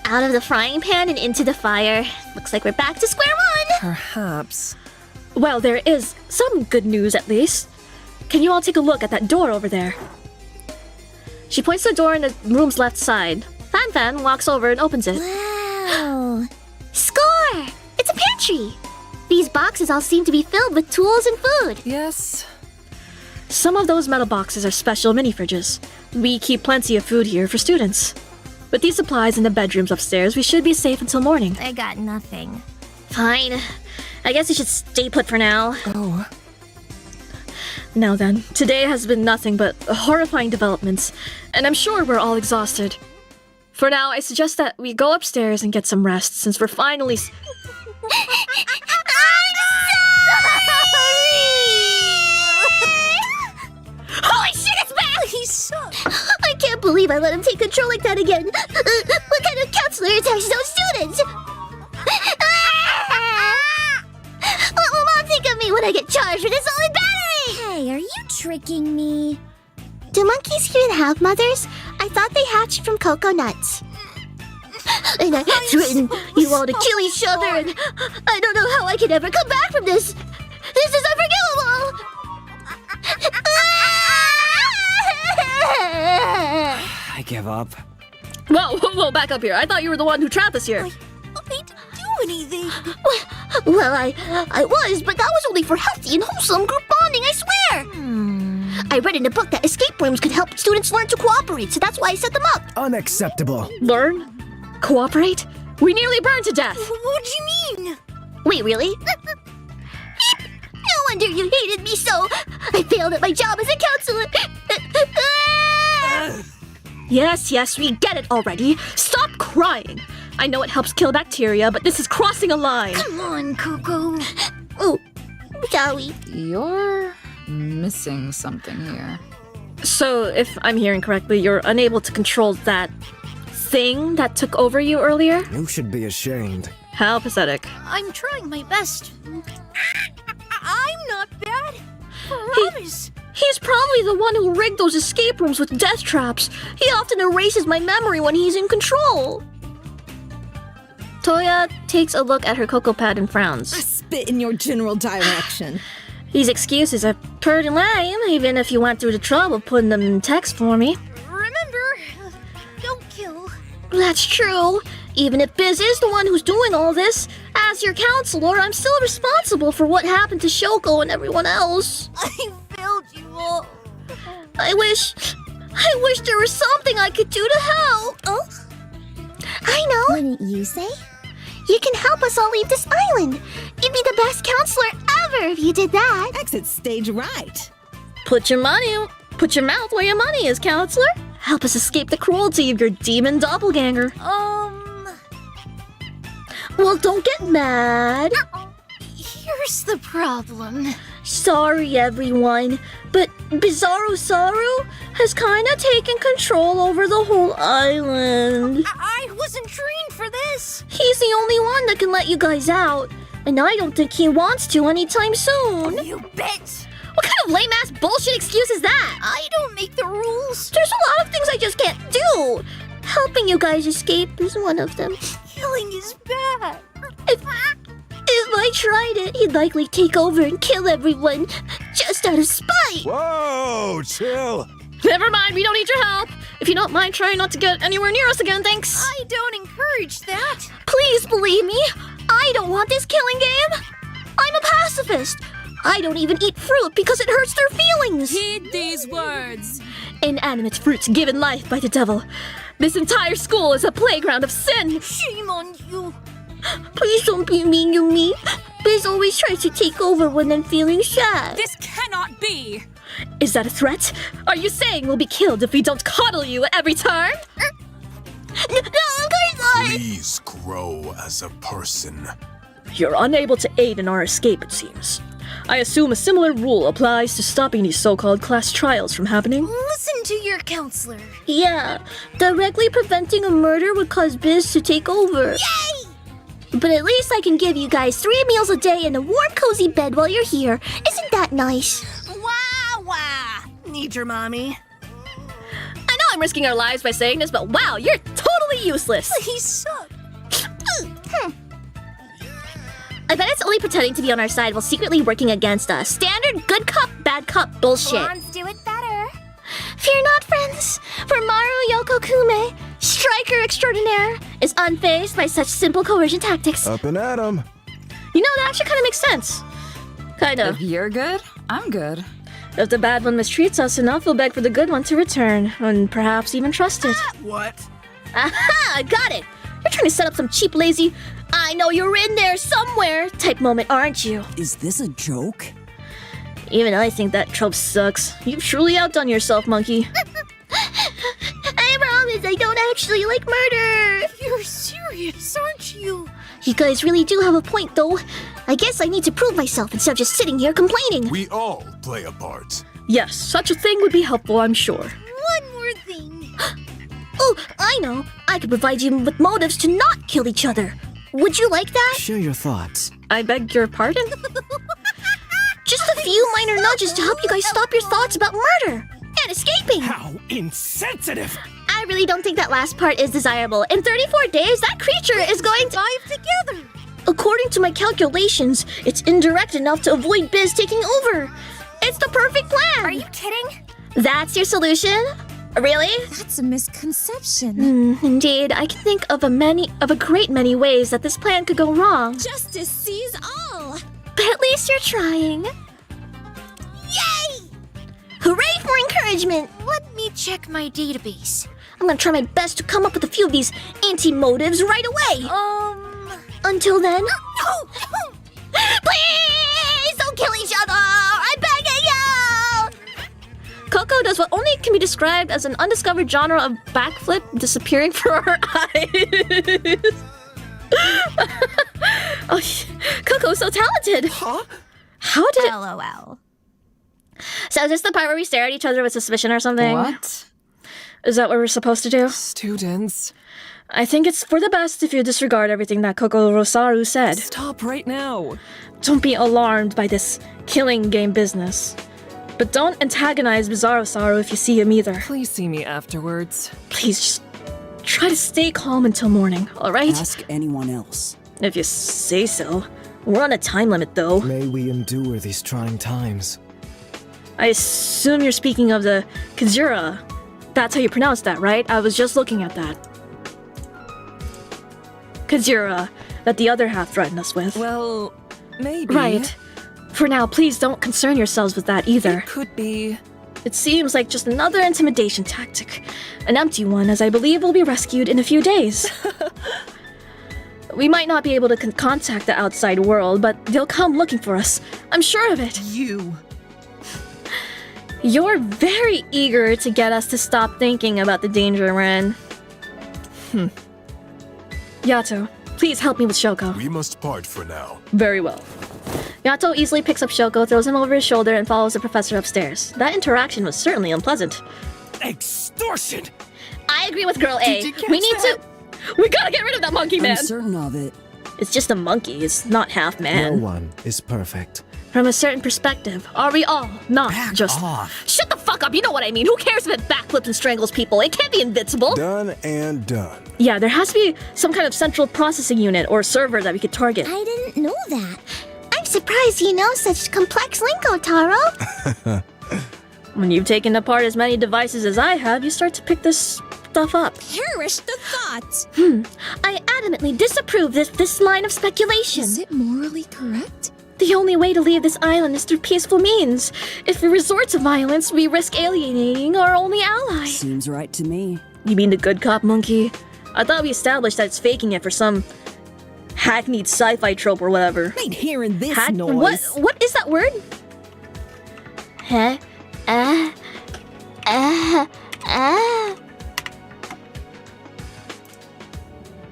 Out of the frying pan and into the fire. Looks like we're back to square one! Perhaps. Well, there is some good news at least. Can you all take a look at that door over there? She points to the door in the room's left side. Fan walks over and opens it. Wow! Score! It's a pantry! These boxes all seem to be filled with tools and food. Yes. Some of those metal boxes are special mini fridges. We keep plenty of food here for students. With these supplies in the bedrooms upstairs, we should be safe until morning. I got nothing. Fine. I guess we should stay put for now. Oh. Now then, today has been nothing but horrifying developments, and I'm sure we're all exhausted. For now, I suggest that we go upstairs and get some rest, since we're finally... Holy shit, it's back! He's so... I can't believe I let him take control like that again. What kind of counselor attacks those students? What will Mom think of me when I get charged for disorderly battery? Hey, are you tricking me? Do monkeys even have mothers? I thought they hatched from cocoa nuts. And I threatened you all to kill each other, and I don't know how I can ever come back from this. This is unforgivable! I give up. Whoa, back up here. I thought you were the one who trapped us here. I didn't do anything. Well, I was, but that was only for healthy and wholesome group bonding, I swear! I read in a book that escape rooms could help students learn to cooperate, so that's why I set them up. Unacceptable. Learn? Cooperate? We nearly burned to death. What do you mean? Wait, really? No wonder you hated me so. I failed at my job as a counselor. Yes, we get it already. Stop crying. I know it helps kill bacteria, but this is crossing a line. Come on, Coco. Oh, shall we? You're missing something here. So, if I'm hearing correctly, you're unable to control that thing that took over you earlier? You should be ashamed. How pathetic. I'm trying my best. I'm not bad. He's probably the one who rigged those escape rooms with death traps. He often erases my memory when he's in control. Toya takes a look at her cocoa pad and frowns. I spit in your general direction. These excuses are pretty lame, even if you went through the trouble of putting them in text for me. Remember, don't kill. That's true. Even if Biz is the one who's doing all this, as your counselor, I'm still responsible for what happened to Shoko and everyone else. I failed you all. I wish there was something I could do to help. Oh? I know. Wouldn't you say? You can help us all leave this island. You'd be the best counselor ever if you did that. Exit stage right. Put your mouth where your money is, counselor. Help us escape the cruelty of your demon doppelganger. Well, don't get mad. Here's the problem. Sorry, everyone, but Bizarro Saru has kinda taken control over the whole island. I wasn't trained for this. He's the only one that can let you guys out, and I don't think he wants to anytime soon. You bet. What kind of lame-ass bullshit excuse is that? I don't make the rules. There's a lot of things I just can't do. Helping you guys escape is one of them. Killing is bad. If I tried it, he'd likely take over and kill everyone, just out of spite. Whoa, chill. Never mind, we don't need your help. If you don't mind trying not to get anywhere near us again, thanks. I don't encourage that. Please believe me, I don't want this killing game. I'm a pacifist. I don't even eat fruit because it hurts their feelings. Heed these words. Inanimate fruits given life by the devil. This entire school is a playground of sin. Shame on you. Please don't be mean to me. Biz always tries to take over when I'm feeling sad. This cannot be. Is that a threat? Are you saying we'll be killed if we don't coddle you at every turn? No, of course not. Please grow as a person. You're unable to aid in our escape, it seems. I assume a similar rule applies to stopping these so-called class trials from happening? Listen to your counselor. Yeah, directly preventing a murder would cause Biz to take over. Yay! But at least I can give you guys 3 meals a day and a warm, cozy bed while you're here. Isn't that nice? Wah wah. Need your mommy. I know I'm risking our lives by saying this, but wow, you're totally useless. He sucked. I bet it's only pretending to be on our side while secretly working against us. Standard good cop, bad cop bullshit. Blondes do it better. Fear not, friends, for Maru Yoko Kume, striker extraordinaire, is unfazed by such simple coercion tactics. Up and at 'em. You know, that actually kind of makes sense. Kind of. If you're good, I'm good. If the bad one mistreats us enough, we'll beg for the good one to return, and perhaps even trust it. What? Aha! Got it! You're trying to set up some cheap, lazy, I know you're in there somewhere type moment, aren't you? Is this a joke? Even I think that trope sucks. You've truly outdone yourself, monkey. I promise I don't actually like murder. You're serious, aren't you? You guys really do have a point, though. I guess I need to prove myself instead of just sitting here complaining. We all play a part. Yes, such a thing would be helpful, I'm sure. One more thing. Oh, I know. I could provide you with motives to not kill each other. Would you like that? Share your thoughts. I beg your pardon? Just a few minor nudges to help you guys stop your thoughts about murder and escaping. How insensitive! I really don't think that last part is desirable. In 34 days, that creature is going to dive together. According to my calculations, it's indirect enough to avoid Biz taking over. It's the perfect plan. Are you kidding? That's your solution? Really? That's a misconception. Indeed, I can think of a great many ways that this plan could go wrong. Justice sees all. But at least you're trying. Yay! Hooray for encouragement! Let me check my database. I'm gonna try my best to come up with a few of these anti-motives right away. Until then... No! Please don't kill each other! I'm begging you! Coco does what only can be described as an undiscovered genre of backflip disappearing for her eyes. Oh, Coco's so talented. Huh? How did it... LOL. So is this the part where we stare at each other with suspicion or something? What? Is that what we're supposed to do? Students. I think it's for the best if you disregard everything that Coco Rosaru said. Stop right now. Don't be alarmed by this killing game business. But don't antagonize Bizarro-Saru if you see him either. Please see me afterwards. Please just try to stay calm until morning, alright? Ask anyone else. If you say so. We're on a time limit, though. May we endure these trying times. I assume you're speaking of the Kazura. That's how you pronounce that, right? I was just looking at that. Kazura, that the other half threatened us with. Well, maybe. Right. For now, please don't concern yourselves with that either. It could be. It seems like just another intimidation tactic. An empty one, as I believe will be rescued in a few days. We might not be able to contact the outside world, but they'll come looking for us. I'm sure of it. You're very eager to get us to stop thinking about the danger we're in. Yato, please help me with Shoko. We must part for now. Very well. Yato easily picks up Shoko, throws him over his shoulder, and follows the professor upstairs. That interaction was certainly unpleasant. Extortion! I agree with Girl A. Did you catch We need that? to... We gotta get rid of that monkey, man! I'm certain of it. It's just a monkey, it's not half man. No one is perfect. From a certain perspective, are we all not just... Shut the fuck up, you know what I mean. Who cares if it backflips and strangles people? It can't be invincible. Done and done. Yeah, there has to be some kind of central processing unit or server that we could target. I didn't know that. I'm surprised you know such complex lingo, Taro. When you've taken apart as many devices as I have, you start to pick this stuff up. Perish the thought! I adamantly disapprove this line of speculation. Is it morally correct? The only way to leave this island is through peaceful means. If we resort to violence, we risk alienating our only ally. Seems right to me. You mean the good cop monkey? I thought we established that it's faking it for some hackneyed sci-fi trope or whatever. Ain't hearing this noise. What is that word? Huh?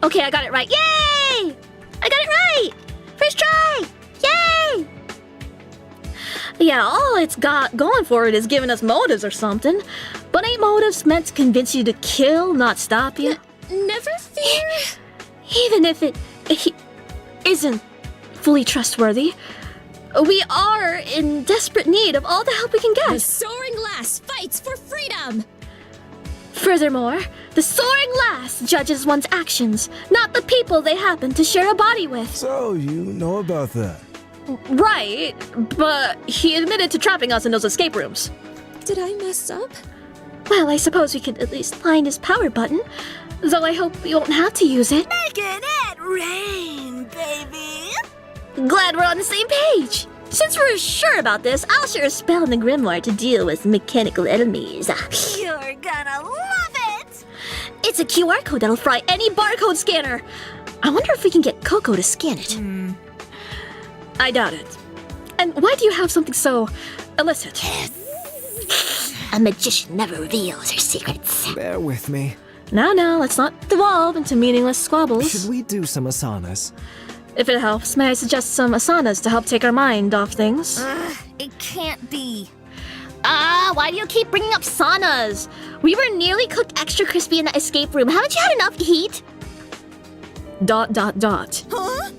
Okay, I got it right. Yay! I got it right! First try! Yay! Yeah, all it's got going for it is giving us motives or something. But ain't motives meant to convince you to kill, not stop you? Never fear. Even if it isn't fully trustworthy, we are in desperate need of all the help we can get. The soaring lass fights for freedom. Furthermore, the soaring lass judges one's actions, not the people they happen to share a body with. So, you know about that? Right, but he admitted to trapping us in those escape rooms. Did I mess up? Well, I suppose we could at least find his power button, though I hope we won't have to use it. Making it rain, baby! Glad we're on the same page. Since we're sure about this, I'll share a spell in the grimoire to deal with mechanical enemies. You're gonna love it! It's a QR code that'll fry any barcode scanner. I wonder if we can get Coco to scan it. I doubt it. And why do you have something so illicit? A magician never reveals her secrets. Bear with me. Now, let's not devolve into meaningless squabbles. Should we do some asanas? If it helps, may I suggest some asanas to help take our mind off things? It can't be. Why do you keep bringing up saunas? We were nearly cooked extra crispy in that escape room. Haven't you had enough heat? ... Huh?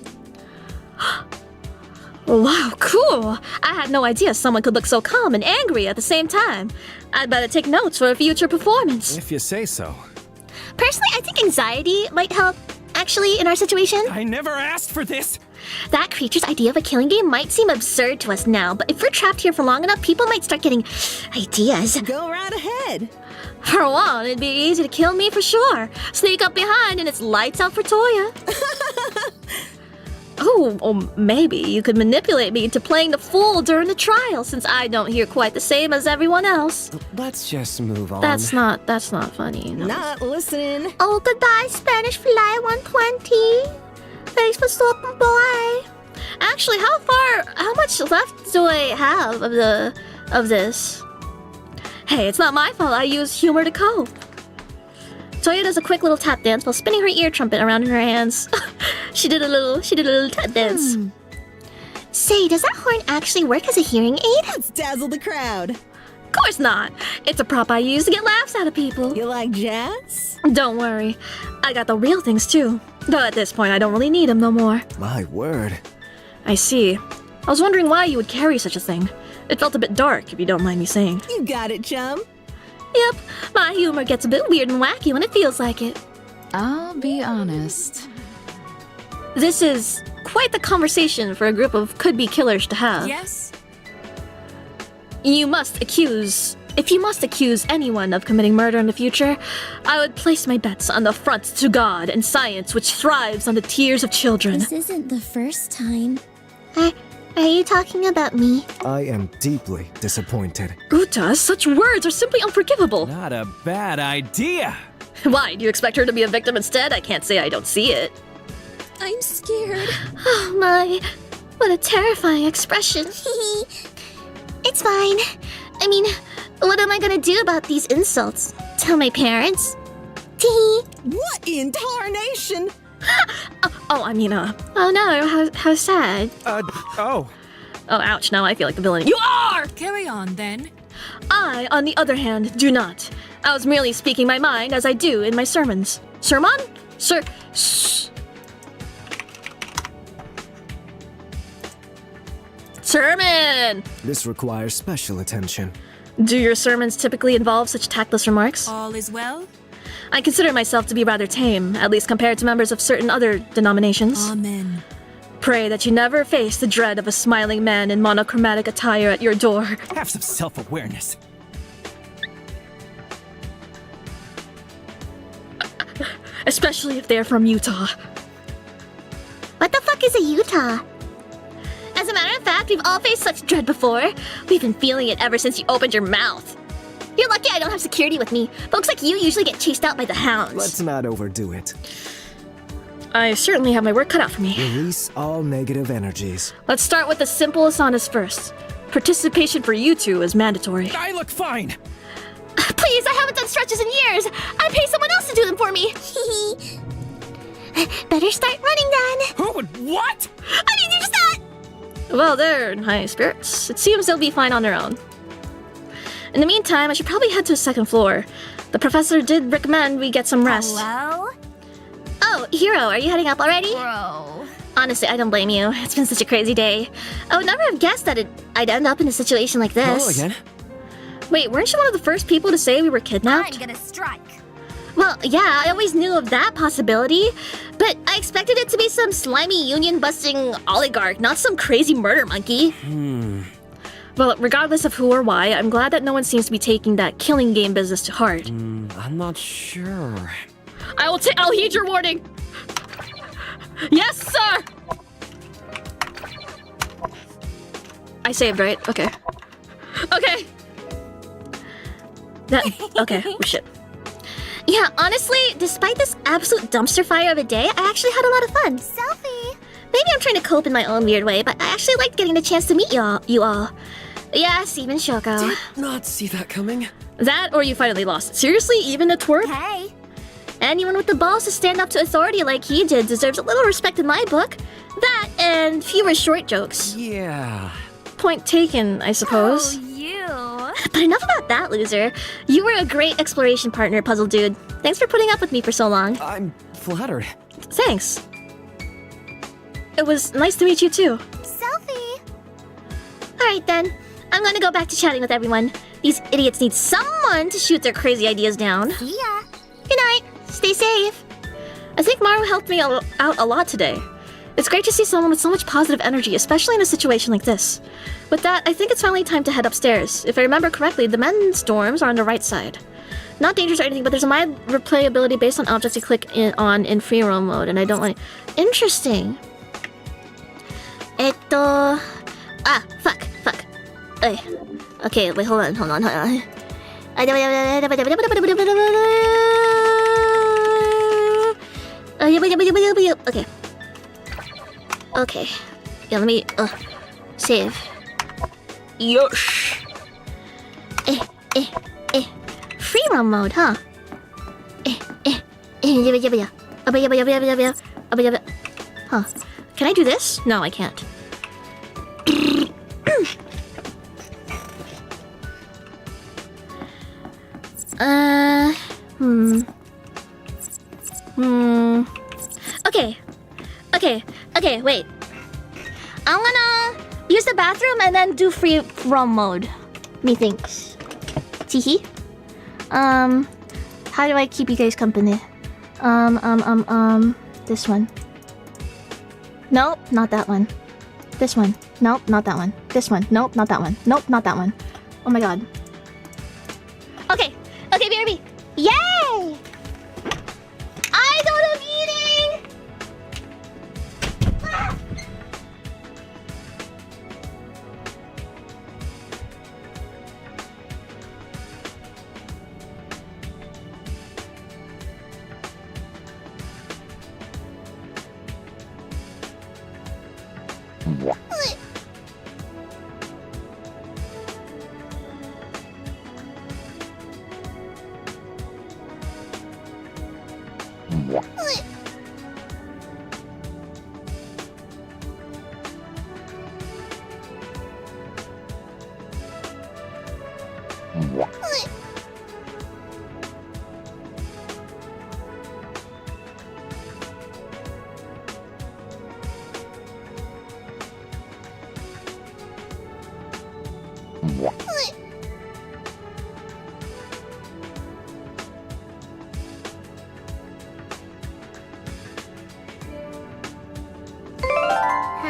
Wow, cool! I had no idea someone could look so calm and angry at the same time. I'd better take notes for a future performance. If you say so. Personally, I think anxiety might help, actually, in our situation. I never asked for this! That creature's idea of a killing game might seem absurd to us now, but if we're trapped here for long enough, people might start getting ideas. Go right ahead. For one, it'd be easy to kill me for sure. Sneak up behind and it's lights out for Toya. Oh, or maybe you could manipulate me into playing the fool during the trial, since I don't hear quite the same as everyone else. Let's just move on. That's not funny. No. Not listening. Oh, goodbye, Spanish Fly 120. Thanks for stopping by. Actually, how much left do I have of this? Hey, it's not my fault I use humor to cope. Toya does a quick little tap dance while spinning her ear trumpet around in her hands. She did a little tap dance. Say, does that horn actually work as a hearing aid? Let's dazzle the crowd. Of course not. It's a prop I use to get laughs out of people. You like jazz? Don't worry. I got the real things too. Though at this point I don't really need them no more. My word. I see. I was wondering why you would carry such a thing. It felt a bit dark, if you don't mind me saying. You got it, chum. Yep, my humor gets a bit weird and wacky when it feels like it. I'll be honest. This is quite the conversation for a group of could-be killers to have. Yes? If you must accuse anyone of committing murder in the future, I would place my bets on the front to God and science which thrives on the tears of children. This isn't the first time. Are you talking about me? I am deeply disappointed. Uta, such words are simply unforgivable. Not a bad idea. Why, do you expect her to be a victim instead? I can't say I don't see it. I'm scared. Oh my, what a terrifying expression. It's fine. I mean, what am I gonna do about these insults? Tell my parents? What in tarnation? Oh no, how sad. Oh, ouch, now I feel like the villain. You are! Carry on, then. I, on the other hand, do not. I was merely speaking my mind as I do in my sermons. Sermon? Sermon! This requires special attention. Do your sermons typically involve such tactless remarks? All is well? I consider myself to be rather tame, at least compared to members of certain other denominations. Amen. Pray that you never face the dread of a smiling man in monochromatic attire at your door. Have some self-awareness. Especially if they're from Utah. What the fuck is a Utah? As a matter of fact, we've all faced such dread before. We've been feeling it ever since you opened your mouth. You're lucky I don't have security with me. Folks like you usually get chased out by the hounds. Let's not overdo it. I certainly have my work cut out for me. Release all negative energies. Let's start with the simple asanas first. Participation for you two is mandatory. I look fine. Please, I haven't done stretches in years. I pay someone else to do them for me. Better start running then. Who would what? I mean, there's that. Well, they're in high spirits. It seems they'll be fine on their own. In the meantime, I should probably head to the second floor. The professor did recommend we get some rest. Hello? Oh, Hiro, are you heading up already? Bro. Honestly, I don't blame you. It's been such a crazy day. I would never have guessed that I'd end up in a situation like this. hello again. Wait, weren't you one of the first people to say we were kidnapped? I'm gonna strike. Well, yeah, I always knew of that possibility, but I expected it to be some slimy union-busting oligarch, not some crazy murder monkey. Well, regardless of who or why, I'm glad that no one seems to be taking that killing game business to heart. I'm not sure. I'll heed your warning. Yes, sir. I saved, right? Okay. Okay. Okay. Oh, shit. Yeah, honestly, despite this absolute dumpster fire of a day, I actually had a lot of fun. Selfie! Maybe I'm trying to cope in my own weird way, but I actually liked getting the chance to meet you all. Yes, even Shoko. Did not see that coming. That or you finally lost. Seriously, even a twerp? Hey! Anyone with the balls to stand up to authority like he did deserves a little respect in my book. That and fewer short jokes. Yeah. Point taken, I suppose. Oh, you. But enough about that, loser. You were a great exploration partner, Puzzle Dude. Thanks for putting up with me for so long. I'm flattered. Thanks. It was nice to meet you too. Selfie! Alright then. I'm gonna go back to chatting with everyone. These idiots need someone to shoot their crazy ideas down. See ya. Good night. Stay safe. I think Maru helped me out a lot today. It's great to see someone with so much positive energy, especially in a situation like this. With that, I think it's finally time to head upstairs. If I remember correctly, the men's dorms are on the right side. Not dangerous or anything, but there's a mild replayability based on objects you click on in free roam mode, and I don't want. Interesting. Fuck. Okay, wait, hold on. Okay. Yeah, let me, save. Yosh. Free roam mode, huh? Huh. Can I do this? No, I can't. Okay, wait. Use the bathroom and then do free roam mode. Methinks. Teehee. How do I keep you guys company? This one. Nope, not that one. This one. Nope, not that one. This one. Nope, not that one. Nope, not that one. Oh my god. Okay. Okay, BRB. Yay! Idol of eating! Ah!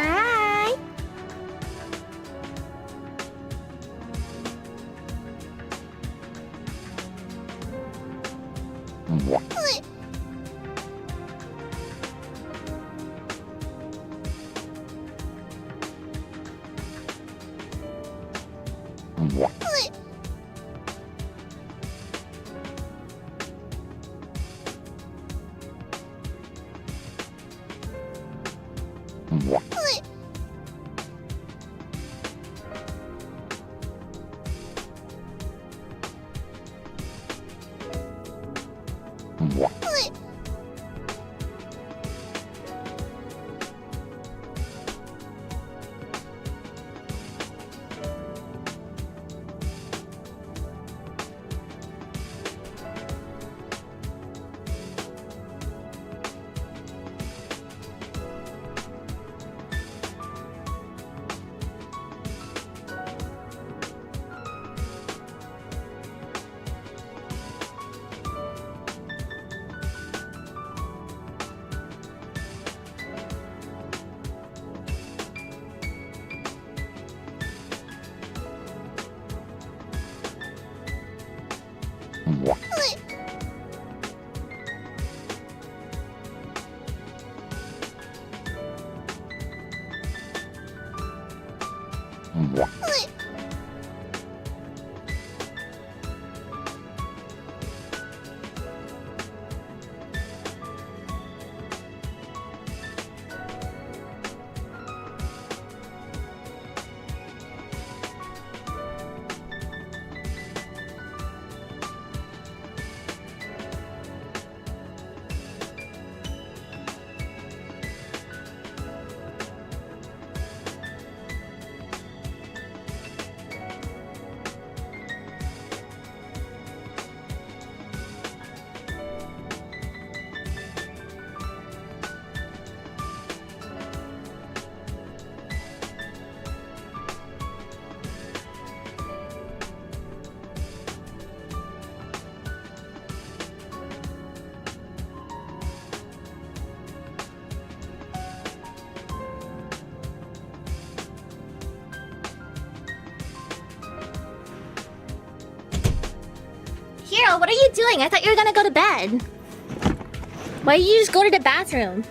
Hi. Hero, what are you doing? I thought you were gonna go to bed. Why did you just go to the bathroom?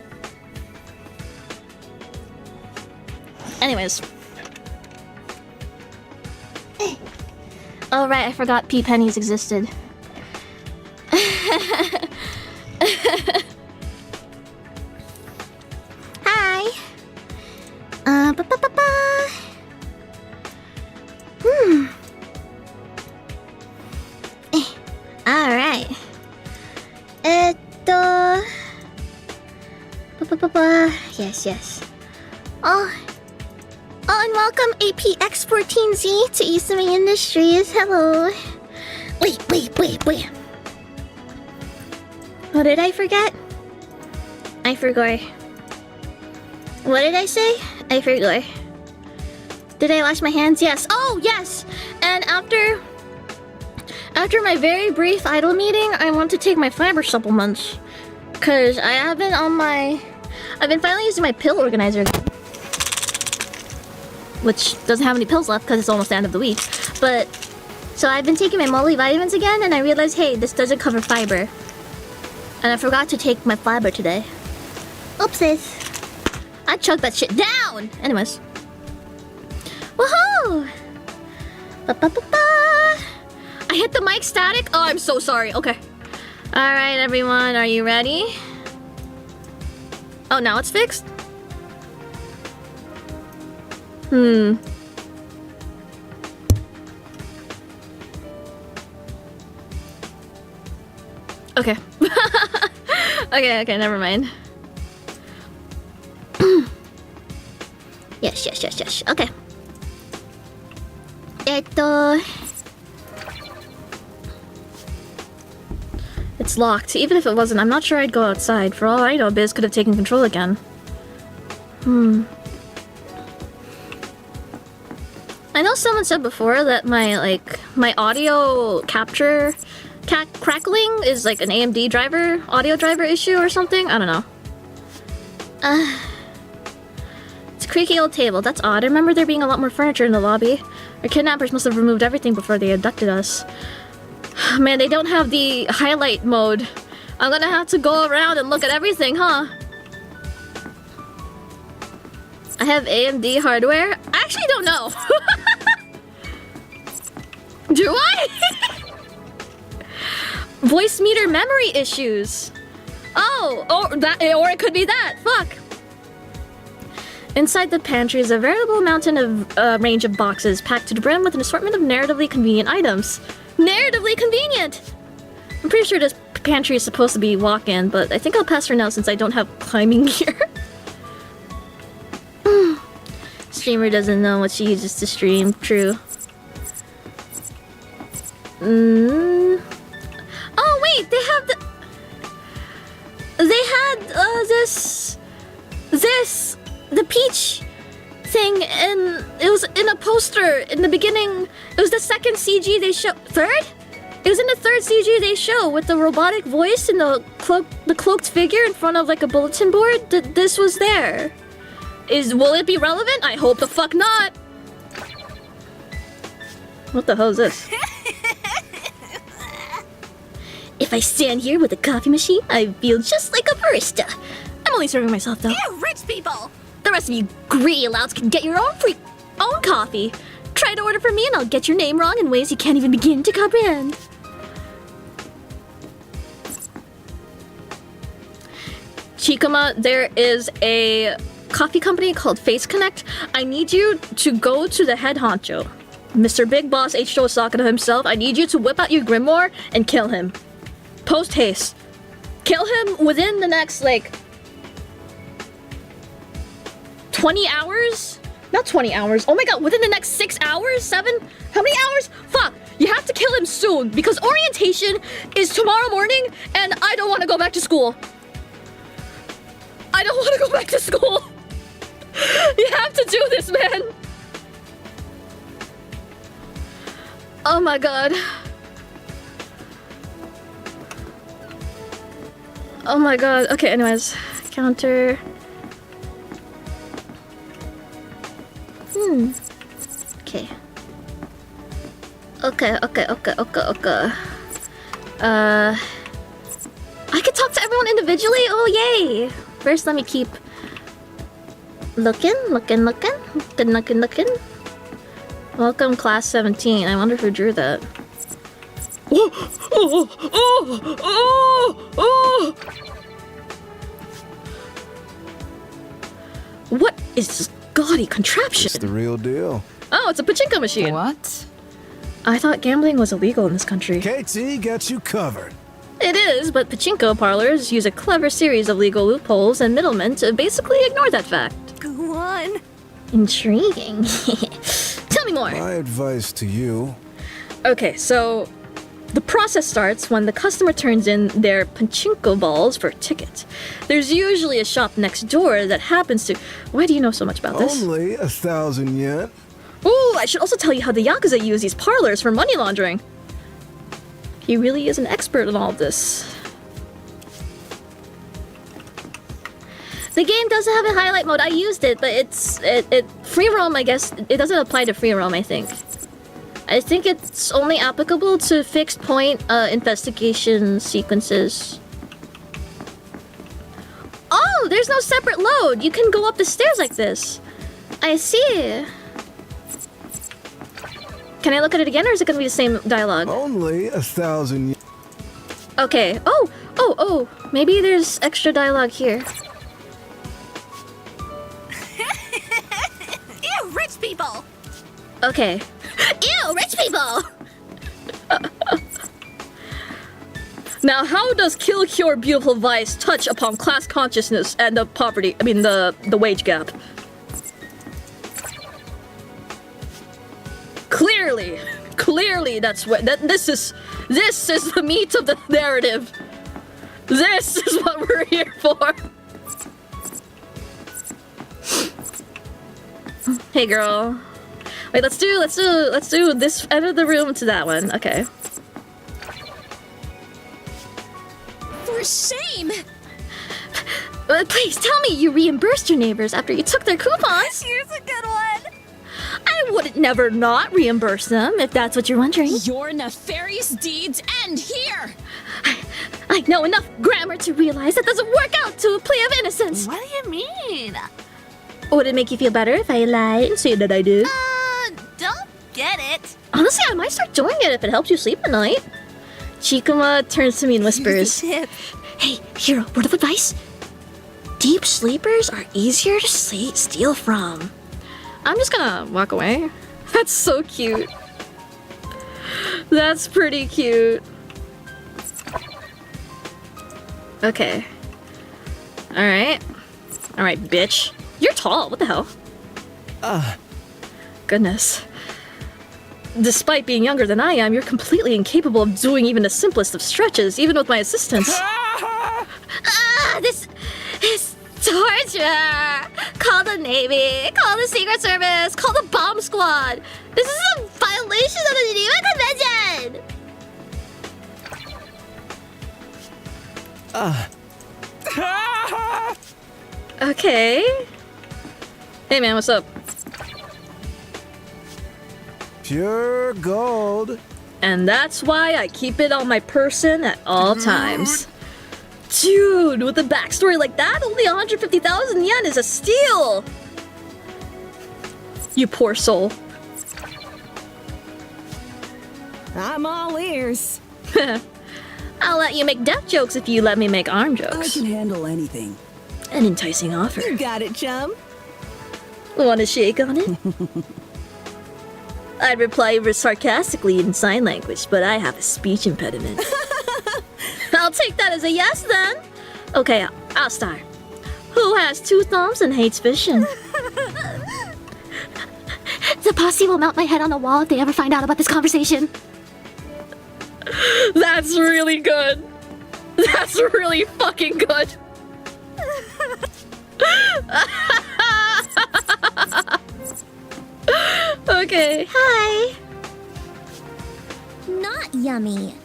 Anyways. Oh right, I forgot pea pennies existed. Hi. Alright. Yes. Oh, and welcome APX14Z to Isami Industries. Hello. Wait. What did I forget? I forgot. What did I say? I forgot. Did I wash my hands? Yes. Oh, yes! And after my very brief idle meeting, I want to take my fiber supplements. Because I've been finally using my pill organizer. Which doesn't have any pills left because it's almost the end of the week. But, so I've been taking my multivitamins again and I realized, hey, this doesn't cover fiber. And I forgot to take my fiber today. Oopsies. I chugged that shit down! Anyways. Woohoo! Ba-ba-ba-ba. I hit the mic static? Oh, I'm so sorry. Okay. Alright, everyone. Are you ready? Oh, now it's fixed? Okay. Okay, never mind. Yes. Okay. It's locked. Even if it wasn't, I'm not sure I'd go outside. For all I know, Biz could have taken control again. I know someone said before that my audio capture crackling is like an AMD audio driver issue or something. I don't know. It's a creaky old table. That's odd. I remember there being a lot more furniture in the lobby. Our kidnappers must have removed everything before they abducted us. Man, they don't have the highlight mode. I'm gonna have to go around and look at everything, huh? I have AMD hardware? I actually don't know. Do I? Voice meter memory issues. Oh, or it could be that. Fuck. Inside the pantry is a veritable mountain of range of boxes packed to the brim with an assortment of narratively convenient items. Narratively convenient! I'm pretty sure this pantry is supposed to be walk-in, but I think I'll pass for now since I don't have climbing gear. Streamer doesn't know what she uses to stream. True. Oh wait, they had the Peach thing, and it was in a poster in the beginning. It was the second CG they show. Third? It was in the third CG they show with the robotic voice and the cloaked figure in front of like a bulletin board. This was there. Will it be relevant? I hope the fuck not. What the hell is this? If I stand here with a coffee machine, I feel just like a barista. I'm only serving myself though. You rich people! The rest of you greedy louts can get your own coffee. Try to order from me and I'll get your name wrong in ways you can't even begin to comprehend. Chikama, there is a coffee company called Face Connect. I need you to go to the head honcho, Mr. Big Boss H.O. Sakata himself. I need you to whip out your grimoire and kill him. Post haste. Kill him within the next, 20 hours? Not 20 hours. Oh my god, within the next 6 hours? 7? How many hours? Fuck! You have to kill him soon because orientation is tomorrow morning and I don't want to go back to school. I don't want to go back to school. You have to do this, man. Oh my god. Oh my god. Okay, anyways. Counter. Okay. Okay. I could talk to everyone individually? Oh, yay! First, let me keep looking. Welcome, class 17. I wonder who drew that. What is this gaudy contraption? It's the real deal. Oh, it's a pachinko machine. What? I thought gambling was illegal in this country. KT got you covered. It is, but pachinko parlors use a clever series of legal loopholes and middlemen to basically ignore that fact. Go on. Intriguing. Tell me more. My advice to you. Okay, so the process starts when the customer turns in their pachinko balls for a ticket. There's usually a shop next door that happens to... Why do you know so much about this? Only 1,000 yen. Ooh, I should also tell you how the Yakuza use these parlors for money laundering. He really is an expert in all of this. The game doesn't have a highlight mode. I used it, but it's free roam. I guess it doesn't apply to free roam. I think it's only applicable to fixed point investigation sequences. Oh, there's no separate load. You can go up the stairs like this. I see. Can I look at it again, or is it gonna be the same dialogue? Only 1,000. Okay. Oh. Maybe there's extra dialogue here. Ew, rich people! Okay. Ew, rich people! Now, how does Kill Cure Beautiful Vice touch upon class consciousness and the poverty? I mean, the wage gap. Clearly, that's what. This is the meat of the narrative. This is what we're here for. Hey, girl. Wait, let's do this end of the room to that one. Okay. For shame! Please tell me you reimbursed your neighbors after you took their coupons. Here's a good one. I would never not reimburse them, if that's what you're wondering. Your nefarious deeds end here! I know enough grammar to realize that doesn't work out to a plea of innocence. What do you mean? Would it make you feel better if I lied and say that I did? Don't get it. Honestly, I might start doing it if it helps you sleep at night. Chikuma turns to me and whispers, Tip. Hey, hero, word of advice? Deep sleepers are easier to steal from. I'm just gonna walk away. That's so cute. That's pretty cute. Okay. Alright, bitch. You're tall, what the hell? Goodness. Despite being younger than I am, you're completely incapable of doing even the simplest of stretches, even with my assistance. This is torture! Call the Navy, call the Secret Service, call the bomb squad! This is a violation of the Geneva Convention! Okay. Hey man, what's up? Pure gold. And that's why I keep it on my person at all times. Dude, with a backstory like that, only 150,000 yen is a steal! You poor soul. I'm all ears. I'll let you make death jokes if you let me make arm I jokes. can handle anything. An enticing offer. You got it, chum. Want to shake on it? I'd reply sarcastically in sign language, but I have a speech impediment. I'll take that as a yes then. Okay, I'll start. Who has 2 thumbs and hates fishing? The posse will mount my head on a wall if they ever find out about this conversation. That's really good. That's really fucking good. Okay. Hi. Not yummy.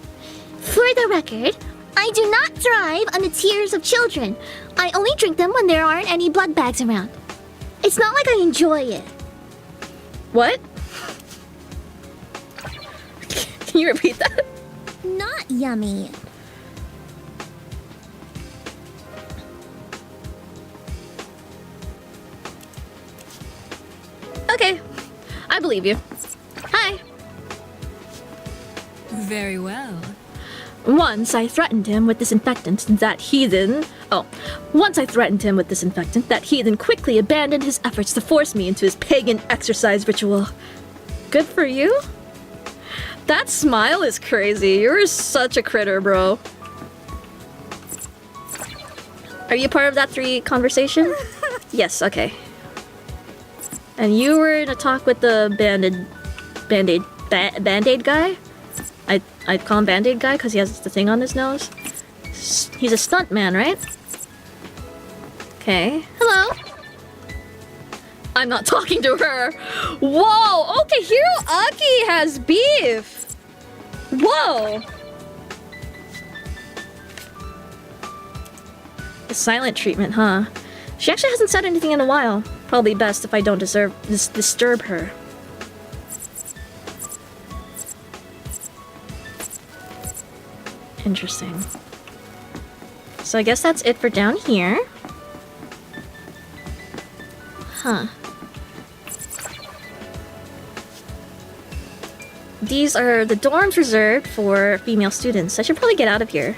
For the record, I do not thrive on the tears of children. I only drink them when there aren't any blood bags around. It's not like I enjoy it. What? Can you repeat that? Not yummy. Okay. I believe you. Hi. Very well. Once I threatened him with disinfectant that heathen quickly abandoned his efforts to force me into his pagan exercise ritual. Good for you. That smile is crazy. You're such a critter, bro. Are you part of that 3 conversation? Yes, okay. And you were in a talk with the Band-Aid guy? I'd call him Band-Aid guy because he has the thing on his nose. He's a stunt man, right? Okay. Hello. I'm not talking to her. Whoa, okay, Hiroaki has beef. Whoa. The silent treatment, huh? She actually hasn't said anything in a while. Probably best if I don't disturb her. Interesting. So I guess that's it for down here. Huh. These are the dorms reserved for female students. I should probably get out of here.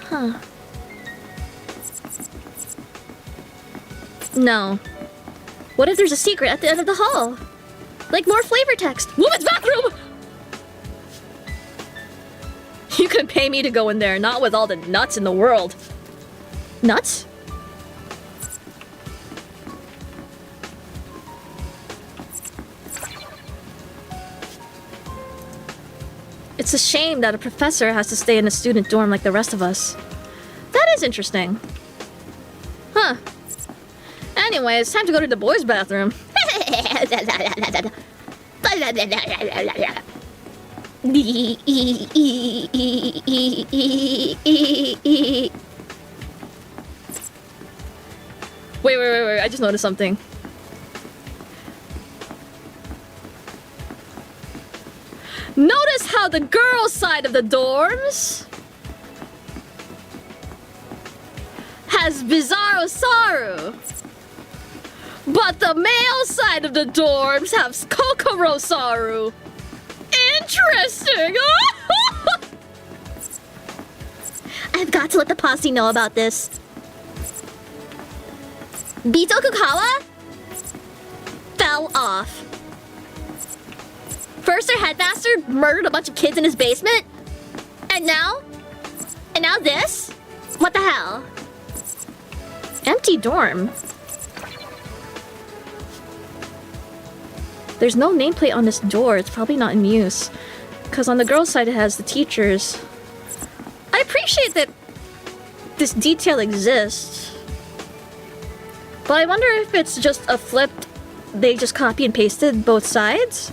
Huh. No. What if there's a secret at the end of the hall? Like more flavor text. Women's bathroom! You could pay me to go in there, not with all the nuts in the world. Nuts? It's a shame that a professor has to stay in a student dorm like the rest of us. That is interesting. Huh. Anyway, it's time to go to the boys' bathroom. Wait, I just noticed something. Notice how the girls' side of the dorms has Bizarro Saru, but the male side of the dorms has Kokoro Saru. Interesting! I've got to let the posse know about this. Bito Kukawa fell off. First, our headmaster murdered a bunch of kids in his basement. And now this? What the hell? Empty dorm. There's no nameplate on this door. It's probably not in use. Because on the girls' side it has the teachers. I appreciate that this detail exists. But I wonder if it's just a flipped... They just copy and pasted both sides?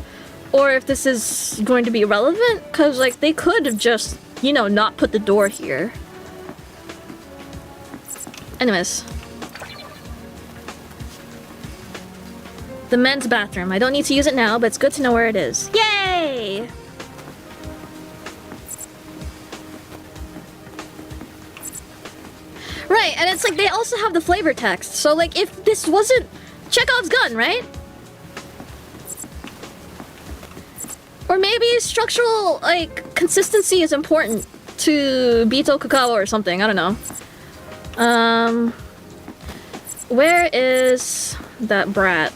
Or if this is going to be relevant? Because, like, they could have just, you know, not put the door here. Anyways. The men's bathroom. I don't need to use it now, but it's good to know where it is. Yay! Right, and it's like they also have the flavor text. So, like, if this wasn't Chekhov's gun, right? Or maybe structural, like, consistency is important to Bito Kukawa or something. I don't know. Where is that brat?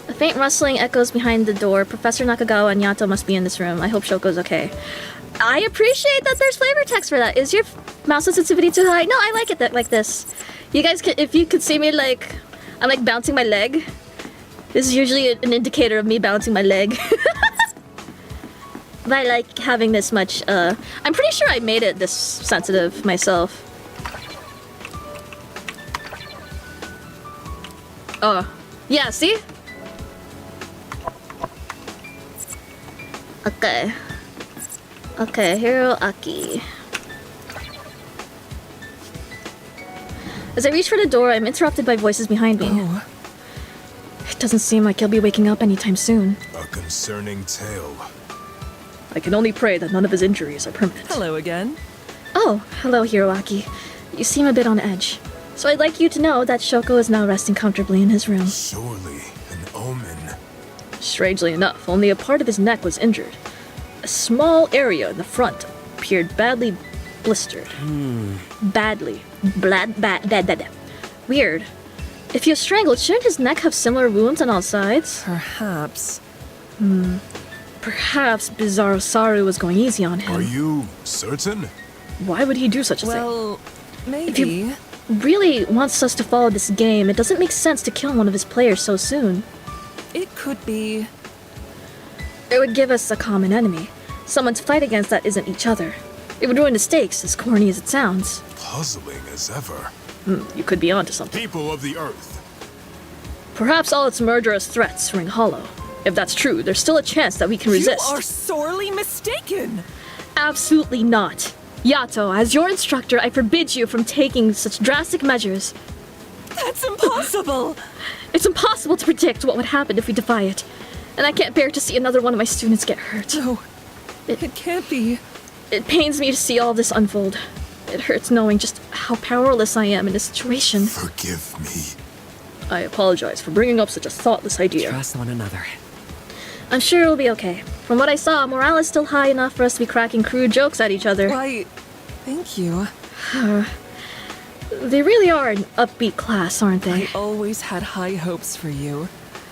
A faint rustling echoes behind the door. Professor Nakagawa and Yato must be in this room. I hope Shoko's okay. I appreciate that there's flavor text for that. Is your mouse sensitivity too high? No, I like it like this. You guys, if you could see me, like... I'm like bouncing my leg. This is usually an indicator of me bouncing my leg. But I like having this much, I'm pretty sure I made it this sensitive myself. Oh. Yeah, see? Okay. Okay, Hiroaki. As I reach for the door, I'm interrupted by voices behind me. Oh. It doesn't seem like he'll be waking up anytime soon. A concerning tale. I can only pray that none of his injuries are permanent. Hello again. Oh, hello, Hiroaki. You seem a bit on edge. So I'd like you to know that Shoko is now resting comfortably in his room. Surely an omen. Strangely enough, only a part of his neck was injured. A small area in the front appeared badly blistered. Badly. Bad. Weird. If he was strangled, shouldn't his neck have similar wounds on all sides? Perhaps. Perhaps Bizarro Saru was going easy on him. Are you certain? Why would he do such a thing? Well, maybe. If he really wants us to follow this game, it doesn't make sense to kill one of his players so soon. It could be. It would give us a common enemy. Someone to fight against that isn't each other. It would ruin the stakes, as corny as it sounds. Puzzling as ever. You could be onto something. People of the Earth. Perhaps all its murderous threats ring hollow. If that's true, there's still a chance that we can resist. You are sorely mistaken! Absolutely not. Yato, as your instructor, I forbid you from taking such drastic measures. That's impossible! It's impossible to predict what would happen if we defy it. And I can't bear to see another one of my students get hurt. No, it can't be. It pains me to see all this unfold. It hurts knowing just how powerless I am in this situation. Forgive me. I apologize for bringing up such a thoughtless idea. Trust one another. I'm sure it'll be okay. From what I saw, morale is still high enough for us to be cracking crude jokes at each other. Why, thank you. They really are an upbeat class, aren't they? I always had high hopes for you.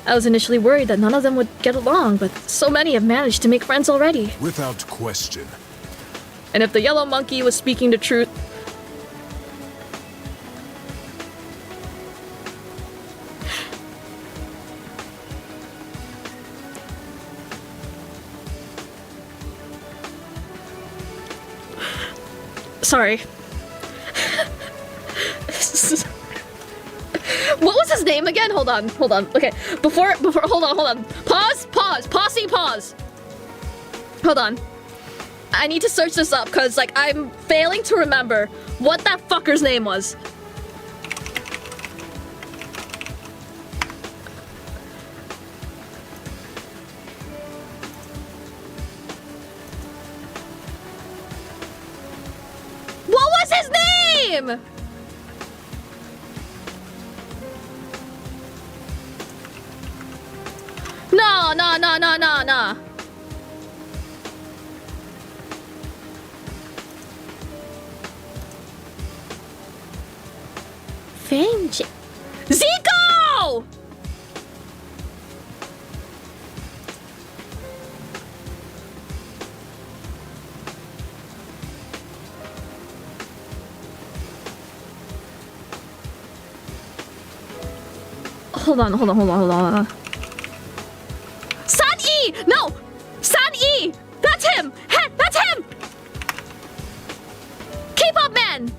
I was initially worried that none of them would get along, but so many have managed to make friends already. Without question. And if the yellow monkey was speaking the truth... Sorry. What was his name again? Hold on. Okay, before, hold on. Pause. Pause. Hold on. I need to search this up, because, like, I'm failing to remember what that fucker's name was. What was his name? No. Zico! Hold on. San-E! No! San-E! That's him! That's him! K-pop man!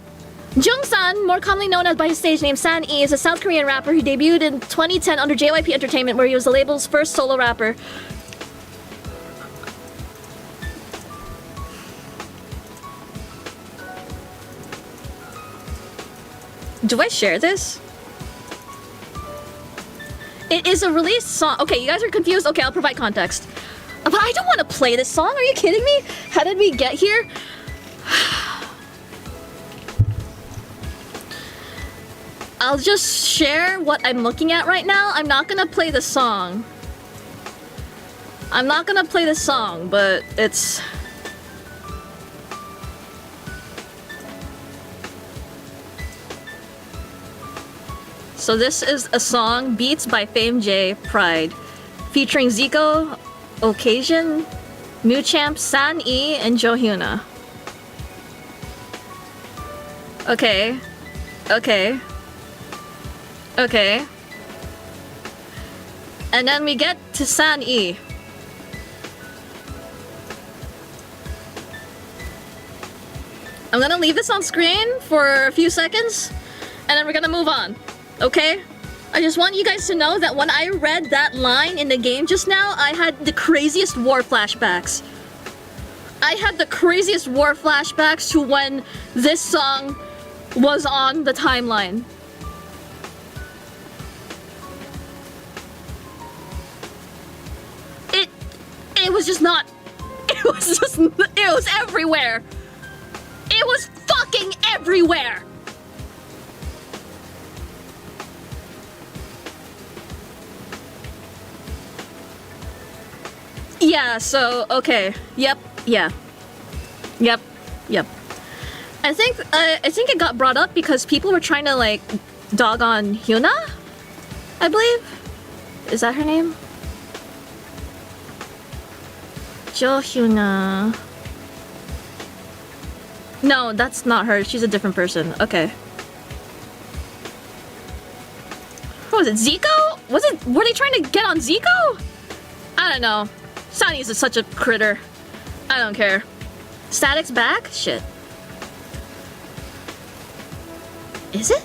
Jung-san, more commonly known as by his stage name San-E, is a South Korean rapper who debuted in 2010 under JYP Entertainment, where he was the label's first solo rapper. Do I share this? It is a released song. Okay, you guys are confused? Okay, I'll provide context. But I don't want to play this song. Are you kidding me? How did we get here? I'll just share what I'm looking at right now. I'm not gonna play the song. But it's... So this is a song, Beats by Fame J, Pride, featuring Zico, Occasion, New Champ, San-E, and Jo Hyuna. Okay. And then we get to San-E. I'm gonna leave this on screen for a few seconds, and then we're gonna move on. Okay? I just want you guys to know that when I read that line in the game just now, I had the craziest war flashbacks. To when this song was on the timeline. It was just not... It was everywhere. It was fucking everywhere. Yeah, so, okay. Yep. I think it got brought up because people were trying to, like, dog on Hyuna? I believe? Is that her name? Jo Hyuna. No, that's not her. She's a different person. Okay. What was it? Zico? Were they trying to get on Zico? I don't know. Sunny's is such a critter. I don't care. Static's back? Shit. Is it?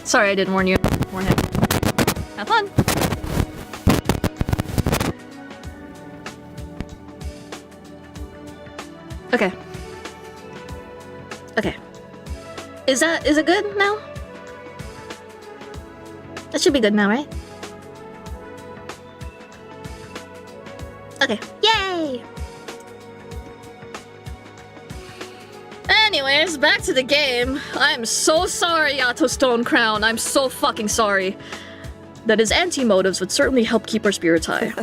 Sorry, I didn't warn you. Warn him. Have fun. Okay. Okay. Is it good now? That should be good now, right? Okay. Yay! Anyways, back to the game. I'm so sorry, Yato Stone Crown. I'm so fucking sorry. That his anti-motives would certainly help keep our spirits high.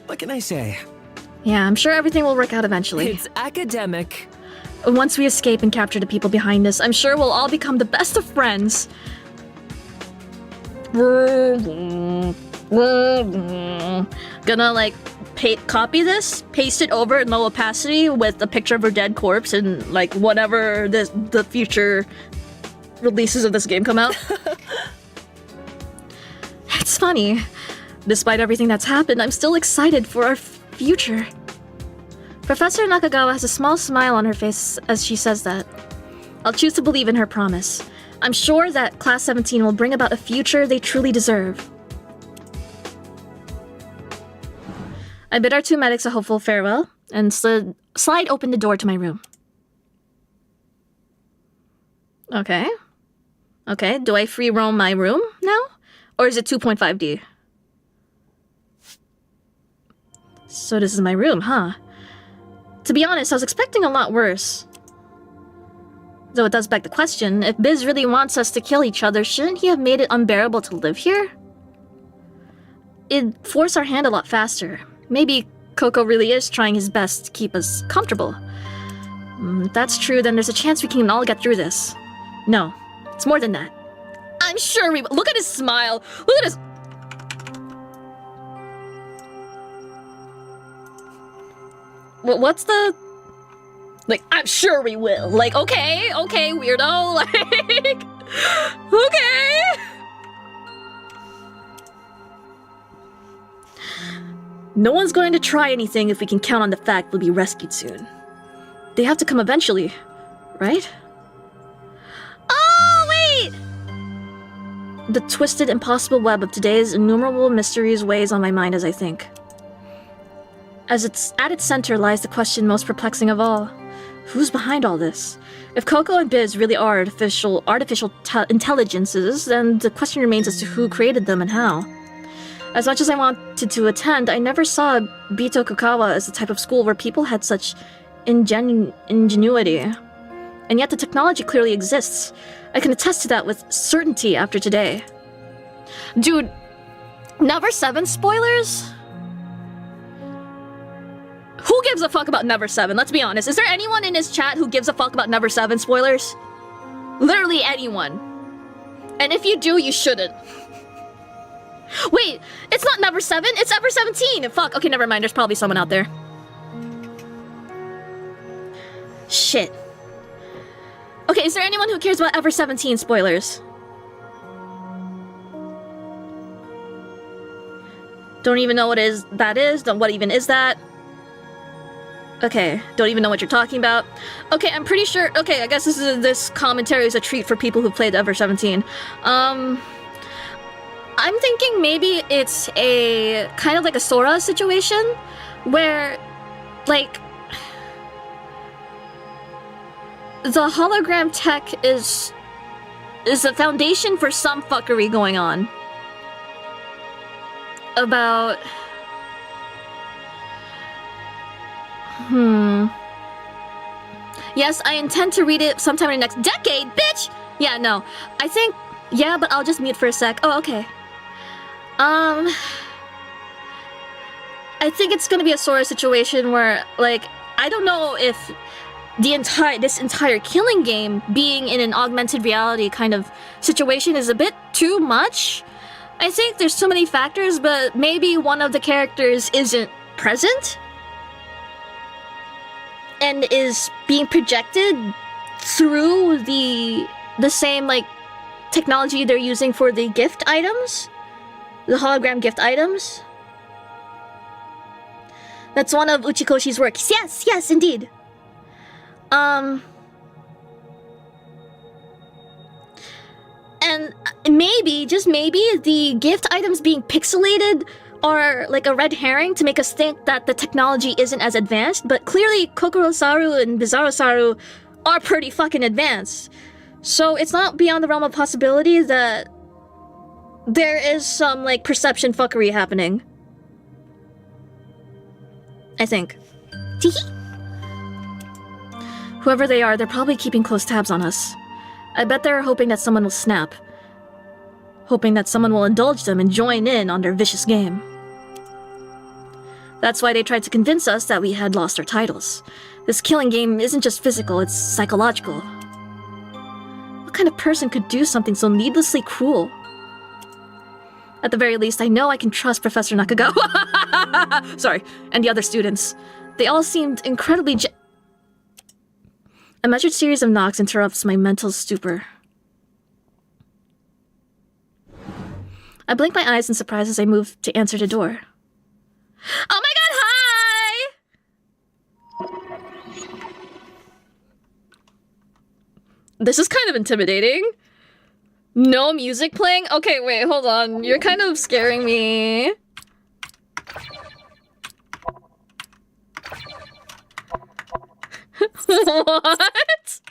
What can I say? Yeah, I'm sure everything will work out eventually. It's academic. Once we escape and capture the people behind us, I'm sure we'll all become the best of friends. Gonna like copy this, paste it over in low opacity with a picture of her dead corpse and like whatever the future releases of this game come out. It's funny. Despite everything that's happened, I'm still excited for our future. Professor Nakagawa has a small smile on her face as she says that. I'll choose to believe in her promise. I'm sure that Class 17 will bring about a future they truly deserve. I bid our two medics a hopeful farewell and slide open the door to my room. Okay. Okay, do I free roam my room now? Or is it 2.5D? So this is my room, huh? To be honest, I was expecting a lot worse. Though it does beg the question, if Biz really wants us to kill each other, shouldn't he have made it unbearable to live here? It'd force our hand a lot faster. Maybe Coco really is trying his best to keep us comfortable. If that's true, then there's a chance we can all get through this. No, it's more than that. I'm sure we... Look at his smile! Look at his... What's the... Like, I'm sure we will. Like, okay, weirdo. Like, okay. No one's going to try anything if we can count on the fact we'll be rescued soon. They have to come eventually, right? Oh, wait! The twisted, impossible web of today's innumerable mysteries weighs on my mind as I think. At its center lies the question most perplexing of all. Who's behind all this? If Coco and Biz really are artificial intelligences, then the question remains as to who created them and how. As much as I wanted to attend, I never saw Bito Kukawa as the type of school where people had such ingenuity. And yet the technology clearly exists. I can attest to that with certainty after today. Dude, Never 7 spoilers? Who gives a fuck about Never 7? Let's be honest. Is there anyone in this chat who gives a fuck about Never 7 spoilers? Literally anyone. And if you do, you shouldn't. Wait, it's not Never 7, it's Ever 17! Fuck, okay, never mind, there's probably someone out there. Shit. Okay, is there anyone who cares about Ever 17 spoilers? Don't even know what that is, what even is that? Okay, don't even know what you're talking about. Okay, I'm pretty sure, okay, I guess this commentary is a treat for people who played Ever 17. I'm thinking maybe it's a kind of like a Sora situation where, like, the hologram tech is the foundation for some fuckery going on. About... Yes, I intend to read it sometime in the next decade, bitch! Yeah, no. I think... Yeah, but I'll just mute for a sec. Oh, okay. I think it's gonna be a Sora situation where, like, I don't know if this entire killing game being in an augmented reality kind of situation is a bit too much. I think there's so many factors, but maybe one of the characters isn't present and is being projected through the same, like, technology they're using for the gift items, the hologram gift items. That's one of Uchikoshi's works. Yes, yes, indeed. And maybe, just maybe, the gift items being pixelated are like a red herring to make us think that the technology isn't as advanced, but clearly Kokoro-saru and Bizarro-saru are pretty fucking advanced. So it's not beyond the realm of possibility that there is some, like, perception fuckery happening. I think. Whoever they are, they're probably keeping close tabs on us. I bet they're hoping that someone will snap. Hoping that someone will indulge them and join in on their vicious game. That's why they tried to convince us that we had lost our titles. This killing game isn't just physical, it's psychological. What kind of person could do something so needlessly cruel? At the very least, I know I can trust Professor Nakagawa. Sorry, and the other students. They all seemed incredibly A measured series of knocks interrupts my mental stupor. I blink my eyes in surprise as I move to answer the door. Oh my god, hi! This is kind of intimidating. No music playing? Okay, wait, hold on. You're kind of scaring me. What?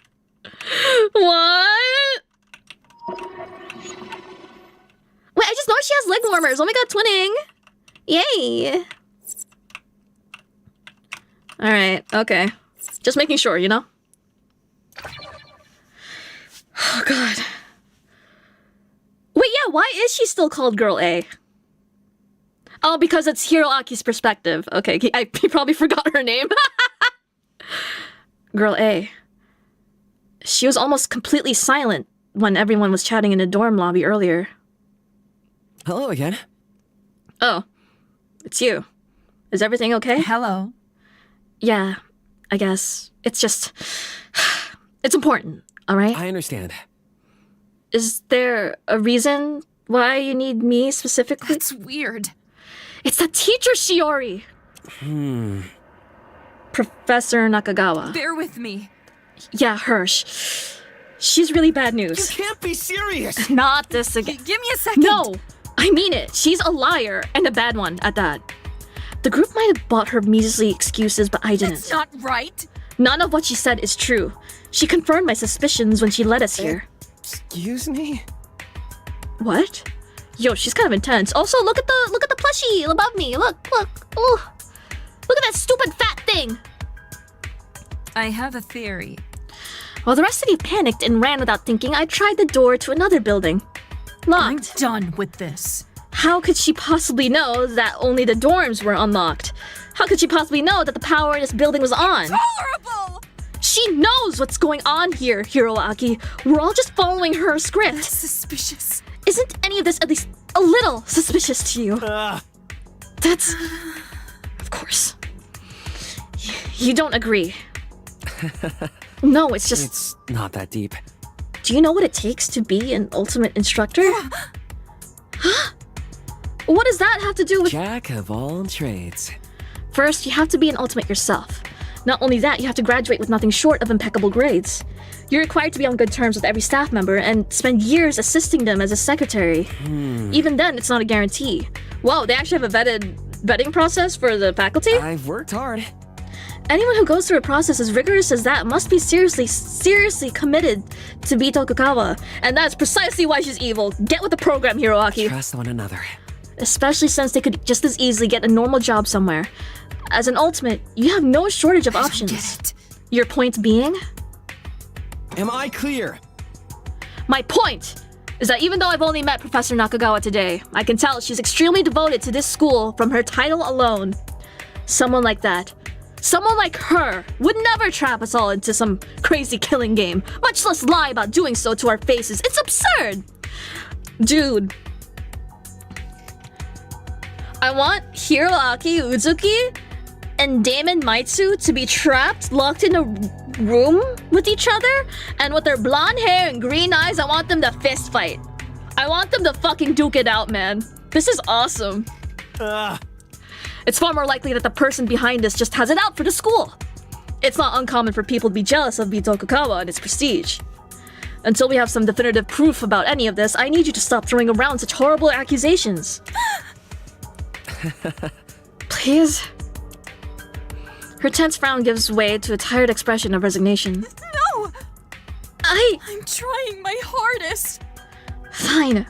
What? Wait, I just noticed she has leg warmers. Oh my god, twinning. Yay. Alright, okay. Just making sure, you know? Oh god. Wait, yeah, why is she still called Girl A? Oh, because it's Hiroaki's perspective. Okay, he probably forgot her name. Girl A. She was almost completely silent when everyone was chatting in the dorm lobby earlier. Hello again. Oh, it's you. Is everything okay? Hello. Yeah, I guess. It's just... It's important, alright? I understand. Is there a reason why you need me specifically? That's weird. It's that teacher, Shiori! Professor Nakagawa. Bear with me. Yeah, Hirsch. She's really bad news. You can't be serious! Not this again. Give me a second. No! I mean it. She's a liar, and a bad one at that. The group might have bought her measly excuses, but I didn't. That's not right. None of what she said is true. She confirmed my suspicions when she led us here. Excuse me? What? Yo, she's kind of intense. Also, look at the plushie above me. Look. Oh. Look at that stupid fat thing. I have a theory. While the rest of you panicked and ran without thinking, I tried the door to another building. Locked. I'm done with this. How could she possibly know that only the dorms were unlocked? How could she possibly know that the power in this building was on? It's horrible! She knows what's going on here, Hiroaki. We're all just following her script. That's suspicious. Isn't any of this at least a little suspicious to you? That's... Of course. You don't agree. No, it's just... It's not that deep. Do you know what it takes to be an ultimate instructor? What does that have to do with... Jack of all trades. First, you have to be an ultimate yourself. Not only that, you have to graduate with nothing short of impeccable grades. You're required to be on good terms with every staff member and spend years assisting them as a secretary. Even then, it's not a guarantee. Whoa, they actually have a vetting process for the faculty? I've worked hard. Anyone who goes through a process as rigorous as that must be seriously committed to be Tokugawa. And that's precisely why she's evil. Get with the program, Hiroaki. Trust one another. Especially since they could just as easily get a normal job somewhere. As an ultimate, you have no shortage of options. Get it. Your point being? Am I clear? My point is that even though I've only met Professor Nakagawa today, I can tell she's extremely devoted to this school from her title alone. Someone like that, someone like her, would never trap us all into some crazy killing game, much less lie about doing so to our faces. It's absurd! Dude. I want Hiroaki Uzuki and Damon Maitsu to be trapped, locked in a room with each other, and with their blonde hair and green eyes, I want them to fist fight. I want them to fucking duke it out, man. This is awesome. It's far more likely that the person behind this just has it out for the school. It's not uncommon for people to be jealous of Bitokukawa and its prestige. Until we have some definitive proof about any of this, I need you to stop throwing around such horrible accusations. Please? Her tense frown gives way to a tired expression of resignation. No! I'm trying my hardest. Fine.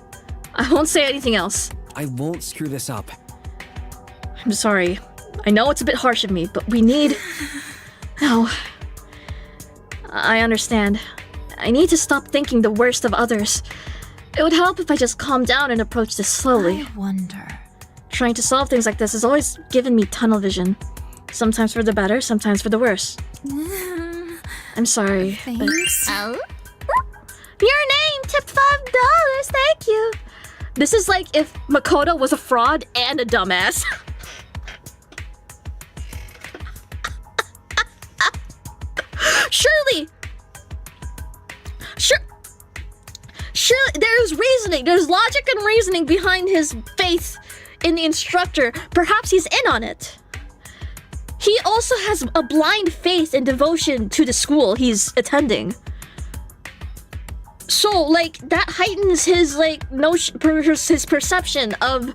I won't say anything else. I won't screw this up. I'm sorry. I know it's a bit harsh of me, but we need... No. I understand. I need to stop thinking the worst of others. It would help if I just calmed down and approached this slowly. I wonder. Trying to solve things like this has always given me tunnel vision. Sometimes for the better, sometimes for the worse. I'm sorry. Thanks. Oh? Your name tipped $5, thank you. This is like if Makoto was a fraud and a dumbass. Surely, there's reasoning, there's logic and reasoning behind his faith in the instructor. Perhaps he's in on it. He also has a blind faith and devotion to the school he's attending. So, like, that heightens his, like, his perception of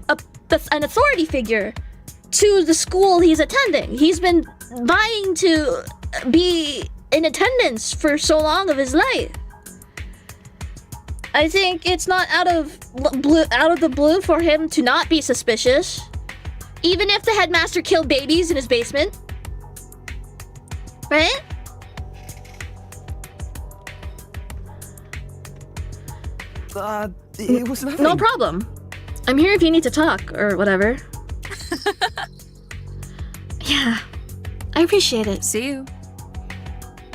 an authority figure to the school he's attending. He's been vying to be in attendance for so long of his life. I think it's not out of the blue for him to not be suspicious, even if the headmaster killed babies in his basement, right? It was nothing. No problem. I'm here if you need to talk or whatever. Yeah, I appreciate it. See you.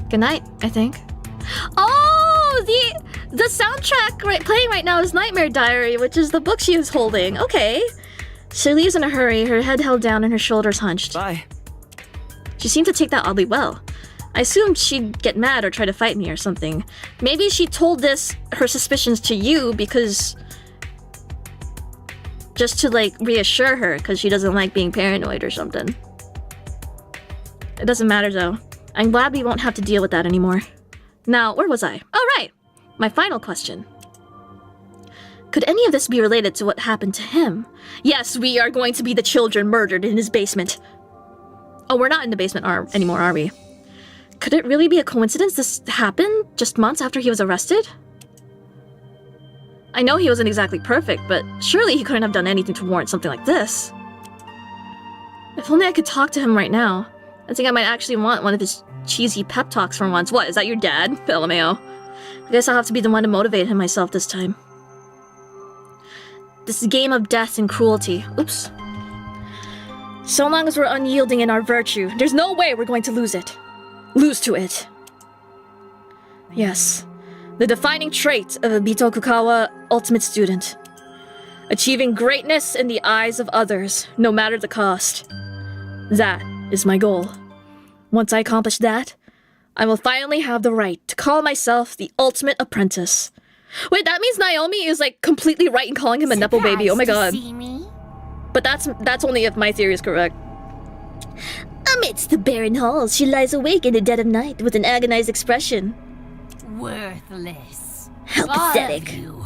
Good night, I think. Oh, the soundtrack playing right now is Nightmare Diary, which is the book she was holding. Okay. She leaves in a hurry, her head held down and her shoulders hunched. Bye. She seemed to take that oddly well. I assumed she'd get mad or try to fight me or something. Maybe she told her suspicions to you because... just to, like, reassure her because she doesn't like being paranoid or something. It doesn't matter, though. I'm glad we won't have to deal with that anymore. Now, where was I? Oh, right! My final question. Could any of this be related to what happened to him? Yes, we are going to be the children murdered in his basement. Oh, we're not in the basement anymore, are we? Could it really be a coincidence this happened just months after he was arrested? I know he wasn't exactly perfect, but surely he couldn't have done anything to warrant something like this. If only I could talk to him right now. I think I might actually want one of his cheesy pep talks for once. What, is that your dad? LMAO. I guess I'll have to be the one to motivate him myself this time. This game of death and cruelty. Oops. So long as we're unyielding in our virtue, there's no way we're going to lose to it. Yes. The defining trait of a Bitokukawa ultimate student. Achieving greatness in the eyes of others, no matter the cost. That is my goal. Once I accomplish that, I will finally have the right to call myself the ultimate apprentice. Wait, that means Naomi is like completely right in calling him a nepo baby. Oh my god. See me? But that's only if my theory is correct. Amidst the barren halls, she lies awake in the dead of night with an agonized expression. Worthless. How All pathetic. of you.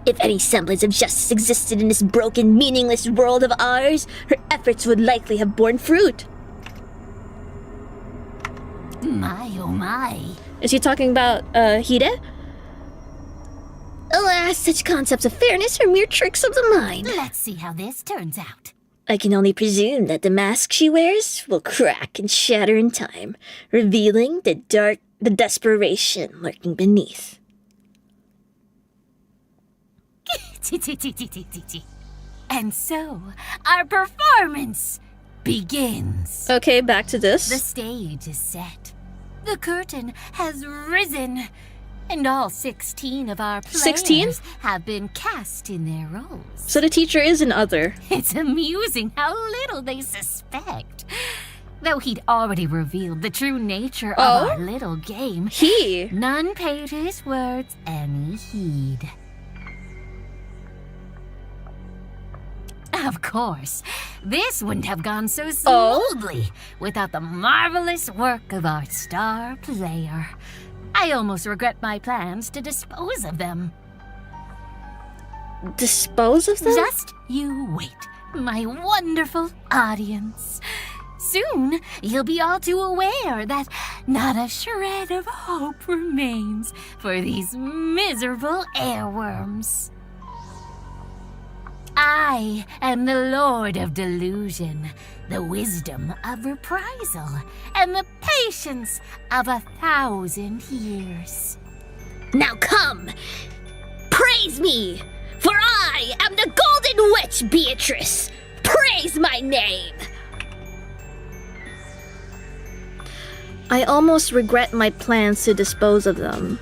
If any semblance of justice existed in this broken, meaningless world of ours, her efforts would likely have borne fruit. My oh my. Is he talking about, Hide? Alas, such concepts of fairness are mere tricks of the mind. Let's see how this turns out. I can only presume that the mask she wears will crack and shatter in time, revealing the desperation lurking beneath. And so, our performance begins. Okay, back to this. The stage is set. The curtain has risen. And all 16 of our players 16? have been cast in their roles. So the teacher is an other. It's amusing how little they suspect. Though he'd already revealed the true nature of our little game, none paid his words any heed. Of course, this wouldn't have gone so smoothly without the marvelous work of our star player. I almost regret my plans to dispose of them. Dispose of them? Just you wait, my wonderful audience. Soon, you'll be all too aware that not a shred of hope remains for these miserable airworms. I am the Lord of Delusion, the wisdom of reprisal, and the patience of 1,000 years. Now come, praise me, for I am the Golden Witch Beatrice. Praise my name. I almost regret my plans to dispose of them.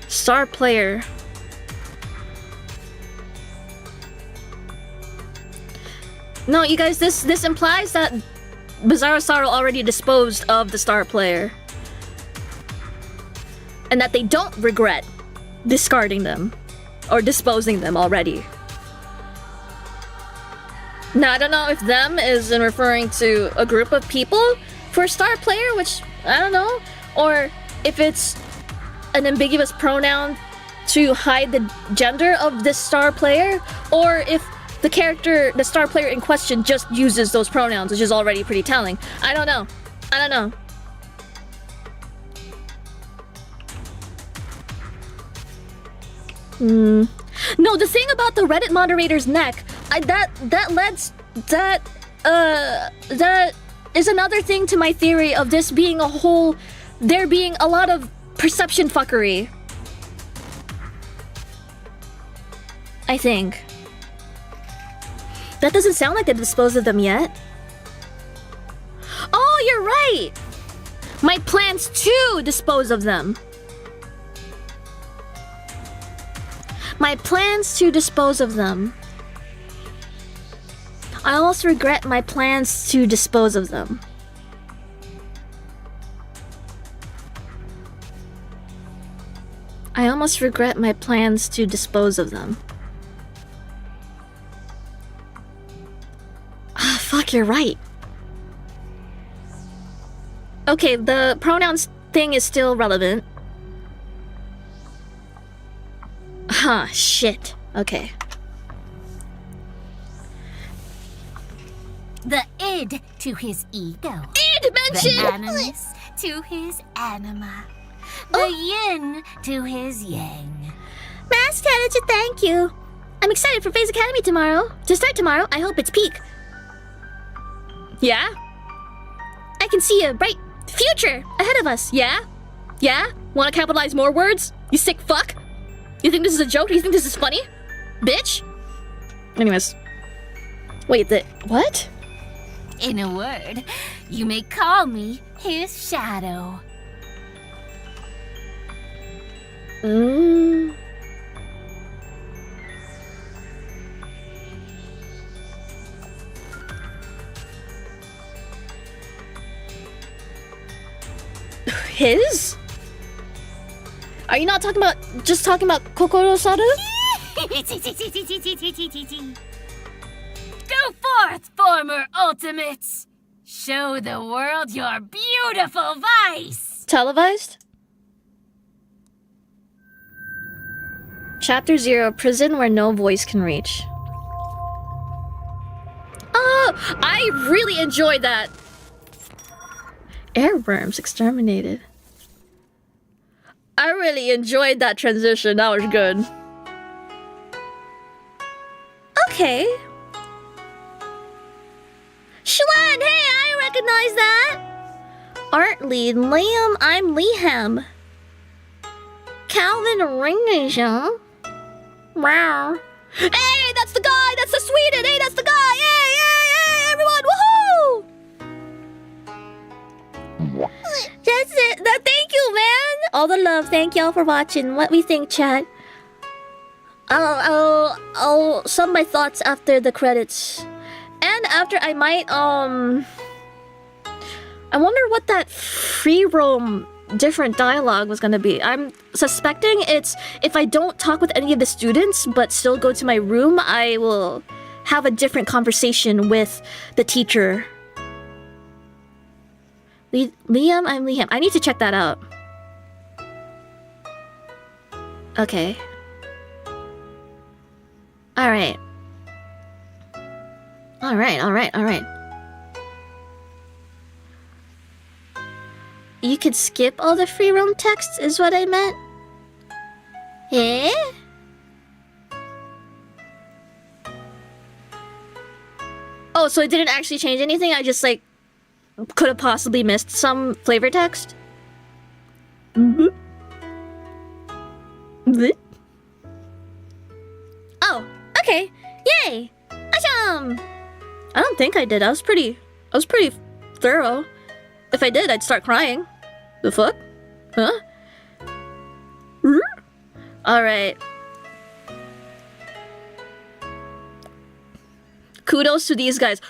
Star player. No, you guys, this implies that Bizarrosaur already disposed of the star player. And that they don't regret discarding them or disposing them already. Now, I don't know if them is in referring to a group of people for star player, which I don't know, or if it's an ambiguous pronoun to hide the gender of this star player, or if the character, the star player in question, just uses those pronouns, which is already pretty telling. I don't know. I don't know. No, the thing about the Reddit moderator's neck, that is another thing to my theory of this being a whole, there being a lot of perception fuckery. I think. That doesn't sound like they disposed of them yet. Oh, you're right! My plans to dispose of them. My plans to dispose of them. I almost regret my plans to dispose of them. I almost regret my plans to dispose of them. Ah, fuck, you're right. Okay, the pronouns thing is still relevant. Huh, shit. Okay. The id to his ego. Id mentioned! The animus to his anima. The yin to his yang. Mask Tennis, thank you. I'm excited for Phase Academy tomorrow. To start tomorrow, I hope it's peak. Yeah? I can see a bright future ahead of us. Yeah? Yeah? Wanna capitalize more words? You sick fuck? You think this is a joke? Do you think this is funny? Bitch? Anyways. Wait, what? In a word, you may call me his shadow. His? Are you not talking about, just talking about Kokoro-saru? Go forth, former ultimates! Show the world your beautiful vice! Televised? Chapter 0, Prison Where No Voice Can Reach. Oh, I really enjoyed that. Airworms exterminated. I really enjoyed that transition. That was good. Okay. Shlan, hey, I recognize that. Art lead, Liam, I'm Leham. Calvin Ringisha. Wow. Hey, that's the guy! That's the Sweden! Hey, that's the guy! Hey, hey, hey, everyone! Woohoo! That's it. Thank you, man. All the love. Thank y'all for watching. What we think, chat? I'll sum my thoughts after the credits. And after I might, I wonder what that free roam different dialogue was gonna be. I'm suspecting it's if I don't talk with any of the students but still go to my room, I will have a different conversation with the teacher. Liam, I'm Liam. I need to check that out. Okay. Alright. Alright. You could skip all the free roam texts, is what I meant? Eh? Oh, so it didn't actually change anything? I just, like, could have possibly missed some flavor text? Oh, okay. Yay! Awesome! I don't think I did. I was pretty thorough. If I did, I'd start crying. The fuck? Huh? Alright. Kudos to these guys.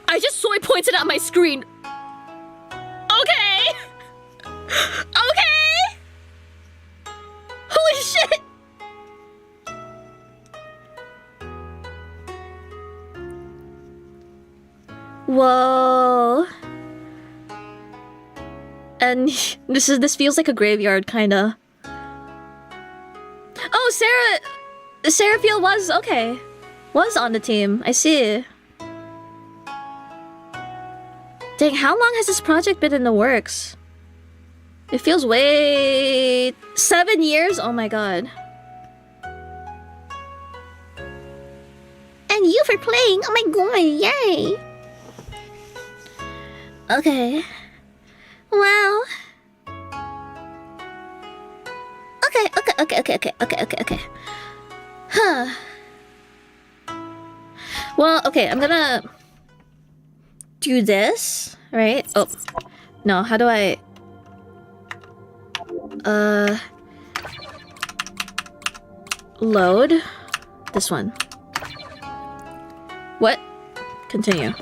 I just soy pointed at my screen. Okay! Okay! Holy shit! Whoa. And this feels like a graveyard, kinda. Oh, Sarah Field was on the team. I see. Dang, how long has this project been in the works? It feels way... 7 years? Oh my god. And you for playing. Oh my god, yay. Okay. Wow. Okay. Huh. Well, okay, I'm gonna do this, right? Oh. No, how do I... Load. This one. What? Continue.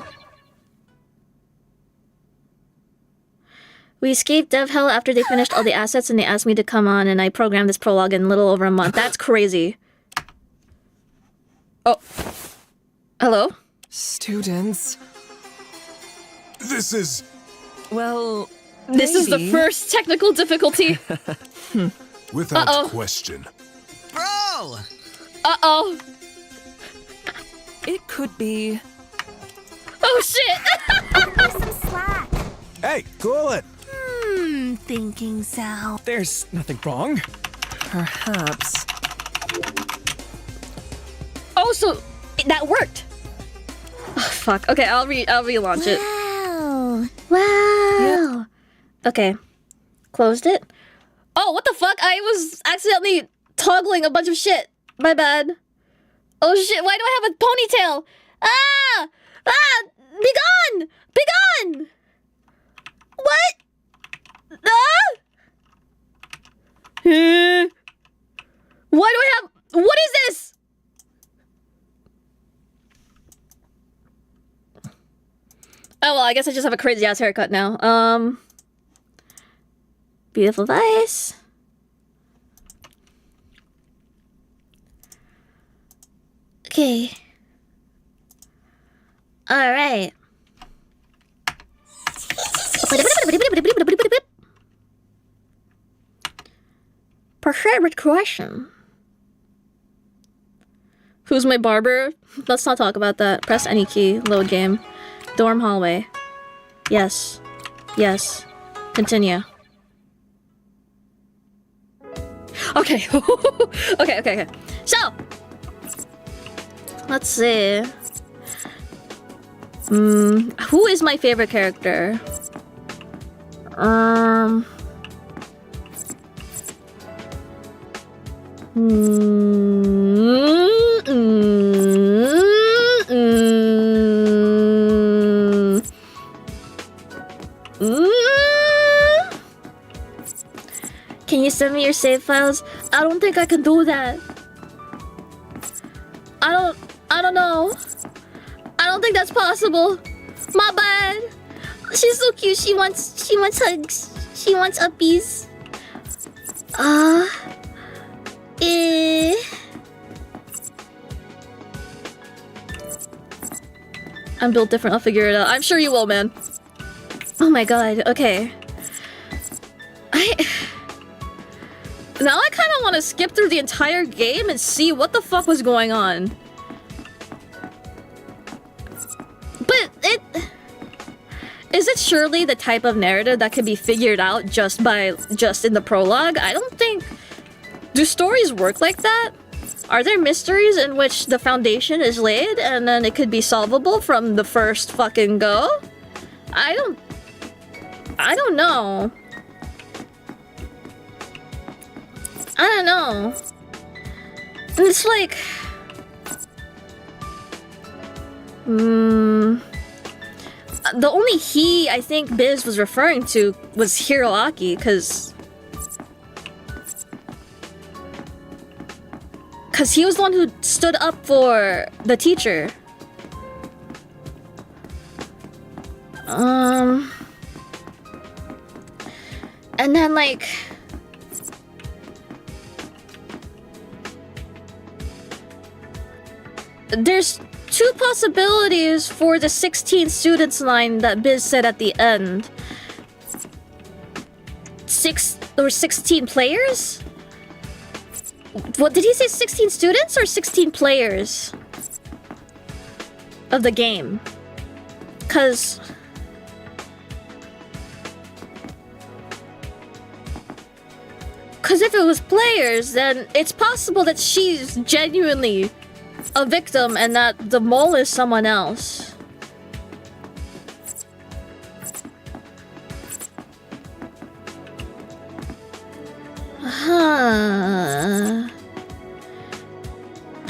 We escaped dev hell after they finished all the assets and they asked me to come on and I programmed this prologue in a little over a month. That's crazy. Oh. Hello? Students. This is... Well, this is the first technical difficulty. Without question. Bro! Uh-oh. It could be... Oh shit! Some slack. Hey, cool it. Thinking so. There's nothing wrong. Perhaps. Oh, so that worked. Oh, fuck. Okay, I'll relaunch it. Wow. Okay. Closed it. Oh, what the fuck? I was accidentally toggling a bunch of shit. My bad. Oh shit, why do I have a ponytail? Ah! Ah! Be gone! Be gone! What? Ah! Why do I have... What is this? Oh, well, I guess I just have a crazy-ass haircut now. Beautiful voice. Okay. Alright. Perfect question. Who's my barber? Let's not talk about that. Press any key. Load game. Dorm hallway. Yes. Yes. Continue. Okay. Okay. So, let's see. Who is my favorite character? Can you send me your save files? I don't think I can do that. I don't know. I don't think that's possible. My bad. She's so cute. She wants hugs. She wants uppies. I'm built different. I'll figure it out. I'm sure you will, man. Oh my god. Okay. Now I kind of want to skip through the entire game and see what the fuck was going on. But is it surely the type of narrative that can be figured out just in the prologue? I don't think... Do stories work like that? Are there mysteries in which the foundation is laid and then it could be solvable from the first fucking go? I don't know. I don't know. It's like... The only he I think Biz was referring to was Hiroaki, because he was the one who stood up for the teacher. And then like... There's two possibilities for the 16 students line that Biz said at the end. There were 16 players? What did he say? 16 students or 16 players of the game? Cause if it was players, then it's possible that she's genuinely a victim and that the mole is someone else.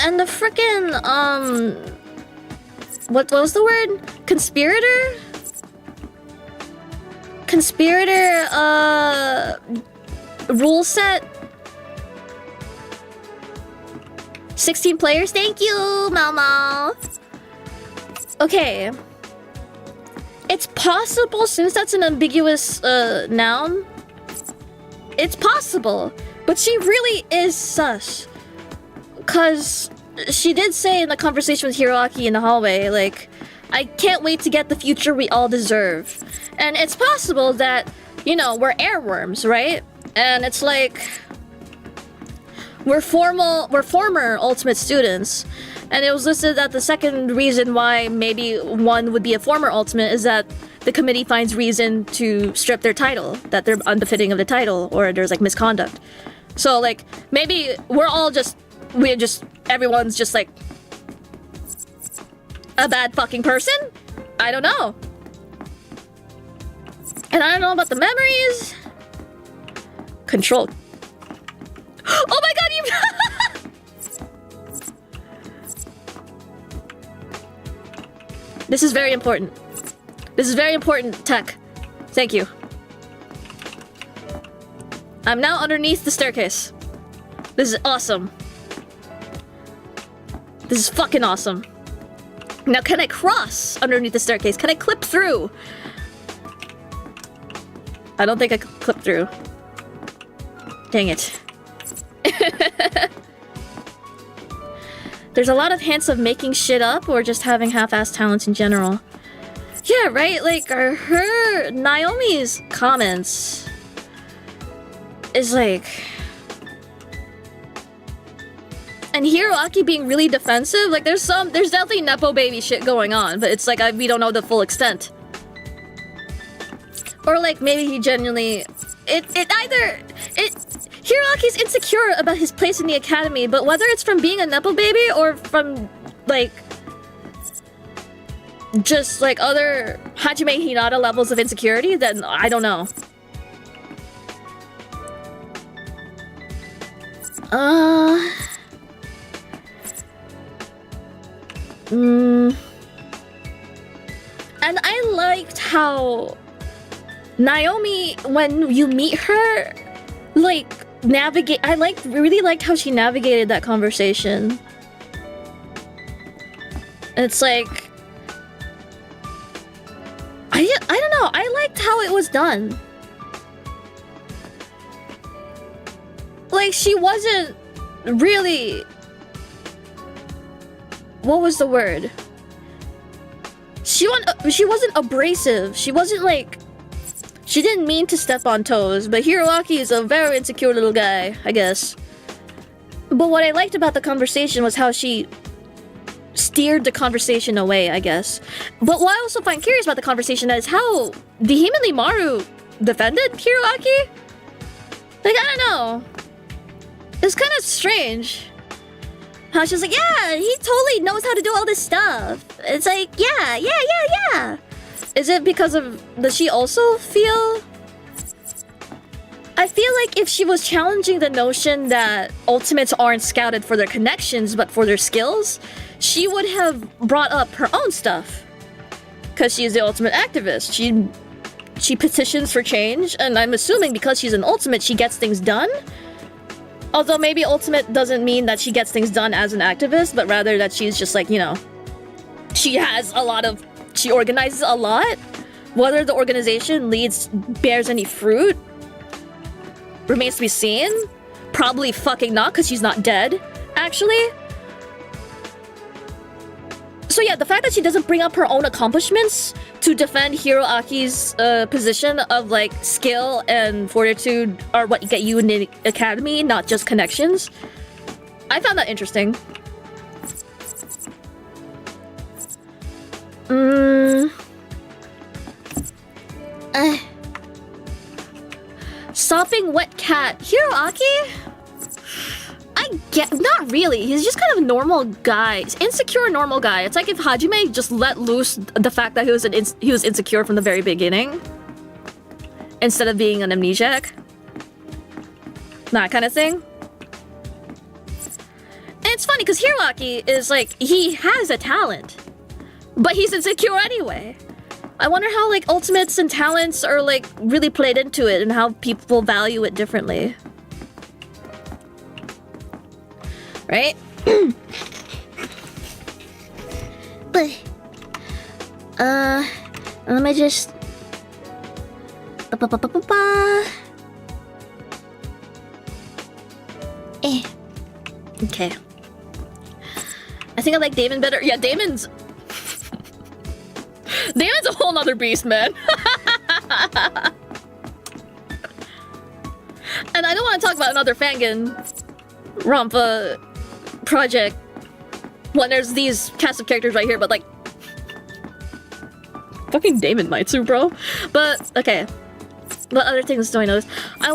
And the frickin' what was the word? Conspirator, rule set. 16 players, thank you, Mama. Okay. It's possible, since that's an ambiguous noun. It's possible, but she really is sus. Cause she did say in the conversation with Hiroaki in the hallway, like, I can't wait to get the future we all deserve. And it's possible that, you know, we're airworms, right? And it's like... We're former Ultimate students, and it was listed that the second reason why maybe one would be a former Ultimate is that the committee finds reason to strip their title, that they're unbefitting of the title, or there's like misconduct. So like, maybe everyone's just like a bad fucking person? I don't know. And I don't know about the memories. Control. Oh my god, you... This is very important. This is very important, tech. Thank you. I'm now underneath the staircase. This is awesome. This is fucking awesome. Now can I cross underneath the staircase? Can I clip through? I don't think I could clip through. Dang it. There's a lot of hints of making shit up or just having half-assed talents in general. Yeah, right? Like, Naomi's comments is like... And Hiroaki being really defensive, like there's definitely Nepo baby shit going on, but it's like we don't know the full extent. Or like maybe he genuinely... Hiroaki's insecure about his place in the academy, but whether it's from being a Nepo baby or from, like, just, like, other Hajime Hinata levels of insecurity, then I don't know. And I liked how Naomi, when you meet her, like, I really liked how she navigated that conversation. And it's like, I don't know. I liked how it was done. Like, she wasn't really... What was the word? She wasn't abrasive. She wasn't like... She didn't mean to step on toes, but Hiroaki is a very insecure little guy, I guess. But what I liked about the conversation was how she steered the conversation away, I guess. But what I also find curious about the conversation is how vehemently Maru defended Hiroaki. Like, I don't know. It's kind of strange. How she's like, yeah, he totally knows how to do all this stuff. It's like, yeah. Is it because of... Does she also feel... I feel like if she was challenging the notion that ultimates aren't scouted for their connections, but for their skills, she would have brought up her own stuff. Because she's the ultimate activist. She petitions for change, and I'm assuming because she's an ultimate, she gets things done. Although maybe ultimate doesn't mean that she gets things done as an activist, but rather that she's just like, you know, she organizes a lot. Whether the organization bears any fruit remains to be seen. Probably fucking not, because she's not dead, actually. So yeah, the fact that she doesn't bring up her own accomplishments to defend Hiroaki's position of like skill and fortitude are what get you in the academy, not just connections. I found that interesting. Sopping wet cat. Hiroaki? Not really. He's just kind of a normal guy. Insecure normal guy. It's like if Hajime just let loose the fact that he was insecure from the very beginning. Instead of being an amnesiac. That kind of thing. And it's funny because Hiroaki is like, he has a talent. But he's insecure anyway. I wonder how like ultimates and talents are like really played into it and how people value it differently. Right? But let me just Okay. I think I like Damon better. Yeah, Damon's a whole nother beast, man. And I don't want to talk about another Danganronpa project when there's these cast of characters right here, but like fucking Damon Maitsu, bro. But okay, what other things do I notice? I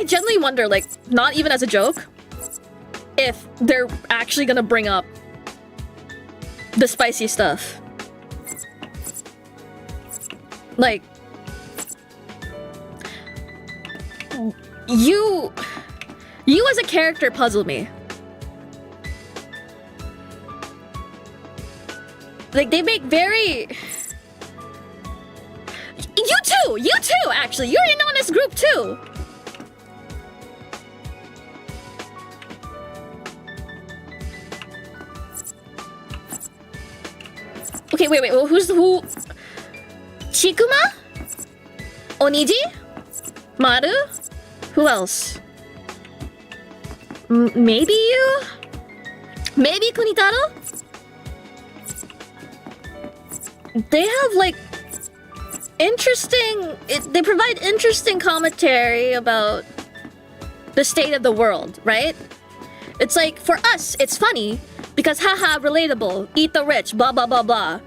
genuinely wonder, like, not even as a joke, if they're actually gonna bring up the spicy stuff. Like, you as a character puzzle me. Like, they make very... You too, actually. You're in on this group, too. Okay, wait, well, who? Shikuma? Oniji? Maru? Who else? Maybe you? Maybe Kunitaro? They have like they provide interesting commentary about the state of the world, right? It's like, for us, it's funny because haha, relatable, eat the rich, blah blah blah blah.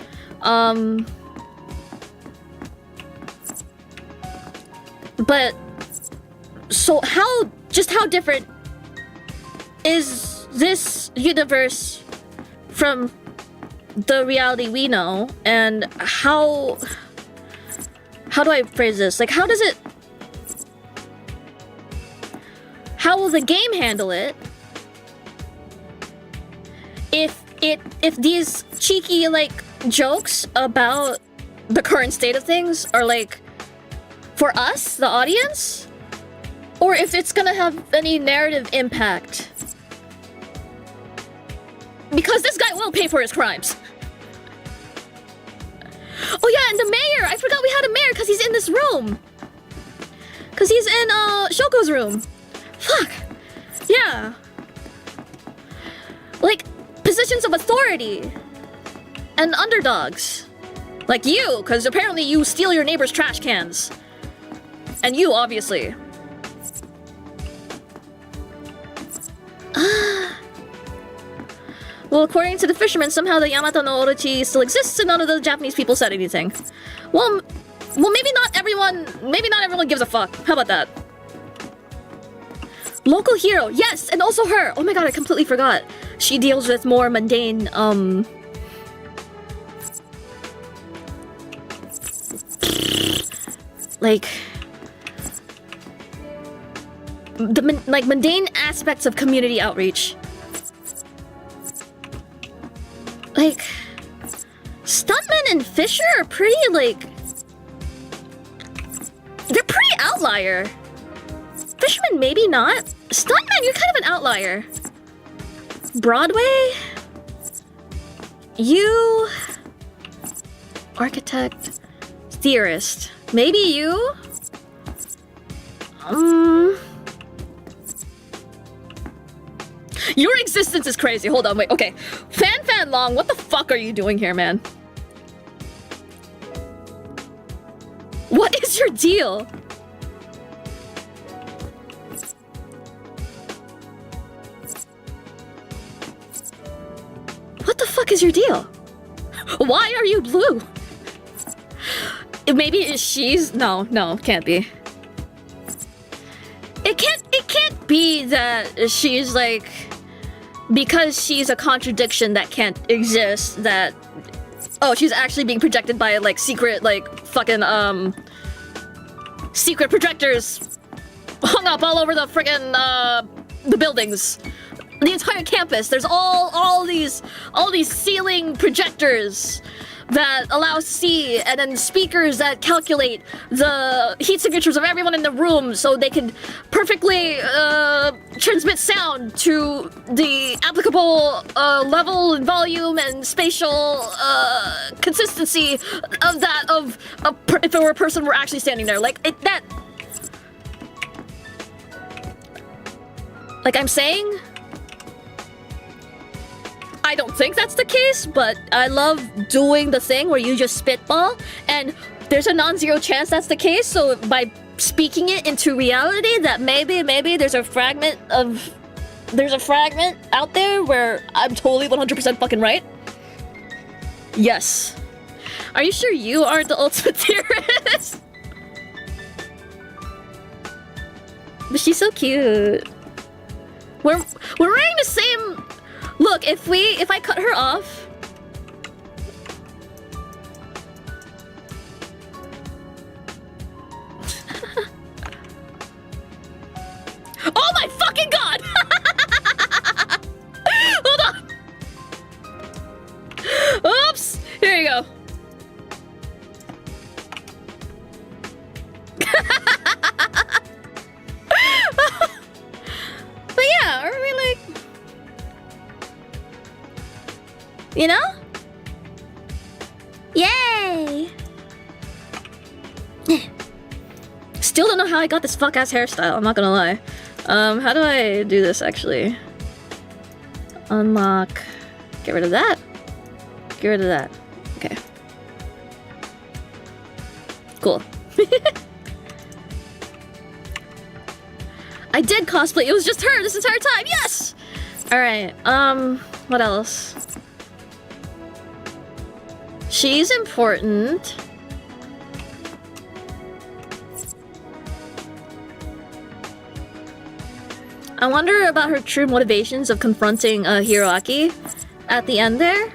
But so how different is this universe from the reality we know, and how do I phrase this? Like, how will the game handle it if these cheeky like jokes about the current state of things are like for us, the audience, or if it's gonna have any narrative impact? Because this guy will pay for his crimes. Oh yeah, and the mayor! I forgot we had a mayor because he's in this room. Because he's in Shoko's room. Fuck. Yeah. Like, positions of authority. And underdogs. Like you, because apparently you steal your neighbor's trash cans. And you, obviously. Well, according to the fishermen, somehow the Yamato no Orochi still exists and none of the Japanese people said anything. Well, maybe not everyone gives a fuck. How about that? Local hero, yes, and also her. Oh my god, I completely forgot. She deals with more mundane, like mundane aspects of community outreach. Like, Stuntman and Fisher are pretty, like... They're pretty outlier. Fisherman, maybe not. Stuntman, you're kind of an outlier. Broadway? You... Architect. Theorist. Maybe you? Your existence is crazy. Hold on, wait, okay. Fan Long, what the fuck are you doing here, man? What is your deal? What the fuck is your deal? Why are you blue? Maybe she's... No, can't be. It can't be that she's like... Because she's a contradiction that can't exist, that... Oh, she's actually being projected by, like, secret, like, fucking, secret projectors hung up all over the friggin', the buildings. The entire campus. There's all these ceiling projectors that allow us to see, and then speakers that calculate the heat signatures of everyone in the room so they can perfectly transmit sound to the applicable level and volume and spatial consistency of that if there were a person were actually standing there. Like, like I'm saying, I don't think that's the case, but I love doing the thing where you just spitball, and there's a non-zero chance that's the case, so by speaking it into reality, that maybe there's a fragment out there where I'm totally 100% fucking right. Yes. Are you sure you aren't the ultimate theorist? But she's so cute. We're wearing the same... Look, if I cut her off... Oh my fucking god! Hold on! Oops! Here you go. But yeah, are we like... You know? Yay! Still don't know how I got this fuck-ass hairstyle, I'm not gonna lie. How do I do this, actually? Unlock... Get rid of that. Get rid of that. Okay. Cool. I did cosplay, it was just her this entire time, yes! Alright, what else? She's important. I wonder about her true motivations of confronting Hiroaki at the end there.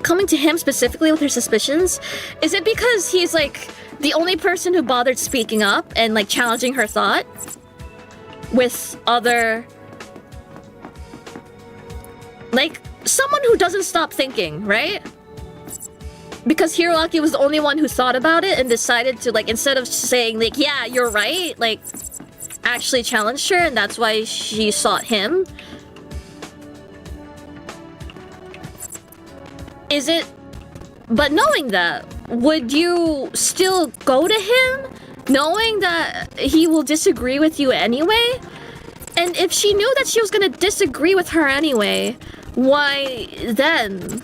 Coming to him specifically with her suspicions. Is it because he's like the only person who bothered speaking up and like challenging her thought with other... Like, someone who doesn't stop thinking, right? Because Hiroaki was the only one who thought about it and decided to, like, instead of saying, like, yeah, you're right, like, actually challenged her, and that's why she sought him. Is it But knowing that, would you still go to him, knowing that he will disagree with you anyway? And if she knew that she was gonna disagree with her anyway, why then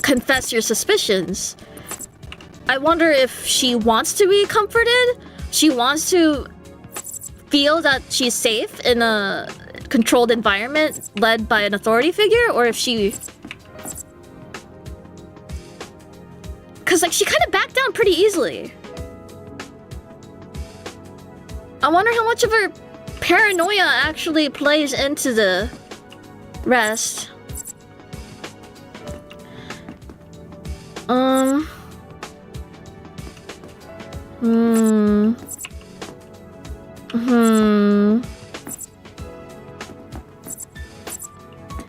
confess your suspicions? I wonder if she wants to be comforted, she wants to feel that she's safe in a controlled environment led by an authority figure, or if she... Because, like, she kind of backed down pretty easily. I wonder how much of her paranoia actually plays into the rest.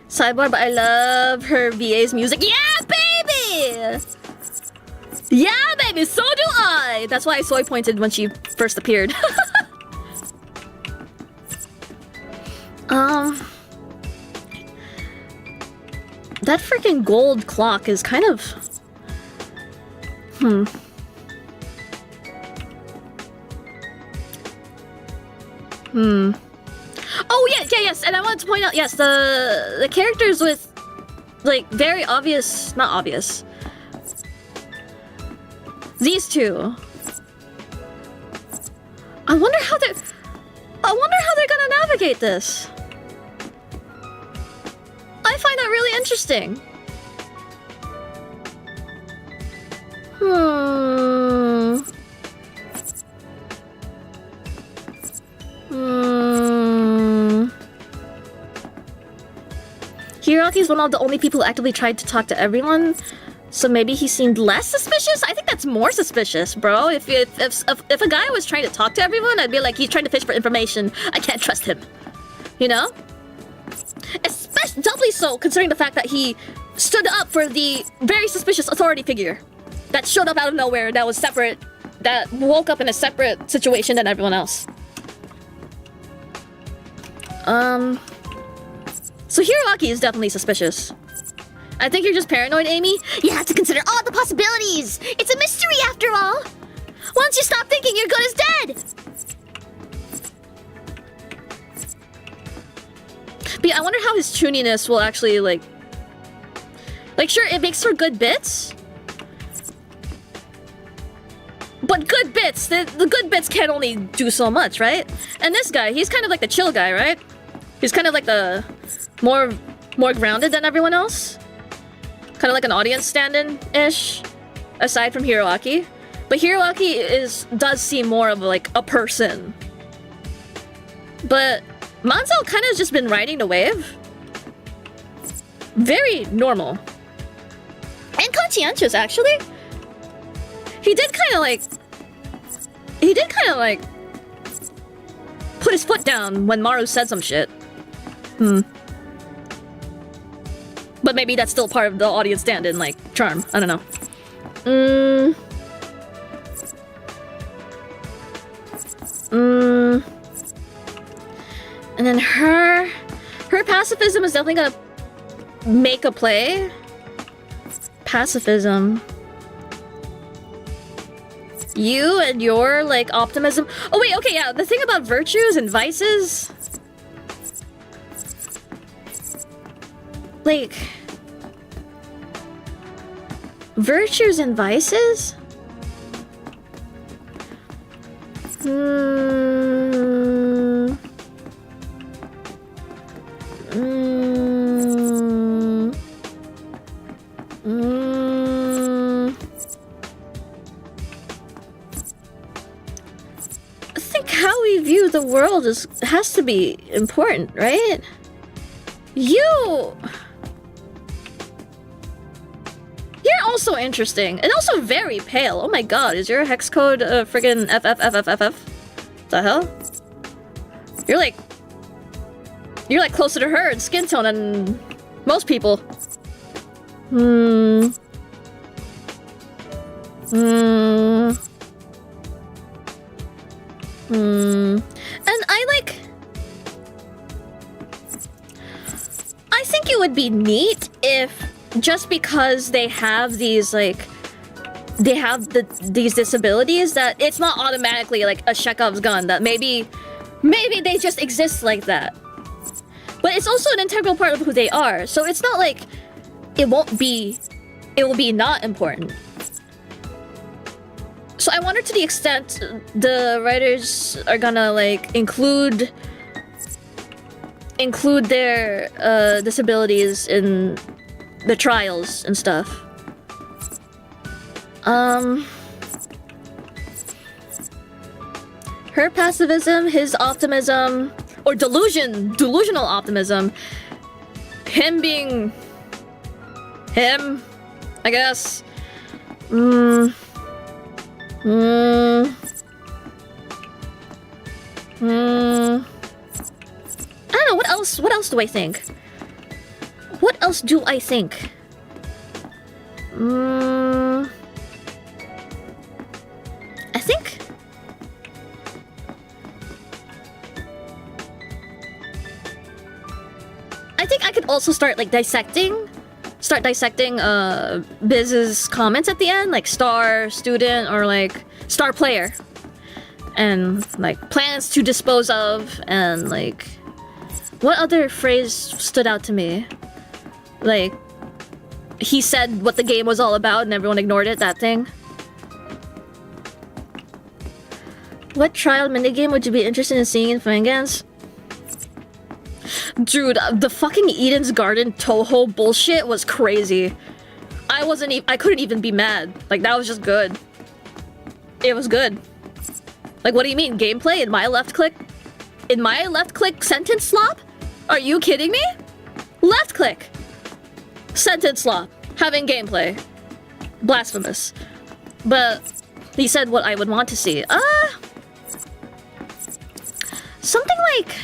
Sidebar, but I love her VA's music. Yeah, baby! Yeah, baby, so do I! That's why I soy pointed when she first appeared. That freaking gold clock is kind of... Oh, yes, and I wanted to point out, yes, the characters with, like, very obvious... Not obvious. These two. I wonder how they're gonna navigate this. I find that really interesting. Hiraki is one of the only people who actively tried to talk to everyone, so maybe he seemed less suspicious? I think that's more suspicious, bro. If a guy was trying to talk to everyone, I'd be like, he's trying to fish for information. I can't trust him. You know? Especially doubly so, considering the fact that he stood up for the very suspicious authority figure that showed up out of nowhere, that was separate, that woke up in a separate situation than everyone else. So Hiroaki is definitely suspicious. I think you're just paranoid, Amy. You have to consider all the possibilities. It's a mystery after all. Once you stop thinking, you're good as dead. But yeah, I wonder how his chuniness will actually, like, sure, it makes for good bits. But good bits, the good bits can only do so much, right? And this guy, he's kind of like the chill guy, right? He's kind of like the more grounded than everyone else. Kind of like an audience stand-in-ish, aside from Hiroaki. But Hiroaki does seem more of like a person. But Manzo kind of just been riding the wave. Very normal. And conscientious, actually. He did kind of like put his foot down when Maru said some shit. But maybe that's still part of the audience stand-in, like, charm. I don't know. And then her pacifism is definitely gonna make a play. Pacifism. You and your, like, optimism. Oh, wait, okay, yeah. The thing about virtues and vices... Like... Virtues and vices? I think how we view the world has to be important, right? You're also interesting, and also very pale. Oh my god, is your hex code friggin' FFFFFF? The hell? You're like closer to her in skin tone than most people. And I think it would be neat if just because they have these like these disabilities, that it's not automatically like a Chekhov's gun, that maybe they just exist like that. But it's also an integral part of who they are, so it's not like it will be not important. So I wonder, to the extent the writers are gonna like include their disabilities in the trials and stuff. Her pacifism, his optimism, or delusional optimism, him being him, I guess. I don't know, what else do I think? What else do I think? I think I could also start dissecting Biz's comments at the end, like star student or like star player, and like plans to dispose of, and like what other phrase stood out to me? Like he said what the game was all about and everyone ignored it, that thing. What trial minigame would you be interested in seeing in Fangans? Dude, the fucking Eden's Garden Toho bullshit was crazy. I couldn't even be mad. Like, that was just good. It was good. Like, what do you mean? Gameplay in my left click? In my left click sentence slop? Are you kidding me? Left click. Sentence slop. Having gameplay. Blasphemous. But he said what I would want to see. Something like...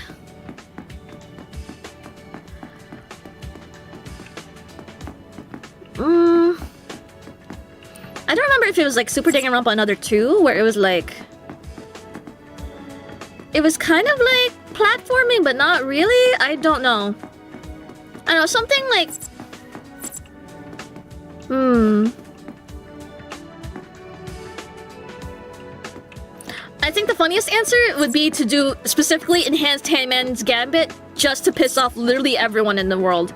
I don't remember if it was like Super Danganronpa Another 2, where it was like... It was kind of like platforming, but not really? I don't know. I don't know, something like... I think the funniest answer would be to do specifically Enhanced Hangman's Gambit, just to piss off literally everyone in the world.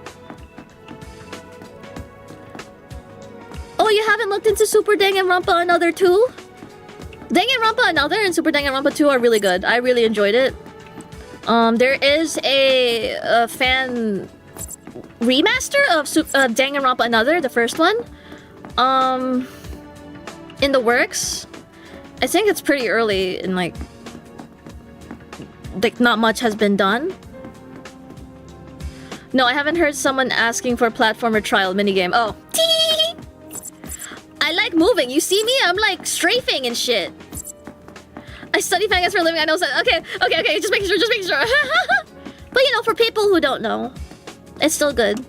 Oh, you haven't looked into Super Danganronpa Another 2? Danganronpa Another and Super Danganronpa 2 are really good. I really enjoyed it. There is a fan remaster of Danganronpa Another, the first one, in the works. I think it's pretty early and like not much has been done. No, I haven't heard someone asking for a platformer trial minigame. Oh. I like moving. You see me? I'm like strafing and shit. I study Fangas for a living. I know. Okay. Just making sure. But you know, for people who don't know, it's still good.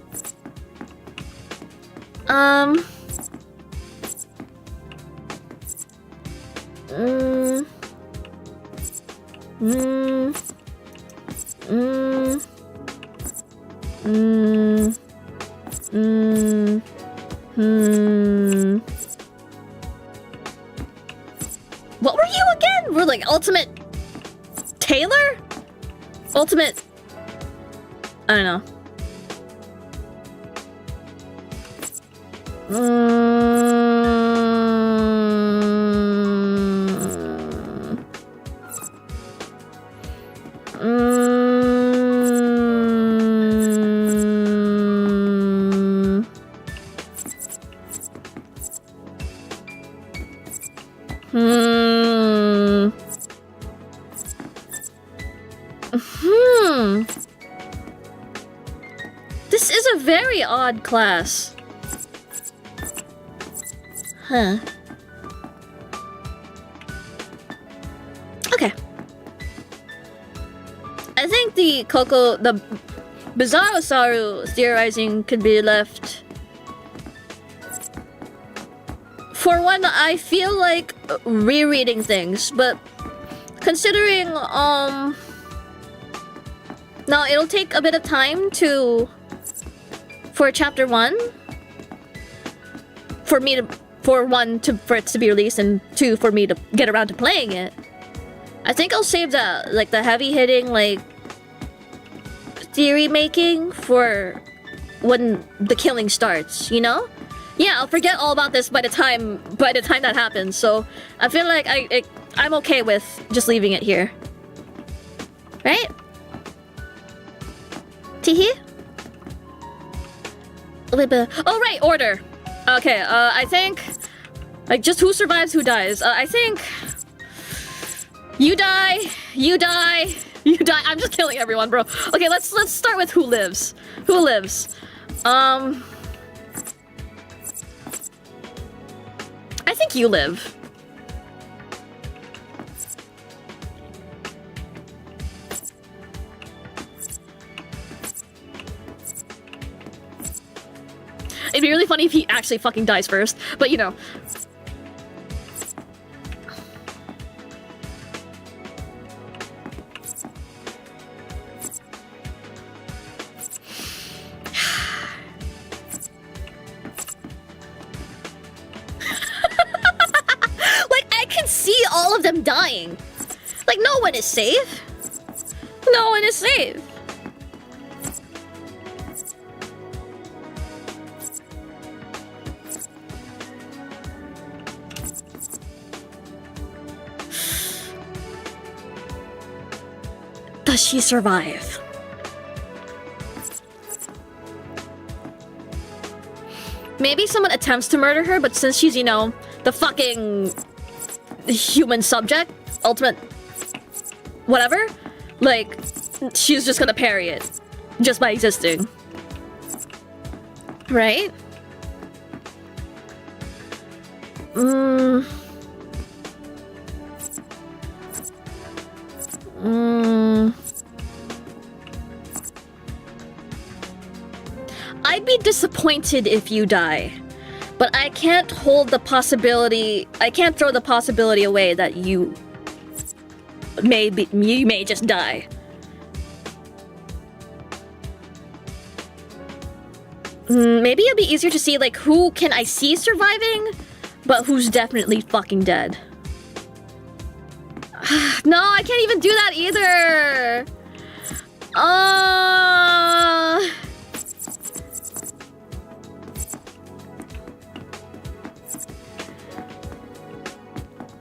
What were you again? We're like Ultimate Taylor? Ultimate... I don't know. This is a very odd class. Huh. Okay. I think the Bizarro Saru theorizing could be left. For one, I feel like rereading things, but considering, now it'll take a bit of time for chapter 1 for it to be released, and 2 for me to get around to playing it. I think I'll save the heavy hitting theory making for when the killing starts, you know? Yeah, I'll forget all about this by the time that happens. So I feel like I'm okay with just leaving it here, right? Teehee? Oh right, order. Okay, I think just who survives, who dies. I think you die. I'm just killing everyone, bro. Okay, let's start with who lives. Who lives? I think you live. It'd be really funny if he actually fucking dies first, but you know. All of them dying. Like, no one is safe. No one is safe. Does she survive? Maybe someone attempts to murder her, but since she's, you know, the fucking human subject, ultimate whatever, like, she's just gonna parry it just by existing, right? I'd be disappointed if you die. But I can't hold the possibility. I can't throw the possibility away that you may just die. Maybe it'd be easier to see like who can I see surviving, but who's definitely fucking dead. No, I can't even do that either.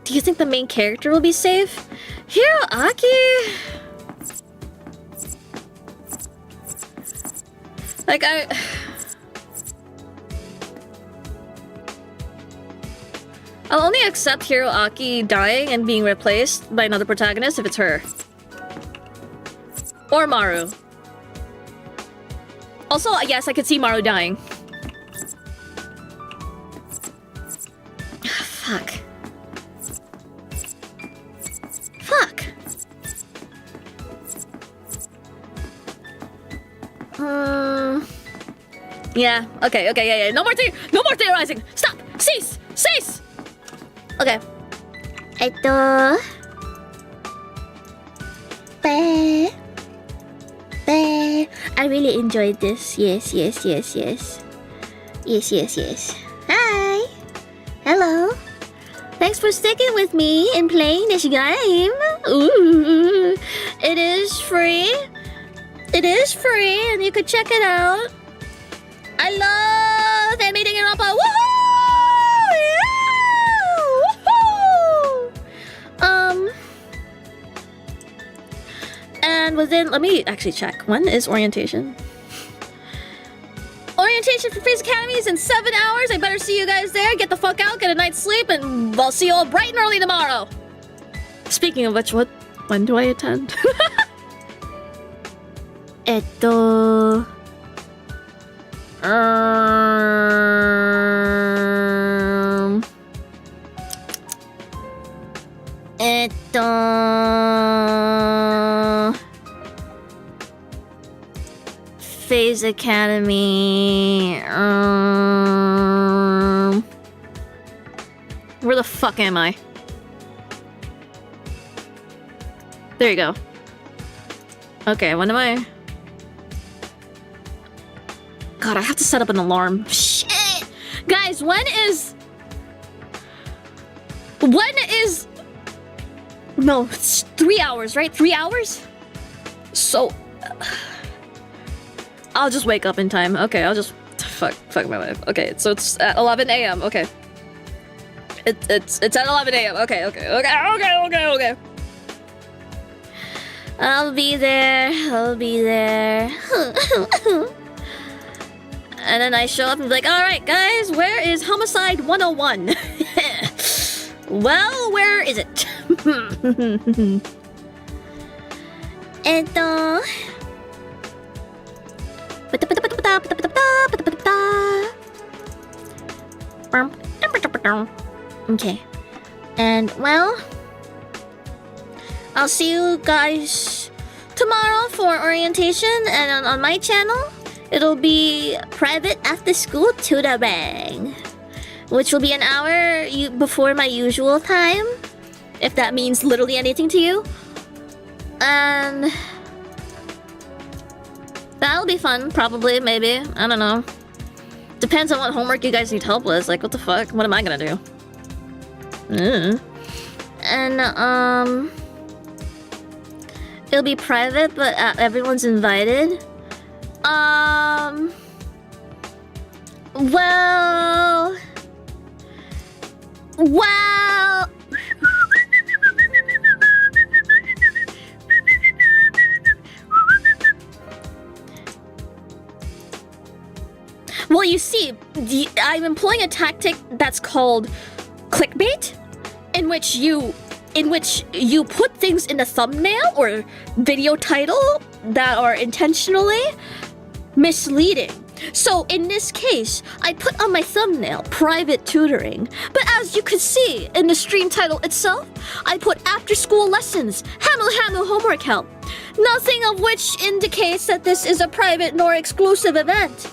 Do you think the main character will be safe? Hiroaki? Like, I'll only accept Hiroaki dying and being replaced by another protagonist if it's her. Or Maru. Also, yes, I could see Maru dying. Fuck. Fuck. Yeah. Okay. Yeah. No more theorizing. Stop. Cease. Okay. I really enjoyed this. Yes. Hi. Hello. Thanks for sticking with me and playing this game. Ooh. It is free. And you could check it out. I love fanmade Danganronpa. Woohoo! And within, let me actually check. When is orientation? Orientation for Freeze Academy is in 7 hours. I better see you guys there. Get the fuck out, get a night's sleep, and I'll see you all bright and early tomorrow. Speaking of which, when do I attend? Phase Academy. Where the fuck am I? There you go. Okay, when am I? God, I have to set up an alarm. Shit! Guys, when is... No, it's 3 hours, right? 3 hours? So... I'll just wake up in time. Okay, I'll just... Fuck my life. Okay, so it's at 11 a.m. Okay. It's at 11 a.m. Okay. I'll be there. And then I show up and be like, alright guys, where is Homicide 101? Well, where is it? Okay. And well, I'll see you guys tomorrow for orientation, and on my channel it'll be private after school tutoring, which will be an hour before my usual time, if that means literally anything to you. And that'll be fun, probably, maybe. I don't know. Depends on what homework you guys need help with. Like, what the fuck? What am I gonna do? And, it'll be private, but everyone's invited. Well... Well, you see, I'm employing a tactic that's called clickbait, in which you put things in a thumbnail or video title that are intentionally misleading. So in this case, I put on my thumbnail private tutoring, but as you could see in the stream title itself, I put after school lessons, Hamu homework help, nothing of which indicates that this is a private nor exclusive event.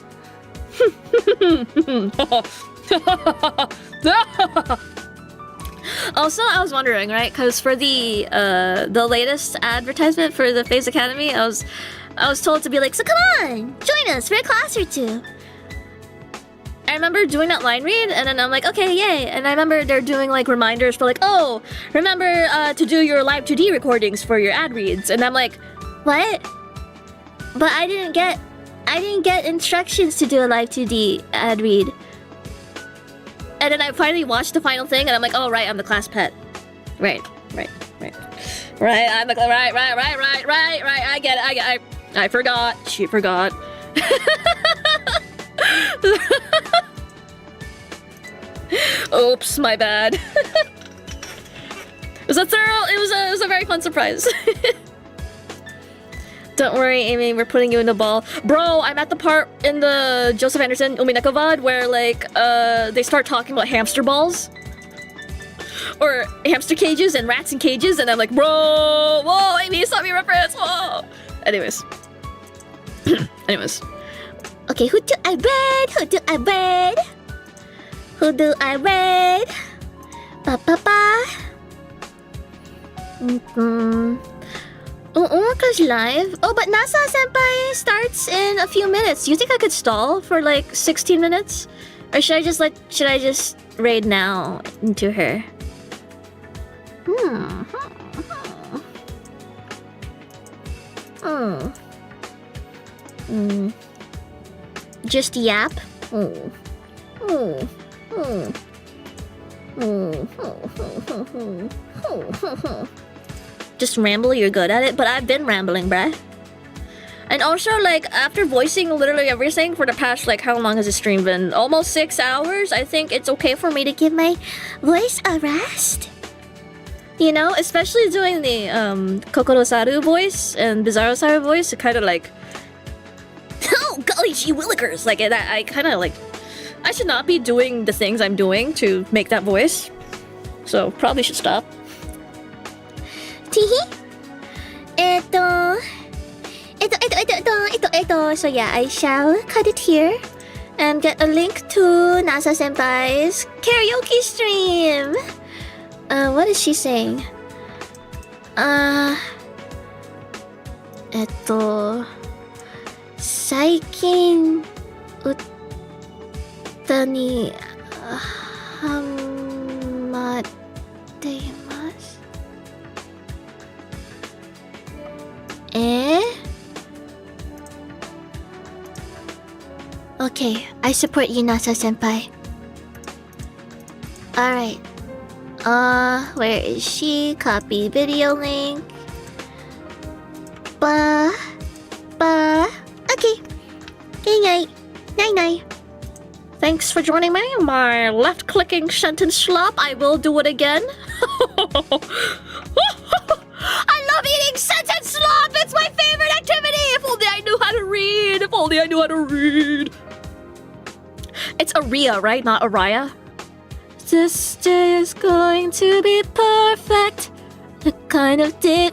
Also, I was wondering, right? Because for the latest advertisement for the FaZe Academy, I was told to be like, so come on, join us for a class or two. I remember doing that line read, and then I'm like, okay, yay. And I remember they're doing like reminders for like, oh, remember to do your live 2D recordings for your ad reads. And I'm like, what? But I didn't get instructions to do a live 2D ad read. And then I finally watched the final thing, and I'm like, oh, right, I'm the class pet. Right. Right, I'm the right. I get it. I forgot. She forgot. Oops, my bad. It was a very fun surprise. Don't worry, Amy, we're putting you in the ball. Bro, I'm at the part in the Joseph Anderson Umineko VOD where, like, they start talking about hamster balls. Or hamster cages and rats in cages, and I'm like, bro, whoa, Amy Isami reference, whoa! Anyways. Okay, who do I read? Uunka's live? Oh, but Nasa Senpai starts in a few minutes. You think I could stall for like 16 minutes? Or should I just raid now into her? Just yap? Just ramble, you're good at it, but I've been rambling, bruh. And also, like, after voicing literally everything for the past, like, how long has the stream been? Almost 6 hours? I think it's okay for me to give my voice a rest. You know, especially doing the Kokoro-saru voice and Bizarro-saru voice, it kind of like, oh, golly gee willikers! Like, I kind of like, I should not be doing the things I'm doing to make that voice. So, probably should stop. Teehee? So yeah, I shall cut it here and get a link to Nasa Senpai's karaoke stream. What is she saying? Saikin にハマっています。Okay, I support you, Nasa-senpai. Alright. Where is she? Copy video link. Okay. Night. Night. Thanks for joining me. My left-clicking sentence slop. I will do it again. I love eating sentence slop. It's my favorite activity. If only I knew how to read. It's Aria, right? Not Araya. This day is going to be perfect. The kind of day.